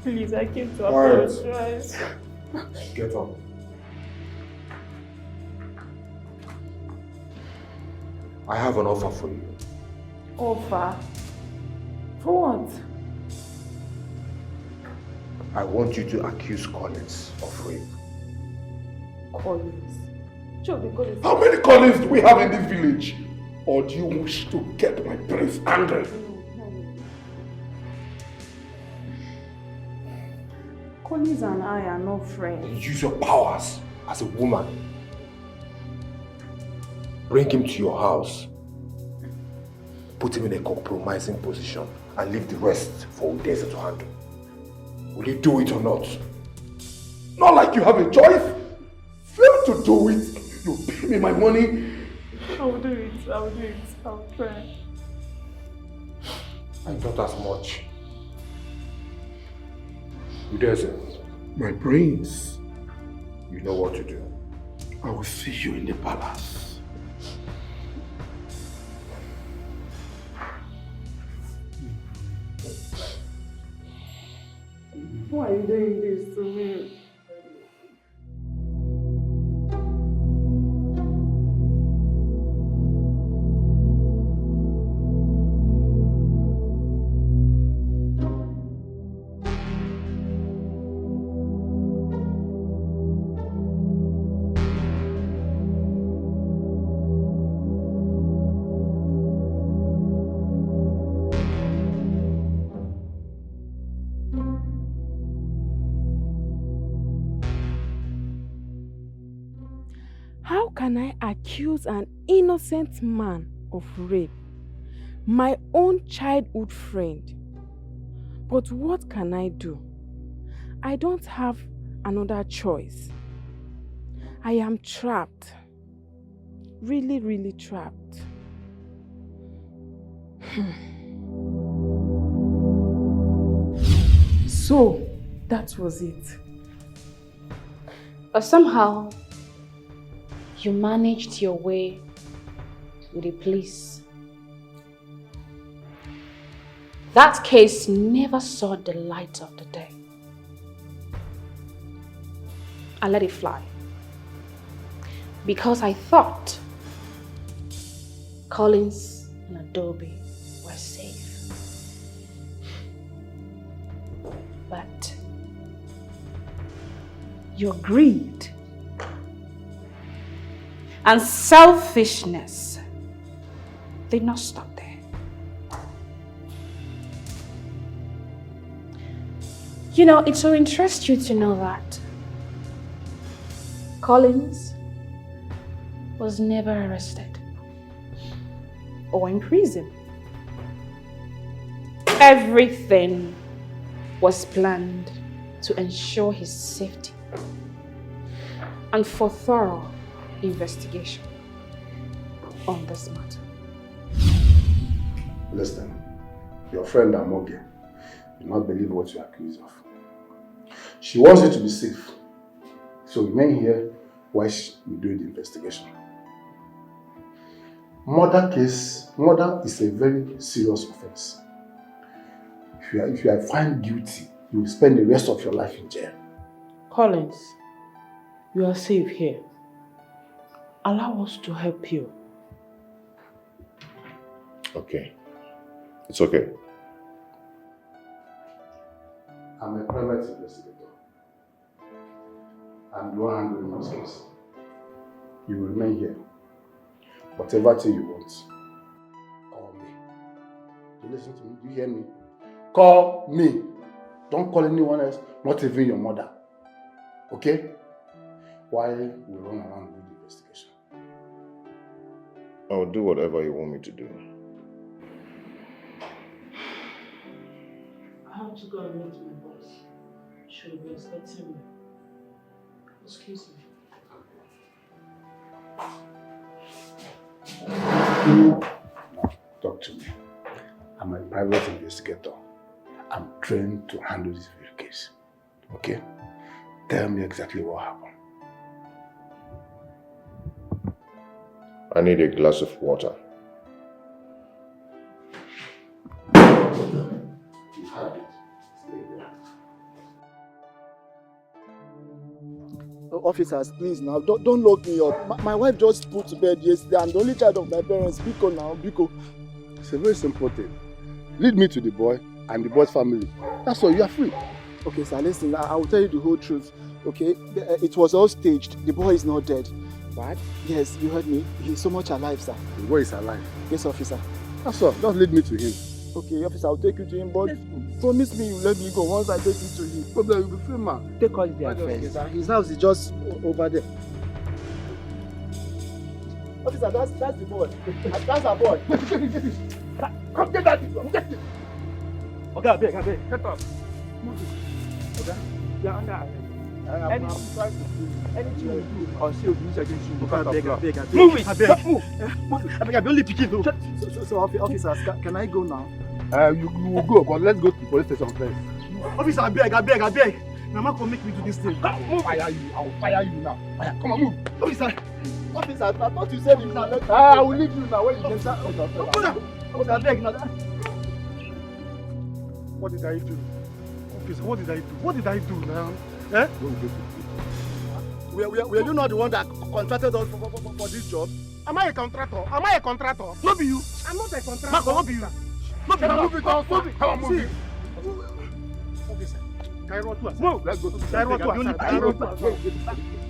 Please, I came to apologize. Get up. I have an offer for you. Offer? For what? I want you to accuse Collins of rape. Collins? Sure, because How many Collins do we have in this village? Or do you wish to get my prince angry? Collins and I are not friends. Use your powers as a woman. Bring him to your house. Put him in a compromising position and leave the rest for Udeze to handle. Will you do it or not? Not like you have a choice. Fail to do it. You pay me my money. I will do it. I will do it. I will try. And not as much. Udeze. My prince. You know what to do. I will see you in the palace. Why are you doing this to me? How can I accuse an innocent man of rape? My own childhood friend. But what can I do? I don't have another choice. I am trapped. Really, really trapped. So, that was it. But somehow, you managed your way with the police. That case never saw the light of the day. I let it fly. Because I thought Collins and Adobe were safe. But your greed and selfishness did not stop there. You know, it will interest you to know that Collins was never arrested or in prison. Everything was planned to ensure his safety and for thorough investigation on this matter. Listen, your friend Amoge do not believe what you accuse of. She wants you to be safe. So remain here while we do the investigation. Murder is a very serious offense. If you are found guilty, you will spend the rest of your life in jail. Collins, you are safe here. Allow us to help you. Okay. It's okay. I'm a private investigator. I'm the one handling this case. You will remain here. Whatever thing you want, call me. You listen to me? Do you hear me? Call me. Don't call anyone else, not even your mother. Okay? While we run around and do the investigation. I'll do whatever you want me to do. I have to go and meet my boss. She'll be expecting me. Excuse me. Talk to me. I'm a private investigator. I'm trained to handle this very case. Okay? Tell me exactly what happened. I need a glass of water. You have it. Stay there. Officers, please now, don't lock me up. My wife just put to bed yesterday. I'm the only child of my parents. Biko now, Biko. It's a very simple thing. Lead me to the boy and the boy's family. That's all. You are free. Okay, sir, listen, I will tell you the whole truth. Okay, it was all staged. The boy is not dead. What? Yes, you heard me. He's so much alive, sir. The boy is alive? Yes, officer. That's all. Just lead me to him. Okay, officer, I'll take you to him, but promise me you let me go once I take you to him. Problem, you'll be free, man. Take us there first. His house is just over there. Officer, that's the boy. That's our boy. Come get that. Get it. Okay, I beg. Get up. Okay? You're under arrest. I'm trying to do anything you do. I'll see you against you. I beg. Move it. I beg. Move. I beg. I only pick it though. So officers, can I go now? You will go, but let's go to the police station first. Officer, I beg. Mama can make me do this thing. Move. I'll fire you now. Fire. Come on, move. Officer, I thought you said you can let me. I will leave you now when you get that. Officer, I beg now. What did I do? Officer, what did I do now? Eh? Were you not the one that contracted us for this job? Am I a contractor? No be you. I'm not a contractor. Marco, no be you. No be you. Move it on. Come on, move it. Officer, can I run to us? move. Let's go to Can I run to us?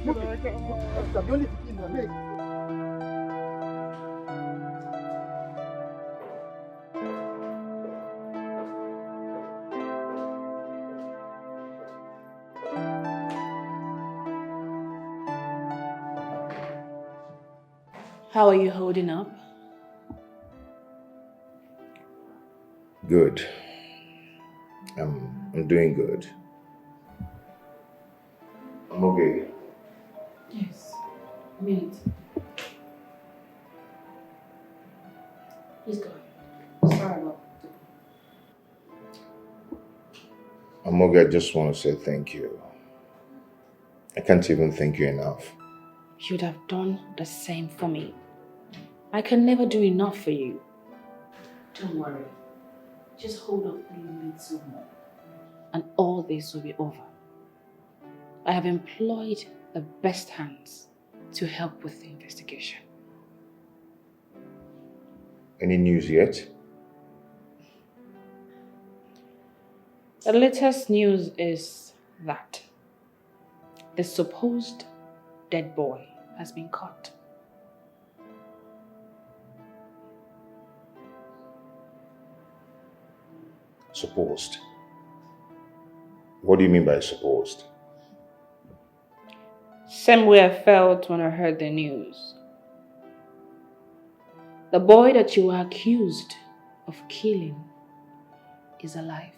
Move it. How are you holding up? Good. I'm doing good. I'm okay. Yes. A minute. Please go. Sorry about Amoga, I just want to say thank you. I can't even thank you enough. You'd have done the same for me. I can never do enough for you. Don't worry. Just hold up a little more. And all this will be over. I have employed the best hands to help with the investigation. Any news yet? The latest news is that the supposed dead boy has been caught. Supposed? What do you mean by supposed? Same way I felt when I heard the news. The boy that you were accused of killing is alive.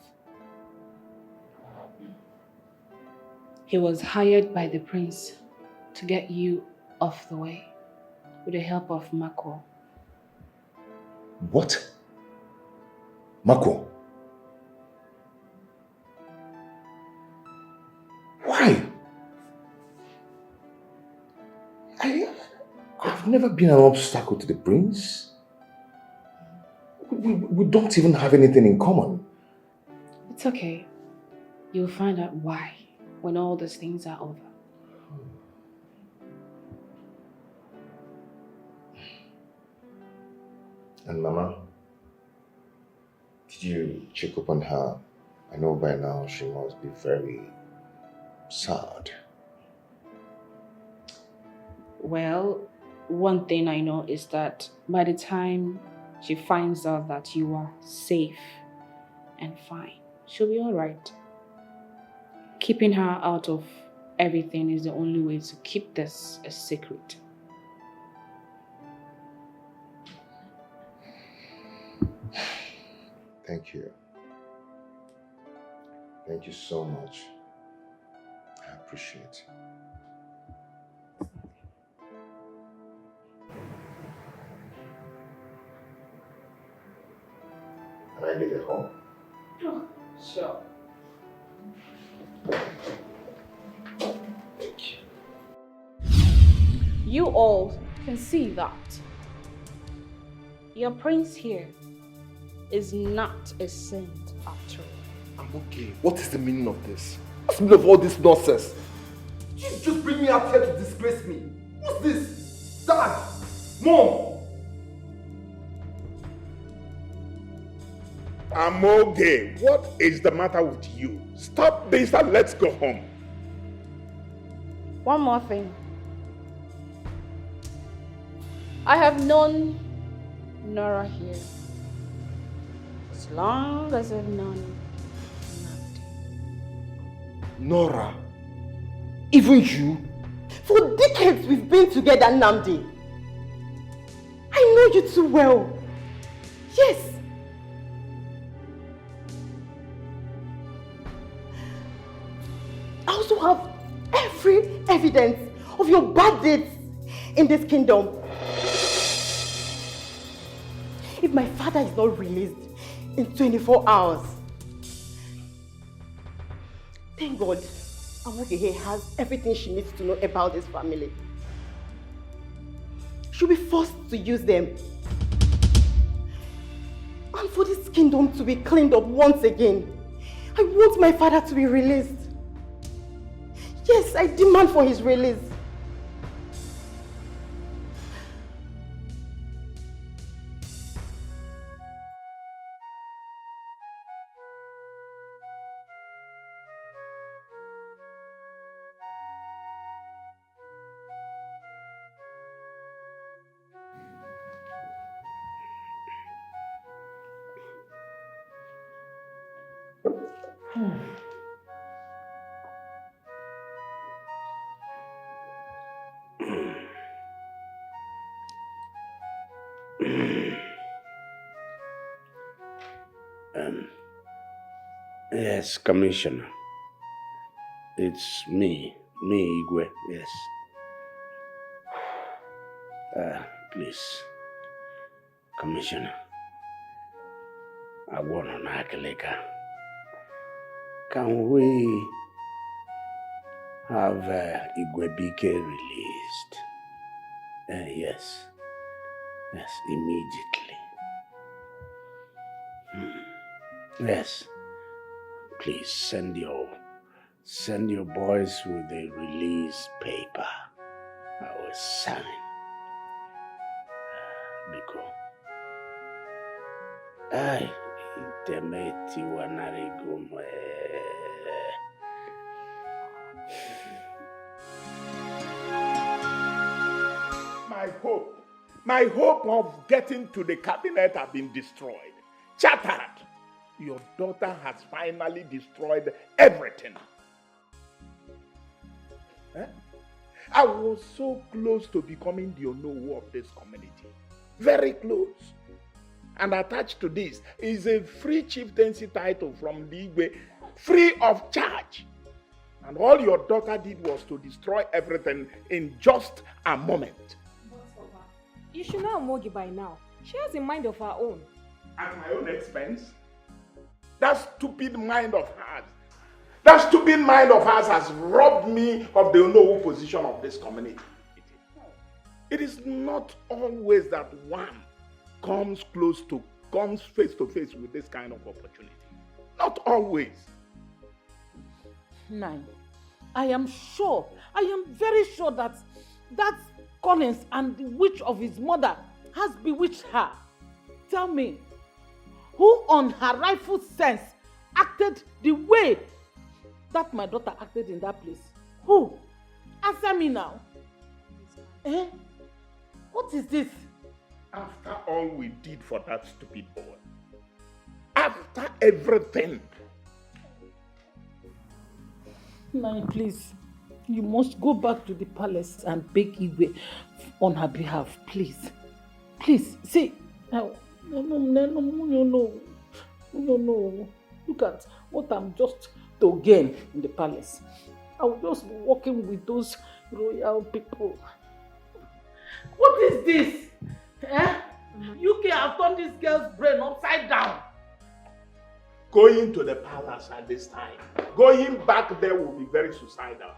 He was hired by the prince to get you off the way with the help of Micheal. What? Mako? Why? I've never been an obstacle to the prince. We don't even have anything in common. It's okay. You'll find out why when all these things are over. And Mama, did you check up on her? I know by now she must be very sad. Well, one thing I know is that by the time she finds out that you are safe and fine, she'll be all right. Keeping her out of everything is the only way to keep this a secret. Thank you. Thank you so much. I appreciate it. Can I get a home? Oh, sure. Thank you. You all can see that your prince here is not a saint after all. I'm okay. What is the meaning of this? What's the meaning of all this nonsense? You just bring me out here to disgrace me. What's this? Dad! Mom! Amoge, what is the matter with you? Stop this and let's go home. One more thing. I have known Nora here as long as I've known Nora? Even you? For decades we've been together, Namdi. I know you too well. Yes. I also have every evidence of your bad deeds in this kingdom. If my father is not released in 24 hours, thank God Amogehe has everything she needs to know about this family. She'll be forced to use them. And for this kingdom to be cleaned up once again, I want my father to be released. Yes, I demand for his release. Yes, Commissioner. It's me, Igwe, yes. Please, Commissioner, I want an Akaleka. Can we have Igwe BK released? Yes, immediately. Yes, please send your boys with the release paper. I will sign. Because I intimate wanarigume. My hope of getting to the cabinet have been destroyed. Shattered. Your daughter has finally destroyed everything. I was so close to becoming the Onowu of this community. Very close. And attached to this is a free chieftaincy title from the Igwe, free of charge. And all your daughter did was to destroy everything in just a moment. You should know Amogi by now. She has a mind of her own. At my own expense? That stupid mind of hers has robbed me of the Onowu position of this community. It is not always that one comes face to face with this kind of opportunity. Not always. Nine. I am very sure that Collins and the witch of his mother has bewitched her. Tell me, who on her rightful sense acted the way that my daughter acted in that place? Who? Answer me now. What is this? After all we did for that stupid boy. After everything. Nine, please. You must go back to the palace and beg Igwe on her behalf, please. Please, see. No. Look at what I'm just to gain in the palace. I will just be working with those royal people. What is this? UK have turned this girl's brain upside down. Going to the palace at this time, going back there will be very suicidal.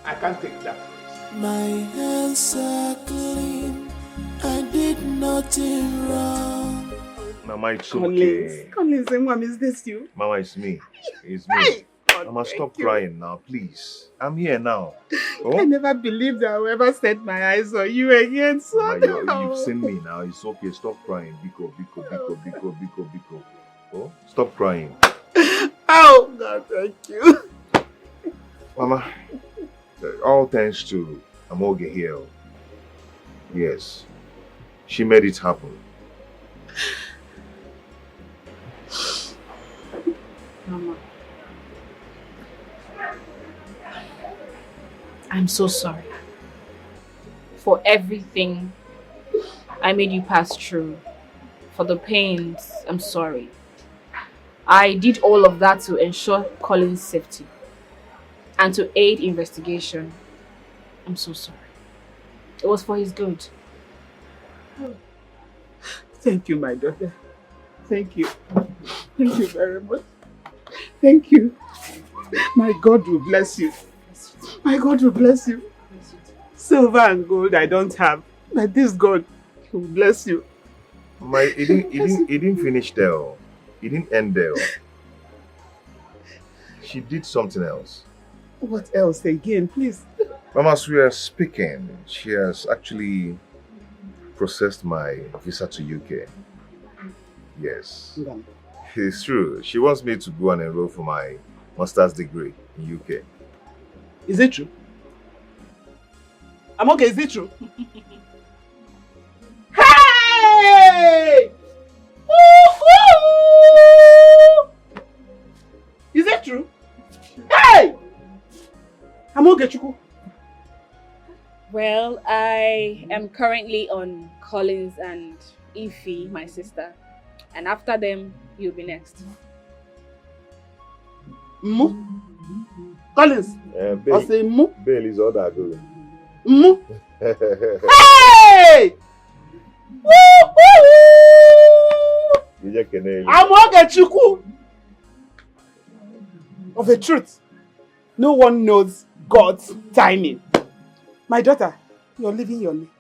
I can't take that risk. My hands are clean. I did nothing wrong. Mama, it's okay. Collins, Mom, is this you? Mama, it's me. It's me. Mama, stop crying now, please. I'm here now. Oh? I never believed I would ever set my eyes on you again, son. Mama, you've seen me now. It's okay. Stop crying. Biko. Oh, stop crying. Oh, God, thank you. Mama, all thanks to Amoge here. Yes, she made it happen. Mama, I'm so sorry for everything I made you pass through. For the pains, I'm sorry. I did all of that to ensure Colin's safety and to aid investigation. I'm so sorry. It was for his good. Thank you, my daughter. Thank you. Thank you very much. Thank you. My God will bless you. My God will bless you. Silver and gold I don't have, but this God will bless you. It didn't finish there. It didn't end there. She did something else. What else again, please? Mama, as we are speaking, she has actually processed my visa to UK. Yes. Yeah. It's true. She wants me to go and enroll for my master's degree in UK. Is it true? I'm okay, is it true? Hey! Is it true? Hey! I'm okay, Chuku. Well, I am currently on Collins and Ify, my sister. And after them, you'll be next. Mu? Collins? I say Mu? Bail is all that good. Mu? Hey! I'm Ogechukwu. Of a truth, no one knows God's timing. My daughter, you're leaving your name.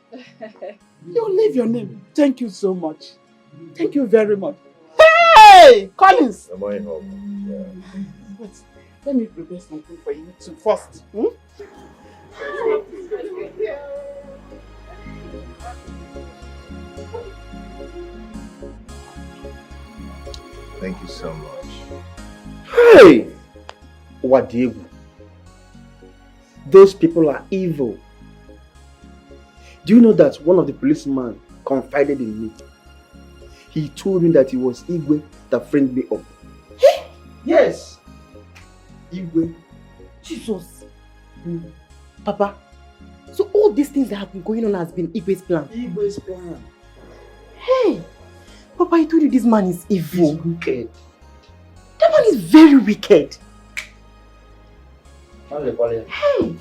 You leave your name. Thank you so much. Thank you very much. Hey! Collins! Am I home? Yeah. Wait, let me prepare something for you too first. Thank you so much. Hey! Wadiegu. Those people are evil. Do you know that one of the policemen confided in me? He told me that it was Igwe that framed me up. Yes! Igwe. Jesus. Papa, so all these things that have been going on has been Igwe's plan? Igwe's plan. Hey! Papa, I told you this man is evil. He's wicked. That man is very wicked. Hey!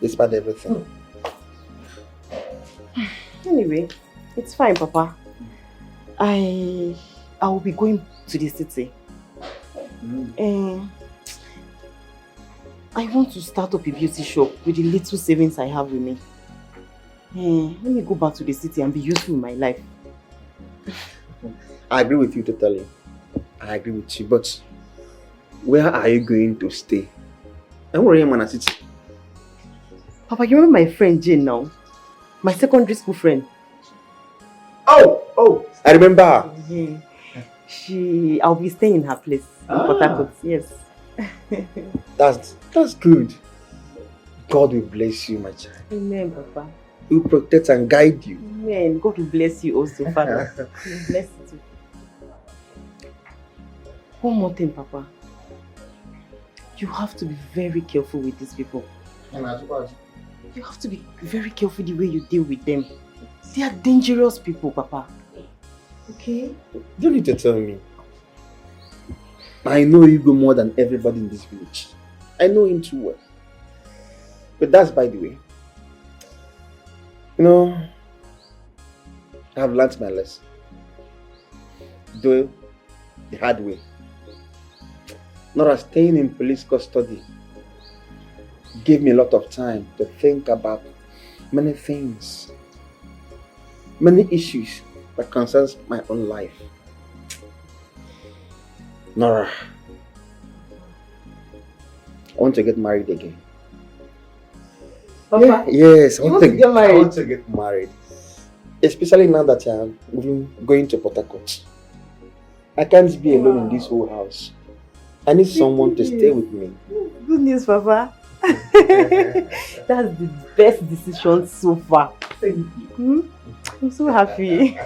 Despite everything. Anyway, it's fine, Papa. I will be going to the city. I want to start up a beauty shop with the little savings I have with me. Let me go back to the city and be useful in my life. I agree with you totally. I agree with you, but where are you going to stay? And where am I in city? Papa, you remember my friend Jane now? My secondary school friend. Oh, I remember her. Yeah. I'll be staying in her place in Port Harcourt. Yes. That's good. God will bless you, my child. Amen, Papa. He will protect and guide you. Amen. God will bless you also, Father. He will bless you too. One more thing, Papa. You have to be very careful with these people. You have to be very careful the way you deal with them. They are dangerous people, Papa. Okay? You don't need to tell me. I know Hugo more than everybody in this village. I know him too well. But that's by the way. You know, I have learnt my lesson. Though the hard way. Nora, staying in police custody gave me a lot of time to think about many things, many issues that concerns my own life. Nora, I want to get married again. Papa? Yes, I You want want to get married? I want to get married. Especially now that I'm going to Port Harcourt. I can't be alone in this whole house. I need someone to stay with me. Good news, Papa. That's the best decision so far. Thank you. I'm so happy.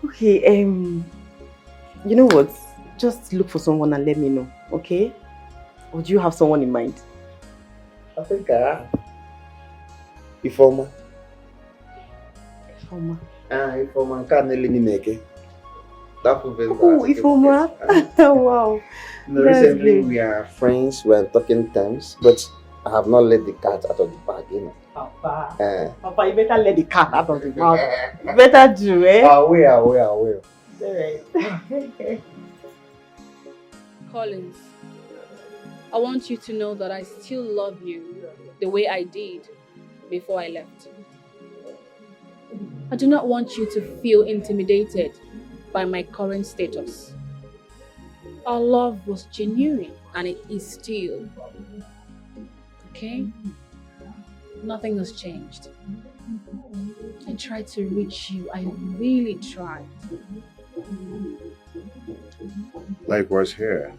Okay, you know what? Just look for someone and let me know, okay? Or do you have someone in mind? I think I have. Ifoma. Ifoma. Ifoma can't let me make it. Oh, Ifoma. Wow. No, That's recently great. we are friends, we are talking terms, but I have not let the cat out of the bag, you know. Papa. Papa, you better let the cat out of the bag. You better do, eh? I will. Alright. Collins, I want you to know that I still love you the way I did before I left. I do not want you to feel intimidated by my current status. Our love was genuine and it is still. Okay? Nothing has changed. I tried to reach you. I really tried. Likewise here.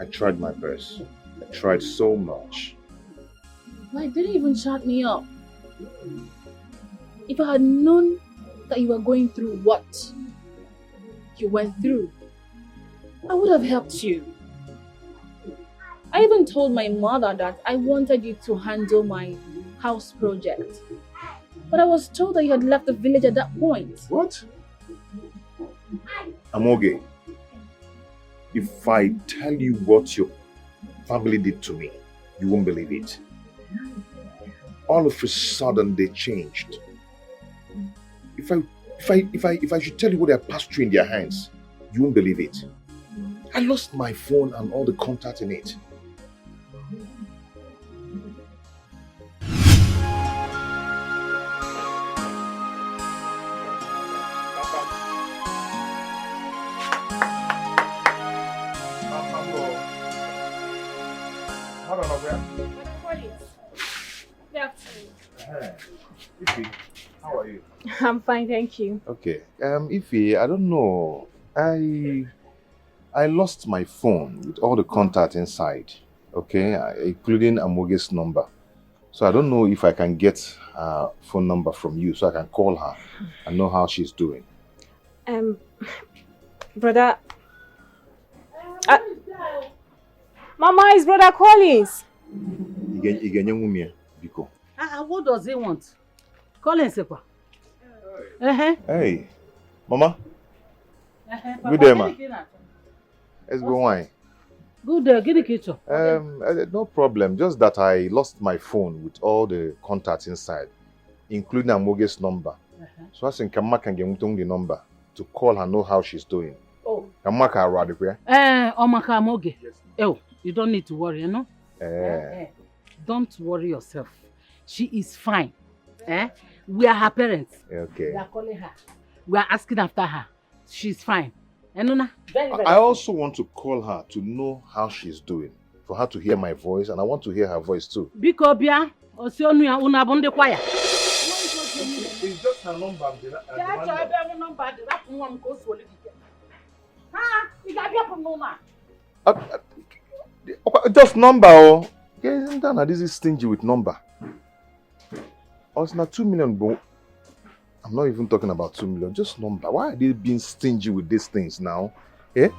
I tried my best. I tried so much. Like, didn't even shut me up. If I had known that you were going through what you went through, I would have helped you. I even told my mother that I wanted you to handle my house project. But I was told that you had left the village at that point. What? Amoge, if I tell you what your family did to me, you won't believe it. All of a sudden they changed. If I should tell you what they passed through in their hands, you won't believe it. I lost my phone and all the contact in it. Ify, how are you? I'm fine, thank you. Okay. Ify, I don't know. I lost my phone with all the contact inside. Okay, including Amoge's number. So I don't know if I can get her phone number from you so I can call her and know how she's doing. Brother. Mama, is Brother Collins. What does he want? Collins, Hey, Mama. Good day, ma. Let's go wine. Good day, get the kitchen. No problem. Just that I lost my phone with all the contacts inside, including Amoge's number. So I think Kamma can get the number to call her, know how she's doing. Oh. Kamma can ride here. Omaka Amoge. Oh, you don't need to worry, you know? Don't worry yourself. She is fine. We are her parents. Okay. We are calling her. We are asking after her. She's fine. I also want to call her to know how she's doing. For her to hear my voice, and I want to hear her voice too. Biko bia, Osionuya unabonde kwaya. It's just her number. Just number, oh. Isn't that this is stingy with number? Oh, it's not 2 million, bro. I'm not even talking about 2 million, just number. Why are they being stingy with these things now? Eh?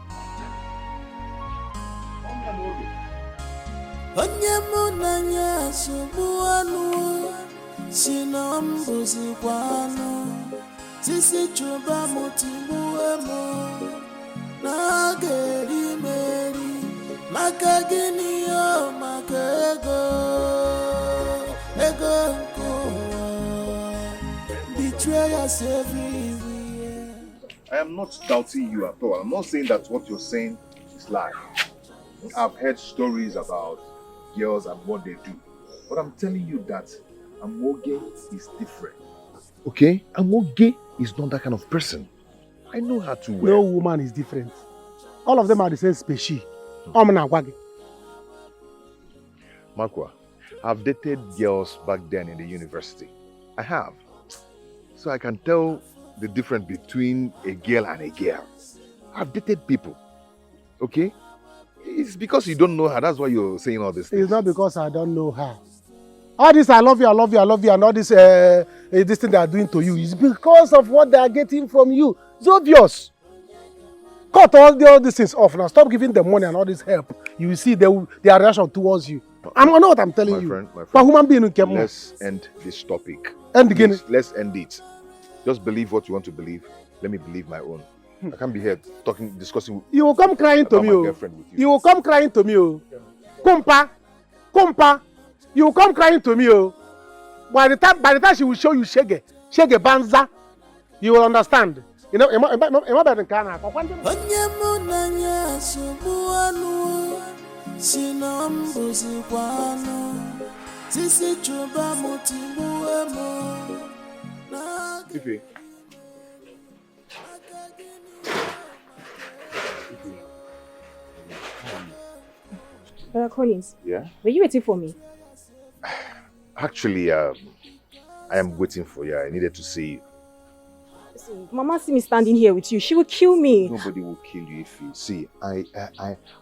I am not doubting you at all. I'm not saying that what you're saying is lie. I've heard stories about girls and what they do. But I'm telling you that Amoge is different. Okay? Amoge is not that kind of person. I know her too well. No woman is different. All of them are the same species. Makwa, I've dated girls back then in the university. I have. So I can tell the difference between a girl and a girl. I've dated people. Okay? It's because you don't know her. That's why you're saying all this. It's not because I don't know her. All this I love you, and all this this thing they are doing to you is because of what they are getting from you. It's obvious. Cut all these things off now. Stop giving them money and all this help. You will see their reaction towards you. I know what I'm telling you. My friend, but human being can let's end this topic. Let's end it. Just believe what you want to believe. Let me believe my own. I can't be here discussing. You will come crying to me. You will come crying to me. Kumpa. You will come crying to me. By the time she will show you shege banza, you will understand. You know, am I better than Kana? Ify. Brother Collins. Yeah? Were you waiting for me? Actually, I am waiting for you. I needed to see you. Listen, Mama see me standing here with you. She will kill me. Nobody will kill you if you see. I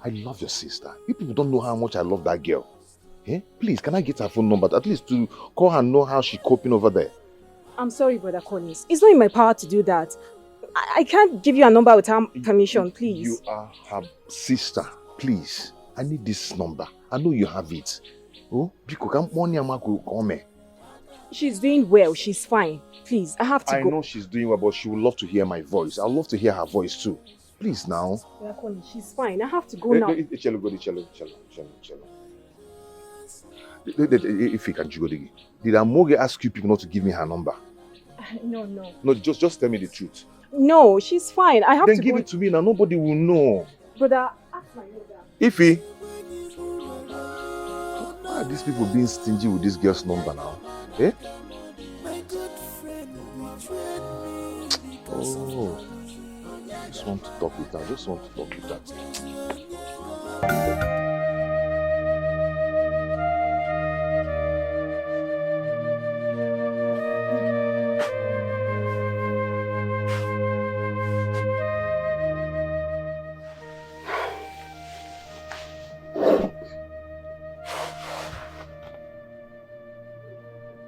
love your sister. You people don't know how much I love that girl. Eh? Please, can I get her phone number at least to call her and know how she's coping over there? I'm sorry, Brother Collins. It's not in my power to do that. I can't give you a number without permission, please. You are her sister. Please. I need this number. I know you have it. Oh, Biko, come on, Yamako, come. She's doing well. She's fine. Please, I have to I go. know she's doing well, but she would love to hear my voice. I'd love to hear her voice too. Please now. She's fine. I have to go now. Cello. If you can go, did Amoge ask you people not to give me her number? No. No, just tell me the truth. No, she's fine. I have Then to give go. it to me now. Nobody will know. Brother, ask my mother. Ify. Why are these people being stingy with this girl's number now? Eh? Oh. Just want to talk with her.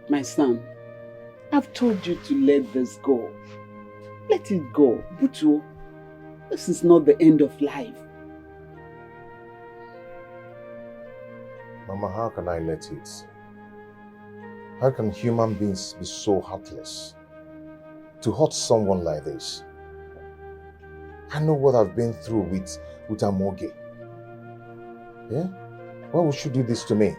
My son, I've told you to let this go. Let it go, Butu. This is not the end of life. Mama, how can I let it? How can human beings be so heartless? To hurt someone like this? I know what I've been through with Amoge. Yeah? Why would she do this to me?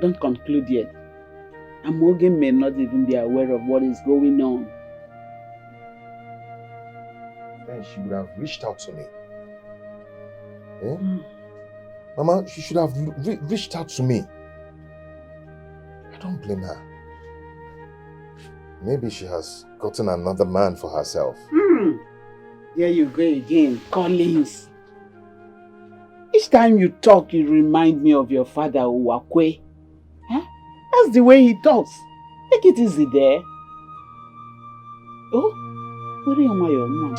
Don't conclude yet. Amoge may not even be aware of what is going on. Then she would have reached out to me. Eh? Mama, she should have reached out to me. I don't blame her. Maybe she has gotten another man for herself. There you go again, Collins. Each time you talk, you remind me of your father, Uwakwe. Huh? That's the way he talks. Take it easy there. Oh, what am I, your mom?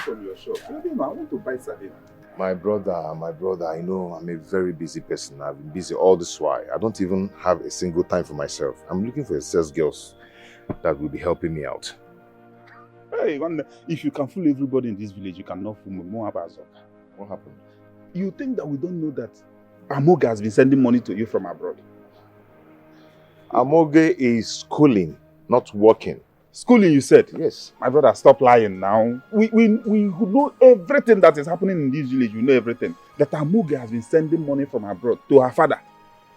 From your shop. I want to buy sardine. My brother, I know I'm a very busy person. I've been busy all this while. I don't even have a single time for myself. I'm looking for a sales girls that will be helping me out. Hey, if you can fool everybody in this village, you cannot fool me. What happened? You think that we don't know that Amoge has been sending money to you from abroad? Amoge is schooling, not working. Schooling, you said? Yes. My brother, stop lying now. We know everything that is happening in this village. We know everything. That Amoge has been sending money from abroad to her father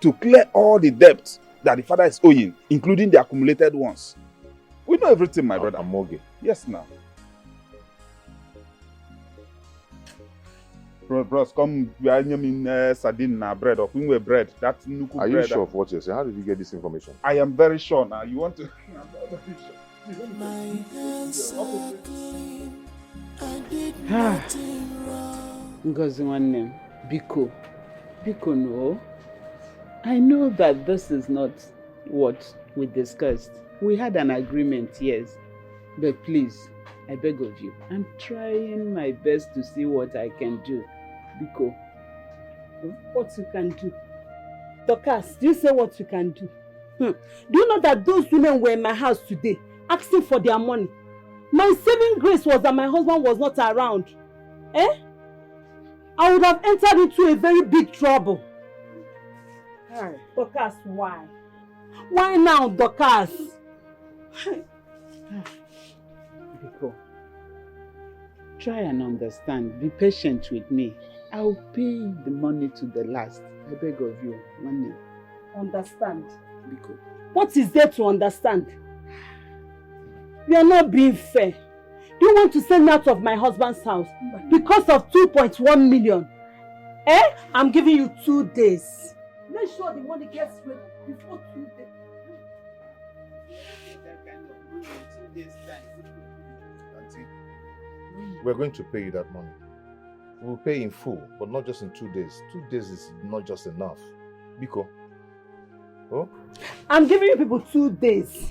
to clear all the debts that the father is owing, including the accumulated ones. We know everything, my brother. Amoge? Yes, now. Bros, come, we are in sardine bread, or we bread. That's nuku bread. Are you sure of what you're saying? How did you get this information? I am very sure now. You want to... I'm very sure. My hands are clean. I did nothing wrong. Ngozi nwanne, Biko no. I know that this is not what we discussed. We had an agreement, yes. But please, I beg of you, I'm trying my best to see what I can do. Biko. What you can do? Dorcas, do you say what you can do? Do you know that those women were in my house today asking for their money? My saving grace was that my husband was not around. I would have entered into a very big trouble. Dorcas, why? Why now, Dorcas? Biko, try and understand. Be patient with me. I'll pay the money to the last. I beg of you, money. Understand? Biko. What is there to understand? You are not being fair. Do you want to send me out of my husband's house because of 2.1 million? I'm giving you 2 days. Make sure the money gets ready before 2 days. We're going to pay you that money. We'll pay in full, but not just in 2 days. 2 days is not just enough. Biko. Oh? I'm giving you people 2 days.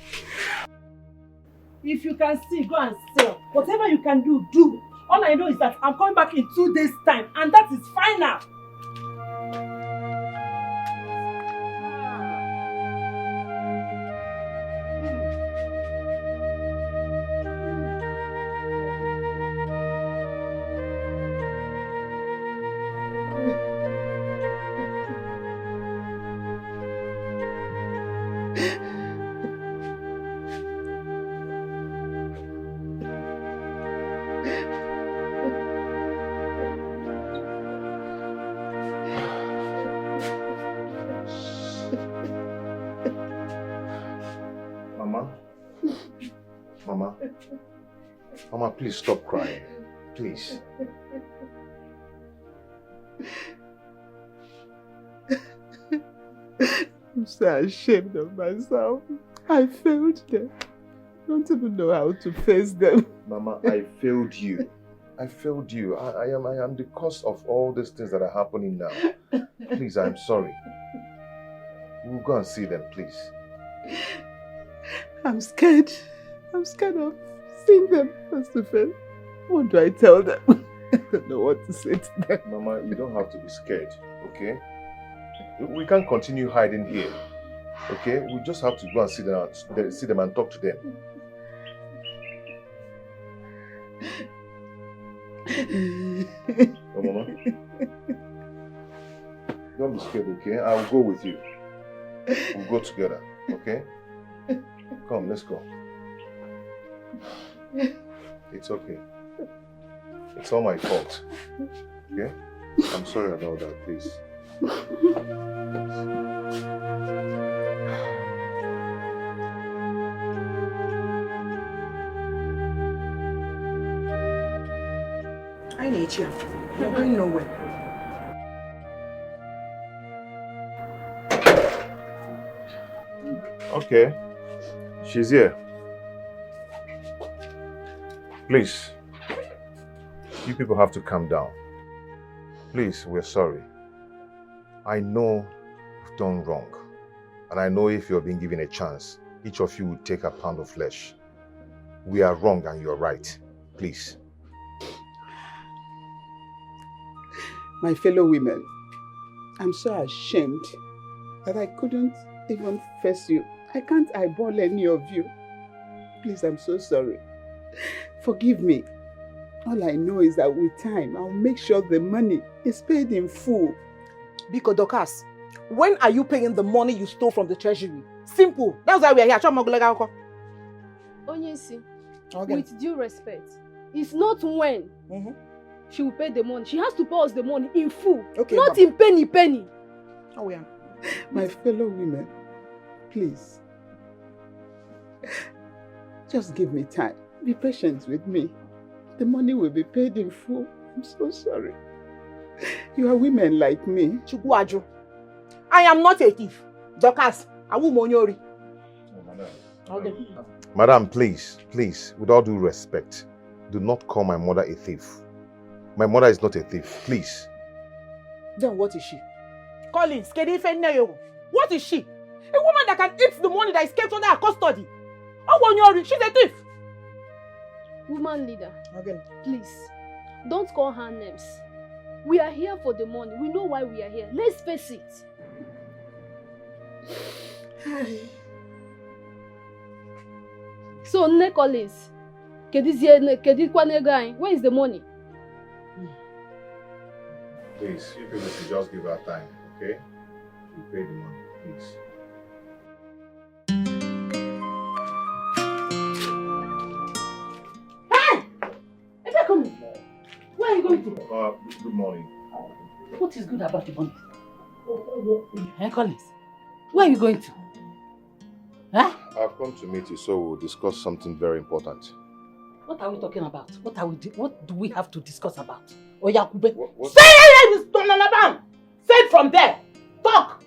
If you can see, go and sell. Whatever you can do, do. All I know is that I'm coming back in 2 days' time, and that is final. Mama, please stop crying. Please. I'm so ashamed of myself. I failed them. I don't even know how to face them. Mama, I failed you. I failed you. I am the cause of all these things that are happening now. Please, I'm sorry. We'll go and see them, please. I'm scared. I'm scared of seeing them face to face. What do I tell them? I don't know what to say to them. Mama, you don't have to be scared, okay? We can't continue hiding here, okay? We just have to go and see them and talk to them. Oh, Mama. Don't be scared, okay? I'll go with you. We'll go together, okay? Come, let's go. It's okay. It's all my fault. Okay? I'm sorry about that, please. I need you. You're going nowhere. Okay. She's here. Please. You people have to calm down. Please, we're sorry. I know you've done wrong. And I know if you're being given a chance, each of you will take a pound of flesh. We are wrong and you're right. Please. My fellow women, I'm so ashamed that I couldn't even face you. I can't eyeball any of you. Please, I'm so sorry. Forgive me. All I know is that with time, I'll make sure the money is paid in full. Biko Dorcas, when are you paying the money you stole from the treasury? Simple. That's why we are here. Onyesi, with due respect, it's not when she will pay the money. She has to pay us the money in full, not in penny. Oh, yeah. My fellow women, please, just give me time. Be patient with me. The money will be paid in full. I'm so sorry. You are women like me. Chukwuaju, I am not a thief. Dorcas, I will monyori. Madam, please, with all due respect, do not call my mother a thief. My mother is not a thief, please. Then what is she? Collins, what is she? A woman that can eat the money that is kept under her custody. Oh, she's a thief. Woman leader, please, don't call her names. We are here for the money. We know why we are here. Let's face it. So, Ne Collins, where is the money? Please, you people should just give her time, okay? You pay the money, please. Where are you going to? Good morning. What is good about the money? Hey, Collins, where are you going to? Huh? I've come to meet you, so we'll discuss something very important. What are we talking about? What do we have to discuss about? Oh, Yakube. Say it from there. Talk.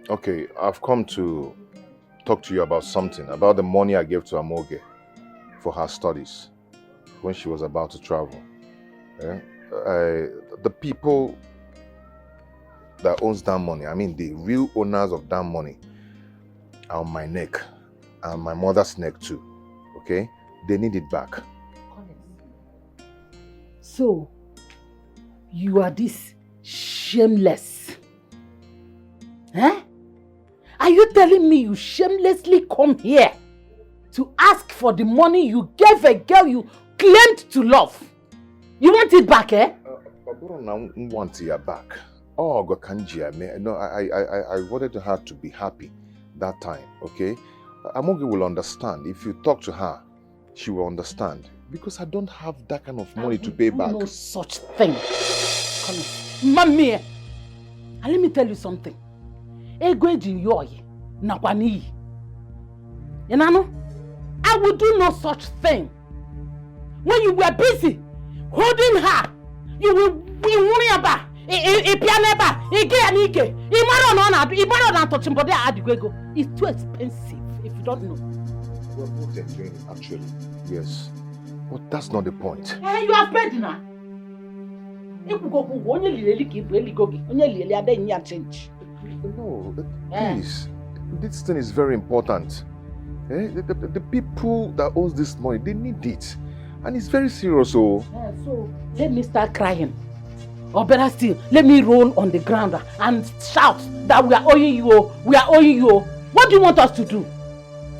Okay, I've come to talk to you about something, about the money I gave to Amoge for her studies. when she was about to travel. The people that owns that money, I mean the real owners of that money, are on my neck and my mother's neck too. Okay? They need it back. So, you are this shameless. Eh? Are you telling me you shamelessly come here to ask for the money you gave a girl you claimed to love? You want it back, eh? I don't want it back. Oh, no, I wanted her to be happy that time, okay? Amoge will understand. If you talk to her, she will understand. Because I don't have that kind of money to pay back. No such thing. Mommy, and let me tell you something. I would do no such thing. When you were busy holding her, you will be worrying about it's too expensive if you don't know. We're both enjoying it, actually. Yes. But that's not the point. You have paid now. No, please. This thing is very important. The people that owns this money, they need it. And it's very serious. So let me start crying. Or better still, let me roll on the ground and shout that we are owing you, we are owing you. What do you want us to do?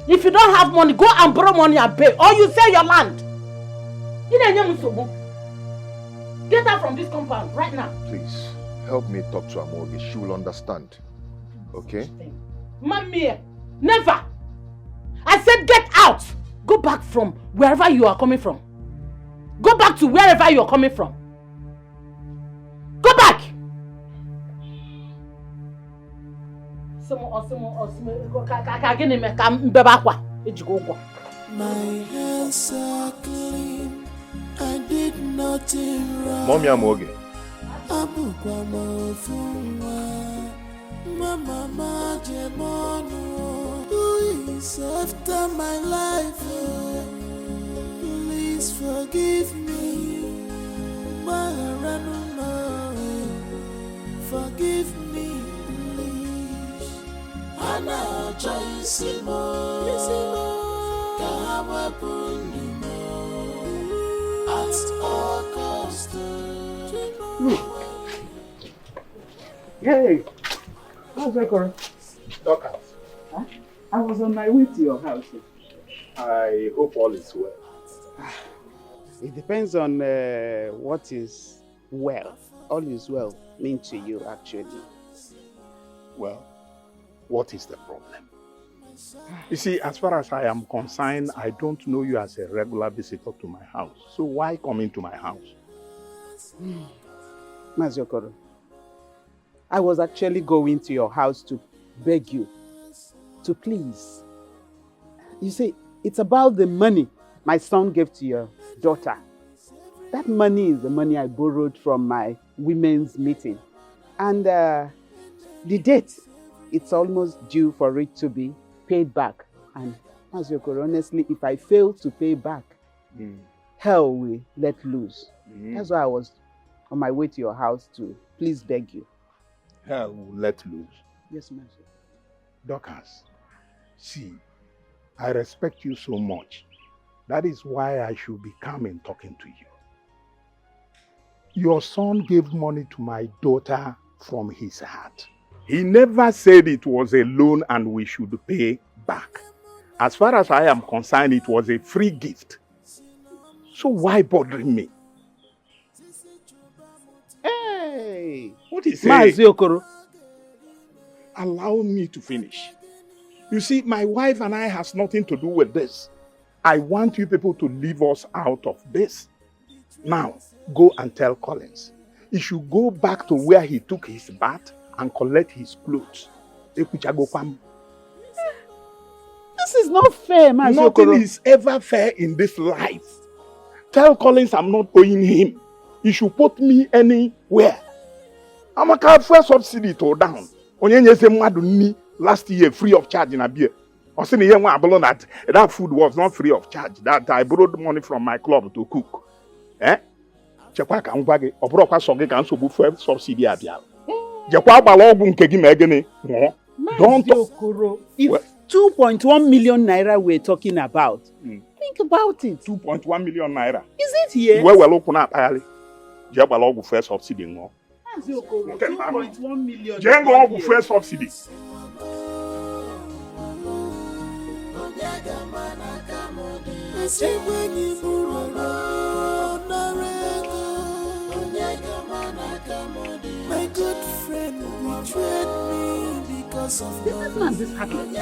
If you don't have money, go and borrow money and pay. Or you sell your land. Get out from this compound right now. Please, help me talk to Amoge. She will understand. Okay? Mommy, never. I said get out. Go back from wherever you are coming from. Go back to wherever you are coming from. Go back! My hands are clean. I did nothing wrong. Mommy Amoge. Who is after my life? Please forgive me. Forgive me, please. Ana choisimo, kawa punimo, at all cost. Hey, how's that going? Doctor, Huh? I was on my way to your house. I hope all is well. It depends on what is well. All is well mean to you, actually. Well, what is the problem? You see, as far as I am concerned, I don't know you as a regular visitor to my house. So why come into my house? Maziokoro, I was actually going to your house to beg you to please. You see, it's about the money my son gave to your daughter. That money is the money I borrowed from my women's meeting. And the date, it's almost due for it to be paid back. And Maziokoro, honestly, if I fail to pay back, hell will let loose. That's why I was on my way to your house to please beg you. Hell will let loose. Yes, Master. Dorcas, see, I respect you so much. That is why I should be coming talking to you. Your son gave money to my daughter from his heart. He never said it was a loan and we should pay back. As far as I am concerned, it was a free gift. So why bothering me? Hey! What is it? Maziokoro. Allow me to finish. You see, my wife and I has nothing to do with this. I want you people to leave us out of this. Now, go and tell Collins. He should go back to where he took his bath and collect his clothes. This is not fair, Maziokoro. Nothing is ever fair in this life. Tell Collins I'm not owing him. He should put me anywhere. I'm a car fuel subsidy to down. Last year free of charge in a beer. I said, that food was not free of charge. That I borrowed money from my club to cook. Eh? Chekwa ka ngwage, obro kwa soge kan so bu fuel subsidy abia. Jekwa gbala ogu nke gi megene. Don't Okoro, if 2.1 million naira we're talking about, think about it. 2.1 million naira. Is it here? Well, open up, Ali. Jebala ogu fuel subsidy ngo. Okoro, 2.1 million. Jengo ogu fuel subsidy. My good friend betrayed me because of this is not this happening.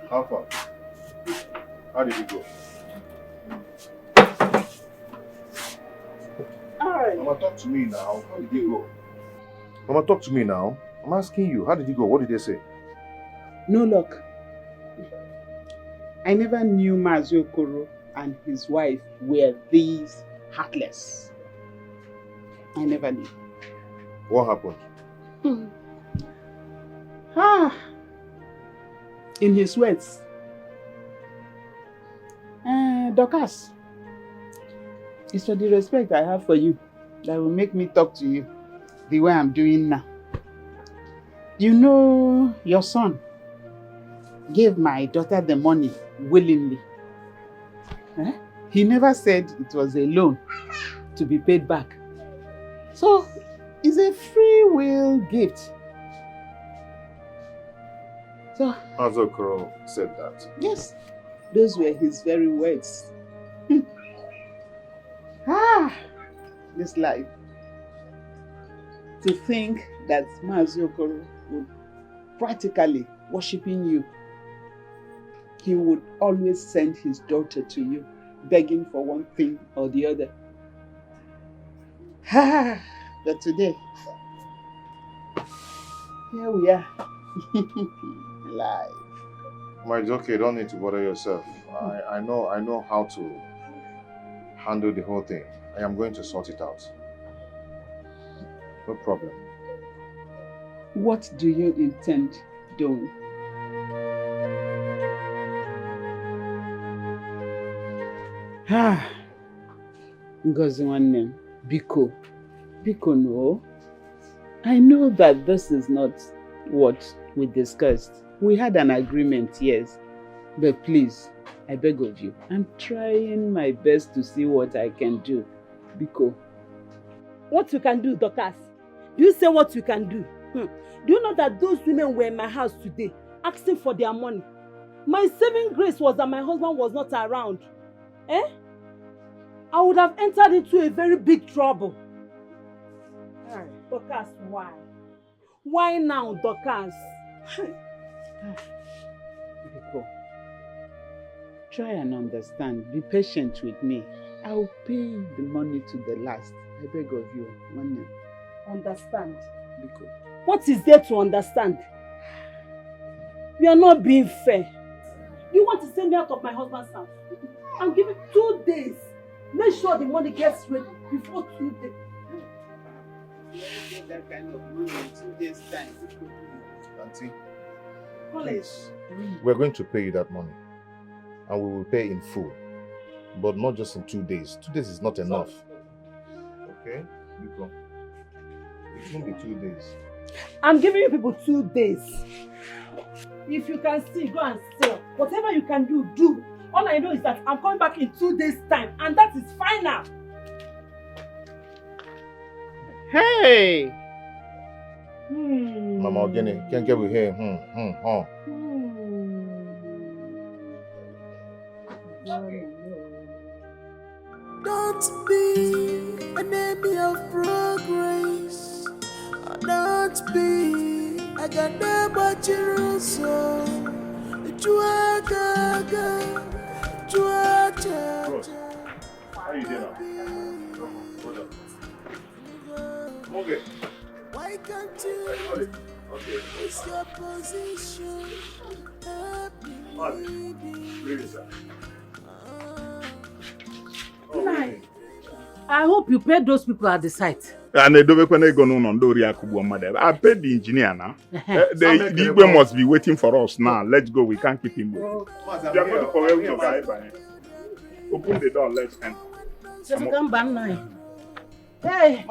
How far? How did you go? Mama, talk to me now. How did you go? Mama, talk to me now. I'm asking you. How did you go? What did they say? No luck. I never knew Mazi Okoro and his wife were these heartless. I never knew. What happened? In his words, Dorcas, it's for the respect I have for you that will make me talk to you the way I'm doing now. You know, your son gave my daughter the money willingly. He never said it was a loan to be paid back. So, it's a free will gift. So, Mazi Okoro said that. Yes, those were his very words. This life. To think that Mazi Okoro would practically worshiping you. He would always send his daughter to you, begging for one thing or the other. But today, here we are. Live. Ma, it's okay. Don't need to bother yourself. I know how to handle the whole thing. I am going to sort it out. No problem. What do you intend doing? Ngozi nwanne, Biko no. I know that this is not what we discussed. We had an agreement, yes. But please, I beg of you, I'm trying my best to see what I can do. Biko. What you can do, Dorcas? Do you say what you can do? Do you know that those women were in my house today, asking for their money? My saving grace was that my husband was not around. I would have entered into a very big trouble. Dorcas, why? Why now, Dorcas? Biko, try and understand. Be patient with me. I'll pay the money to the last. I beg of you, Nwanne. Understand? Biko. What is there to understand? You are not being fair. You want to send me out of my husband's house? I'm giving 2 days. Make sure the money gets ready before 2 days. Get that kind of money in 2 days' time. Auntie, please. We're going to pay you that money. And we will pay in full. But not just in 2 days. 2 days is not enough. Okay? Biko. It won't be 2 days. I'm giving you people 2 days. If you can see, go and sell. Whatever you can do, do. All I know is that I'm coming back in 2 days' time, and that is final. Hey! Mama Ogene, can't get with him. Don't be an enemy of progress. Don't be a ganda chiruso. How you doing now? Okay. Why can't you It's your position. I hope you paid those people at the site. And I don't go no Dori Akubu mother. I paid the engineer now. The Igwe must be waiting for us now. Let's go. We can't keep him waiting. They are going to correct your guy. Open the door. Let's enter. Hey,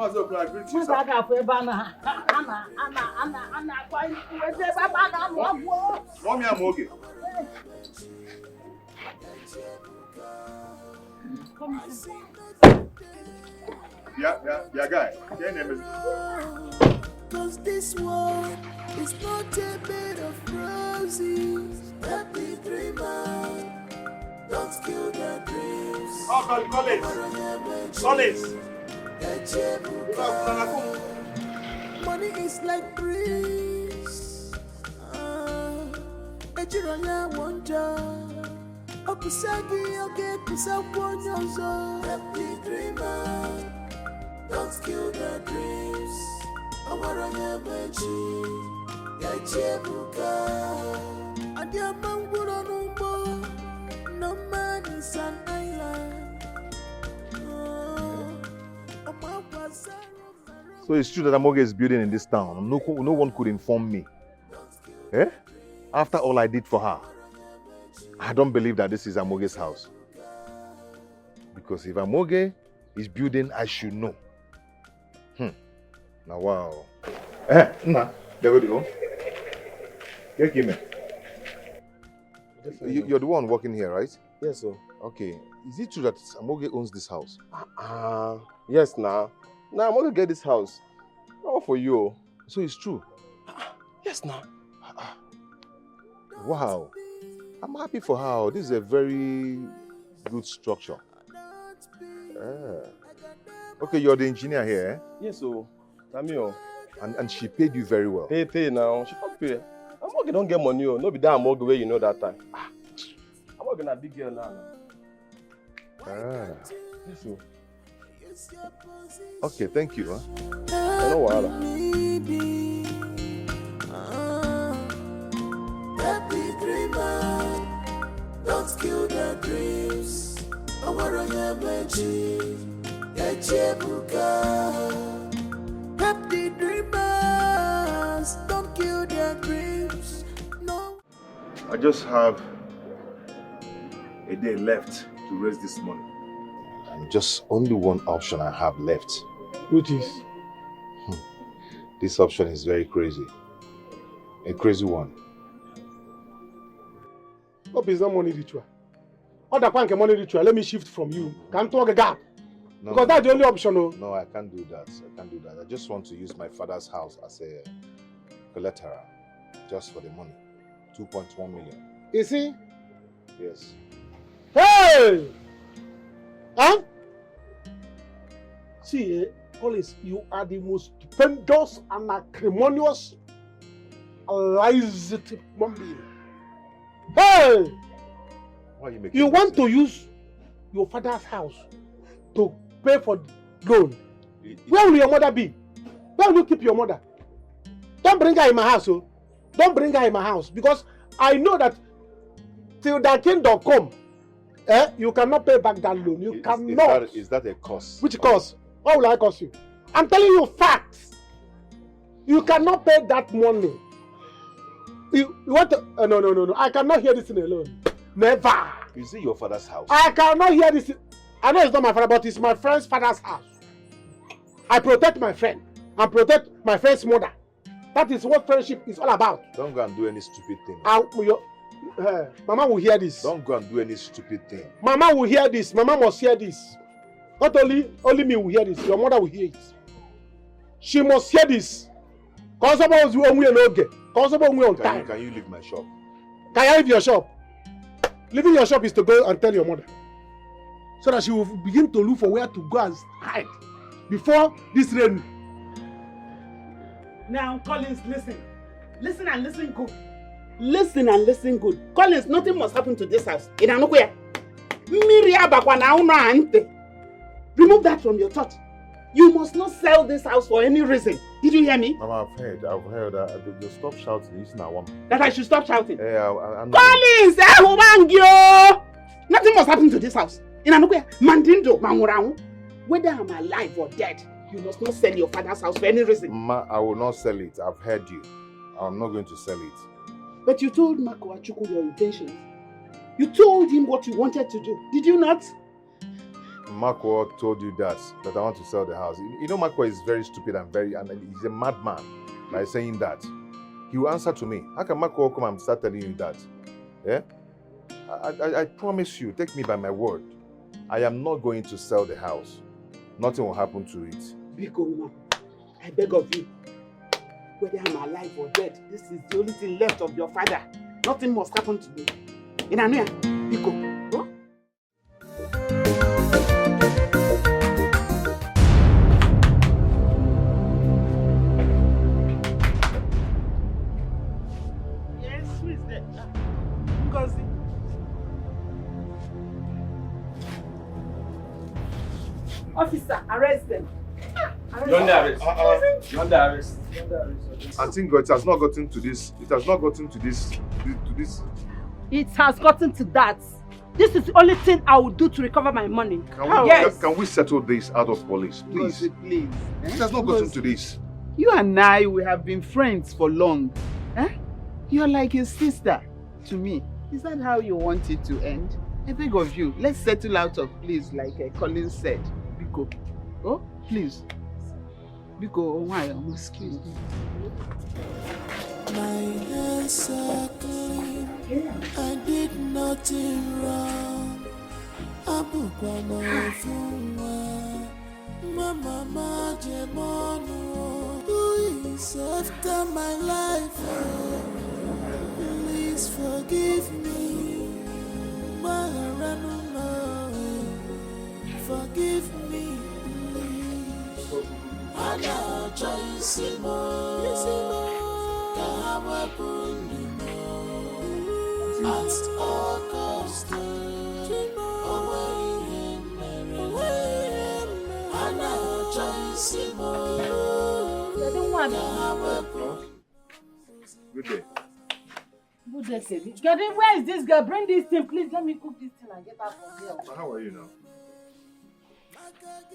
Yeah, guy. Cause this world is not a bed of roses. Happy dreamer, don't kill their dreams. Collins. Money is like breeze. Ejiranya wonder. Okusagi oge kusakwanyozo. Happy dreamer, don't kill their dreams. Awaranya mechi, yachebuka. Adiamanguro numbo, no man is an island. So it's true that Amoge is building in this town. No one could inform me. Eh? After all I did for her, I don't believe that this is Amoge's house. Because if Amoge is building, I should know. Now, wow. Nah, there we go. You're the one working here, right? Yes, sir. Okay. Is it true that Amoge owns this house? Yes, now. Now I'm gonna get this house. All for you. So it's true? Yes, now. Wow. I'm happy for her. This is a very good structure. Okay, you're the engineer here, eh? Yes, sir. Tamio. And she paid you very well. Pay now. She can't pay. Amoge don't get money. No be that Amoge where you know that time. Amoge na big girl now. Yes, sir. Okay, thank you. No wahala. Happy dreamer, don't kill their dreams. Awaranya mechi, yachebuka. Happy dreamers, don't kill their dreams. No. I just have a day left to raise this money. And just only one option I have left. Which is? This option is very crazy. A crazy one. Hope is not money ritual. Other bank money ritual. Let me shift from you. Can't talk a gap. No, because that's the only option. No, I can't do that. I just want to use my father's house as a collateral. Just for the money. 2.1 million. You see? Yes. Hey! Huh? See, Collins, you are the most stupendous and acrimonious lies woman. Hey! Why are you making You want to use your father's house to pay for loan. Where will your mother be? Where will you keep your mother? Don't bring her in my house, oh. Don't bring her in my house because I know that till that kingdom come, you cannot pay back that loan. You cannot. Is that a cost? Which cost? What will I cost you? I'm telling you facts. You cannot pay that money. You want to? No. I cannot hear this in alone. Never. Is it your father's house? I cannot hear this. I know it's not my father, but it's my friend's father's house. I protect my friend and protect my friend's mother. That is what friendship is all about. Don't go and do any stupid thing. Mama will hear this. Don't go and do any stupid thing. Mama will hear this. Mama must hear this. Not only me will hear this. Your mother will hear it. She must hear this. Can you leave my shop? Can I leave your shop? Leaving your shop is to go and tell your mother. So that she will begin to look for where to go and hide before this rain. Now, Collins, listen. Listen and listen good. Listen and listen good. Collins, nothing must happen to this house. Remove that from your thought. You must not sell this house for any reason. Did you hear me? Mama, I've heard. Just stop shouting. It's not one. That I should stop shouting? I'm Collins! Nothing must happen to this house. In Anukwea, Mandindo, Mangurang. Whether I'm alive or dead, you must not sell your father's house for any reason. Ma, I will not sell it. I've heard you. I'm not going to sell it. But you told Mako Achuku your intentions. You told him what you wanted to do. Did you not? Mako told you that I want to sell the house. You know, Mako is very stupid and he's a madman by saying that. He will answer to me. How can Mako come and start telling you that? Yeah? I promise you, take me by my word. I am not going to sell the house. Nothing will happen to it. Biko, I beg of you. Whether I'm alive or dead, this is the only thing left of your father. Nothing must happen to me. In Anuya, Biko. Huh? Yes, who is that? Ngozi. Officer, arrest them. You're under arrest. You're under arrest. I think it has not gotten to this. It has not gotten to this. It has gotten to that. This is the only thing I will do to recover my money. Can we settle this out of police, please? Please. It has not gotten to this. You and I, we have been friends for long. You're like a sister to me. Is that how you want it to end? I beg of you, let's settle out of place like Colin said. Biko. Oh, please. Biko, why am I scared? My hands are clean. I did nothing wrong. Mama Jemono, who is after my life? Please forgive me. Forgive me, please. Ana choisimo, kawa punimo. At all cost, Ana choisimo. Good day. Good day, Kevi. Kevi, where is this girl? Bring this thing, please. Let me cook this thing and get out from here. How are you now?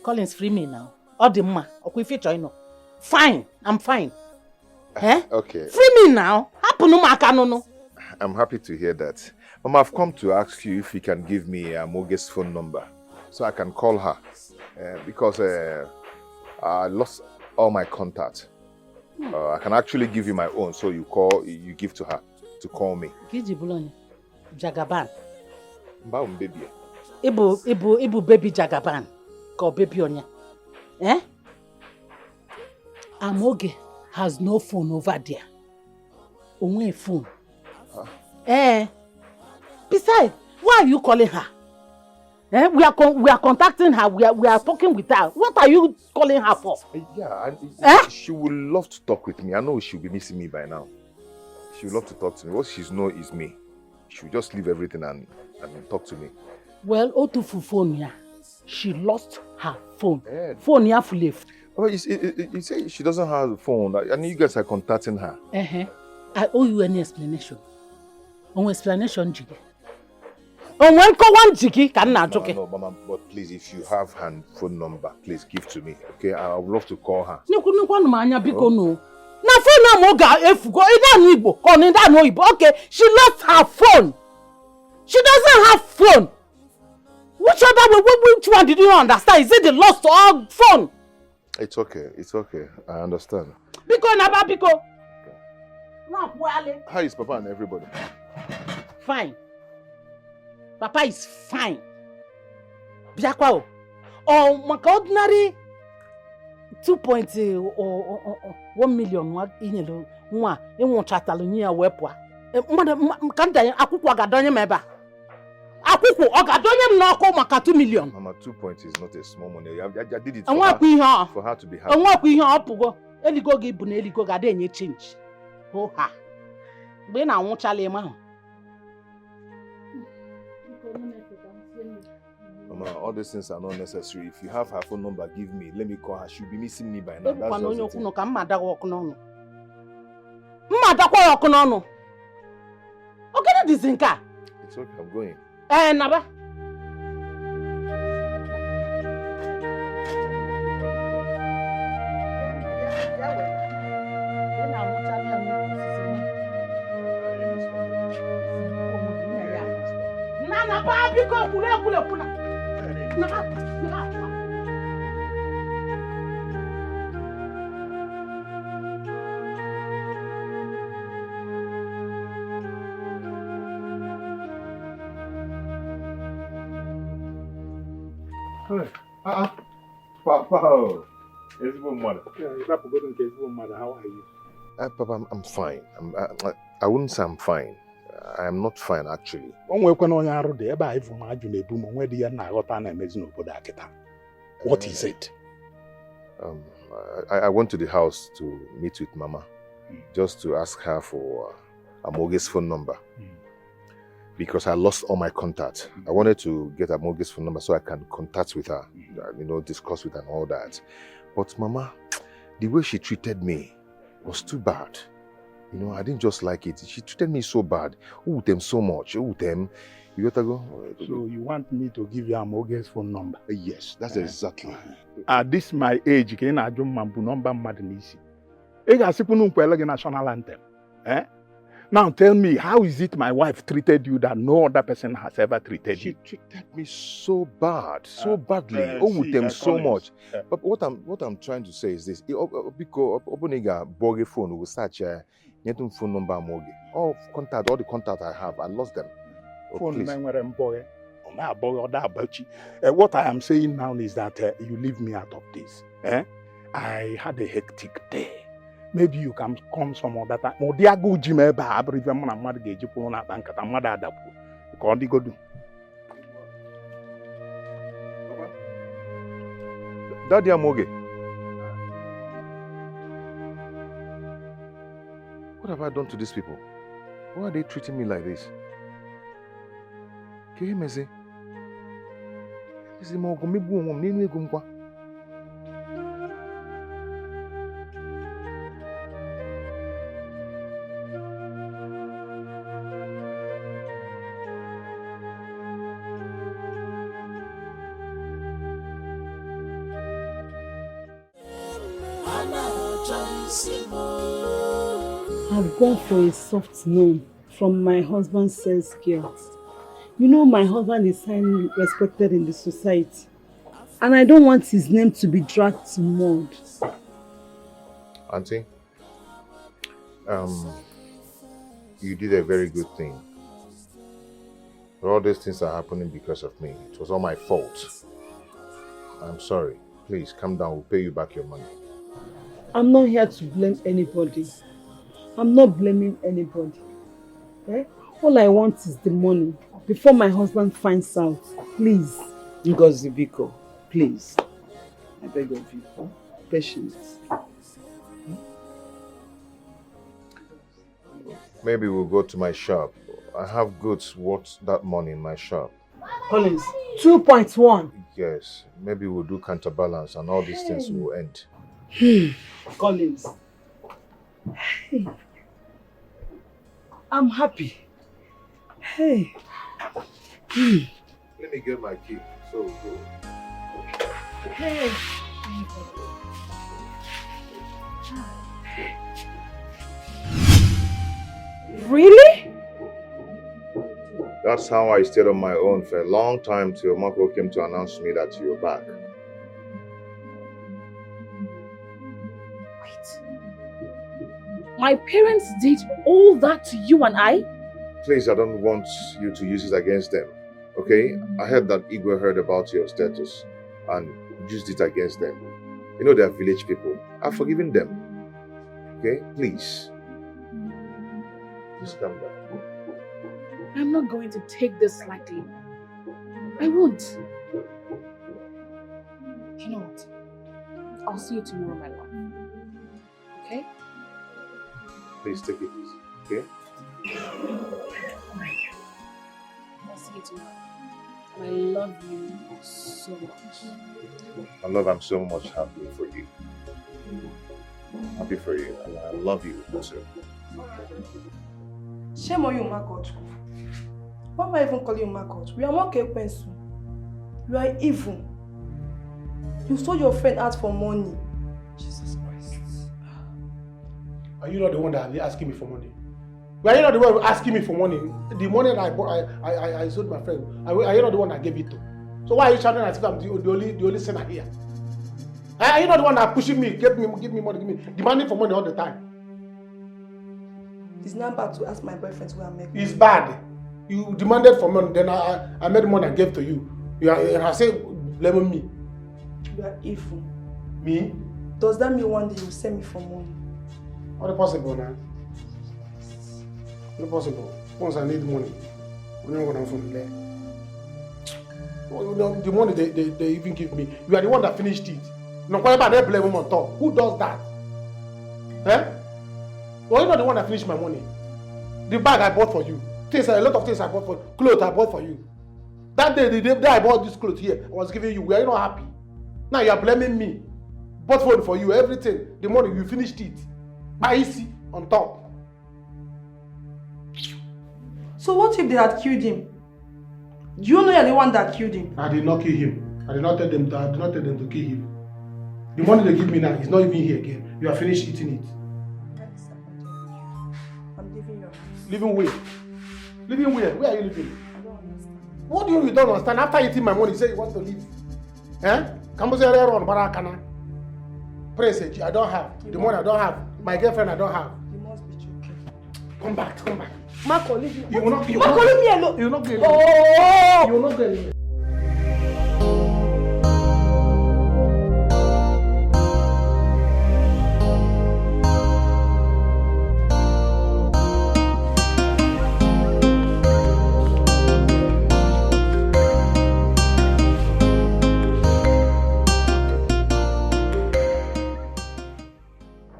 Collins, free me now. All the ma. Okay, if you join, fine. I'm fine. Okay. Free me now. Happen no ma no. I'm happy to hear that. Mama, I've come to ask you if you can give me Moge's phone number so I can call her because I lost all my contacts. I can actually give you my own, so you give to her to call me. Kiji Buloni, Jagaban. Mbaum baby. Ibu baby Jagaban. Call baby Onya. Amoge has no phone over there. Only a phone. Besides, why are you calling her? We are contacting her. We are talking with her. What are you calling her for? She would love to talk with me. I know she'll be missing me by now. She would love to talk to me. What she's know is me. She will just leave everything and talk to me. Well, Otufu phone ya. She lost her phone. Phone ya full left. Oh, you say she doesn't have a phone. I know you guys are contacting her. I owe you any explanation. On explanation, Jiggy. On one Jiggy can not joke. No, Mama, but please, if you have her phone number, please give to me. Okay, I would love to call her. No, no. Na phone na moga if go ida Igbo, kon ida no Igbo. Okay, she lost her phone. She doesn't have phone. Which one did you understand? Is it the lost or phone? It's okay. I understand. Biko na ba biko. How is Papa and everybody? Fine. Papa is fine. Biakwa o maka ordinary 2.1 million wa inyelo nwa enwo chatalo nya wepo a. Kanda akwukwo gadonye meba. Akwukwo o gadonye m na okwo maka 2 million. Mama, 2 points is not a small money. I did it for her to be happy. Enwakwu ihe opugo. Eligo gi bu na eligo ga dey enye change. Ho ha. Mgbe na anwụchala ime ahụ. Mama, all these things are not necessary. If you have her phone number, give me. Let me call her. She'll be missing me by now. That's just the thing. It's okay, I'm going. Naba. Papa, it's good mother. How are you? Papa, I'm fine. I wouldn't say I'm fine. I am not fine, actually. What is it? I went to the house to meet with Mama, just to ask her for Amoge's phone number. Because I lost all my contacts. I wanted to get Amoge's phone number so I can contact with her, discuss with her and all that. But Mama, the way she treated me was too bad. I didn't just like it. She treated me so bad. Oh, them so much. Oh, them. You gotta go. So you want me to give you Amoge's phone number? Yes, that's exactly. At this my age, you can add your number madness. You got national anthem. Now tell me, how is it my wife treated you that no other person has ever treated you? She treated me so bad, so badly. With them so much. But what I'm trying to say is this: because Oboniga borrow phone will search phone number Amoge. All the contact I have, I lost them. What I am saying now is that you leave me out of this. I had a hectic day. Maybe you can come some other time. Daddy Amoge. What have I done to these people? Why are they treating me like this? Can you hear me say? I've gone for a soft no from my husband's sales girls. You know my husband is highly respected in the society. And I don't want his name to be dragged to mud. Auntie, you did a very good thing. But all these things are happening because of me. It was all my fault. I'm sorry. Please, calm down. We'll pay you back your money. I'm not here to blame anybody. I'm not blaming anybody. All I want is the money before my husband finds out. Please. Ngozi Biko, please. I beg of you. Patience. Maybe we'll go to my shop. I have goods worth that money in my shop. Collins, 2.1. Yes. Maybe we'll do counterbalance and all these things will end. Collins. Hey. I'm happy. Hey. Let me get my key. So we'll go. Hey. Really? That's how I stayed on my own for a long time till Marco came to announce to me that you're back. My parents did all that to you and I? Please, I don't want you to use it against them, okay? I heard that Igwe heard about your status and used it against them. You know they're village people. I've forgiven them, okay? Please. Just calm down. I'm not going to take this lightly. I won't. You know what? I'll see you tomorrow, my love. Okay? Please take it easy, okay? I'll see you tomorrow. I love you so much. My love, I'm so much happy for you. Happy for you, and I love you also. Shame on you, Marcot. Why am I even calling you Marcot? We are more Pencil. You are evil. You sold your friend out for money. Jesus Christ. Are you not the one that is asking me for money? Are you not the one asking me for money? The money that I bought, I sold my friend. Are you not the one that gave it to? So why are you shouting as if I'm the only sinner here? Are you not the one that pushing me, give me money, demanding for money all the time? It's not bad to ask my boyfriend where I'm making. It's bad. You demanded for money, then I made money and gave to you. And I say, blame me. You are evil. Me? Does that mean one day you send me for money? Not possible now. Not possible. Once I need money, we're not going from there. The money they even give me, you are the one that finished it. No, why about they blame him on top? Who does that? Eh? Well, you're not the one that finished my money. The bag I bought for you. A lot of things I bought for you. Clothes I bought for you. That day, the day I bought this clothes here, I was giving you. Were you not happy? Now you are blaming me. Bought phone for you, everything. The money, you finished it. Easy on top. So what if they had killed him? Do you know you're the one that killed him? I did not kill him. I did not tell them to kill him. The money they give me now is not even here again. You have finished eating it. I'm leaving your house. Living where? Living where? Where are you living? I don't understand. What do you don't understand? After eating my money, you say you want to leave. Eh? Praise it. I don't have. The money I don't have. My girlfriend I don't have. You must be joking. Come back. Marco, leave me. You will not. Marco, leave me alone. You will not get alone. Oh! You will not get alone.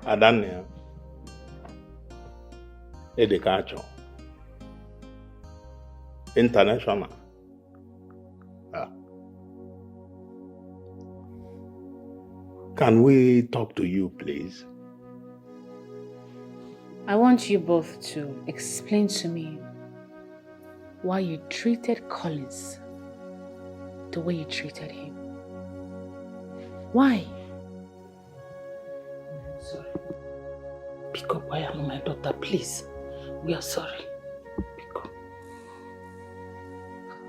Adania, Edekacho, International. Can we talk to you, please? I want you both to explain to me why you treated Collins the way you treated him. Why? Sorry. Pick up, I am my daughter, please. We are sorry. Pick up.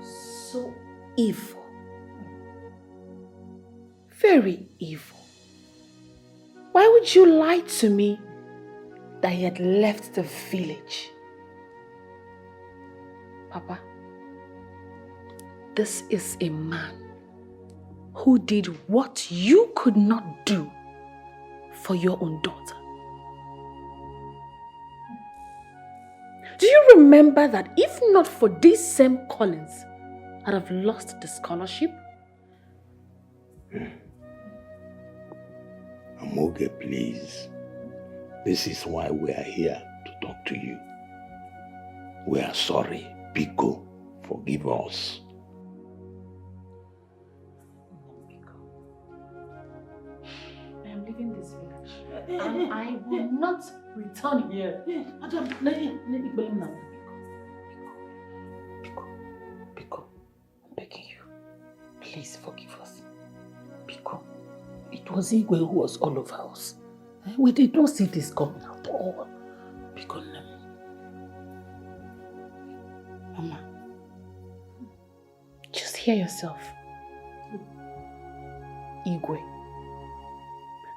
So evil. Very evil. Why would you lie to me that he had left the village? Papa, this is a man who did what you could not do for your own daughter. Do you remember that if not for this same Collins, I'd have lost the scholarship? Amoge, please. This is why we are here to talk to you. We are sorry. Biko, forgive us. I am leaving this village. And I will not return here. Biko, I'm begging you. Please forgive us. Biko, it was Igwe who was all over us. We did not see this coming at all. Biko, Mama, just hear yourself. Igwe.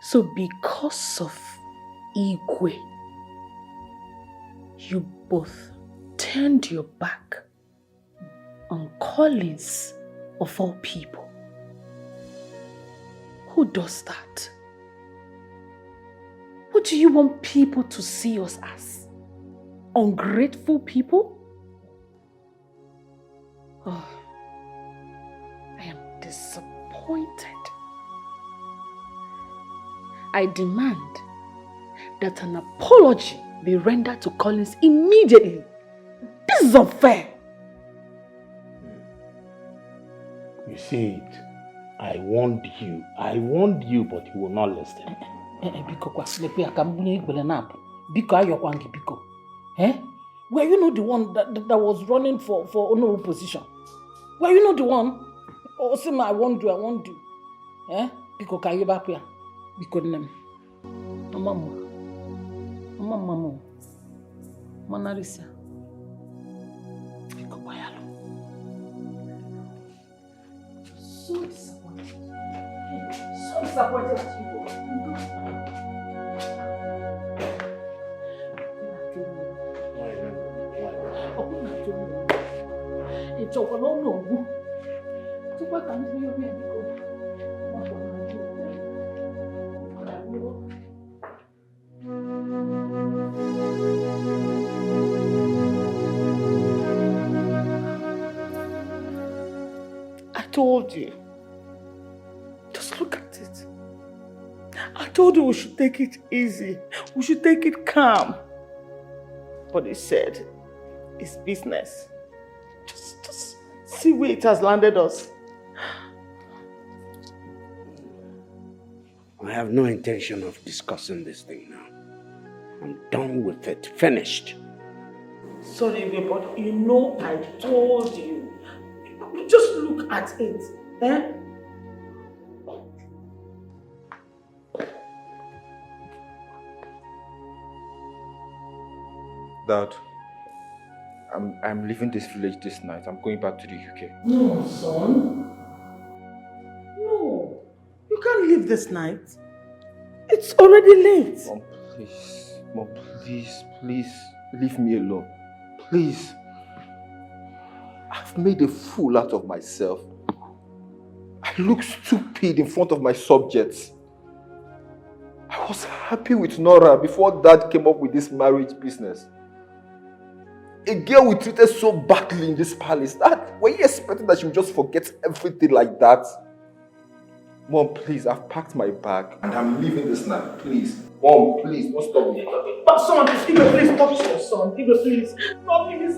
So because of Igwe, you both turned your back on Collins of all people. Who does that? What do you want people to see us as? Ungrateful people? Oh, I am disappointed. I demand that an apology be rendered to Collins immediately. This is unfair. You see it. I warned you, but you will not listen. Biko kwa sleepy akambunye igbele nap. Biko ayokwangi biko. Were you not the one that was running for no position? Were you not the one? Oh, Sima, I won't do. Biko kayo back here. Biko nem. Mama. Manarisa. Biko bayalo. So disappointed. So disappointed at you. Ìjọba lọ́nà ògùn tó bá kà ń gbé orí ẹ̀mí kan wọ́n bọ̀ máa ń gbé I told you. Just look at it. I told you we should take it easy. We should take it calm. But he said, it's business. Just see where it has landed us. I have no intention of discussing this thing now. I'm done with it. Finished. Sorry, but you know I told you. Just look at it. Dad, I'm leaving this village this night. I'm going back to the UK. No, son. No. You can't leave this night. It's already late. Mom, please. Mom, please leave me alone. Please. I've made a fool out of myself. I look stupid in front of my subjects. I was happy with Nora before Dad came up with this marriage business. A girl we treated so badly in this palace. Were you expecting that she would just forget everything like that? Mom, please, I've packed my bag and I'm leaving this night. Please. Mom, please, don't stop me. But son, please stop your son. Please. Stop me, please.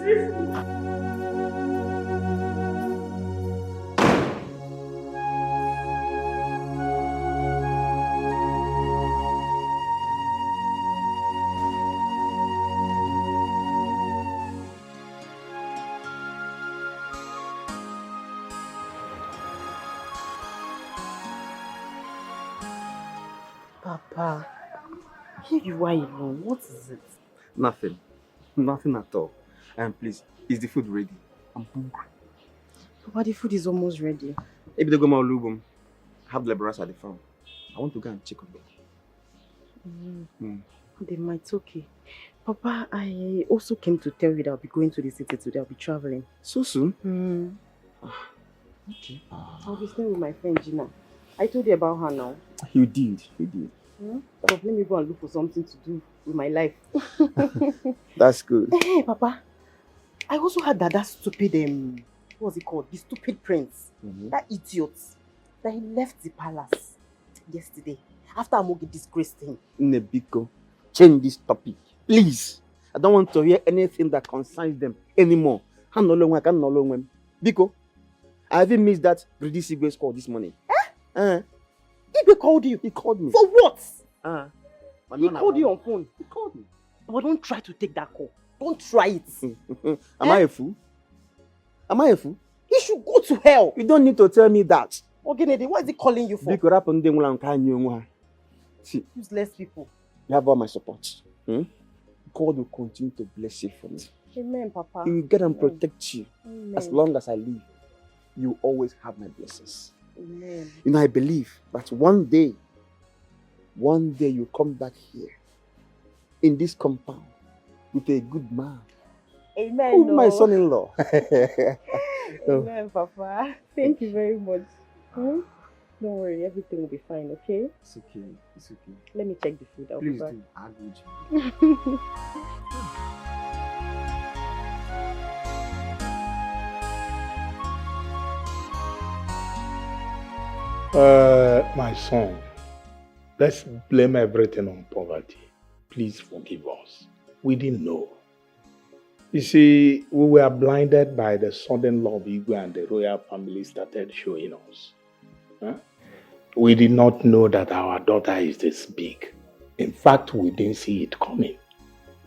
Papa, here you are alone. What is it? Nothing. Nothing at all. And please, is the food ready? I'm hungry. Papa, the food is almost ready. Maybe they go my lubum. Have laborers at the farm. I want to go and check on them. They might, okay. Papa, I also came to tell you that I'll be going to the city today. I'll be traveling. So soon? Okay. I'll be staying with my friend Gina. I told you about her now. You did. But let me go and look for something to do with my life. That's good. Hey, Papa. I also heard that stupid, what's it called? The stupid prince. That idiot. That he left the palace yesterday. After Amogi disgraced him. Nebiko, change this topic. Please. I don't want to hear anything that concerns them anymore. I can't no longer. Biko, I even missed that British Igwe's call this morning. Igwe called you? He called me. For what? He called you on phone? He called me. But don't try to take that call. Don't try it. Am I a fool? You should go to hell. You don't need to tell me that. Ogenede, what is he calling you for? See, useless people. You have all my support. God will continue to bless you for me. Amen, Papa. He will get and protect you. Amen. As long as I live, you always have my blessings. Amen. You know, I believe that one day you come back here in this compound with a good man. Amen. Oh, my son-in-law. Amen, Papa. Thank you very much. Don't worry, everything will be fine, okay? It's okay. Let me check the food. I'll Please be back. do. I'll do it. My son, let's blame everything on poverty. Please forgive us. We didn't know. You see, we were blinded by the sudden love Igwe and the royal family started showing us. Huh? We did not know that our daughter is this big. In fact, we didn't see it coming.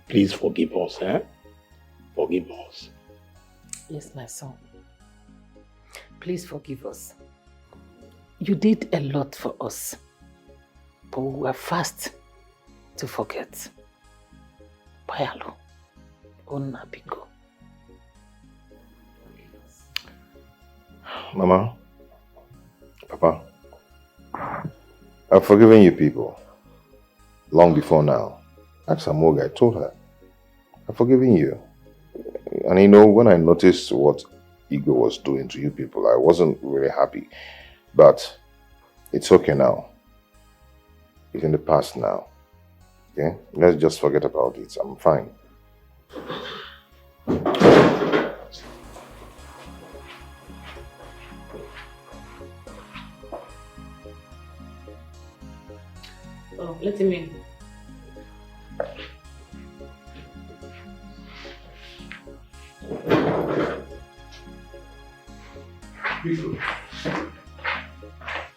Please forgive us, eh? Forgive us. Yes, my son. Please forgive us. You did a lot for us, but we were fast to forget. Payalo, Onabiko. Mama, Papa, I've forgiven you people. Long before now. Ask Amoga, I told her. I've forgiven you. And you know, when I noticed what Igwe was doing to you people, I wasn't really happy. But it's okay now. It's in the past now. Okay? Let's just forget about it. I'm fine. Oh, let him in.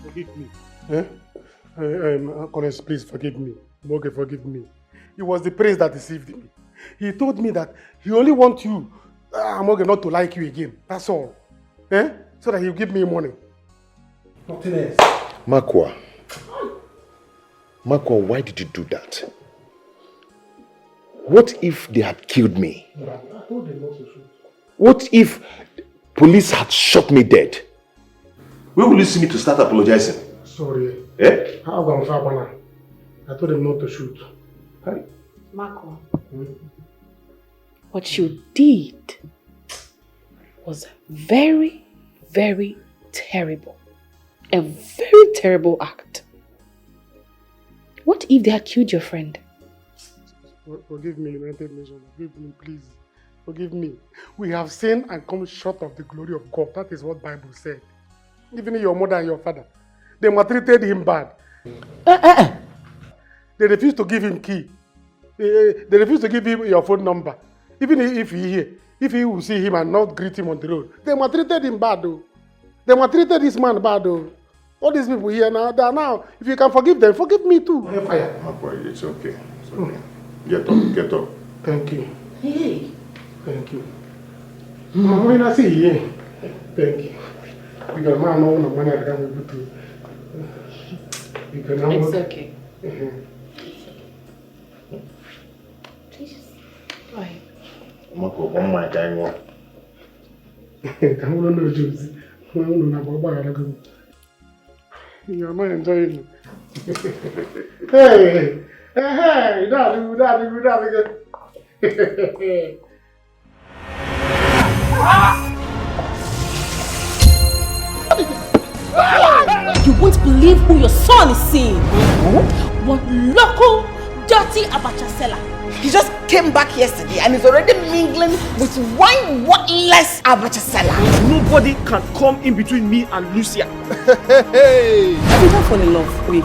Forgive me. Eh? Collins, please forgive me. Moge, forgive me. It was the prince that deceived me. He told me that he only wants you, Moge, not to like you again. That's all. Eh? So that he'll give me money. Nothing else. Makwa, why did you do that? What if they had killed me? I told them not to shoot. What if police had shot me dead? Where will you see me to start apologizing? Sorry. Eh? I told them not to shoot. Hey. Marco, what you did was very, very terrible. A very terrible act. What if they had killed your friend? Forgive me, United Nations. Forgive me, please. Forgive me. We have sinned and come short of the glory of God. That is what the Bible said. Even your mother and your father, they maltreated him bad. They refused to give him key. They refused to give him your phone number. Even if he will see him and not greet him on the road. They maltreated him bad though. They maltreated this man bad though. All these people here now, they are now, if you can forgive them, forgive me too. It's okay. It's okay. Get up. Thank you. Hey. Thank you. When I see you, thank you. Because man, no money I can able to. It's okay. Please. Why? Mako, one my guy more. I'm not Josie. I'm not about you're not enjoying it. Hey, daddy. You won't believe who your son is seeing. One local, dirty abacha seller. He just came back yesterday and is already mingling with one worthless abacha seller. Nobody can come in between me and Lucia. Hey! I didn't fall in love. Wait.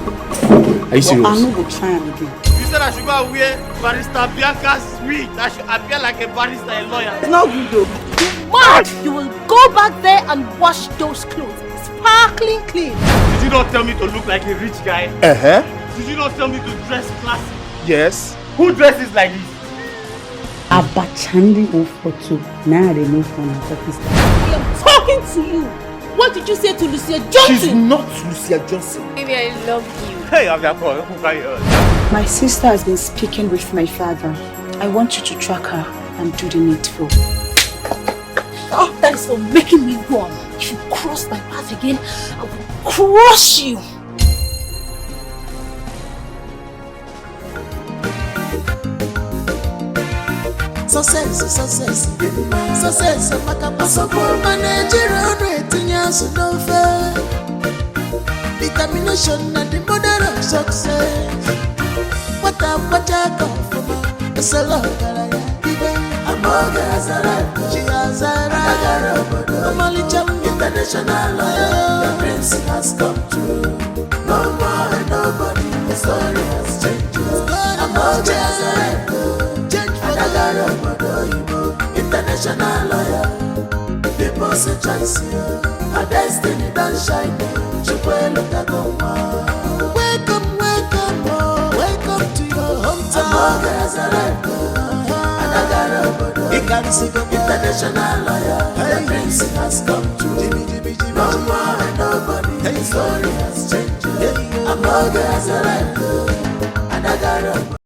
Are you serious? I know we'll try him again. You said I should go and wear Barrister Bianca's wig. I should appear like a barrister, a lawyer. It's not good though. What? You will go back there and wash those clothes. Sparkling clean. Did you not tell me to look like a rich guy? Did you not tell me to dress classy? Yes. Who dresses like this? Abachandi photo. Now they move from Pakistan. I am talking to you. What did you say to Lucia Johnson? She's not Lucia Johnson. Baby, I love you. Hey, I'm your boy. Who can you? My sister has been speaking with my father. I want you to track her and do the needful. Oh, that is for making me wrong. If you cross my path again, I will crush you. Success, Makapa, Nigerian rating, no fair. Determination and the mother of success. What I come from, it's a lot of she has a international lawyer. Your dreams has come true. No more and nobody. The story has changed. I'm not just a change for the international lawyer. People's choice, a destiny don't shine. Welcome, welcome, welcome to your hometown. International lawyer, the prince has come true. No more and nobody, the story has changed. I'm